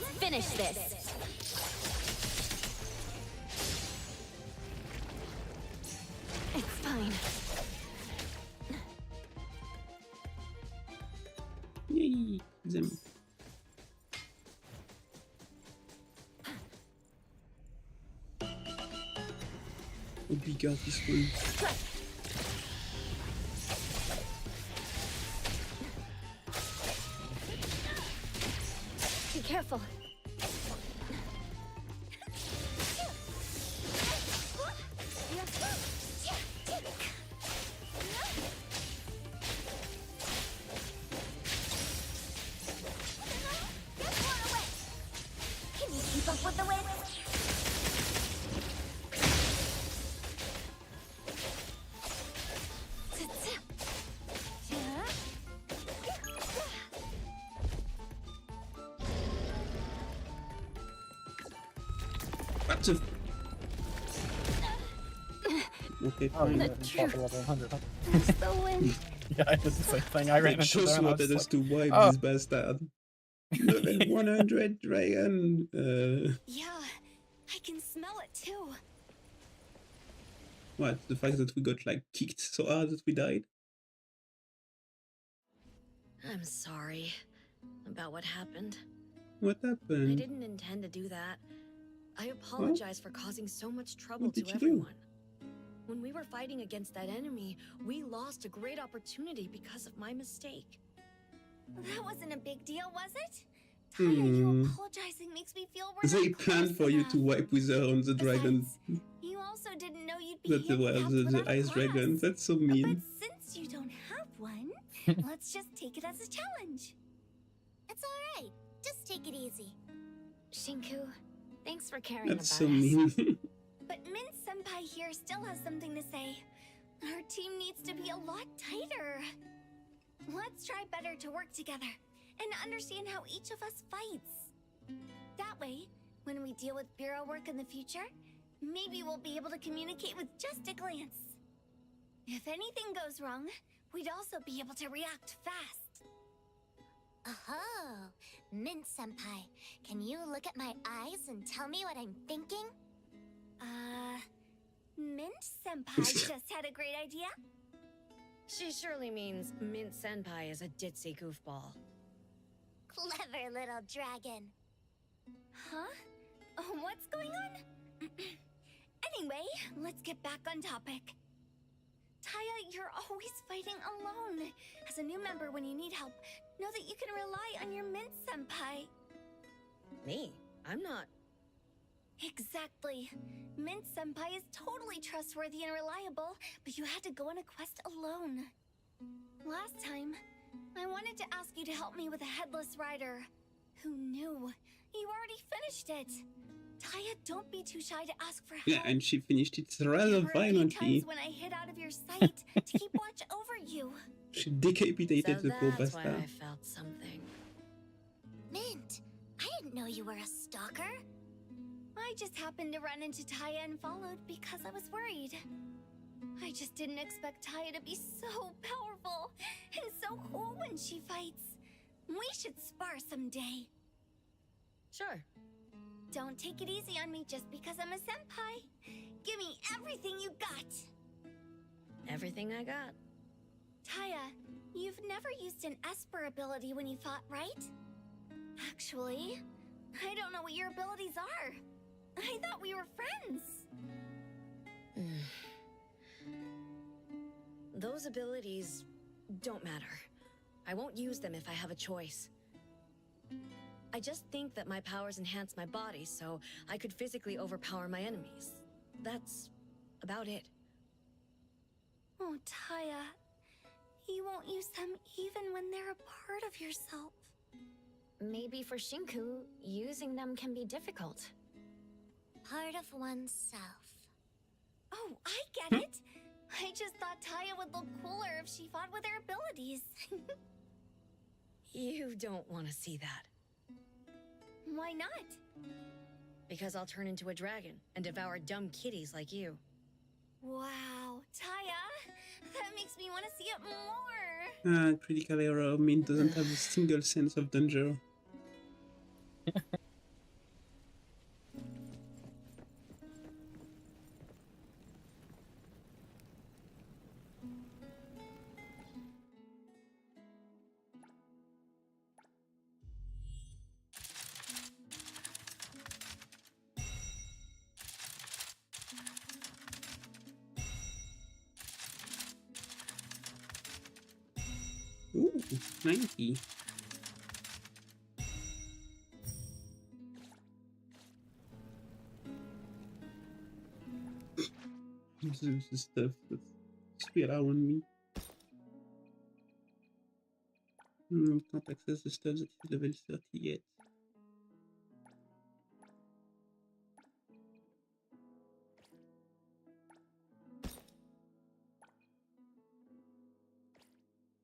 Let's finish this. It's fine. Yay! Them. Oh, we got this one. Be careful. Can you keep up with the wind? What the? Okay, Oh, fine. you went and fought for level 100, huh? It's the wind. Yeah, I did the same thing. I ran It into just there and I was wanted us like, to wipe oh. this bastard. Level 100 dragon. Yeah, I can smell it too. What? The fact that we got like kicked so hard that we died? I'm sorry about what happened. What I happened? didn't intend to do that. I apologize for causing so much trouble What to did you do? everyone. When we were fighting against that enemy, we lost a great opportunity because of my mistake. That wasn't a big deal, was it? Taya, you apologizing makes me feel we're They not planned close for you enough. to wipe with her on the dragon. Besides, you also didn't know you'd be That the, handicapped the without a ice class. dragon. That's so But mean. since you don't have one, let's just take it as a challenge. It's alright. Just take it easy. Shinku, thanks for caring That's about so us. mean. But Min Senpai here still has something to say. Our team needs to be a lot tighter. Let's try better to work together and understand how each of us fights. That way, when we deal with bureau work in the future, maybe we'll be able to communicate with just a glance. If anything goes wrong, we'd also be able to react fast. Oh, Mint Senpai, can you look at my eyes and tell me what I'm thinking? Mint Senpai just had a great idea. She surely means Mint Senpai is a ditzy goofball. Clever little dragon. Huh? What's going on? Anyway, let's get back on topic. Taya, you're always fighting alone. As a new member, when you need help, know that you can rely on your Mint Senpai. Me? I'm not. Exactly. Mint Senpai is totally trustworthy and reliable, but you had to go on a quest alone. Last time, I wanted to ask you to help me with a headless rider. Who knew? You already finished it. Taya, don't be too shy to ask for help. Yeah, and she finished it rather There were a few violently. times when I hid out of your sight to keep watch over you. She decapitated So the poor that's why I bastard. felt something. Mint, I didn't know you were a stalker. I just happened to run into Taya and followed because I was worried. I just didn't expect Taya to be so powerful and so cool when she fights. We should spar someday. Sure. Don't take it easy on me just because I'm a senpai. Give me everything you got. Everything I got. Taya, you've never used an Esper ability when you fought, right? Actually, I don't know what your abilities are. I thought we were friends. Those abilities don't matter. I won't use them if I have a choice. I just think that my powers enhance my body, so I could physically overpower my enemies. That's about it. Oh, Taya. You won't use them even when they're a part of yourself. Maybe for Shinku, using them can be difficult. Part of oneself. Oh, I get it. I just thought Taya would look cooler if she fought with her abilities. You don't want to see that. Why not? Because I'll turn into a dragon and devour dumb kitties like you. Wow, Taya, that makes me want to see it more. Critical error. Mint doesn't have a single sense of danger. 90. This is the stuff that's sweet around me. Can't access the stuff that is level 30 yet.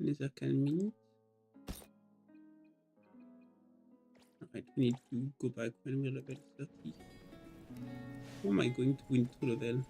Laser can meet. Alright, we need to go back when we're level 30. How am I going to win 2 level?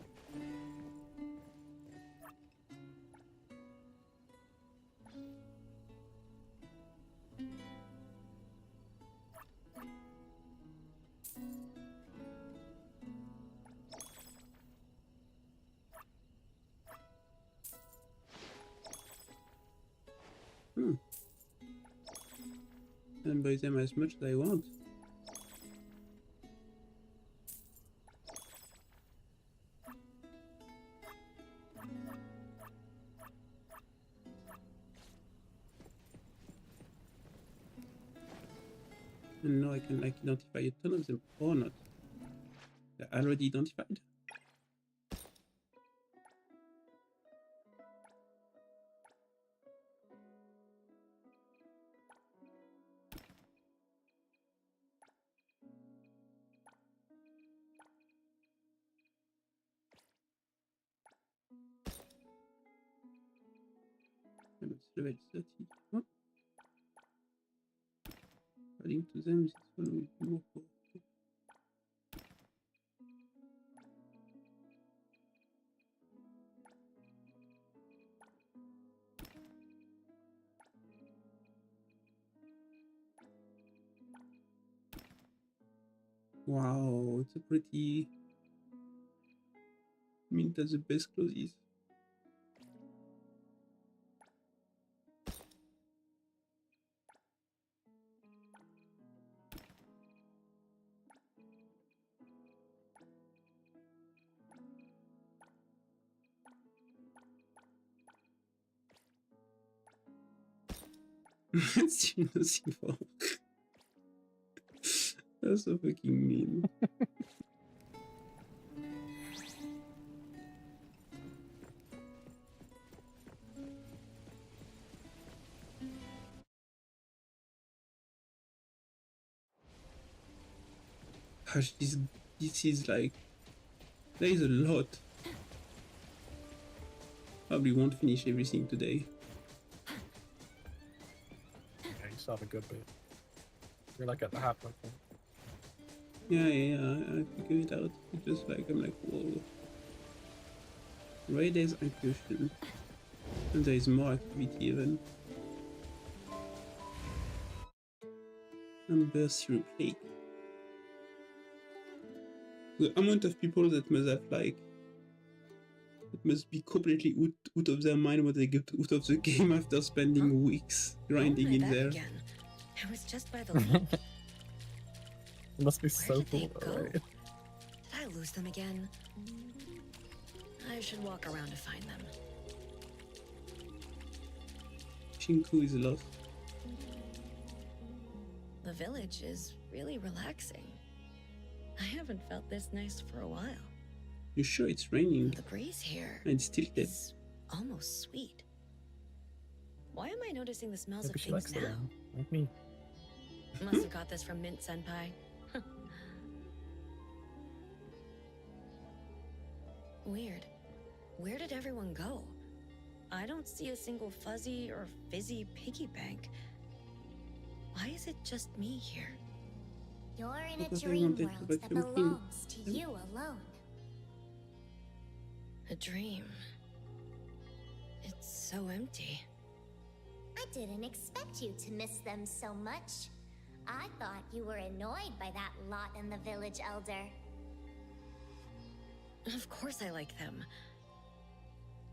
And buy them as much as I want. And now I can like identify a ton of them or not. They're already identified. And it's level 30. Oh. Adding to them, this one will be more powerful. Wow, it's a pretty mint as the best clothes. It's impossible. That's so fucking mean. Gosh, this is like, there is a lot. Probably won't finish everything today. Yeah, you still have a good bit. You're like at the halfway point. Yeah, I figured it out. It's just like, I'm like, whoa. Right, there's incursion. And there is more activity even. Amber syrup lake. The amount of people that must have like, it must be completely out of their mind when they get out of the game after spending weeks grinding in there. Again. I was just by the lake. It must be so cool. Right? Did I lose them again? I should walk around to find them. Shinku is lost. The village is really relaxing. I haven't felt this nice for a while. You sure it's raining? The breeze here and it's tilted. Is almost sweet. Why am I noticing the smells Maybe of she things likes now? the rain, like me. Must have got this from Mint Senpai. Weird. Where did everyone go? I don't see a single fuzzy or fizzy piggy bank. Why is it just me here? You're in a dream world that belongs to you alone. A dream. It's so empty. I didn't expect you to miss them so much. I thought you were annoyed by that lot in the village, Elder. Of course I like them.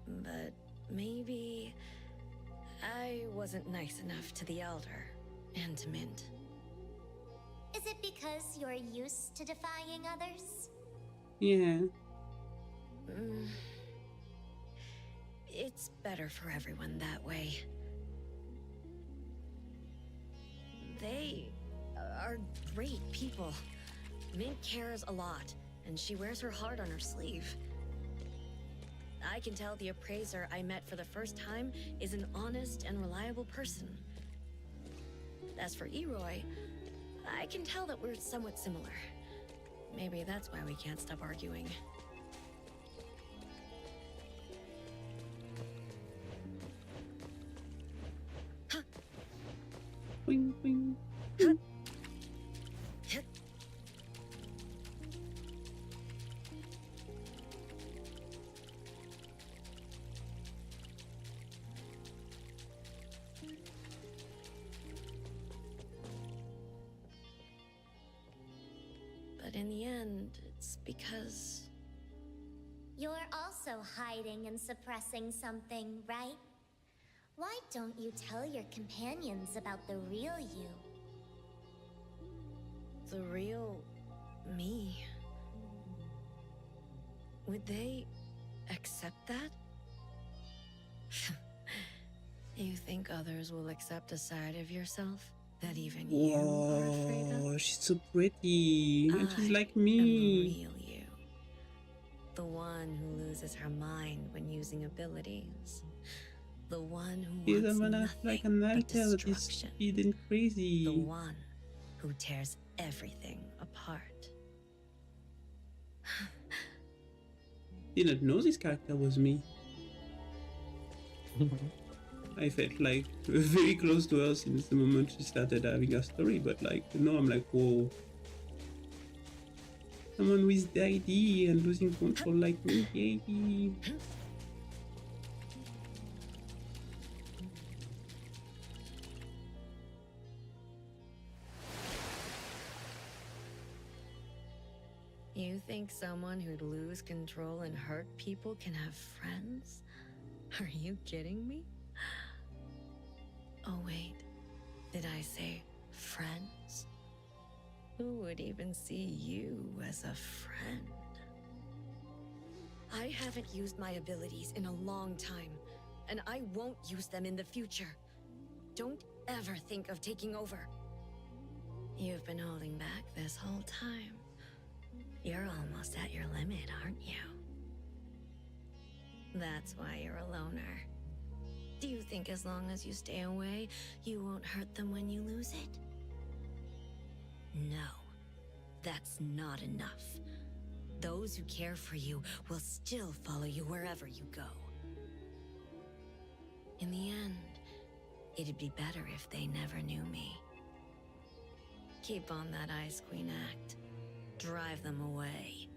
But maybe I wasn't nice enough to the Elder and to Mint. Is it because you're used to defying others? Yeah. It's better for everyone that way. are great people. Mint cares a lot, and she wears her heart on her sleeve. I can tell the appraiser I met for the first time is an honest and reliable person. As for Eroy, I can tell that we're somewhat similar. Maybe that's why we can't stop arguing. Boing, boing. But in the end, it's because... You're also hiding and suppressing something, right? Why don't you tell your companions about the real you? The real... me... Would they accept that? You think others will accept a side of yourself that even you are afraid of? Whoa, she's so pretty. And she's like I am me. the real you. The one who loses her mind when using abilities. The one who She's wants a nothing like a but Naruto that is destruction. speed and crazy. The one who tears everything apart. Didn't know this character was me. I felt like very close to her since the moment she started having a story, but like now I'm like, whoa. Someone with the idea and losing control like me, yay. You think someone who'd lose control and hurt people can have friends? Are you kidding me? Oh wait, did I say friends? Who would even see you as a friend? I haven't used my abilities in a long time, and I won't use them in the future. Don't ever think of taking over. You've been holding back this whole time. You're almost at your limit, aren't you? That's why you're a loner. Do you think as long as you stay away, you won't hurt them when you lose it? No, that's not enough. Those who care for you will still follow you wherever you go. In the end, it'd be better if they never knew me. Keep on that Ice Queen act. Drive them away.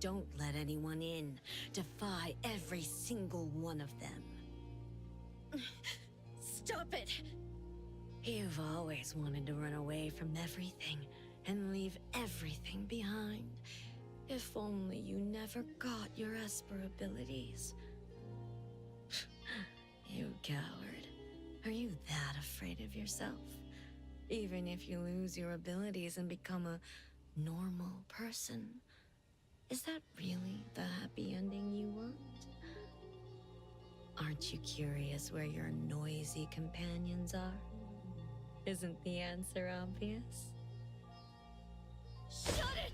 Don't let anyone in. Defy every single one of them. Stop it! You've always wanted to run away from everything and leave everything behind. If only you never got your Esper abilities. You coward. Are you that afraid of yourself? Even if you lose your abilities and become a normal person, is that really the happy ending you want? Aren't you curious where your noisy companions are? Isn't the answer obvious? Shut it!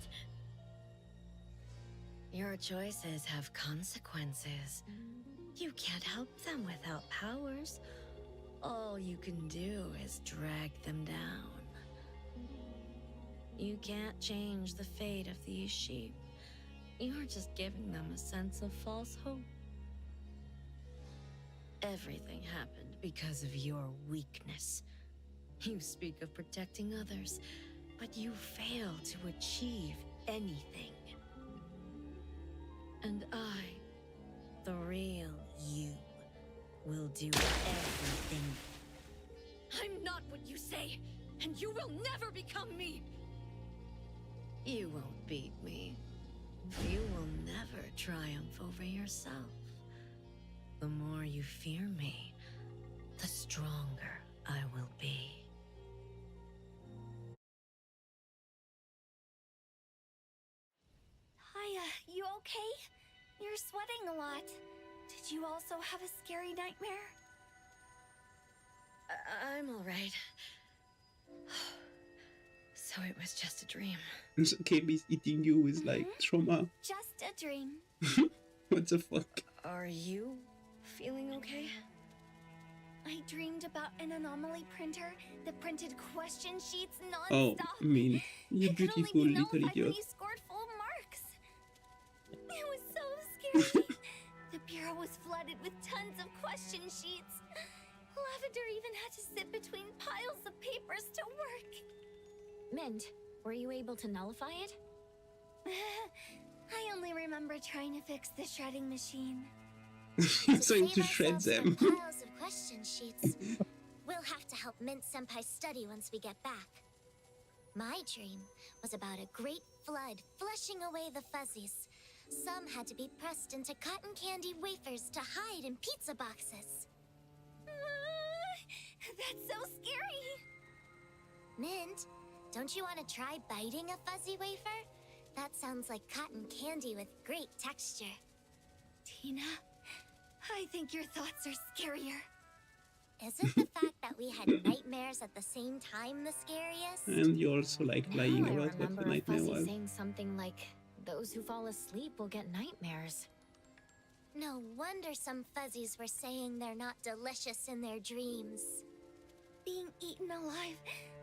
Your choices have consequences. You can't help them without powers. All you can do is drag them down. You can't change the fate of these sheep. You're just giving them a sense of false hope. Everything happened because of your weakness. You speak of protecting others, but you fail to achieve anything. And I, the real you, will do everything. I'm not what you say, and you will never become me! You won't beat me. You will never triumph over yourself. The more you fear me, the stronger I will be. Hiya, you okay? You're sweating a lot. Did you also have a scary nightmare? I'm all right. So it was just a dream. KB's eating you with like trauma. Just a dream. What the fuck? Are you feeling okay? I dreamed about an anomaly printer that printed question sheets Oh, non-stop. I mean, you It could beautiful only be little nullified when idiot. you scored full marks. It was so scary. The bureau was flooded with tons of question sheets. Lavender even had to sit between piles of papers to work. Mint, were you able to nullify it? I only remember trying to fix the shredding machine. Trying to shred them. Piles of question sheets. We'll have to help Mint Senpai study once we get back. My dream was about a great flood flushing away the fuzzies. Some had to be pressed into cotton candy wafers to hide in pizza boxes. That's so scary. Mint, don't you want to try biting a fuzzy wafer? That sounds like cotton candy with great texture. Tina, I think your thoughts are scarier. Isn't the fact that we had nightmares at the same time the scariest? And you also like lying Now I about what the remember a nightmare Fuzzy was. saying something like, "Those who fall asleep will get nightmares." No wonder some fuzzies were saying they're not delicious in their dreams. Being eaten alive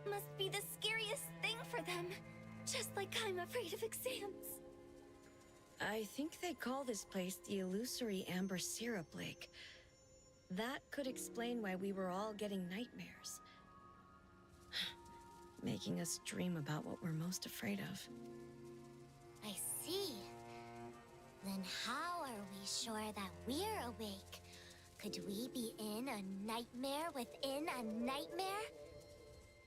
must be the scariest thing for them. Just like I'm afraid of exams. I think they call this place the Illusory Amber Syrup Lake. That could explain why we were all getting nightmares. Making us dream about what we're most afraid of. I see. Then how are we sure that we're awake? Could we be in a nightmare within a nightmare?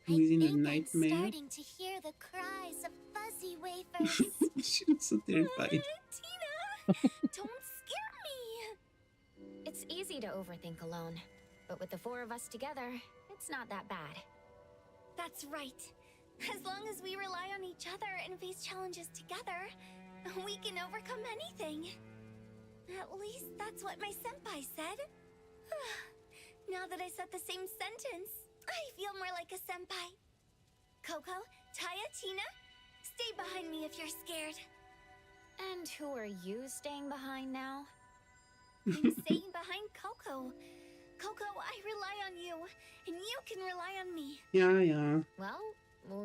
Within a I'm nightmare? starting to hear the cries of fuzzy wafers. She was so terrified. Tina, don't scare me. It's easy to overthink alone, but with the four of us together, it's not that bad. That's right. As long as we rely on each other and face challenges together, we can overcome anything. At least that's what my senpai said. Now that I said the same sentence, I feel more like a senpai. Coco, Taya, Tina, stay behind me if you're scared. And who are you staying behind now? I'm staying behind Coco. Coco, I rely on you, and you can rely on me. Yeah. Well,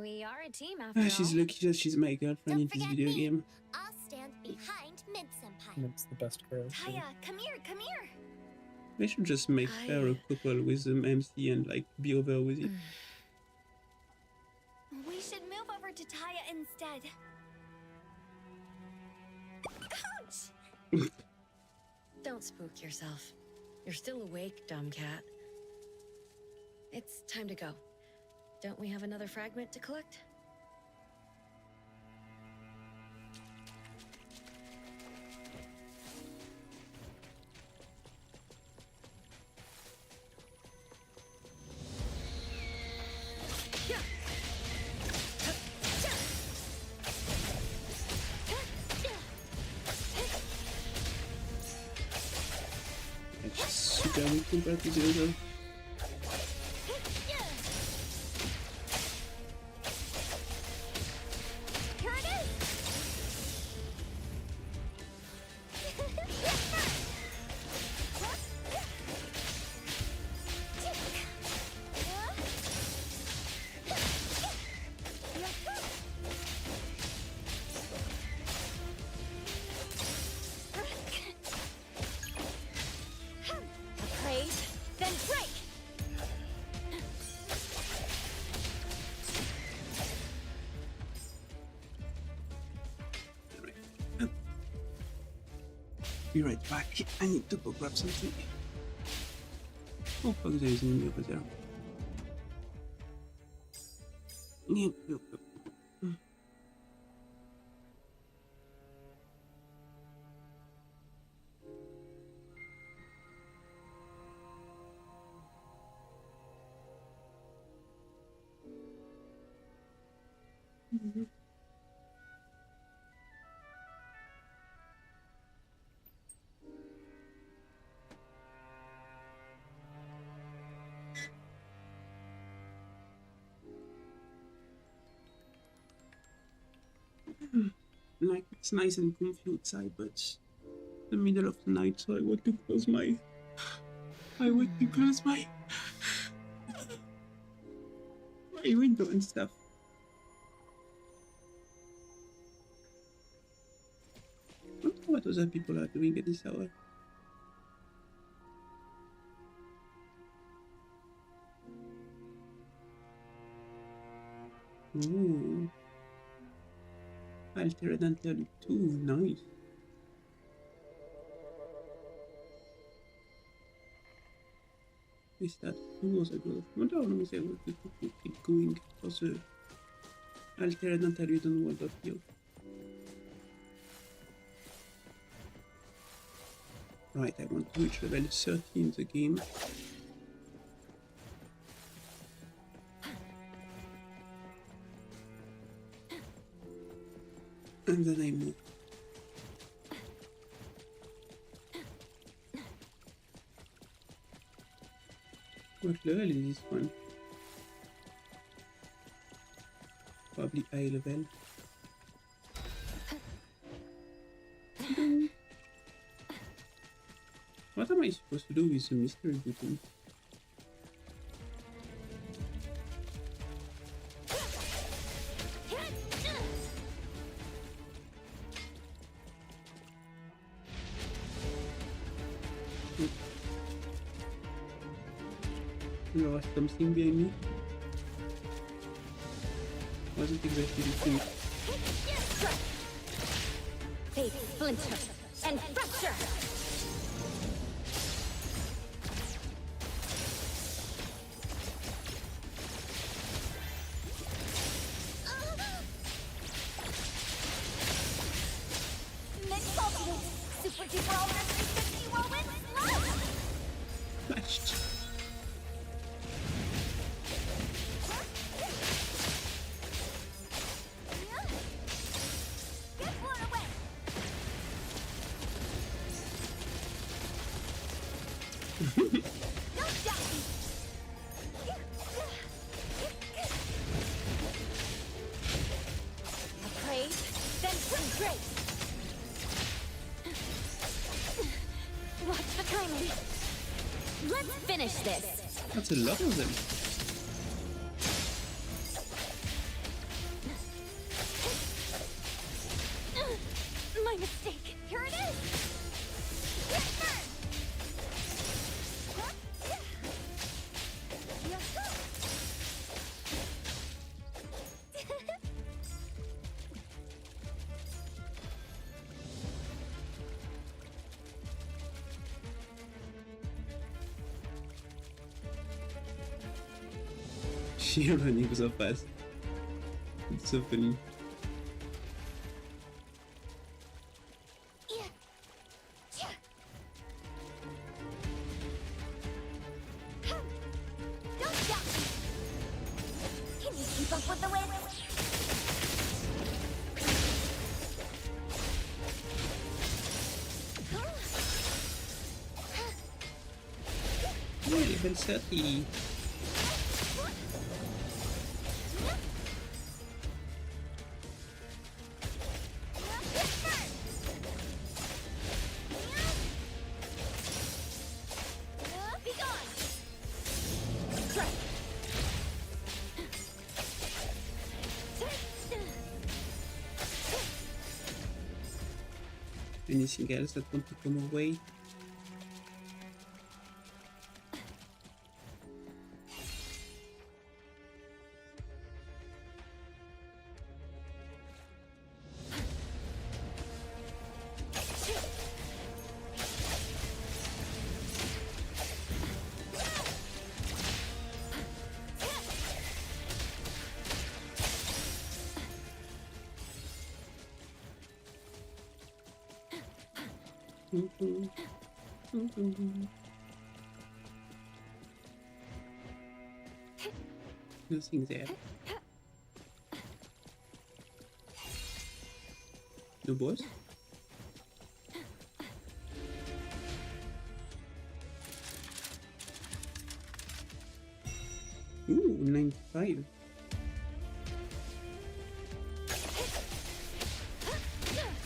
we are a team after all. She's lucky that she's my girlfriend in this video game. I'll stand behind Mint Senpai. It's the best character. Taya, come here, come here. They should just make her a couple with MC and like be over with it. We should move over to Taya instead. Ouch! Don't spook yourself. You're still awake, dumb cat. It's time to go. Don't we have another fragment to collect? It's just super weak compared to the other. Here it is! Praise, then break! Be right back. I need to go grab something. Oh fuck, there is an enemy over there. Yep. Like, it's nice and comfy outside, but it's the middle of the night, so I want to close my window and stuff. I don't know what other people are doing at this hour. Ooh. Altered until 2, nice. We started 2 years ago. I wonder how long they will keep going for the Altered Interlude on World of Yo. Right, I want to reach level 30 in the game. And then I move. What level is this one? Probably high level. What am I supposed to do with the mystery button? There was something behind me. Wasn't exactly the thing. Fate, splinter, and fracture! Mix ultimate! Super duper ultra 360 whirlwind slash! Smashed. Get blown away! Don't doubt me! Praise, then some grace! Watch the timing! Let's finish this! That's a lot of them. My mistake! Here it is! Get burned! She running so fast. It's so funny. Don't doubt me! Can you keep up with the wind? Yeah, level 30. Be gone! Anything else that want to come away? Nothing there. No boss? Ooh, 95.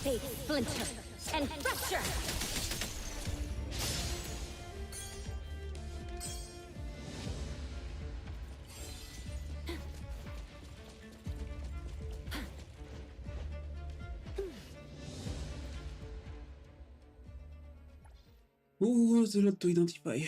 Fates splinter and fracture! Oh, there's a lot to identify.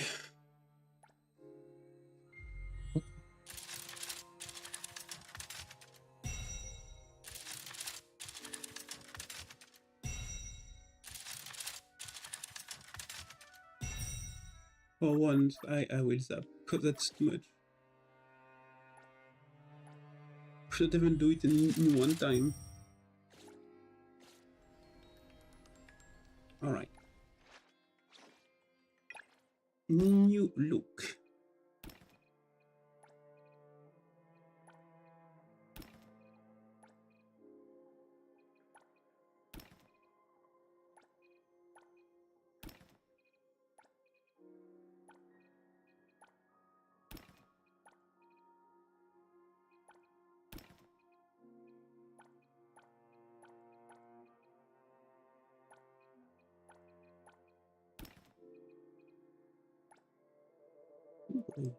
For once, I will zap, because that's too much. Should even do it in one time. Alright. New look. Oh.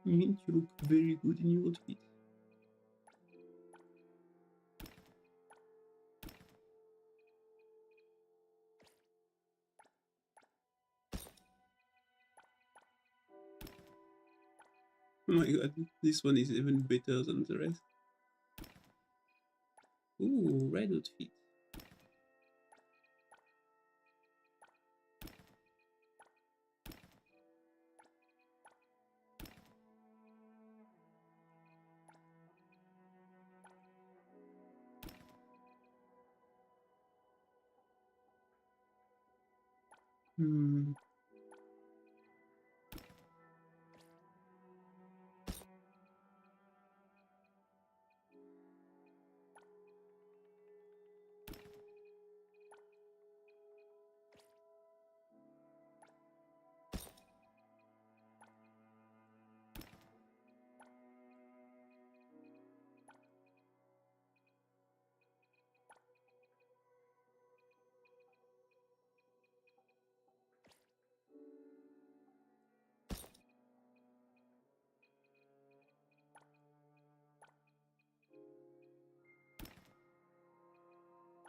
Mint, you look very good in your outfit. Oh my god, this one is even better than the rest. Ooh, red outfit. Hmm.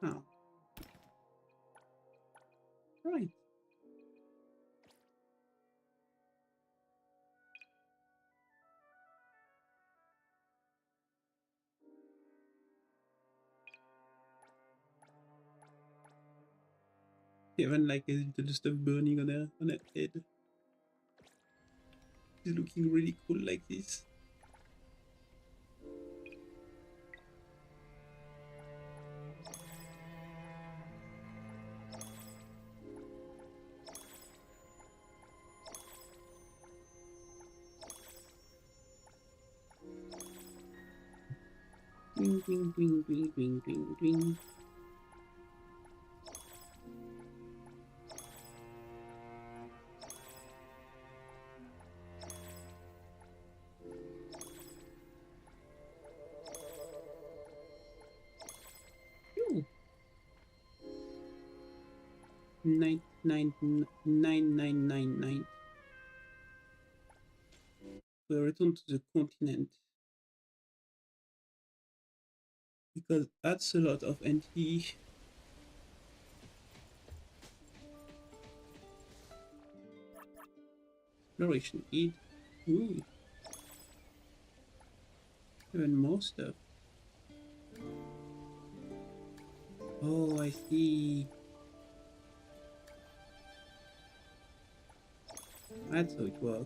Oh. Right. Even like a little stuff burning on her head. She's looking really cool like this. Ding ding ding ding ding ding ding. Ooh. 999999. We return to the continent. Because that's a lot of NTE. Exploration aid. Ooh. Even more stuff. Oh, I see. That's how it works.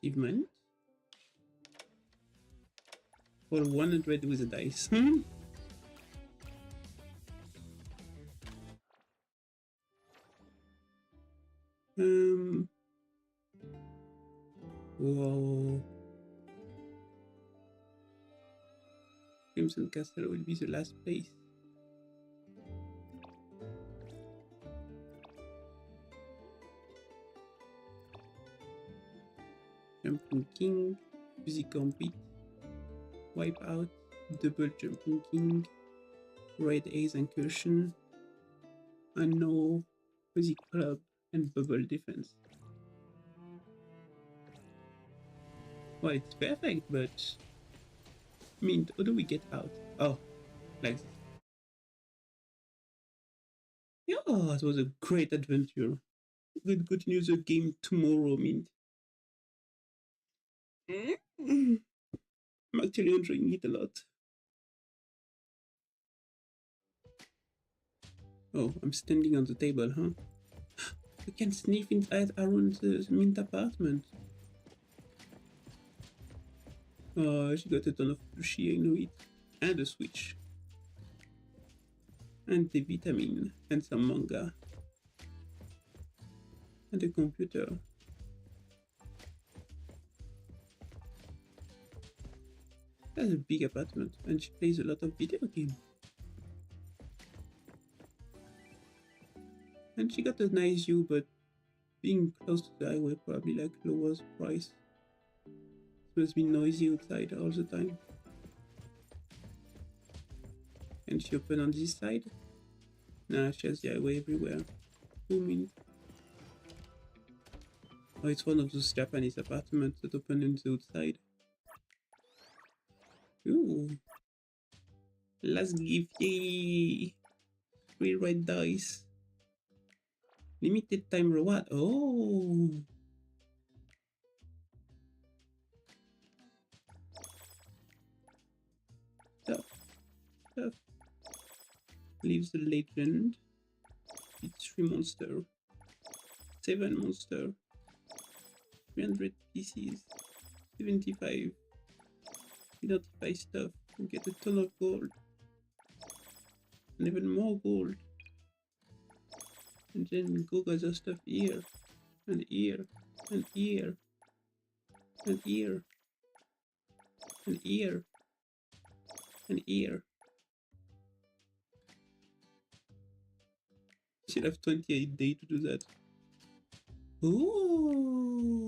Achievement. For 100 with a dice. Crimson Castle will be the last place. Jumping King, Music Gambit, Wipeout, Double Jumping King, Red Ace Incursion, and no Music Club and Bubble Defense. Well, it's perfect, but I mean, how do we get out? Oh, like this. Yeah, it was a great adventure. We'll continue the game tomorrow, Mint. I'm actually enjoying it a lot. Oh, I'm standing on the table, huh? We can sniff inside around the Mint apartment. Oh, she got a ton of sushi, I know it. And a Switch. And the vitamin. And some manga. And a computer. That's a big apartment. And she plays a lot of video games. And she got a nice view, but being close to the highway probably like lowers the price. It must be noisy outside all the time. Can she open on this side? Nah, she has the highway everywhere. Booming. Oh, it's one of those Japanese apartments that open on the outside. Ooh. Last gift, yay! 3 red dice. Limited time reward. Oh! Tough. Tough. Leaves the legend. It's 3 monster. 7 monster. 300 pieces. 75. Identify stuff. You get a ton of gold. And even more gold. And then go gather stuff here. And here. And here. And here. And here. And here. She'll have 28 days to do that. Ooh.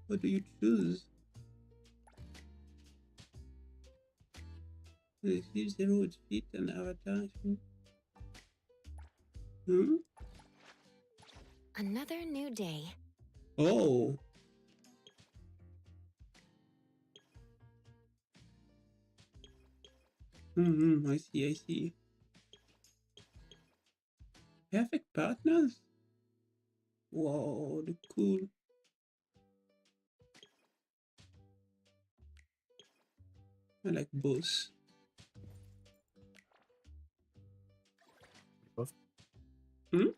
What do you choose? Receive 0 with feet and avatar. Hmm? Another new day. Oh. I see, I see. Perfect partners? Whoa, look cool. I like both. Both. Hmm?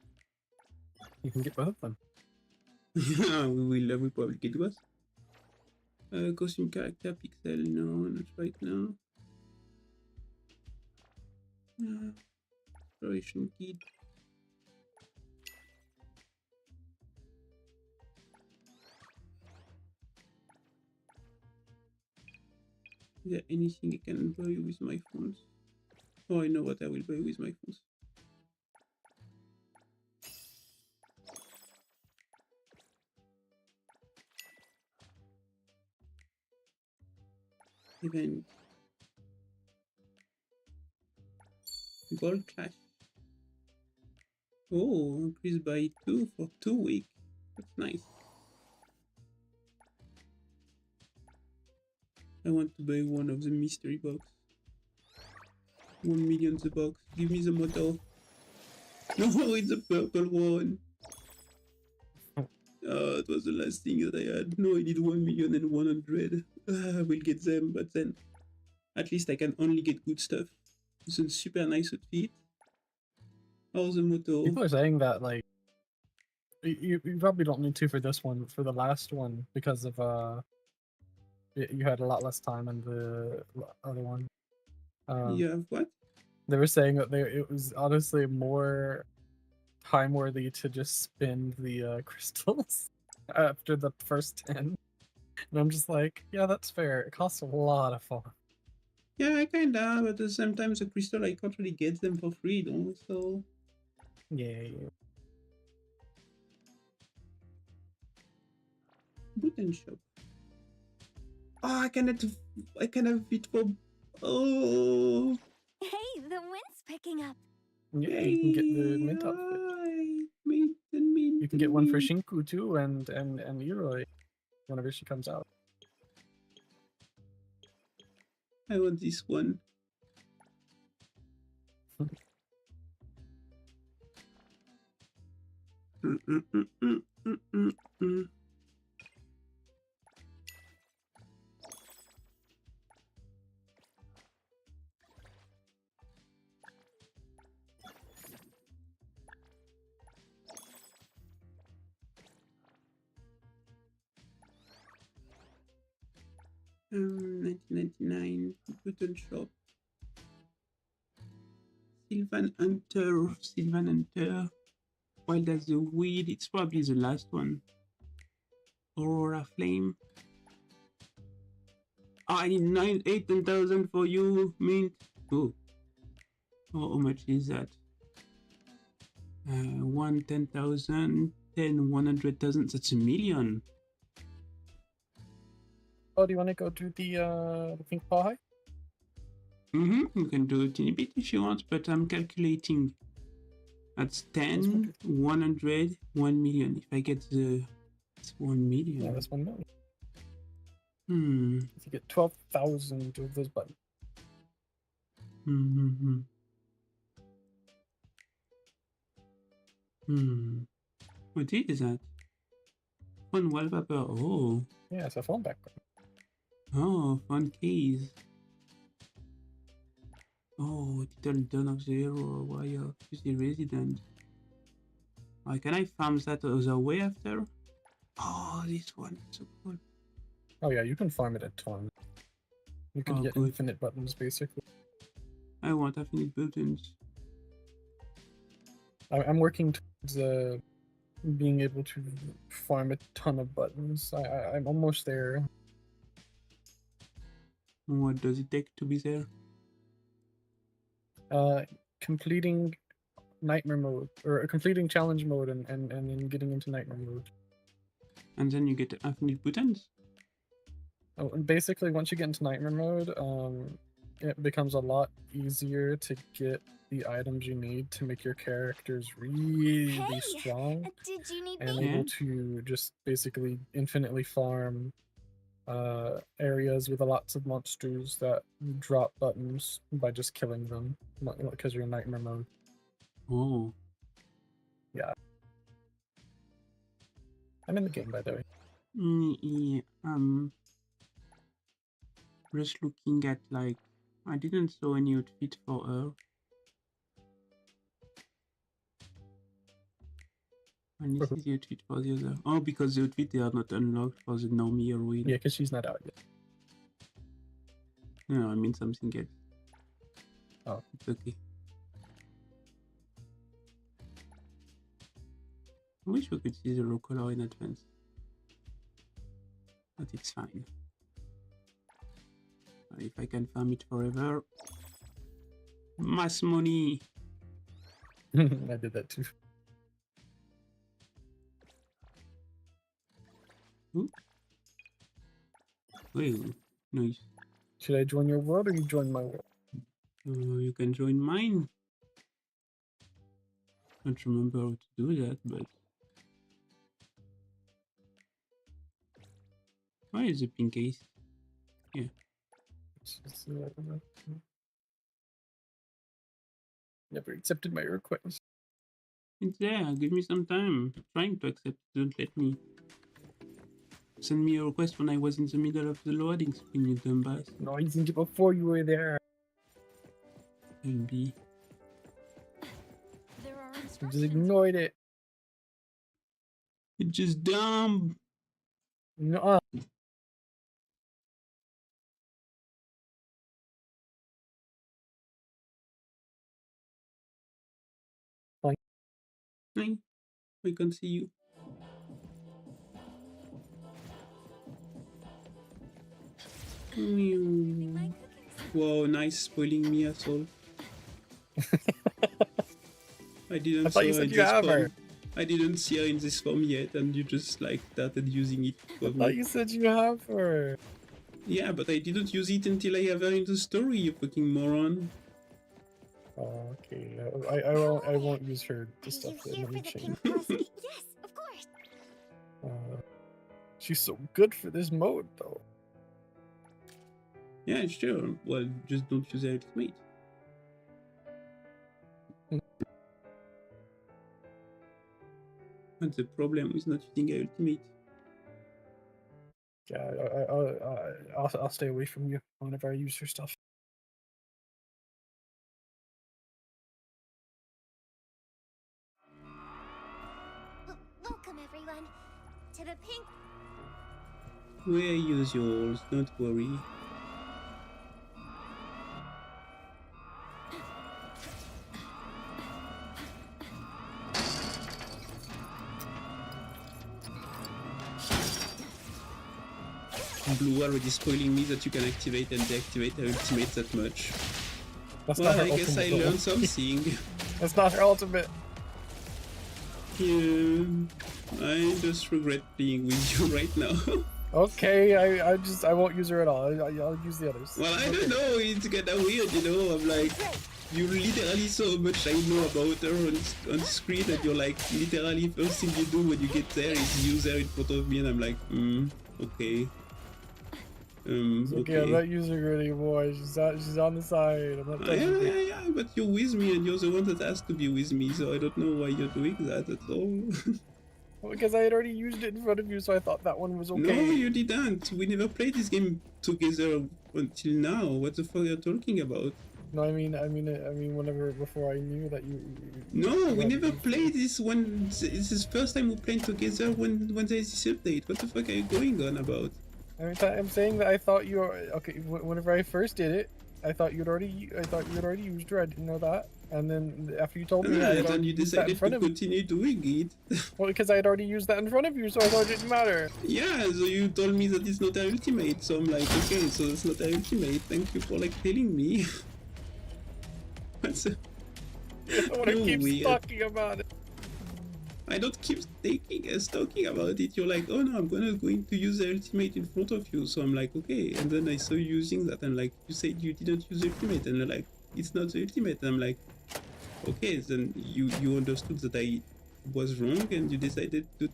You can get both of them. Yeah, we'll probably get both. Costume character pixel, no, not right now. Exploration kit. Is there anything I can buy with my phones? Oh, I know what I will buy with my phones. Event. Gold Clash. Oh, increased by 2 for 2 weeks. That's nice. I want to buy one of the mystery box. 1 million the box. Give me the motto. No, it's a purple one. It was the last thing that I had. No, I need 1,100,000. I will get them, but then at least I can only get good stuff. It's a super nice outfit. How's the motto? People are saying that like you probably don't need to for this one, but for the last one because of you had a lot less time in the other one. You have what? They were saying that it was honestly more time worthy to just spend the crystals after the first 10. And I'm just like, yeah, that's fair. It costs a lot of fun. Yeah, I kinda, but at the same time, the crystal, I can't really get them for free, though, so... Yeah. Button shop. Oh, I can have it for... Oh! Hey, the wind's picking up. Yeah, you can get the mint outfit. You can get one for Shinku too, and Leroy whenever she comes out. I want this one. Mm. 1999 button shop. Sylvan Hunter. Wild as the Weed. It's probably the last one. Aurora Flame. Oh, I need 8,000 for you, Mint. Oh. Oh, how much is that? 10,000, 100,000. That's a million. Oh, do you want to go do the pink paw high? You can do it in a bit if you want, but I'm calculating. That's 10, 100, 1 million. If I get it's 1 million. Yeah, that's 1 million. If you get 12,000 of those buttons. What is that? Fun wallpaper. Oh. Yeah, it's a phone background. Oh, fun keys. Oh, title done of the hero while the resident. Can I farm that other way after? Oh, this one is so cool. Oh yeah, you can farm it a ton. You can get infinite buttons basically. I want infinite buttons. I'm working towards being able to farm a ton of buttons. I'm almost there. What does it take to be there? Completing nightmare mode or completing challenge mode and then getting into nightmare mode. And then you get infinite buttons? Oh, and basically once you get into nightmare mode, it becomes a lot easier to get the items you need to make your characters really strong. Did you need and me? able to just basically infinitely farm areas with lots of monsters that drop buttons by just killing them because you're in nightmare mode. Oh. Yeah. I'm in the game, by the way. Yeah, just looking at, like, I didn't saw any outfit for her. And this is the outfit for the other. Oh, because the outfit they are not unlocked for the normie heroine. Yeah, because she's not out yet. No, I mean something else. Oh. It's okay. I wish we could see the raw color in advance. But it's fine. If I can farm it forever. Mass money! I did that too. Ooh. Wait, nice. Should I join your world or you join my world? You can join mine. I don't remember how to do that, but... Why is the pink case? Yeah. Never accepted my request. It's there, give me some time. I'm trying to accept it, don't let me. Send me a request when I was in the middle of the loading screen, you dumbass. No, I sent it before you were there. Maybe. You just ignored it. It's just dumb. No. Hi, I can see you. Wow, nice spoiling me, asshole. I didn't I thought you saw said in you this have her. form. I didn't see her in this form yet, and you just like started using it for I me. thought you said you have her. Yeah, but I didn't use it until I have her in the story, you fucking moron. Oh, okay. I won't use her to stuff the enemy chain. Yes, of course. She's so good for this mode, though. Yeah, sure. Well, just don't use her ultimate. What's the problem with not using her ultimate? Yeah, I'll stay away from you whenever I use her stuff. Welcome, everyone, to the pink. We'll use yours, don't worry. Blue already spoiling me that you can activate and deactivate her ultimate that much. That's well, not her I guess I ultimate, learned something. That's not her ultimate. Yeah, I just regret playing with you right now. Okay, I won't use her at all. I'll use the others. Well, I don't know, it's kinda weird, you know, I'm like, you literally so much I know about her on screen that you're like, literally first thing you do when you get there is use her in front of me and I'm like, okay. Okay, I'm not using her anymore. She's on the side. I'm not touching her. Yeah, but you're with me and you're the one that has to be with me, so I don't know why you're doing that at all. Well, because I had already used it in front of you, so I thought that one was okay. No, you didn't. We never played this game together until now. What the fuck are you talking about? No, I mean, whenever before I knew that you. No, we never played this one. This is the first time we played together when there is this update. What the fuck are you going on about? I'm saying that I thought you were okay. Whenever I first did it, I thought you'd already used her. I didn't know that. And then after you told me, then you decided to continue doing it. Well, because I had already used that in front of you, so I thought it didn't matter. Yeah, so you told me that it's not our ultimate, so I'm like, okay, so it's not our ultimate. Thank you for like telling me. What's I don't want to keep talking about it. I don't keep talking about it. You're like, oh no, I'm going to use the ultimate in front of you. So I'm like, okay. And then I saw you using that, and like, you said you didn't use the ultimate, and you're like, it's not the ultimate. And I'm like, okay, then you understood that I was wrong, and you decided to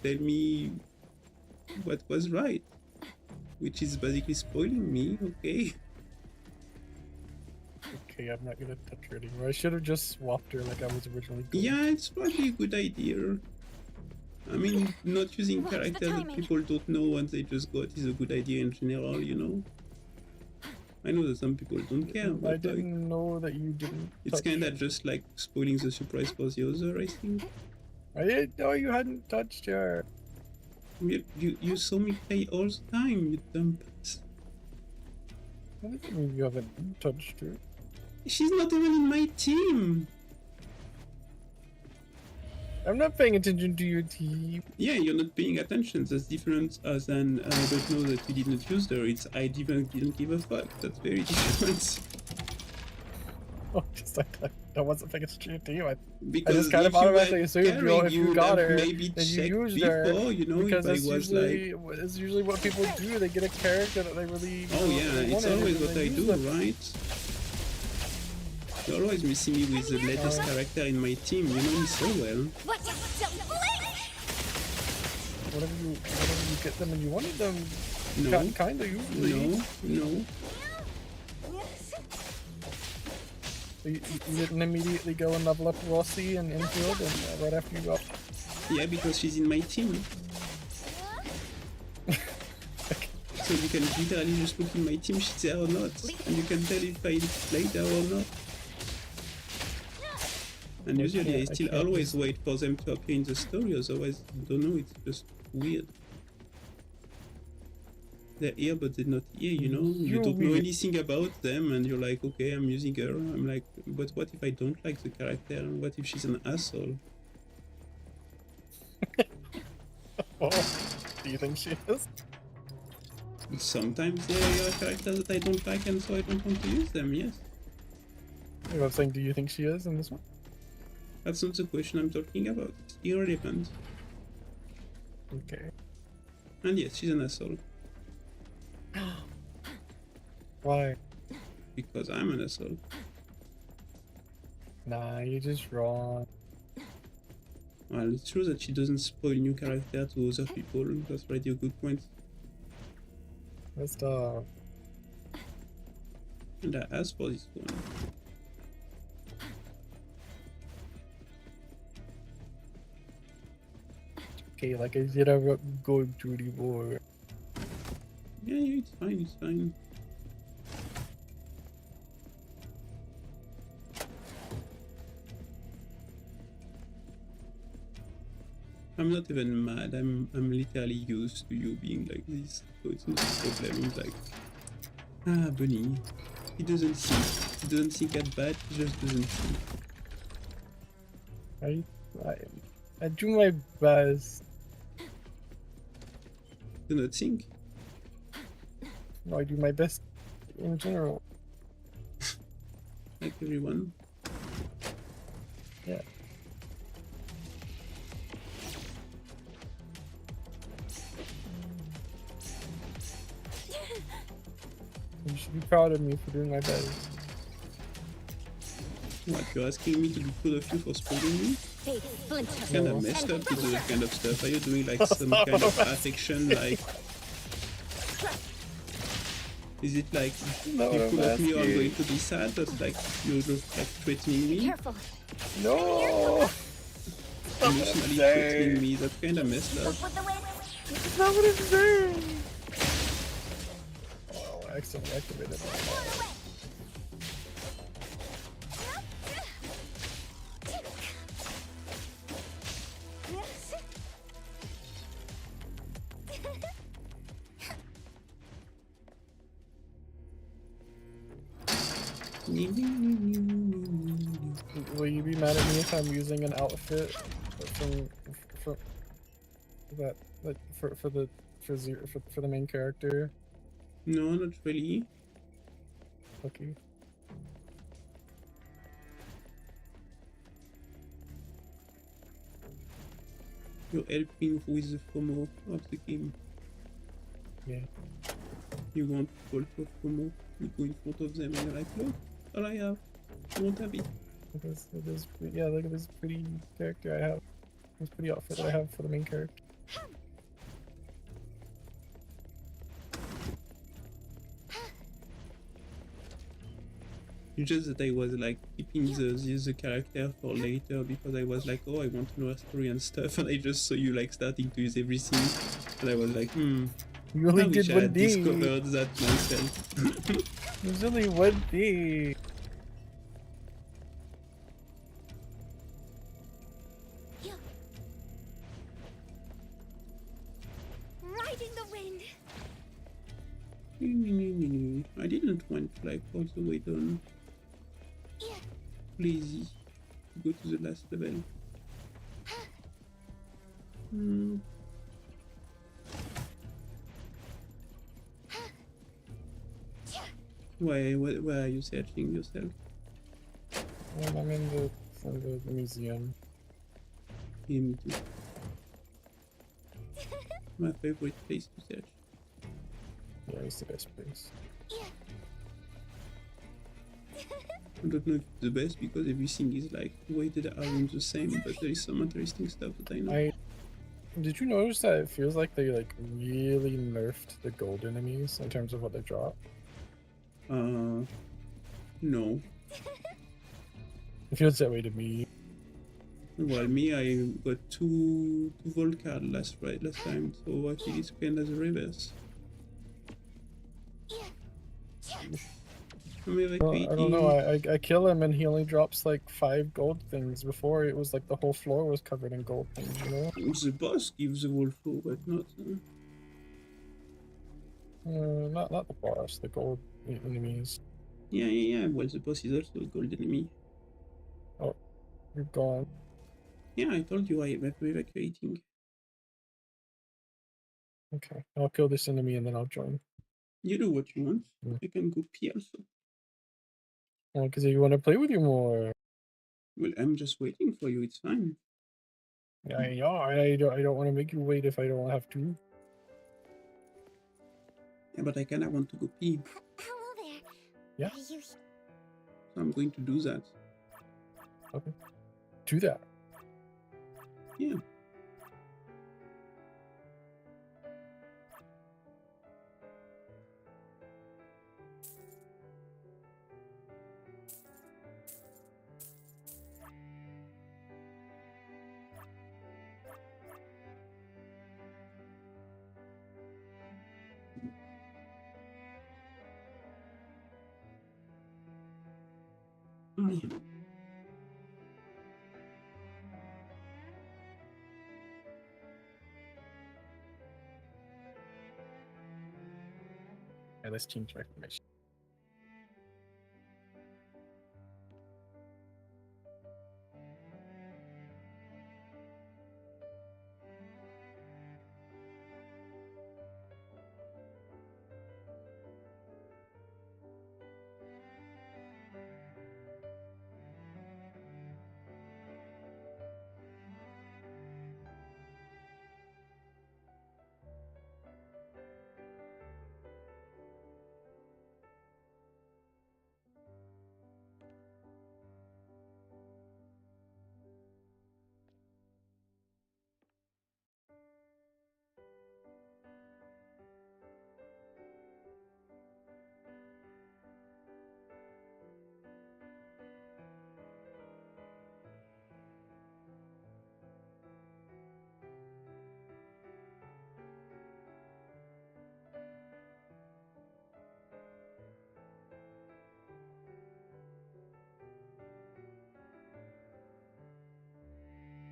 tell me what was right, which is basically spoiling me. Okay. Okay, I'm not gonna touch her anymore. I should have just swapped her like I was originally going. Yeah, it's probably a good idea. I mean, not using characters that people don't know once they just got is a good idea in general, you know? I know that some people don't care, but I didn't know that you didn't. It's kinda just like spoiling the surprise for the other, I think. I didn't know you hadn't touched her. You saw me play all the time, you dumb. What does it mean you haven't touched her? She's not even in my team. I'm not paying attention to your team. Yeah, you're not paying attention. That's different than I don't know that you didn't use her. It's I didn't give a fuck. That's very different. Oh, just I wasn't paying attention to you. I Because just kind of if you automatically were assumed carrying, if you got her, maybe then you checked used her. before, you know, Because if I that's was usually, like... it's usually what people do. They get a character that they really. Oh yeah, it's always what I do, them. right? You always see me with the latest character in my team. You know me so well. Whenever you get them and you wanted them, No. kind of usually. No. So you didn't immediately go and level up Rossi and infield and right after you got. Yeah, because she's in my team. So you can literally just look in my team, she's there or not. And you can tell if I played her or not. And usually I still always wait for them to appear in the story, otherwise, I don't know, it's just weird. They're here, but they're not here, you know? You don't know anything about them, and you're like, okay, I'm using her. I'm like, but what if I don't like the character? What if she's an asshole? Oh, do you think she is? Sometimes there are characters that I don't like and so I don't want to use them, yes. You know what I'm saying? Do you think she is in this one? That's not the question I'm talking about. It's irrelevant. Okay. And yes, she's an asshole. Why? Because I'm an asshole. Nah, you're just wrong. Well, it's true that she doesn't spoil new character to other people. That's already a good point. Let's stop. And I asked for this one. Okay, like I said, I'm not going to anymore. Yeah, it's fine, it's fine. I'm not even mad. I'm literally used to you being like this, so it's not a problem. It's like, ah, Bunny, he doesn't think. He doesn't think that bad. He just doesn't think. I do my best. Do not think. No, I do my best in general. Like everyone. Yeah. You should be proud of me for doing my best. What, you're asking me to be proud of you for spoiling me? Kind of messed up to do that kind of stuff. Are you doing like some kind of affection, like... Is it like you proud of me or I'm going to be sad, or it's like you're just like threatening me? Careful. No! Emotionally threatening me, that's kind of messed up. That's not what I'm saying! Oh, I accidentally activated my Will you be mad at me if I'm using an outfit for that, like for the main character? No, not really. Okay. You're helping with the FOMO of the game. Yeah. You want people for FOMO, you go in front of them and you're like, look, all I have, you won't have it. Yeah, look at this pretty character I have. This pretty outfit that I have for the main character. It's just that I was like keeping the character for later because I was like, oh, I want to know a story and stuff, and I just saw you like starting to use everything, and I was like, You only I wish did I one had thing. discovered that myself. There's only one thing. Riding the wind. I didn't want like all the way down. Lazy. Go to the last level. Where are you searching yourself? I'm in the museum. Yeah, me too. My favorite place to search. Yeah, it's the best place. I don't know if it's the best because everything is like weighted around the same, but there is some interesting stuff that I know. Did you notice that it feels like they like really nerfed the gold enemies in terms of what they drop? No. It feels that way to me. Well, me, I got two Volt card last time, so I think it's kind of the reverse. Well, I don't know, I kill him and he only drops like 5 gold things. Before it was like the whole floor was covered in gold things, you know? The boss gives the whole floor, but not... Not the boss, the gold enemies. Yeah, well, the boss is also a gold enemy. Oh, you're gone. Yeah, I told you I'm evacuating. Okay, I'll kill this enemy and then I'll join. You do what you want. I can go pee also. Because you want to play with you more. Well, I'm just waiting for you. It's fine. I don't want to make you wait if I don't have to. Yeah, but I kinda want to go pee. Hello there. Yeah. Are you So I'm going to do that. Okay. Do that. Yeah. Yeah. Yeah, let's change my information.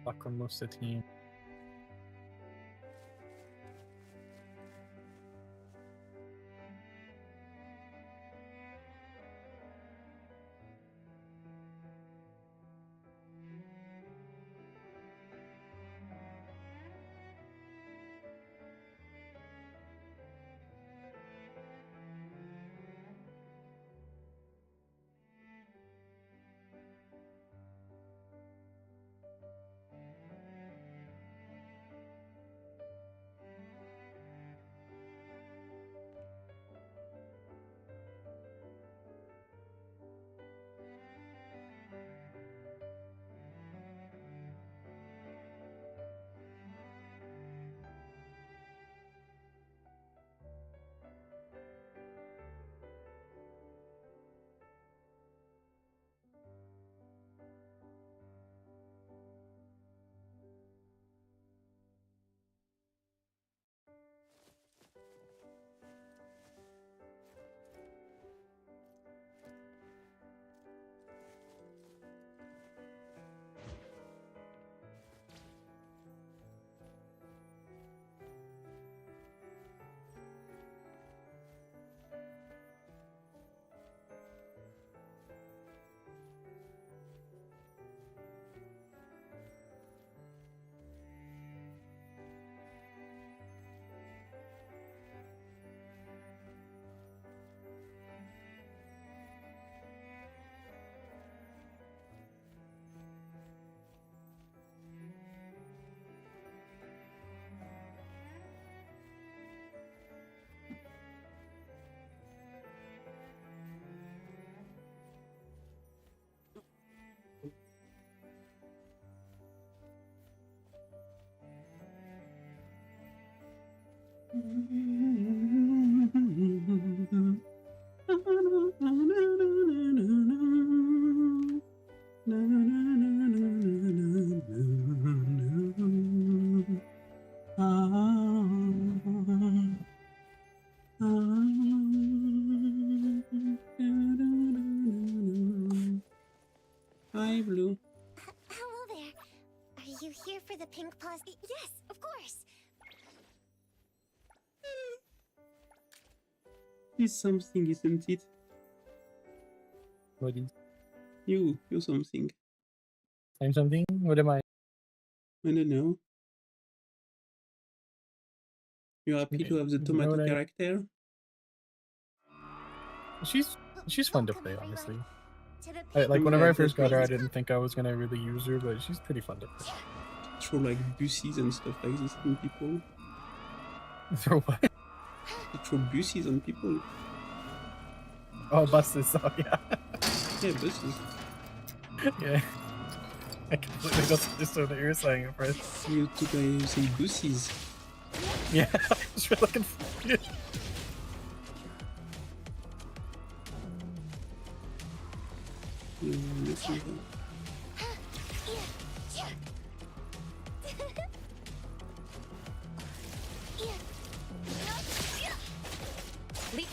Fuck on most of the team. Hi, Blue. Hello there. Are you here for the pink paws? Yes, of course. It's something, isn't it? What is? You're something. I'm something? What am I? I don't know. You're happy Okay, to have the you know tomato what I- character? She's fun to play, honestly. To the Like whenever I Yeah, first got her, I that's- didn't think I was gonna really use her, but she's pretty fun to play. Throw like buses and stuff like this on people. Throw what? They throw buses on people. Oh, buses. Oh yeah. Yeah, buses. Yeah. I completely just understood what you were saying at first. You took you say buses. Yeah, I was really confused. Let's see that. Leap.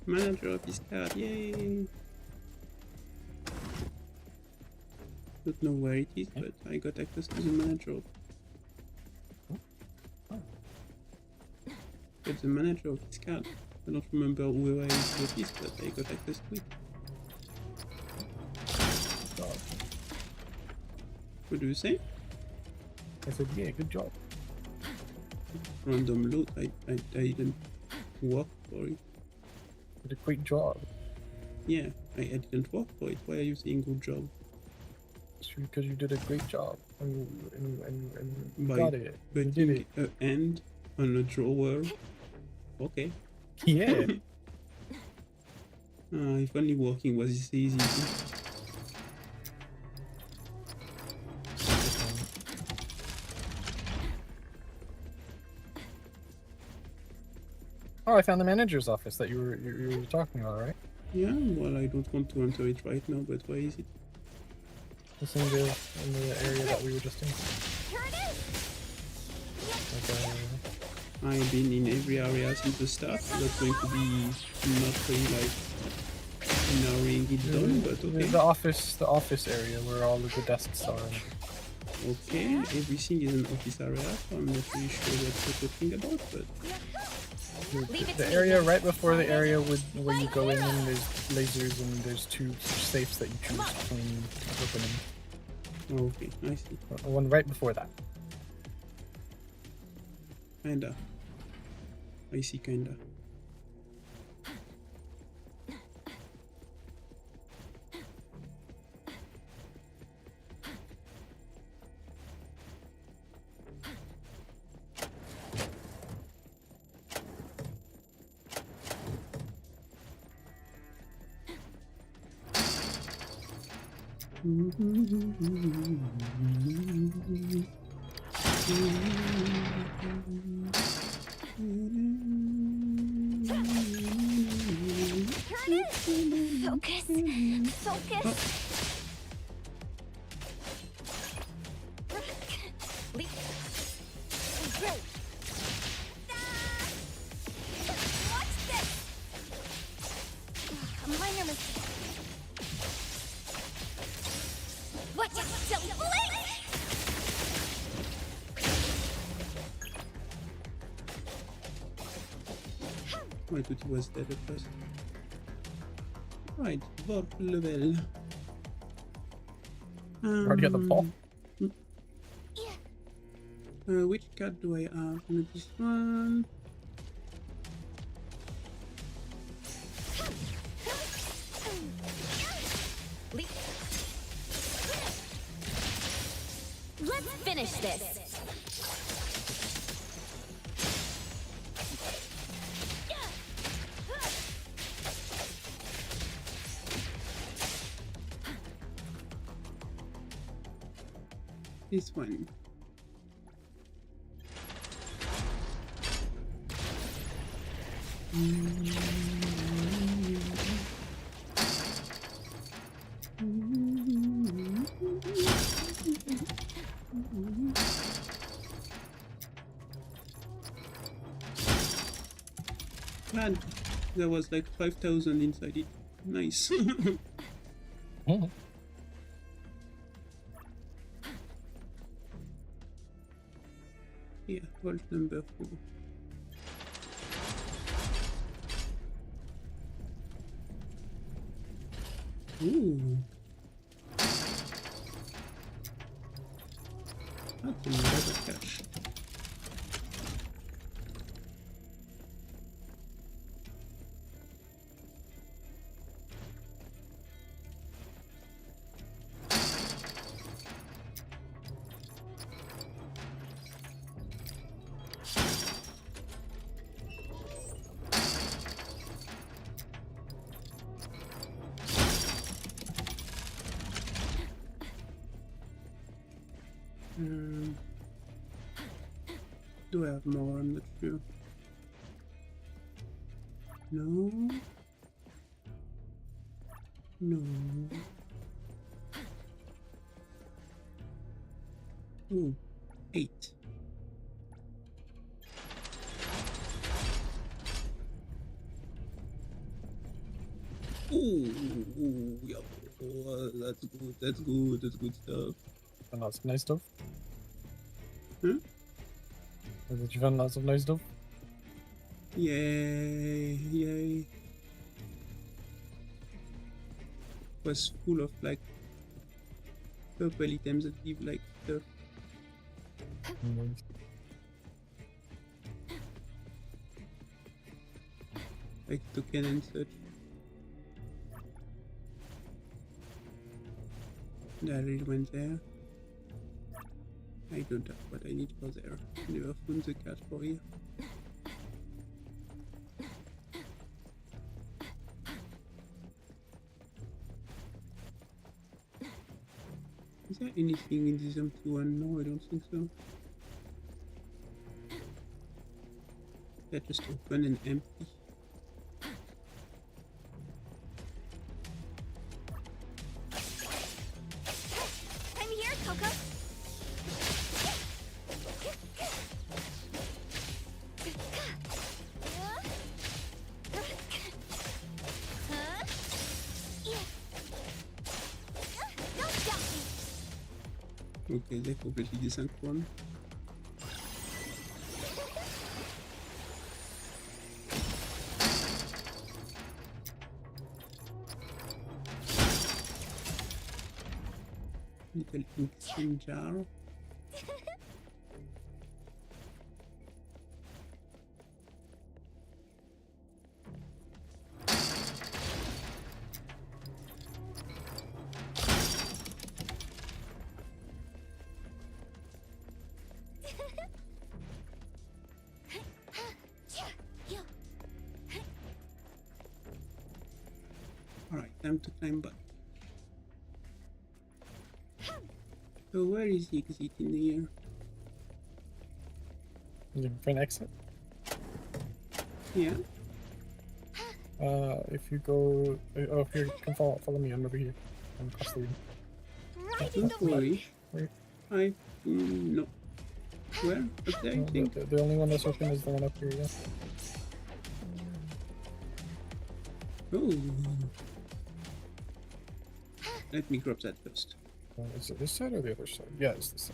Manager of his card, yay! Don't know where it is, but I got access to the manager. Get the manager of his card. I don't remember where it is, but I got access to it. What do you say? I said, yeah, good job. Random loot, I didn't work for it. You did a great job. Yeah, I didn't work for it. Why are you saying good job? It's because you did a great job. And you By got it. You did putting it. an end on a drawer. Okay. Yeah. If only working was this easy. Oh, I found the manager's office that you were talking about, right? Yeah, well, I don't want to enter it right now, but where is it? It's in the area that we were just in. Here it is! Like, I've been in every area since the start, so that's going to be not really like narrowing it down, but okay. the office area where all of the desks are. Okay, everything is an office area, so I'm not really sure what you're talking about, but The area right before the area where you go in, and there's lasers and there's two safes that you choose between opening. okay, I see. The one right before that. Kinda. I see, kinda. Focus. Focus. Leap. Great. Watch this. A minor mistake. Watch it, silly blink! I thought he was dead at first. Right, warp level. Already at the ball. Which card do I have? This one. Leap. Let's finish this. This one. Man, there was like 5,000 inside it. Nice. Yeah, vault number 4. Ooh. That's a lot of cash. Do I have more? I'm not sure. No. No. Ooh, 8. Ooh, yeah. Oh, that's good. That's good. That's good stuff. And lots of nice stuff. Huh? Did you find lots of nice stuff? Yay! Yay! Was full of like purple items that give like stuff. Nice. Like token and such. That really went there. I don't have what I need for there. Never found the cat for here. Is there anything in this empty one? No, I don't think so. They're just open and empty. I'm here, Coco. Huh? Yeah. Don't stop me. Okay, they're completely desynchronous. Little ink jar. Alright, time to climb back. So where is the exit in here? You can exit. Yeah. If you go, if you can follow me, I'm over here. I'm across the room. Right in Don't the way. worry. Wait. No. Where? Up there, I think. The only one that's open is the one up here, yeah. Oh. Let me grab that first. Is it this side or the other side? Yeah, it's this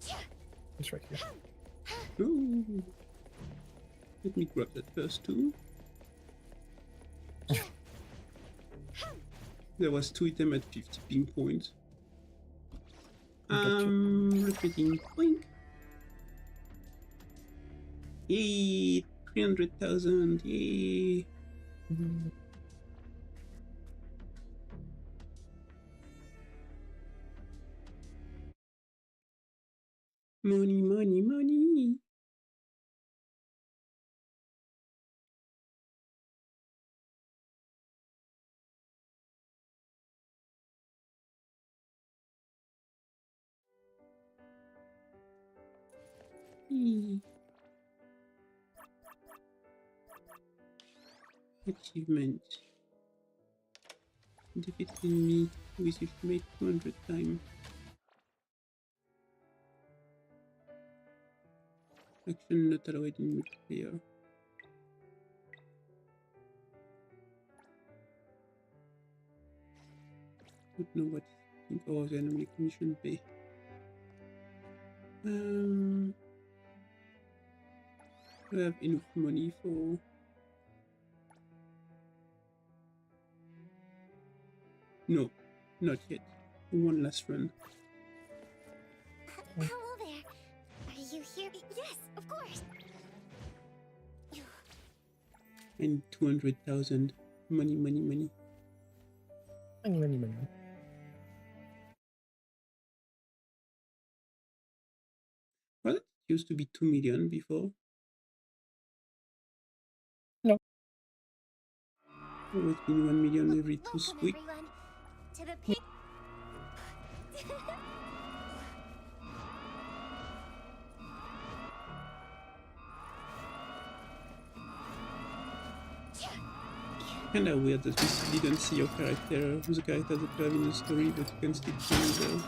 side. It's right here. Oh. Let me grab that first too. There was 2 items at 50 ping points. Repeating point. Yay! 300,000. Yay! Money, money, money. Achievement. Defeat enemy with ultimate 200 times. Action not allowed in multiplayer. Don't know what to think. Oh, the enemy commission pay. Do I have enough money for... No, not yet. One last run. Hello there. Are you here? Yes, of course. And 200,000. Money, money, money. Money, money, money. Well, it used to be 2 million before. No. Oh, it's been 1 million every 2 squeaks. To the pig. Kinda weird that we didn't see your character, the character that you have in the story, but you can still see the...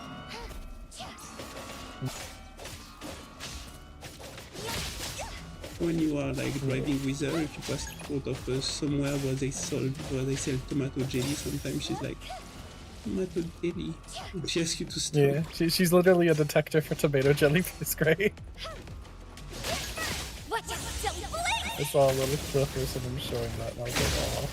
When you are like driving with her, if you pass out of somewhere where they sell tomato jelly, sometimes she's like, tomato jelly. And she asks you to stop. Yeah, she's literally a detector for tomato jelly. It's great. I saw a little clip or someone showing that, and I was like, oh.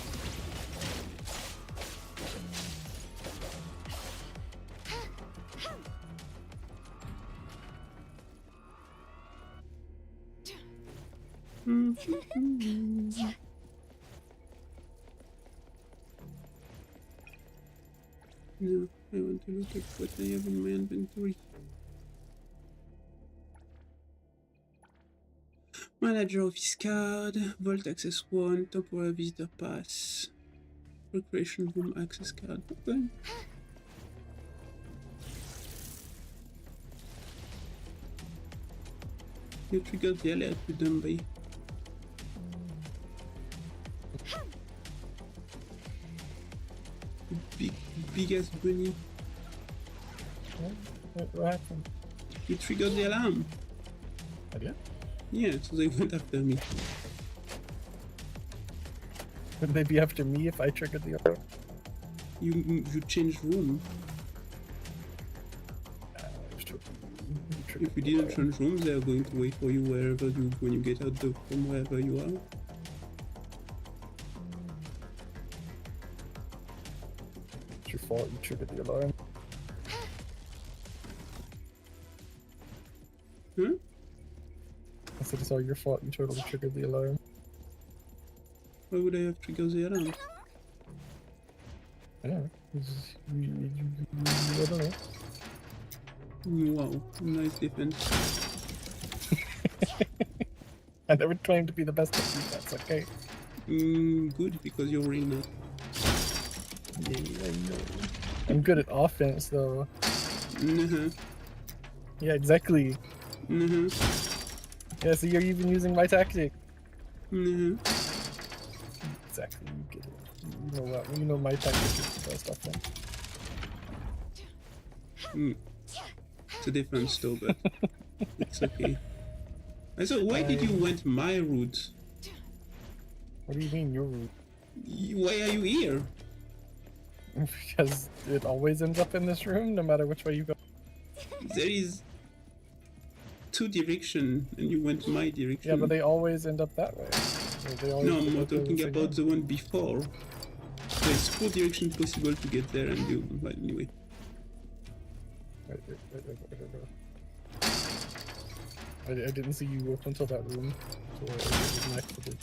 No, I want to look at what I have in my inventory. Manager office card, Vault access 1, temporary visitor pass, recreation room access card. Okay. You triggered the alert to Dumby. Big ass bunny. What happened? You triggered the alarm. I did? Yeah, so they went after me. Would they be after me if I triggered the alarm? You changed room. If you didn't change rooms, they are going to wait for you wherever you when you get out from wherever you are. It's your fault you triggered the alarm. Huh? I said it's all your fault you totally triggered the alarm. Why would I have triggered the alarm? I don't know. I don't know. Wow, nice defense. I never claimed to be the best at defense, okay? Good, because you're really not. Yeah, I know. I'm good at offense, though. Yeah, exactly. Yeah, so you're even using my tactic. Exactly, you get it. You know what? You know my tactic is the best offense. It's a defense though, but it's okay. I thought, why did you went my route? What do you mean your route? Why are you here? Because it always ends up in this room, no matter which way you go. There is 2 directions, and you went my direction. Yeah, but they always end up that way. No, I'm not talking about the one before. There's 4 directions possible to get there, and you. But anyway. I didn't see you up until that room, so I was next to it.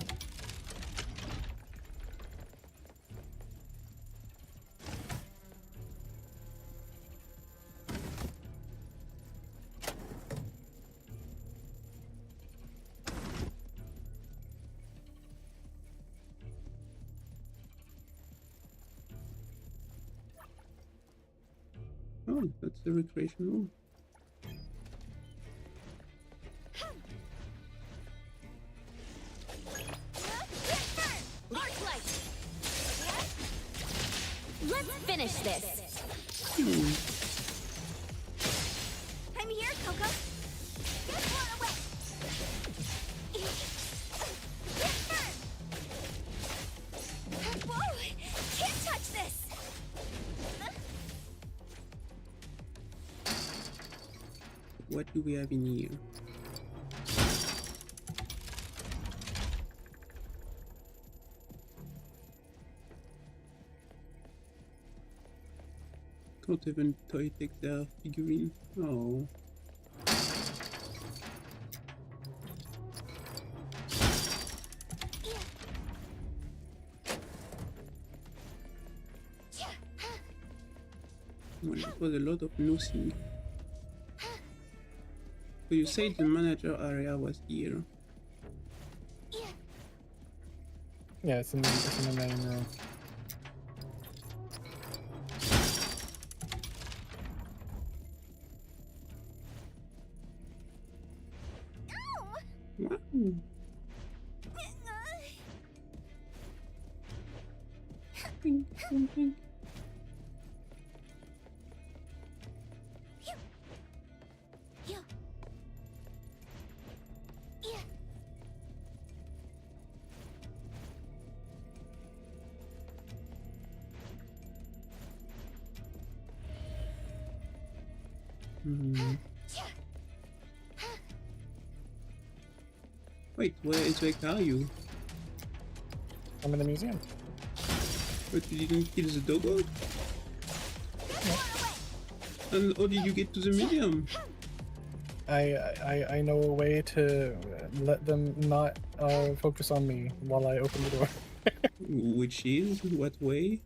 Oh, that's the recreation room. finish this. I'm here, Coco. Get one away. Get firm. Whoa! Can't touch this. What do we have in here? Can't even toy take their figurine. Oh. Well, it was a lot of nothing. So you said the manager area was here. Yeah, it's in the main room. Wow. Ping, ping, ping. Wait, where are you? I'm in the museum. But you didn't kill the doggo? And how did you get to the museum? I know a way to let them not focus on me while I open the door. Which is? What way?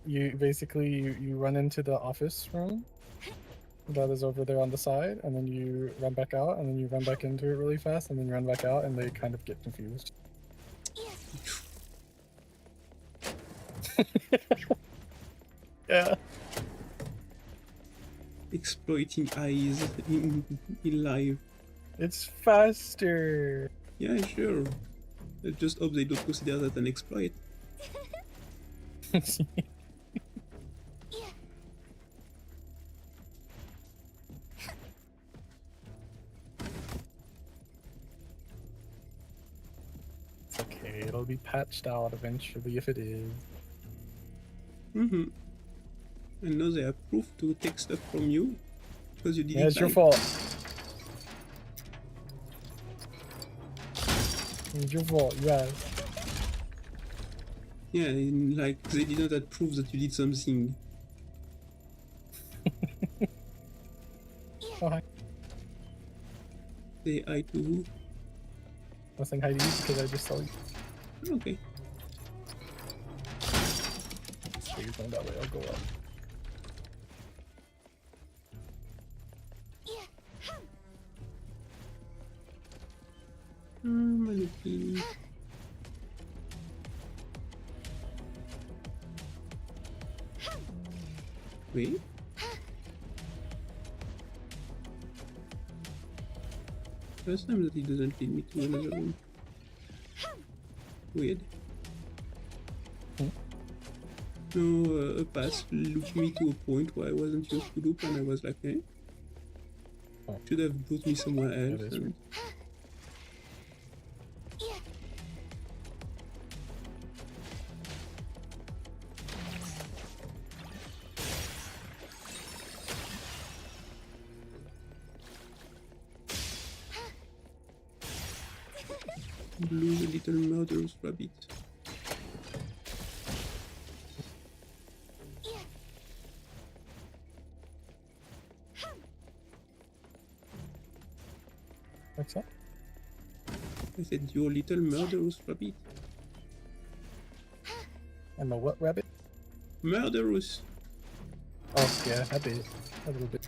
You basically you run into the office room that is over there on the side, and then you run back out, and then you run back into it really fast, and then you run back out, and they kind of get confused. Yeah. Exploiting eyes in live. It's faster. Yeah, sure. I just hope they don't consider that an exploit. It's okay, it'll be patched out eventually if it is. Mm-hmm. And now they are proof to take stuff from you because you did it. Yeah, it's your fault. It's your fault, yes. Yeah, like they did not have proof that you did something. Oh, hi. Say hi to who? I was saying hi to you because I just saw you. Okay. So you're going that way, I'll go up. Mannequin. Wait. First time that he doesn't lead me to another room. Weird. No, a pass looped me to a point where I wasn't used to loop, and I was like, eh? Should have brought me somewhere else. And... Blue, the little murderous rabbit. What's that? I said, your little murderous rabbit. I'm a what rabbit? Murderous. Oh, yeah, a bit. A little bit.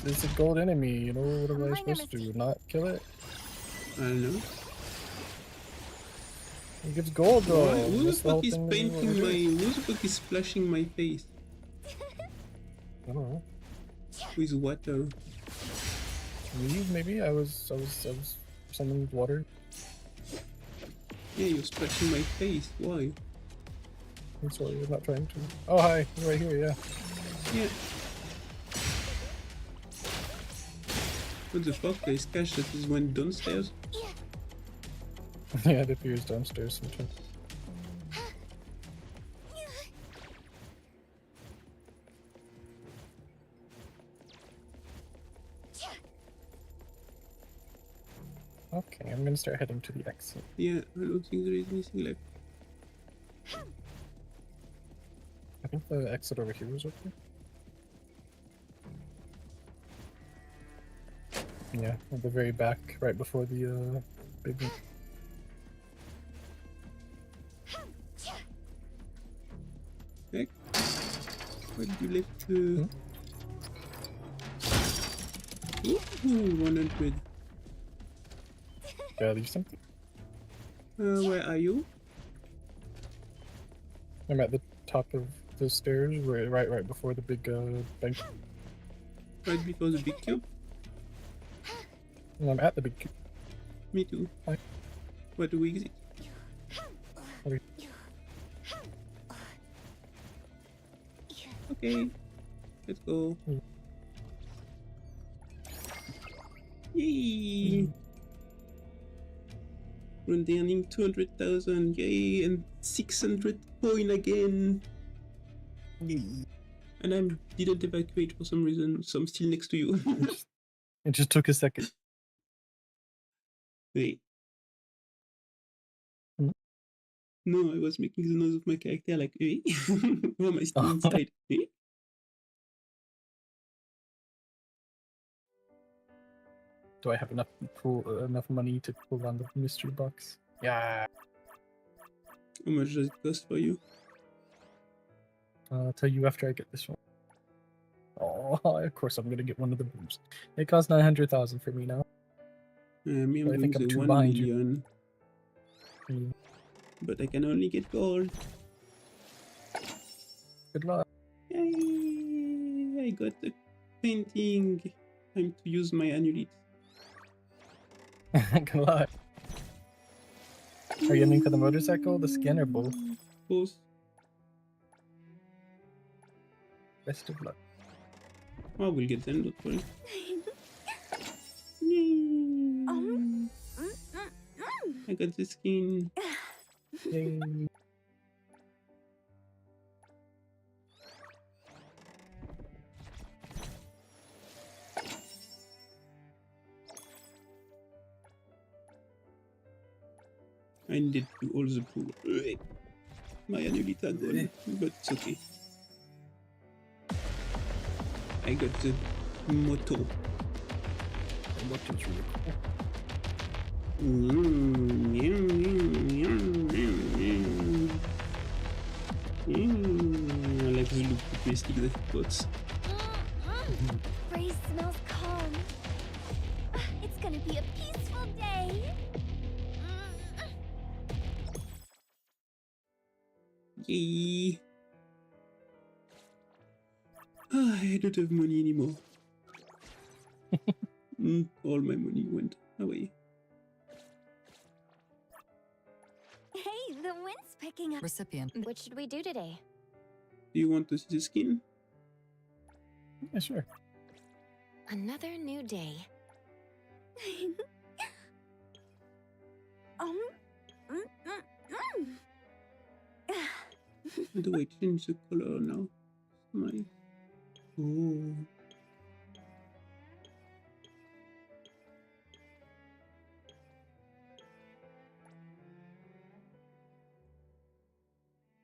It's a gold enemy, you know, what am I supposed to do? Not kill it? I don't know. It gives gold though. Who the fuck is painting my... Who the fuck is splashing my face? I don't know. With water. Me, maybe? I was summoned water. Yeah, you're scratching my face. Why? I'm sorry, I'm not trying to. Oh, hi. You're right here, yeah. Yeah. What the fuck? There is cash that is went downstairs? Yeah, it appears downstairs sometimes. Okay, I'm gonna start heading to the exit. Yeah, I don't think there is anything left. I think the exit over here is open. Yeah, at the very back, right before the big one. Heck? Why did you left the... Ooh, 100. Did I leave something? Where are you? I'm at the top of the stairs, right before the big bank. Right before the big cube? Well, I'm at the big cube. Me too. Hi. Where do we exit? Okay, let's go. Yay! We're earning 200,000, yay! And 600 coin again! And I didn't evacuate for some reason, so I'm still next to you. It just took a second. Wait. Hmm? No, I was making the noise of my character like, eh? Why am I still inside? Eh? Do I have enough money to pull on the mystery box? Yeah. How much does it cost for you? I'll tell you after I get this one. Oh, of course I'm gonna get one of the booms. It costs 900,000 for me now. Me, I'm But I doing think I'm the two 1 behind million. you. But I can only get gold. Good luck. Yay! I got the painting. Time to use my amulet. Good luck. Are you aiming for the motorcycle, the skin, or both? Both. Best of luck. Oh, we'll get them, don't worry. I got the skin. Yay. I needed to do all the pool. My amulet are gone, but it's okay. I got the moto. The moto's really cool. I like the look futuristic that it puts. Ray smells calm. It's gonna be a peaceful day. Yay! I don't have money anymore. All my money went away. Hey, the wind's picking up. Recipient. What should we do today? Do you want to see the skin? Yeah, sure. Another new day. How do I change the color now? My... Oh.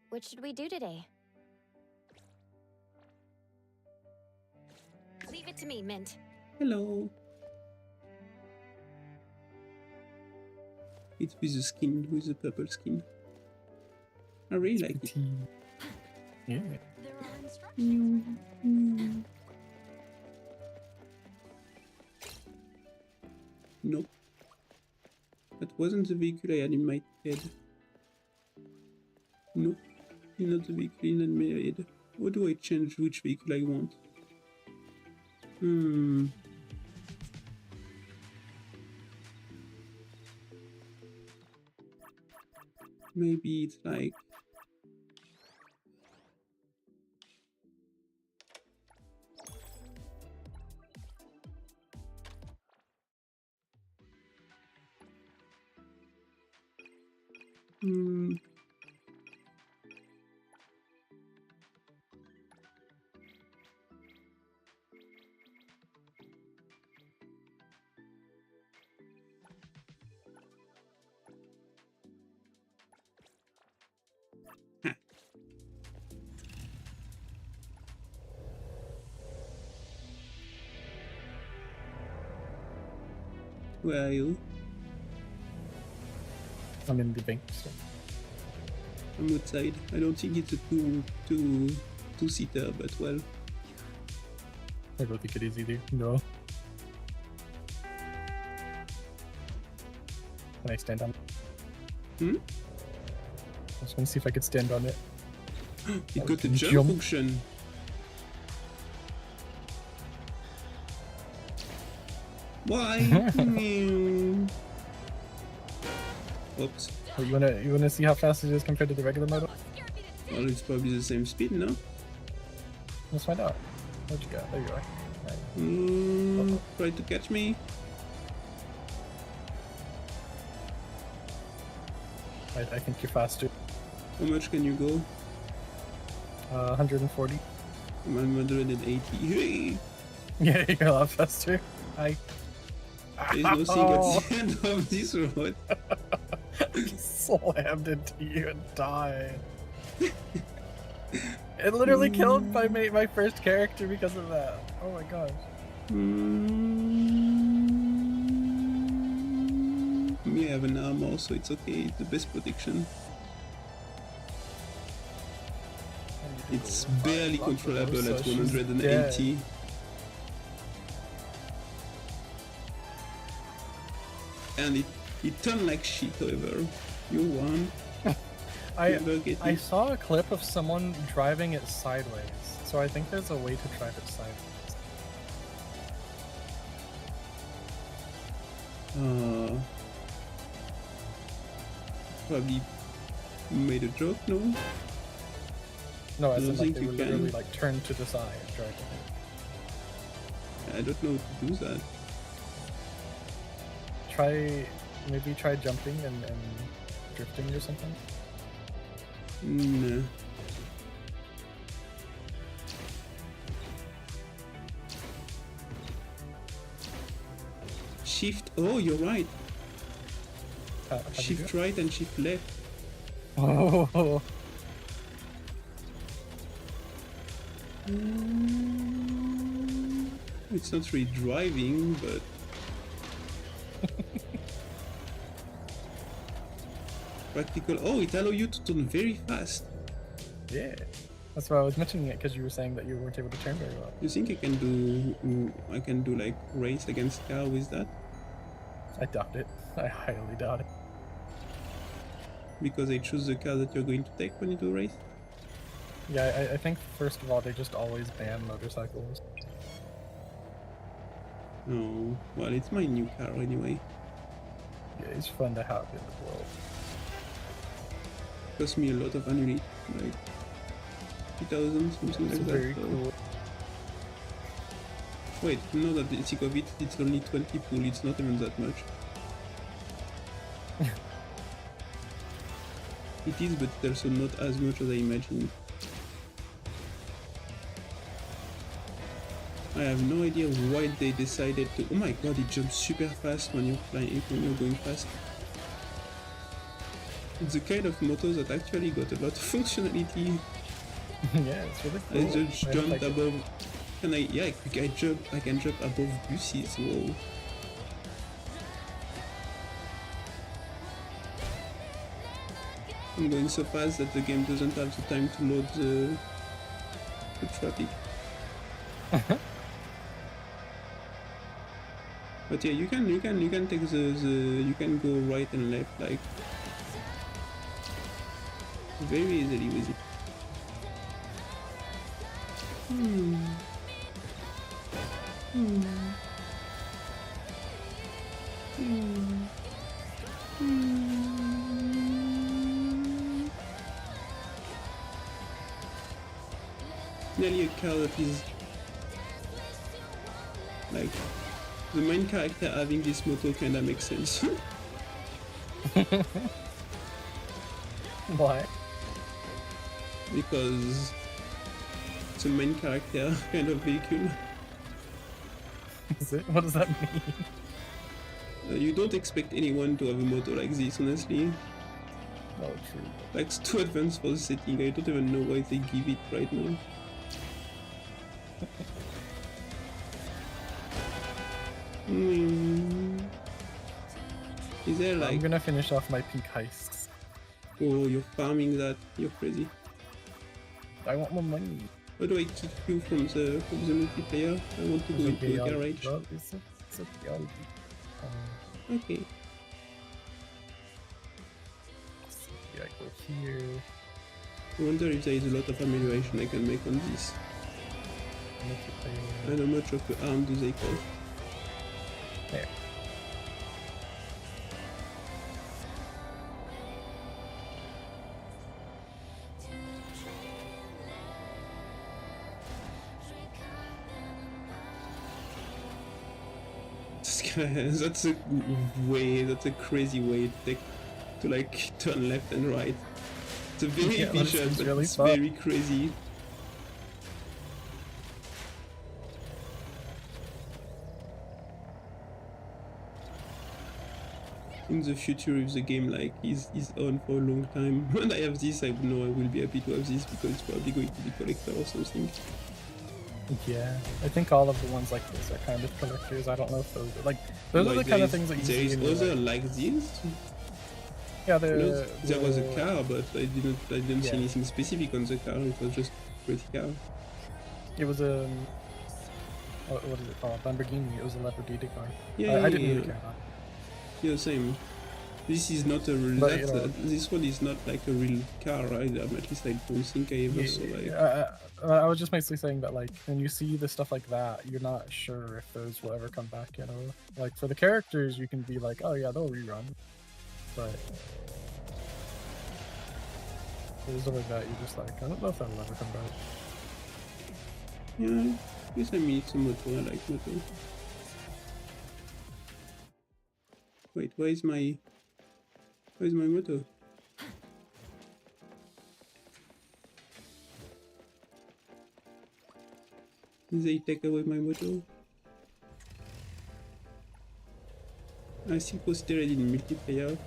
What should we do today? Leave it to me, Mint. Hello. It's with the skin, with the purple skin. I really like it. Yeah. There are instructions. Nope. That wasn't the vehicle I had in my head. Nope. Not the vehicle in my head. How do I change which vehicle I want? maybe it's like... Where are you? I'm in the bank. So. I'm outside. I don't think it's a two-seater, but well. I don't think it is either. No. Can I stand on it? Hmm? I was gonna see if I could stand on it. It got a jump function. Why? Oops. Oh, you wanna see how fast it is compared to the regular model? Well, it's probably the same speed, no? Let's find out. Where'd you go? There you are. Right. Try to catch me. I think you're faster. How much can you go? 140. I'm 180. Hey! Yeah, you're a lot faster. There's no thing at the end of this road. Slammed into you and died. It literally killed my first character because of that. Oh my gosh. Me, I have an armor, so it's okay. It's the best protection. It's barely controllable at 180. And it turned like shit, however. You won. I saw a clip of someone driving it sideways, so I think there's a way to drive it sideways. Probably made a joke, no? No, I don't think think they you would can. literally like turn to the side and drive it. I don't know how to do that. Maybe try jumping and drifting or something. No. Shift. Oh, you're right. Shift right and shift left. Oh. It's not really driving, but practical. Oh, it allows you to turn very fast. Yeah, that's why I was mentioning it, because you were saying that you weren't able to turn very well. You think I can do like race against car with that? I doubt it. I highly doubt it. Because I choose the car that you're going to take when you do race? Yeah, I think first of all they just always ban motorcycles. Oh, well, it's my new car anyway. Yeah, it's fun to have in the world. Cost me a lot of annually, like 2,000, something like that. Very cool. Wait, no, that the sick of it, it's only 20 pool, it's not even that much. It is, but it's also not as much as I imagined. I have no idea why they decided to... Oh my god, it jumps super fast when you're flying, when you're going fast. It's the kind of motor that actually got a lot of functionality. Yeah, it's really cool. I just jumped above... I can jump above buses, whoa. I'm going so fast that the game doesn't have the time to load the traffic. But yeah, you can take you can go right and left like very easily with it. Nearly a car that is like the main character having this moto kinda makes sense. Why? Because it's a main character kind of vehicle. Is it? What does that mean? You don't expect anyone to have a moto like this, honestly. Oh, true. Like, it's too advanced for the setting. I don't even know why they give it right now. Is there like... I'm gonna finish off my peak heists. Oh, you're farming that. You're crazy. I want more money. How do I kick you from the multiplayer? I want to go into a garage. Well, it's a theology. Okay. Yeah, I go here. I wonder if there is a lot of amelioration I can make on this. Multiplayer. And how much of the arm do they cost? There. That's a crazy way to like turn left and right. It's a very efficient, but really it's fun. very crazy. In the future, if the game like is on for a long time, when I have this, I know I will be happy to have this because it's probably going to be collector or something. Yeah, I think all of the ones like this are kind of collectors. I don't know if those are like those are the kind of things that you see. There is other like this. Yeah, there was a car, but I didn't see anything specific on the car. It was just a pretty car. It was a what is it called? Lamborghini. It was a Lamborghini car. Yeah, I didn't really care about it. Yeah, same. This is not a real. This one is not like a real car either. At least I don't think I ever saw like. I was just basically saying that like when you see the stuff like that, you're not sure if those will ever come back. You know, like for the characters, you can be like, oh yeah, they'll rerun, but for stuff like that, you're just like, I don't know if that'll ever come back. Yeah, I guess I mean it's a moto. I like moto. Wait, where's my moto? They take away my moto. I still posted it in multiplayer.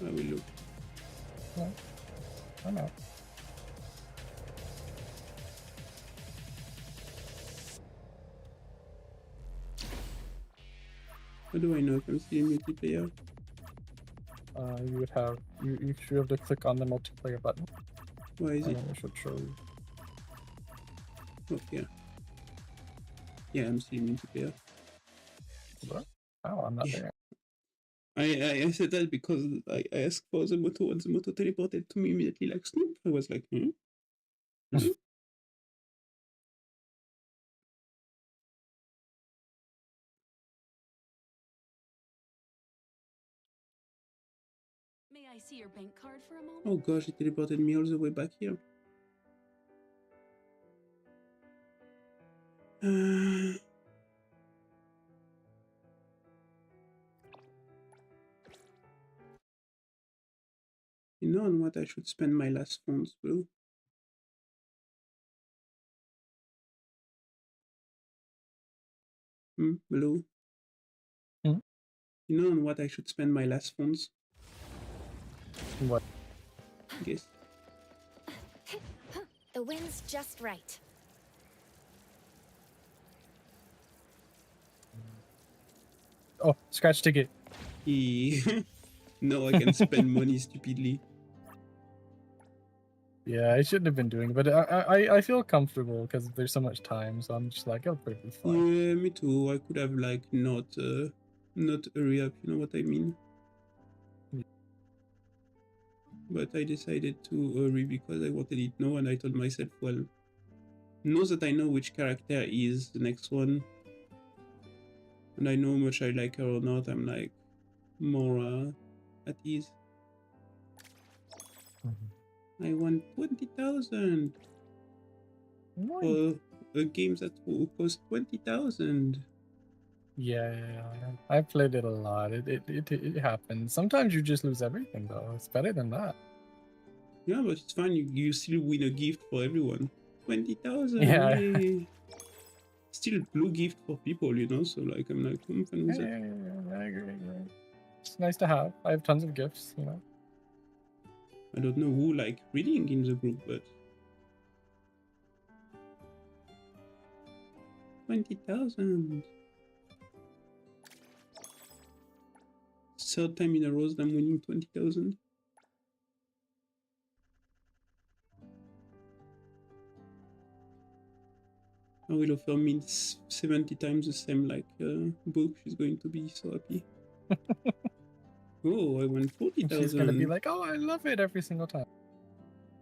I will look. Yeah, I know. How do I know if I'm still in multiplayer? You would have you should have to click on the multiplayer button. Why is it? It should show you. Oh yeah. Yeah, I'm still in multiplayer. Oh, I'm not there. I said that because I asked for the moto and the moto teleported to me immediately like Snoop. I was like, hmm? May I see your bank card for a moment? Oh gosh, it teleported me all the way back here. You know on what I should spend my last funds, bro? Blue? Hmm? You know on what I should spend my last funds? What? Guess. The wind's just right. Oh, scratch ticket. No, I can spend money stupidly. Yeah, I shouldn't have been doing it, but I feel comfortable because there's so much time, so I'm just like, I'll probably be fine. Yeah, me too. I could have like not hurry up, you know what I mean? But I decided to hurry because I wanted it now, and I told myself, well, now that I know which character is the next one, and I know how much I like her or not, I'm like more at ease. I want 20,000. for a game that will cost 20,000. Yeah, I've played it a lot. It happens. Sometimes you just lose everything, though. It's better than that. Yeah, but it's fine. You still win a gift for everyone. 20,000. Yeah. Yay. Still blue gift for people, you know. So like, I'm like, I'm fine with that. Yeah, I agree. It's nice to have. I have tons of gifts, you know. I don't know who like reading in the group, but 20,000. Third time in a row that I'm winning 20,000. I will offer me 70 times the same like book. She's going to be so happy. Oh, I won 40,000. She's gonna be like, oh, I love it every single time.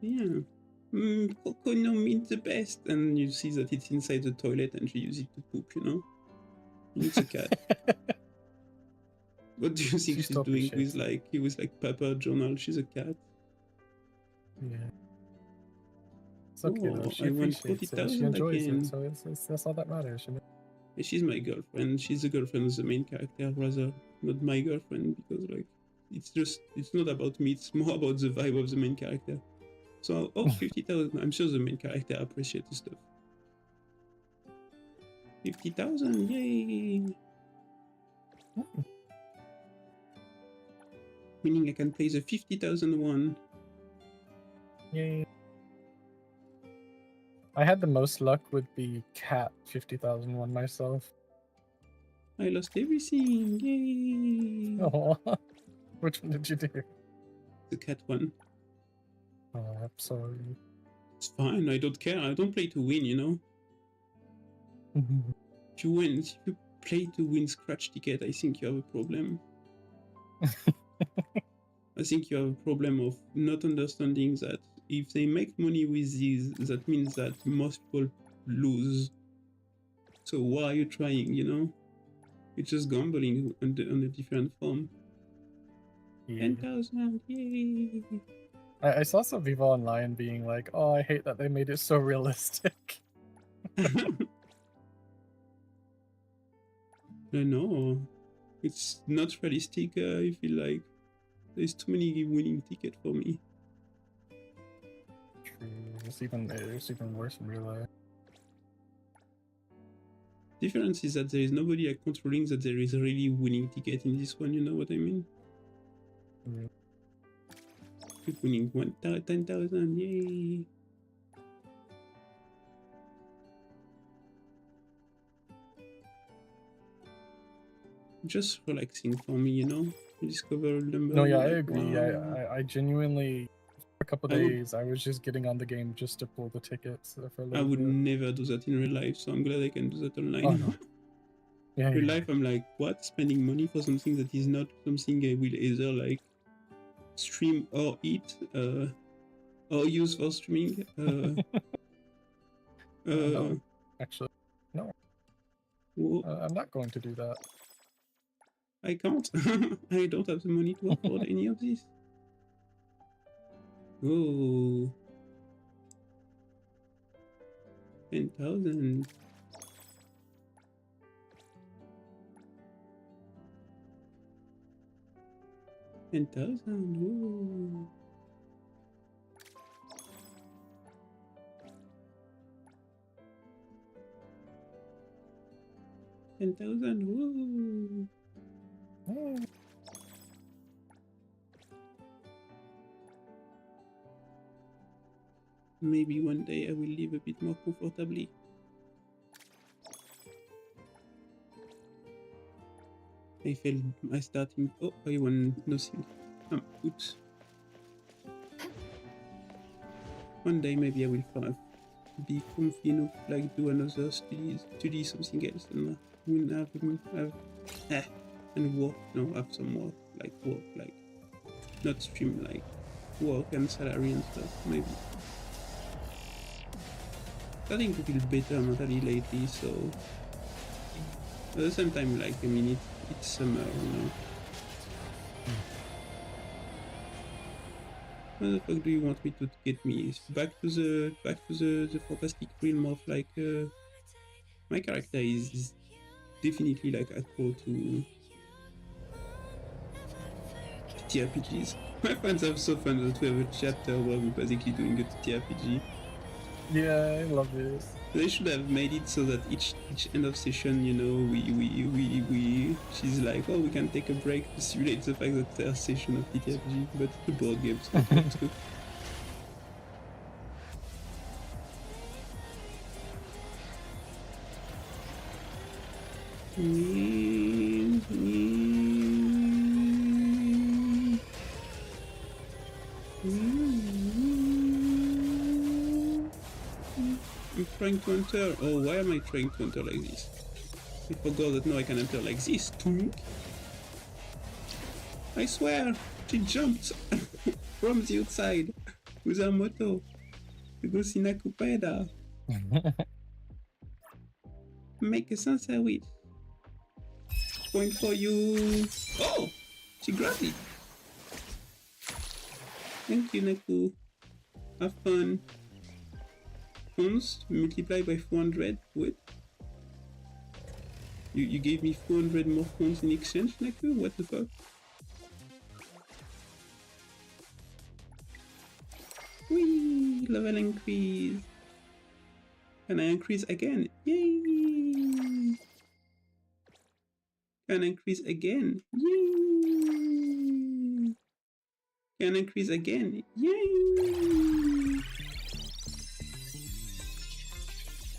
Yeah. Coco no means the best. And you see that it's inside the toilet and she uses it to poop, you know? It's a cat. What do you think she's doing with like paper journal? She's a cat. Yeah. It's okay though. She appreciates it. She enjoys it, so that's all that matters, you know? She's my girlfriend. She's the girlfriend of the main character, rather not my girlfriend, because like it's not about me. It's more about the vibe of the main character. So 50,000. I'm sure the main character appreciates this stuff. 50,000, yay! Meaning I can play the 50,000 one. Yay! I had the most luck with the cat 50,000 one myself. I lost everything, yay! Oh, which one did you do? The cat one. Oh, I'm sorry. It's fine, I don't care. I don't play to win, you know? If you play to win scratch ticket, I think you have a problem. I think you have a problem of not understanding that if they make money with these, that means that most people lose. So why are you trying, you know? It's just gambling on a different form. Yeah. 10,000, yay! I saw some people online being like, oh, I hate that they made it so realistic. No, it's not realistic. I feel like there's too many winning tickets for me. True. It's even worse in real life. Difference is that there is nobody controlling that there is a really winning ticket in this one. You know what I mean? Yeah. Keep winning 10,000, yay! Just relaxing for me, you know. You discover a number. No, yeah, I like, agree. wow. I genuinely, for a couple days, I was just getting on the game just to pull the tickets for a little I would bit. never do that in real life, so I'm glad I can do that online. Oh, no. Yeah, real yeah. life, I'm like, what? Spending money for something that is not something I will either like stream or eat, or use for streaming. No, actually, no. Well, I'm not going to do that. I can't. I don't have the money to afford any of this. Oh. 10,000. Ooh. $10,000. Oh. Maybe one day I will live a bit more comfortably. I failed my starting. Oh, I won nothing. Oops. One day maybe I will be comfy enough to like do another study something else and have and work. No, have some work like not stream like work and salary and stuff maybe. Starting to feel better mentally lately, so at the same time, like, I mean, it's summer, you know. Where the fuck do you want me to get me? Back to the fantastic realm of like my character is definitely like equal to TRPGs. My friends have so fun that we have a chapter where we're basically doing a TRPG. Yeah, I love it. They should have made it so that each end of session, you know, she's like, oh, we can take a break to simulate the fact that there's a session of TTRPG, but the board games. I'm trying to enter. Oh, why am I trying to enter like this? I forgot that now I can enter like this. Tunk. I swear, she jumped from the outside with her moto to go see Nakupeda. Make a sunset with. Point for you. Oh, she grabbed it. Thank you, Naku. Have fun. Points multiplied by 400. What? You gave me 400 more points in exchange, Naku? What the fuck? Whee! Level increase. Can I increase again? Yay! Can I increase again? Yay! Can I increase again? Yay!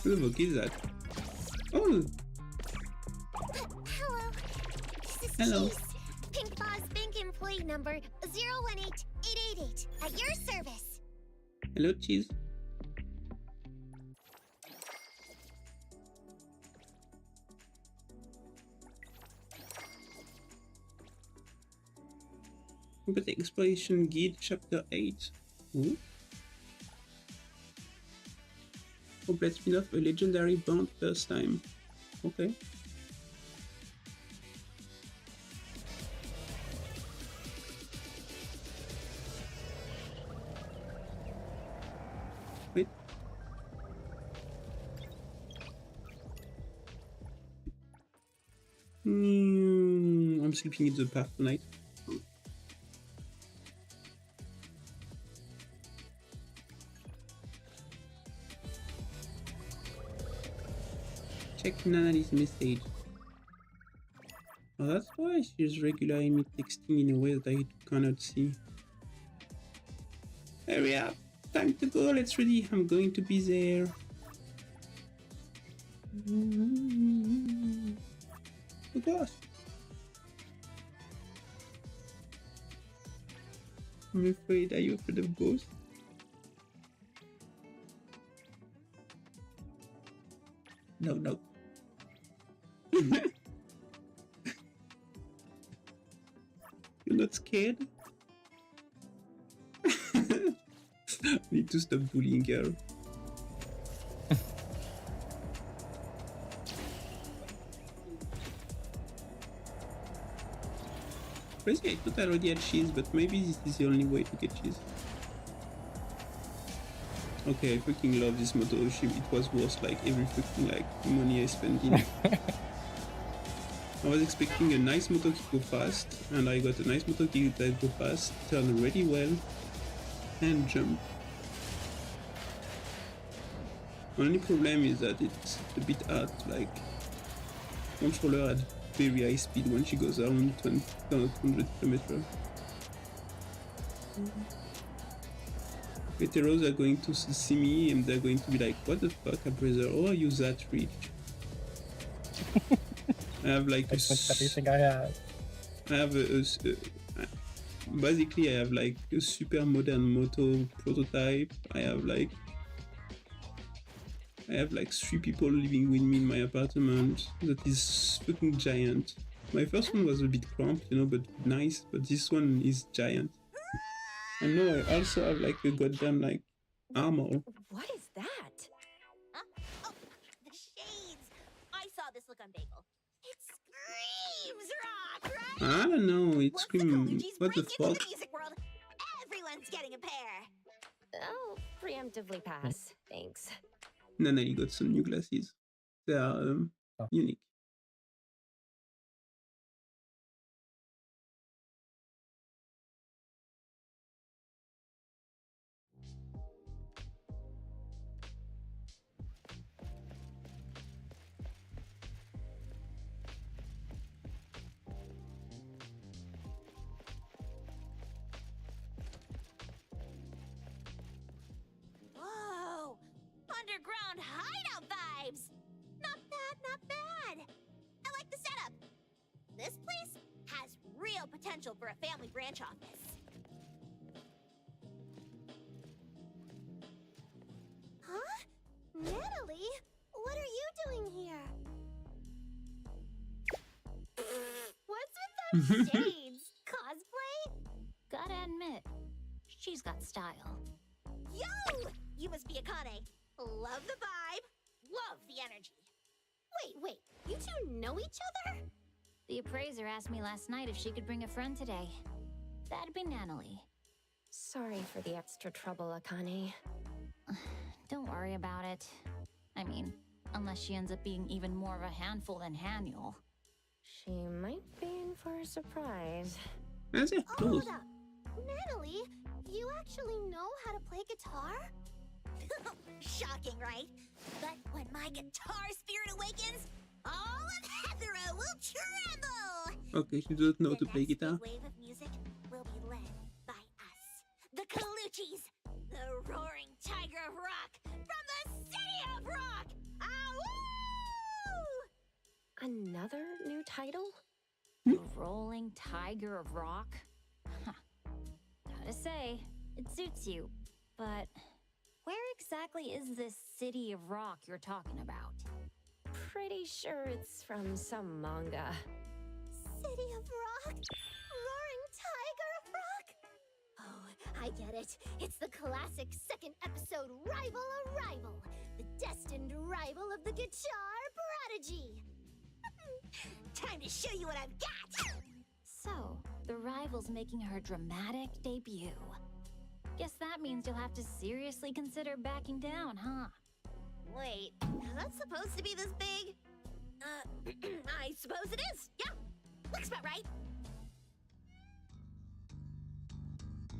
Who the fuck is that? Oh! Hello. This is Hello. Cheese. Pink Boss Bank employee number 018888 at your service. Hello, Cheese. Complete Exploration Guide, Chapter 8. Ooh. Complete spin-off, a legendary bond first time. Okay. Wait. I'm sleeping in the park tonight. Check Nana's message. Oh, that's why she's regularly me texting in a way that I cannot see. Hurry up! Time to go, let's ready. I'm going to be there. Oh gosh. I'm afraid. Are you afraid of ghosts? No, no. You're not scared? Need to stop bullying her. Crazy, I thought I already had cheese, but maybe this is the only way to get cheese. Okay, I freaking love this moto ship. It was worth like every freaking like money I spent in it. I was expecting a nice moto to go fast, and I got a nice moto that go fast, turn really well, and jump. Only problem is that it's a bit hard, like controller at very high speed when she goes around 200 km. Veteros are going to see me and they're going to be like, what the fuck, Abraser? Oh, are you that rich? I have like I spent everything I had. I have basically I have like a super modern moto prototype. I have like 3 people living with me in my apartment that is fucking giant. My first one was a bit cramped, you know, but nice, but this one is giant. And now I also have like a goddamn like armor. What is that? Huh? Oh, the shades! I saw this look on Bagel. It screams rock, right? I don't know, it Once the screams, Orgies what the break into fuck? the music world, everyone's getting a pair. I'll preemptively pass, thanks. Nanalie got some new glasses. They are unique. Whoa! Underground hideout vibes! Not bad, not bad. I like the setup. This place has real potential for a family branch office. Huh? Natalie? What are you doing here? What's with those shades? Cosplay? Gotta admit, she's got style. Yo! You must be Akane. Love the vibe. Love the energy. Wait. You two know each other? The appraiser asked me last night if she could bring a friend today. That'd be Natalie. Sorry for the extra trouble, Akane. Don't worry about it. I mean, unless she ends up being even more of a handful than Haniel. She might be in for a surprise. Hold up. Natalie, you actually know how to play guitar? Shocking, right? But when my guitar spirit awakens, all of Hethera will tremble! Okay, she doesn't know to play guitar. The wave of music will be led by us, the Kaluchis, the roaring tiger of rock from the city of rock! Ow! Another new title? The Rolling Tiger of Rock? Huh. Gotta say, it suits you. But where exactly is this city of rock you're talking about? Pretty sure it's from some manga. City of rock? Roaring tiger of rock? Oh, I get it. It's the classic second episode rival, the destined rival of the guitar prodigy. Time to show you what I've got! So, the rival's making her dramatic debut. Guess that means you'll have to seriously consider backing down, huh? Wait, is that supposed to be this big? I suppose it is. Yeah, looks about right.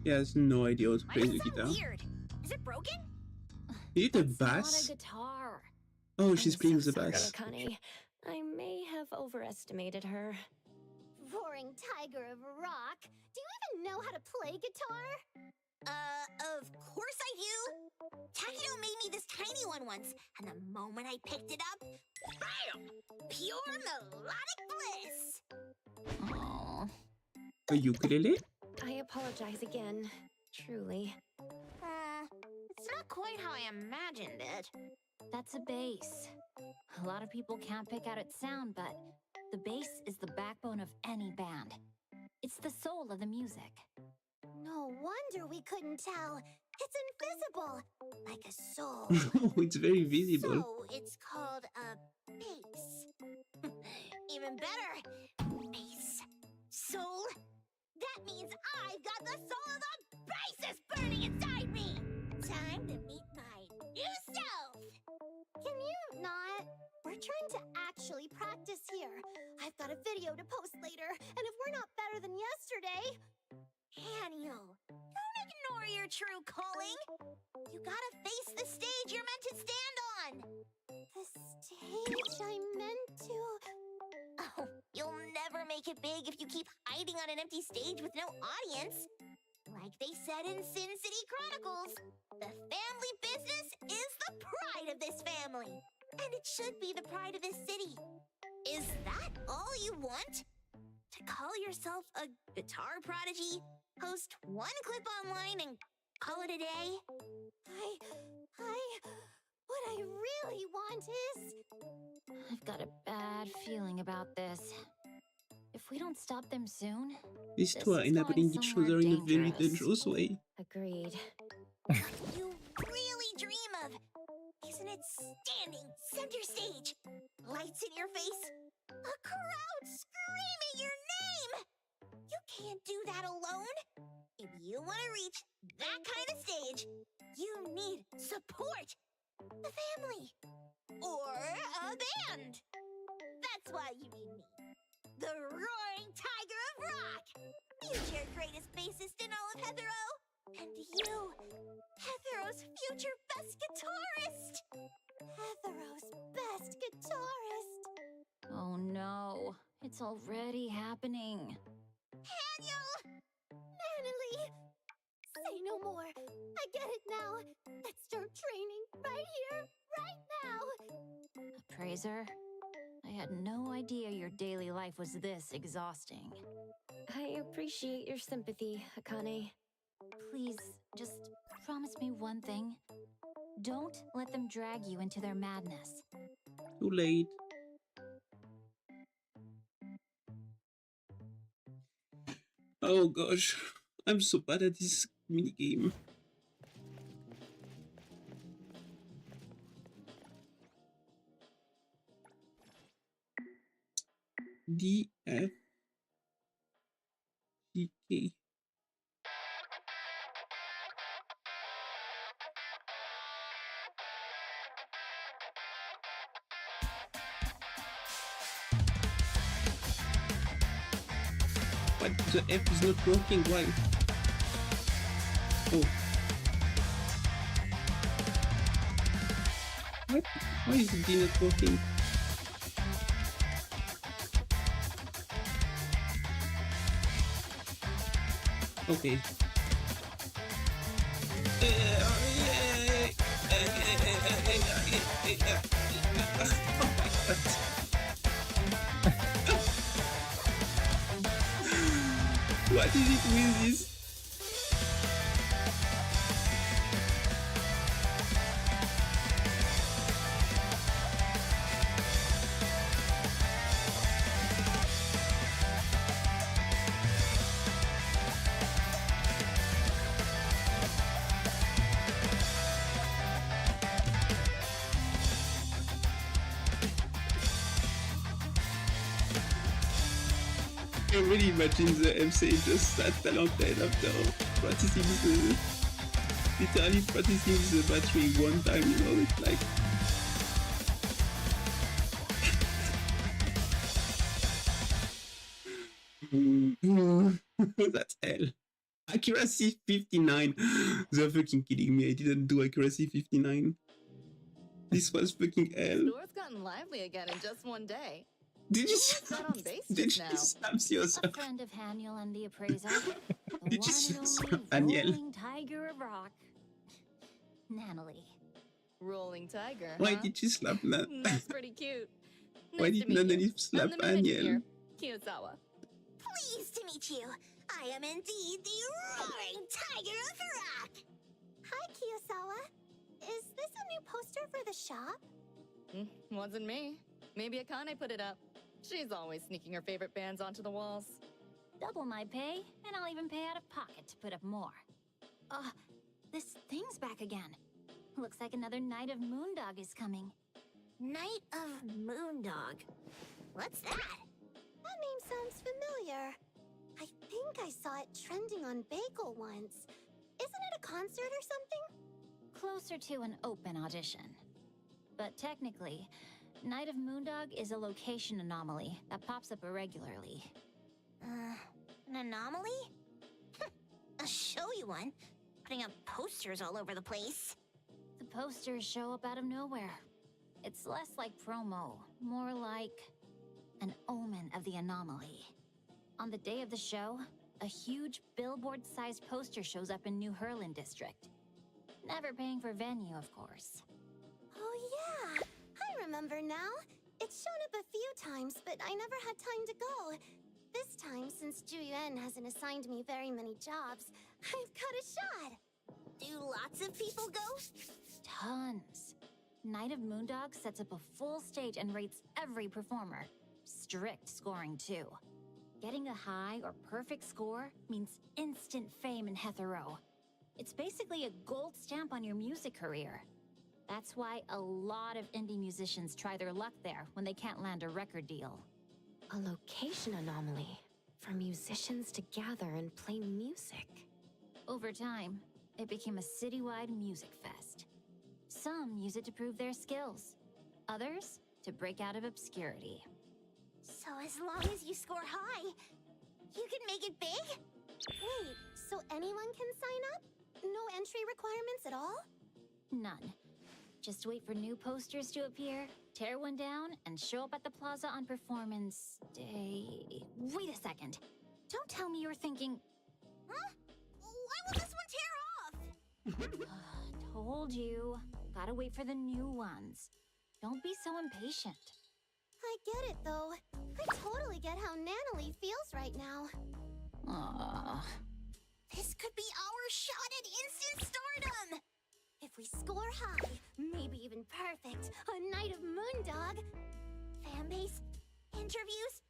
He has no idea how to Why play does the it sound guitar. weird? Is it broken? Is it a It's bass? not a guitar. Oh, she's I'm playing so the sorry, bass. Akane. I may have overestimated her. Roaring tiger of rock. Do you even know how to play guitar? Of course I do. Takedo made me this tiny one once, and the moment I picked it up, bam! Pure melodic bliss. Aww. A ukulele? I apologize again. Truly. It's not quite how I imagined it. That's a bass. A lot of people can't pick out its sound, but the bass is the backbone of any band. It's the soul of the music. No wonder we couldn't tell. It's invisible, like a soul. Oh, it's very visible. So it's called a bass. Even better. Bass. Soul. That means I've got the soul of the bassist burning inside me. Time to meet my new self. Can you not? We're trying to actually practice here. I've got a video to post later, and if we're not better than yesterday... Haniel, don't ignore your true calling. You gotta face the stage you're meant to stand on. The stage I meant to... Oh, you'll never make it big if you keep hiding on an empty stage with no audience. Like they said in Sin City Chronicles, the family business is the pride of this family. And it should be the pride of this city. Is that all you want? To call yourself a guitar prodigy, post one clip online and call it a day? What I really want is... I've got a bad feeling about this. If we don't stop them soon... These this two are is enabling going each somewhere other in a very dangerous. dangerous way. Agreed. What you really dream of. Isn't it standing center stage? Lights in your face? A crowd screaming your name! You can't do that alone. If you want to reach that kind of stage, you need support. A family. Or a band. That's why you need me. The Roaring Tiger of Rock. Future greatest bassist in all of Heathero. And you, Heathero's future best guitarist. Heathero's best guitarist. Oh no, it's already happening. Daniel! Natalie! Say no more. I get it now. Let's start training right here, right now. Appraiser, I had no idea your daily life was this exhausting. I appreciate your sympathy, Akane. Please, just promise me one thing. Don't let them drag you into their madness. Too late. Oh gosh, I'm so bad at this minigame. D, F, G, K. But the F is not working, why? Oh. What? Why is the D not working? Okay. What is it with this? I really imagine the MC just sat talented after practicing literally practicing the battery one time, you know, it's like... That's hell. Accuracy 59. They're fucking kidding me. I didn't do accuracy 59. This was fucking hell. Store's gotten lively again in just one day. Did you on base did now? you slap yourself? A friend of Haniel and the appraiser. The Did you one and slap only Haniel? rolling tiger of rock. Natalie. Rolling tiger, Why huh? did you slap that? That's pretty cute. Why Nice did to meet Natalie you. slap I'm the manager Haniel? here, Kiyosawa. Pleased to meet you. I am indeed the Roaring Tiger of Rock. Hi, Kiyosawa. Is this a new poster for the shop? Wasn't me. Maybe Akane put it up. She's always sneaking her favorite bands onto the walls. Double my pay, and I'll even pay out of pocket to put up more. This thing's back again. Looks like another Night of Moondog is coming. Night of Moondog. What's that? That name sounds familiar. I think I saw it trending on Bagel once. Isn't it a concert or something? Closer to an open audition. But technically, Night of Moondog is a location anomaly that pops up irregularly. An anomaly? I'll show you one. Putting up posters all over the place. The posters show up out of nowhere. It's less like promo, more like an omen of the anomaly. On the day of the show, a huge billboard-sized poster shows up in New Hurlin District. Never paying for venue, of course. Oh yeah, I remember now. It's shown up a few times, but I never had time to go. This time, since Juyuan hasn't assigned me very many jobs, I've got a shot. Do lots of people go? Tons. Night of Moondog sets up a full stage and rates every performer. Strict scoring, too. Getting a high or perfect score means instant fame in Heathero. It's basically a gold stamp on your music career. That's why a lot of indie musicians try their luck there when they can't land a record deal. A location anomaly for musicians to gather and play music. Over time, it became a citywide music fest. Some use it to prove their skills, others to break out of obscurity. So as long as you score high, you can make it big? Wait, so anyone can sign up? No entry requirements at all? None. Just wait for new posters to appear, tear one down, and show up at the plaza on performance day. Wait a second. Don't tell me you're thinking... Huh? Why will this one tear off? Told you. Gotta wait for the new ones. Don't be so impatient. I get it, though. I totally get how Nanalie feels right now. This could be our shot at instant stardom! If we score high, maybe even perfect, a night of Moondog, fanbase, interviews,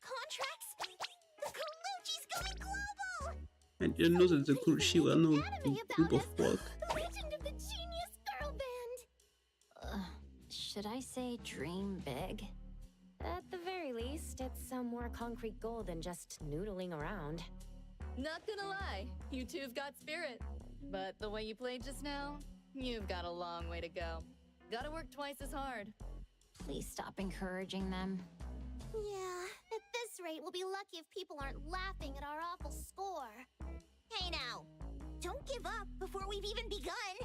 contracts, the Colucci's going global! I didn't know that the Colucci were no group of folk. Legend of the Genius Girl Band! Should I say dream big? At the very least, it's some more concrete goal than just noodling around. Not gonna lie, you two've got spirit. But the way you played just now, you've got a long way to go. Gotta work twice as hard. Please stop encouraging them. Yeah, at this rate, we'll be lucky if people aren't laughing at our awful score. Hey now, don't give up before we've even begun.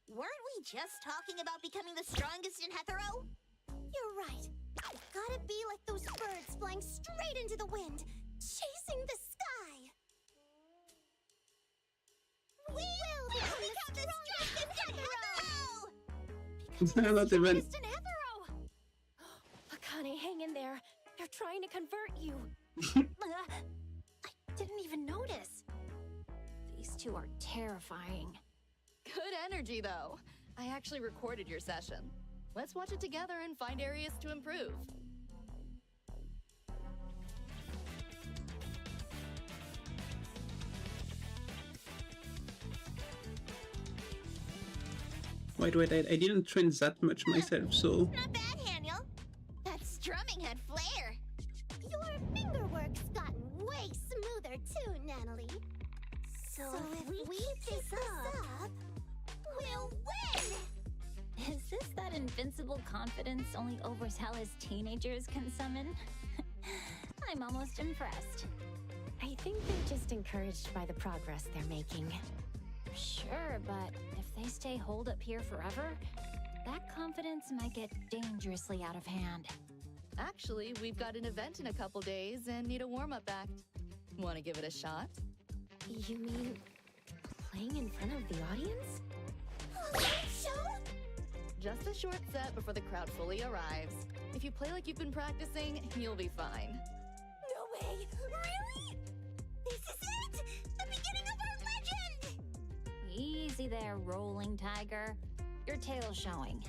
Weren't we just talking about becoming the strongest in Hetero? You're right. It's gotta be like those birds flying straight into the wind, chasing the sky. We will become the strongest in Hetero! Not even. Just an Ethero! Akane, hang in there. They're trying to convert you. I didn't even notice. These two are terrifying. Good energy, though. I actually recorded your session. Let's watch it together and find areas to improve. Wait, I didn't train that much myself, so... Not bad, Haniel. That strumming had flair. Your fingerwork's gotten way smoother too, Nanalie. So if we keep this up, we'll win! Is this that invincible confidence only overzealous teenagers can summon? I'm almost impressed. I think they're just encouraged by the progress they're making. Sure, but if they stay holed up here forever, that confidence might get dangerously out of hand. Actually, we've got an event in a couple days and need a warm-up act. Want to give it a shot? You mean playing in front of the audience? Just a short set before the crowd fully arrives. If you play like you've been practicing, you'll be fine. No way! Really? This is it! The beginning of our legend! Easy there, rolling tiger. Your tail's showing.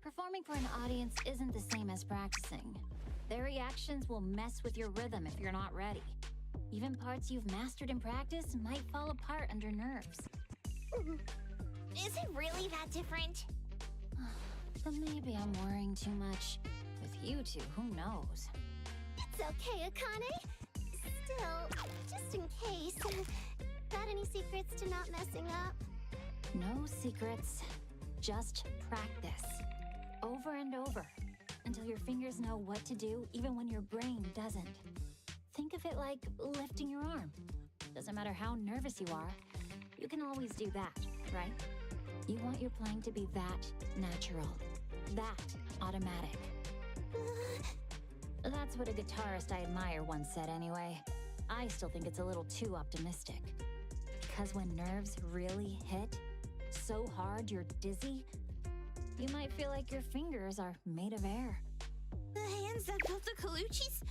Performing for an audience isn't the same as practicing. Their reactions will mess with your rhythm if you're not ready. Even parts you've mastered in practice might fall apart under nerves. Is it really that different? But maybe I'm worrying too much. With you two, who knows? It's okay, Akane. Still, just in case. Got any secrets to not messing up? No secrets. Just practice. Over and over. Until your fingers know what to do, even when your brain doesn't. Think of it like lifting your arm. Doesn't matter how nervous you are, you can always do that, right? You want your playing to be that natural. That automatic. That's what a guitarist I admire once said anyway. I still think it's a little too optimistic. Because when nerves really hit, so hard you're dizzy, you might feel like your fingers are made of air. The hands that built the Colucci's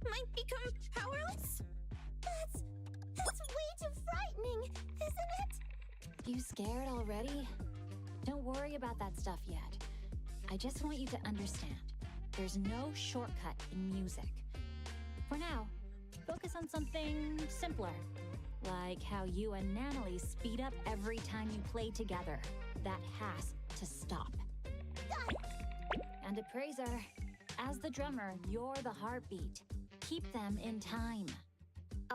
might become powerless? That's way too frightening, isn't it? You scared already? Don't worry about that stuff yet. I just want you to understand, there's no shortcut in music. For now, focus on something simpler, like how you and Nanalie speed up every time you play together. That has to stop. And Appraiser, as the drummer, you're the heartbeat. Keep them in time.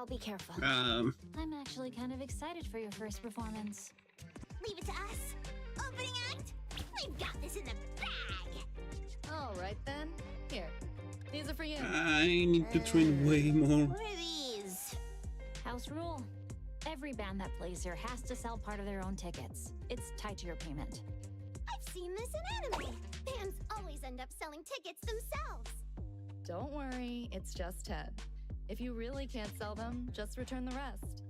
I'll be careful. I'm actually kind of excited for your first performance. Leave it to us. Opening act? We've got this in the bag. All right then. Here. These are for you. I need to train way more. What are these? House rule. Every band that plays here has to sell part of their own tickets. It's tied to your payment. I've seen this in anime. Bands always end up selling tickets themselves. Don't worry, it's just Ted. If you really can't sell them, just return the rest.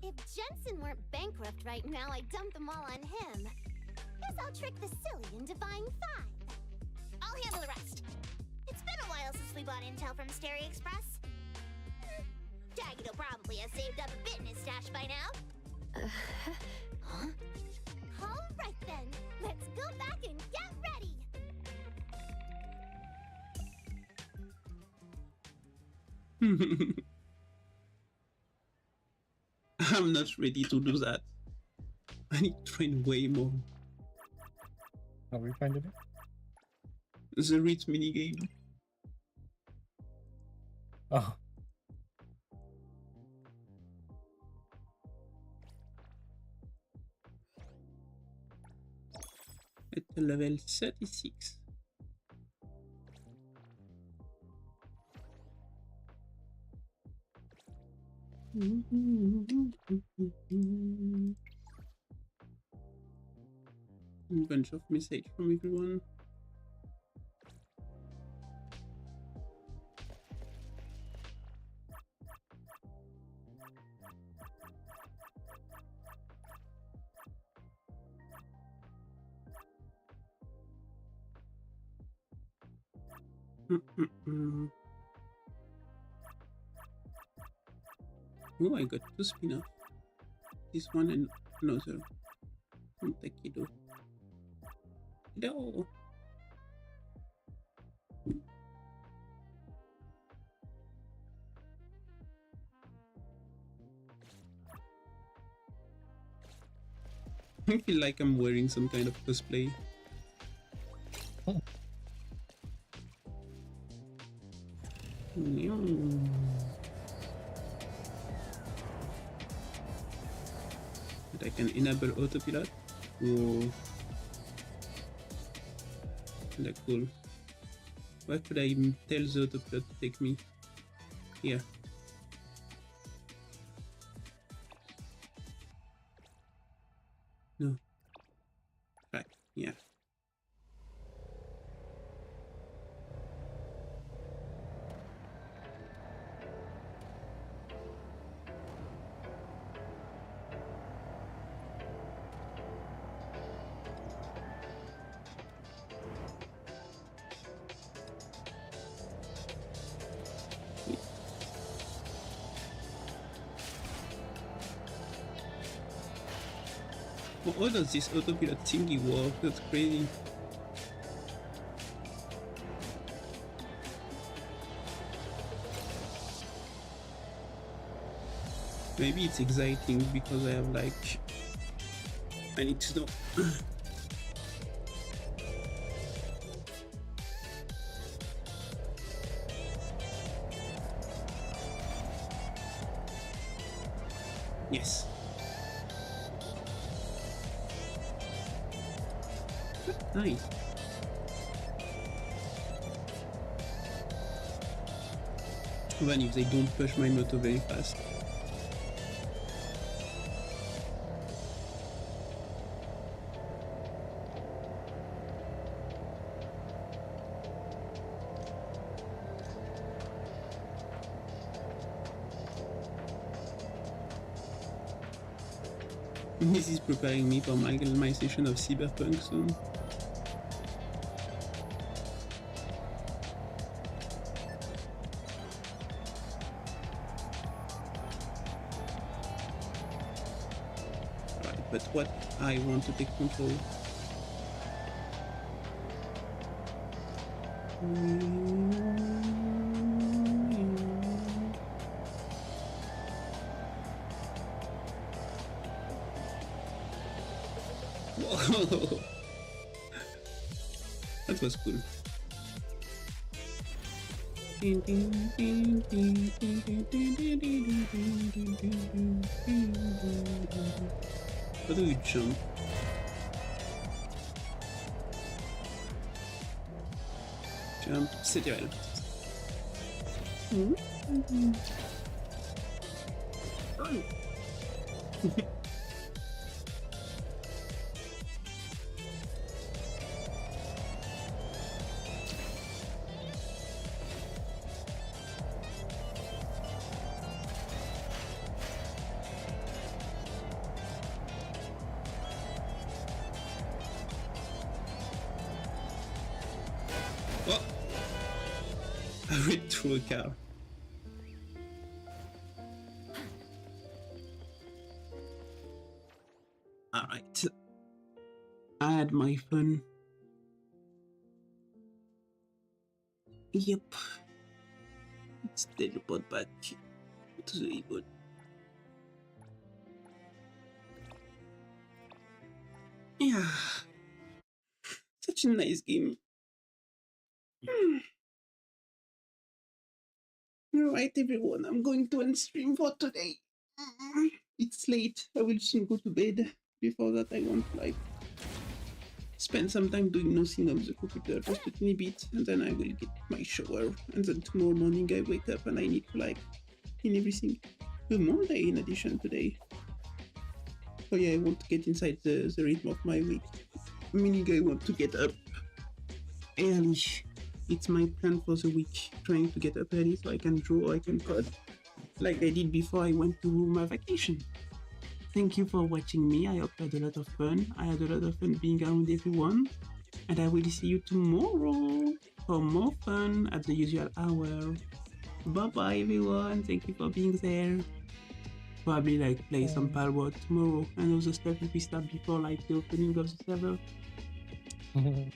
If Jensen weren't bankrupt right now, I'd dump them all on him. Guess I'll trick the silly into buying 5. I'll handle the rest. It's been a while since we bought intel from Stereo Express. Daggett will probably have saved up a bit in his stash by now. Huh? All right then, let's go back and get ready. I'm not ready to do that. I need to train way more. Are we finding it? The read minigame. Oh. At level 36. A bunch of messages from everyone. Oh, I got 2 spin-offs. This one and another. From Takedo. No. I feel like I'm wearing some kind of cosplay. Oh. But I can enable autopilot. Whoa. That's cool. Why could I tell the autopilot to take me? Here. No. Right, yeah. How does this autopilot thingy work? That's crazy. Maybe it's exciting because I have like... I need to know. Yes. Nice. Even if they don't push my motor very fast. This is preparing me for my session of Cyberpunk soon. Right, but what I want to take control. Whoa. That was cool. How do you jump? Jump, c'est duel. Oh! I went through a car. Alright. I had my fun. Yep. Let's teleport back to the evil. Yeah. Such a nice game. Alright everyone, I'm going to end stream for today. It's late. I will soon go to bed. Before that I want to like spend some time doing nothing on the computer, just a tiny bit, and then I will get my shower, and then tomorrow morning I wake up and I need to like clean everything. A Monday in addition today. Oh yeah, I want to get inside the rhythm of my week. Meaning I want to get up early. It's my plan for the week, trying to get up early so I can draw, I can code, like I did before I went to my vacation. Thank you for watching me. I hope you had a lot of fun. I had a lot of fun being around everyone. And I will see you tomorrow for more fun at the usual hour. Bye bye everyone. Thank you for being there. Probably like play some Palworld tomorrow and all the stuff if we start before like the opening of the server.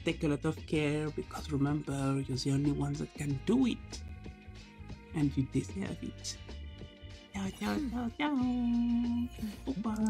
Take a lot of care because remember, you're the only ones that can do it. And you deserve it. Ciao, ciao, ciao, ciao. Bye.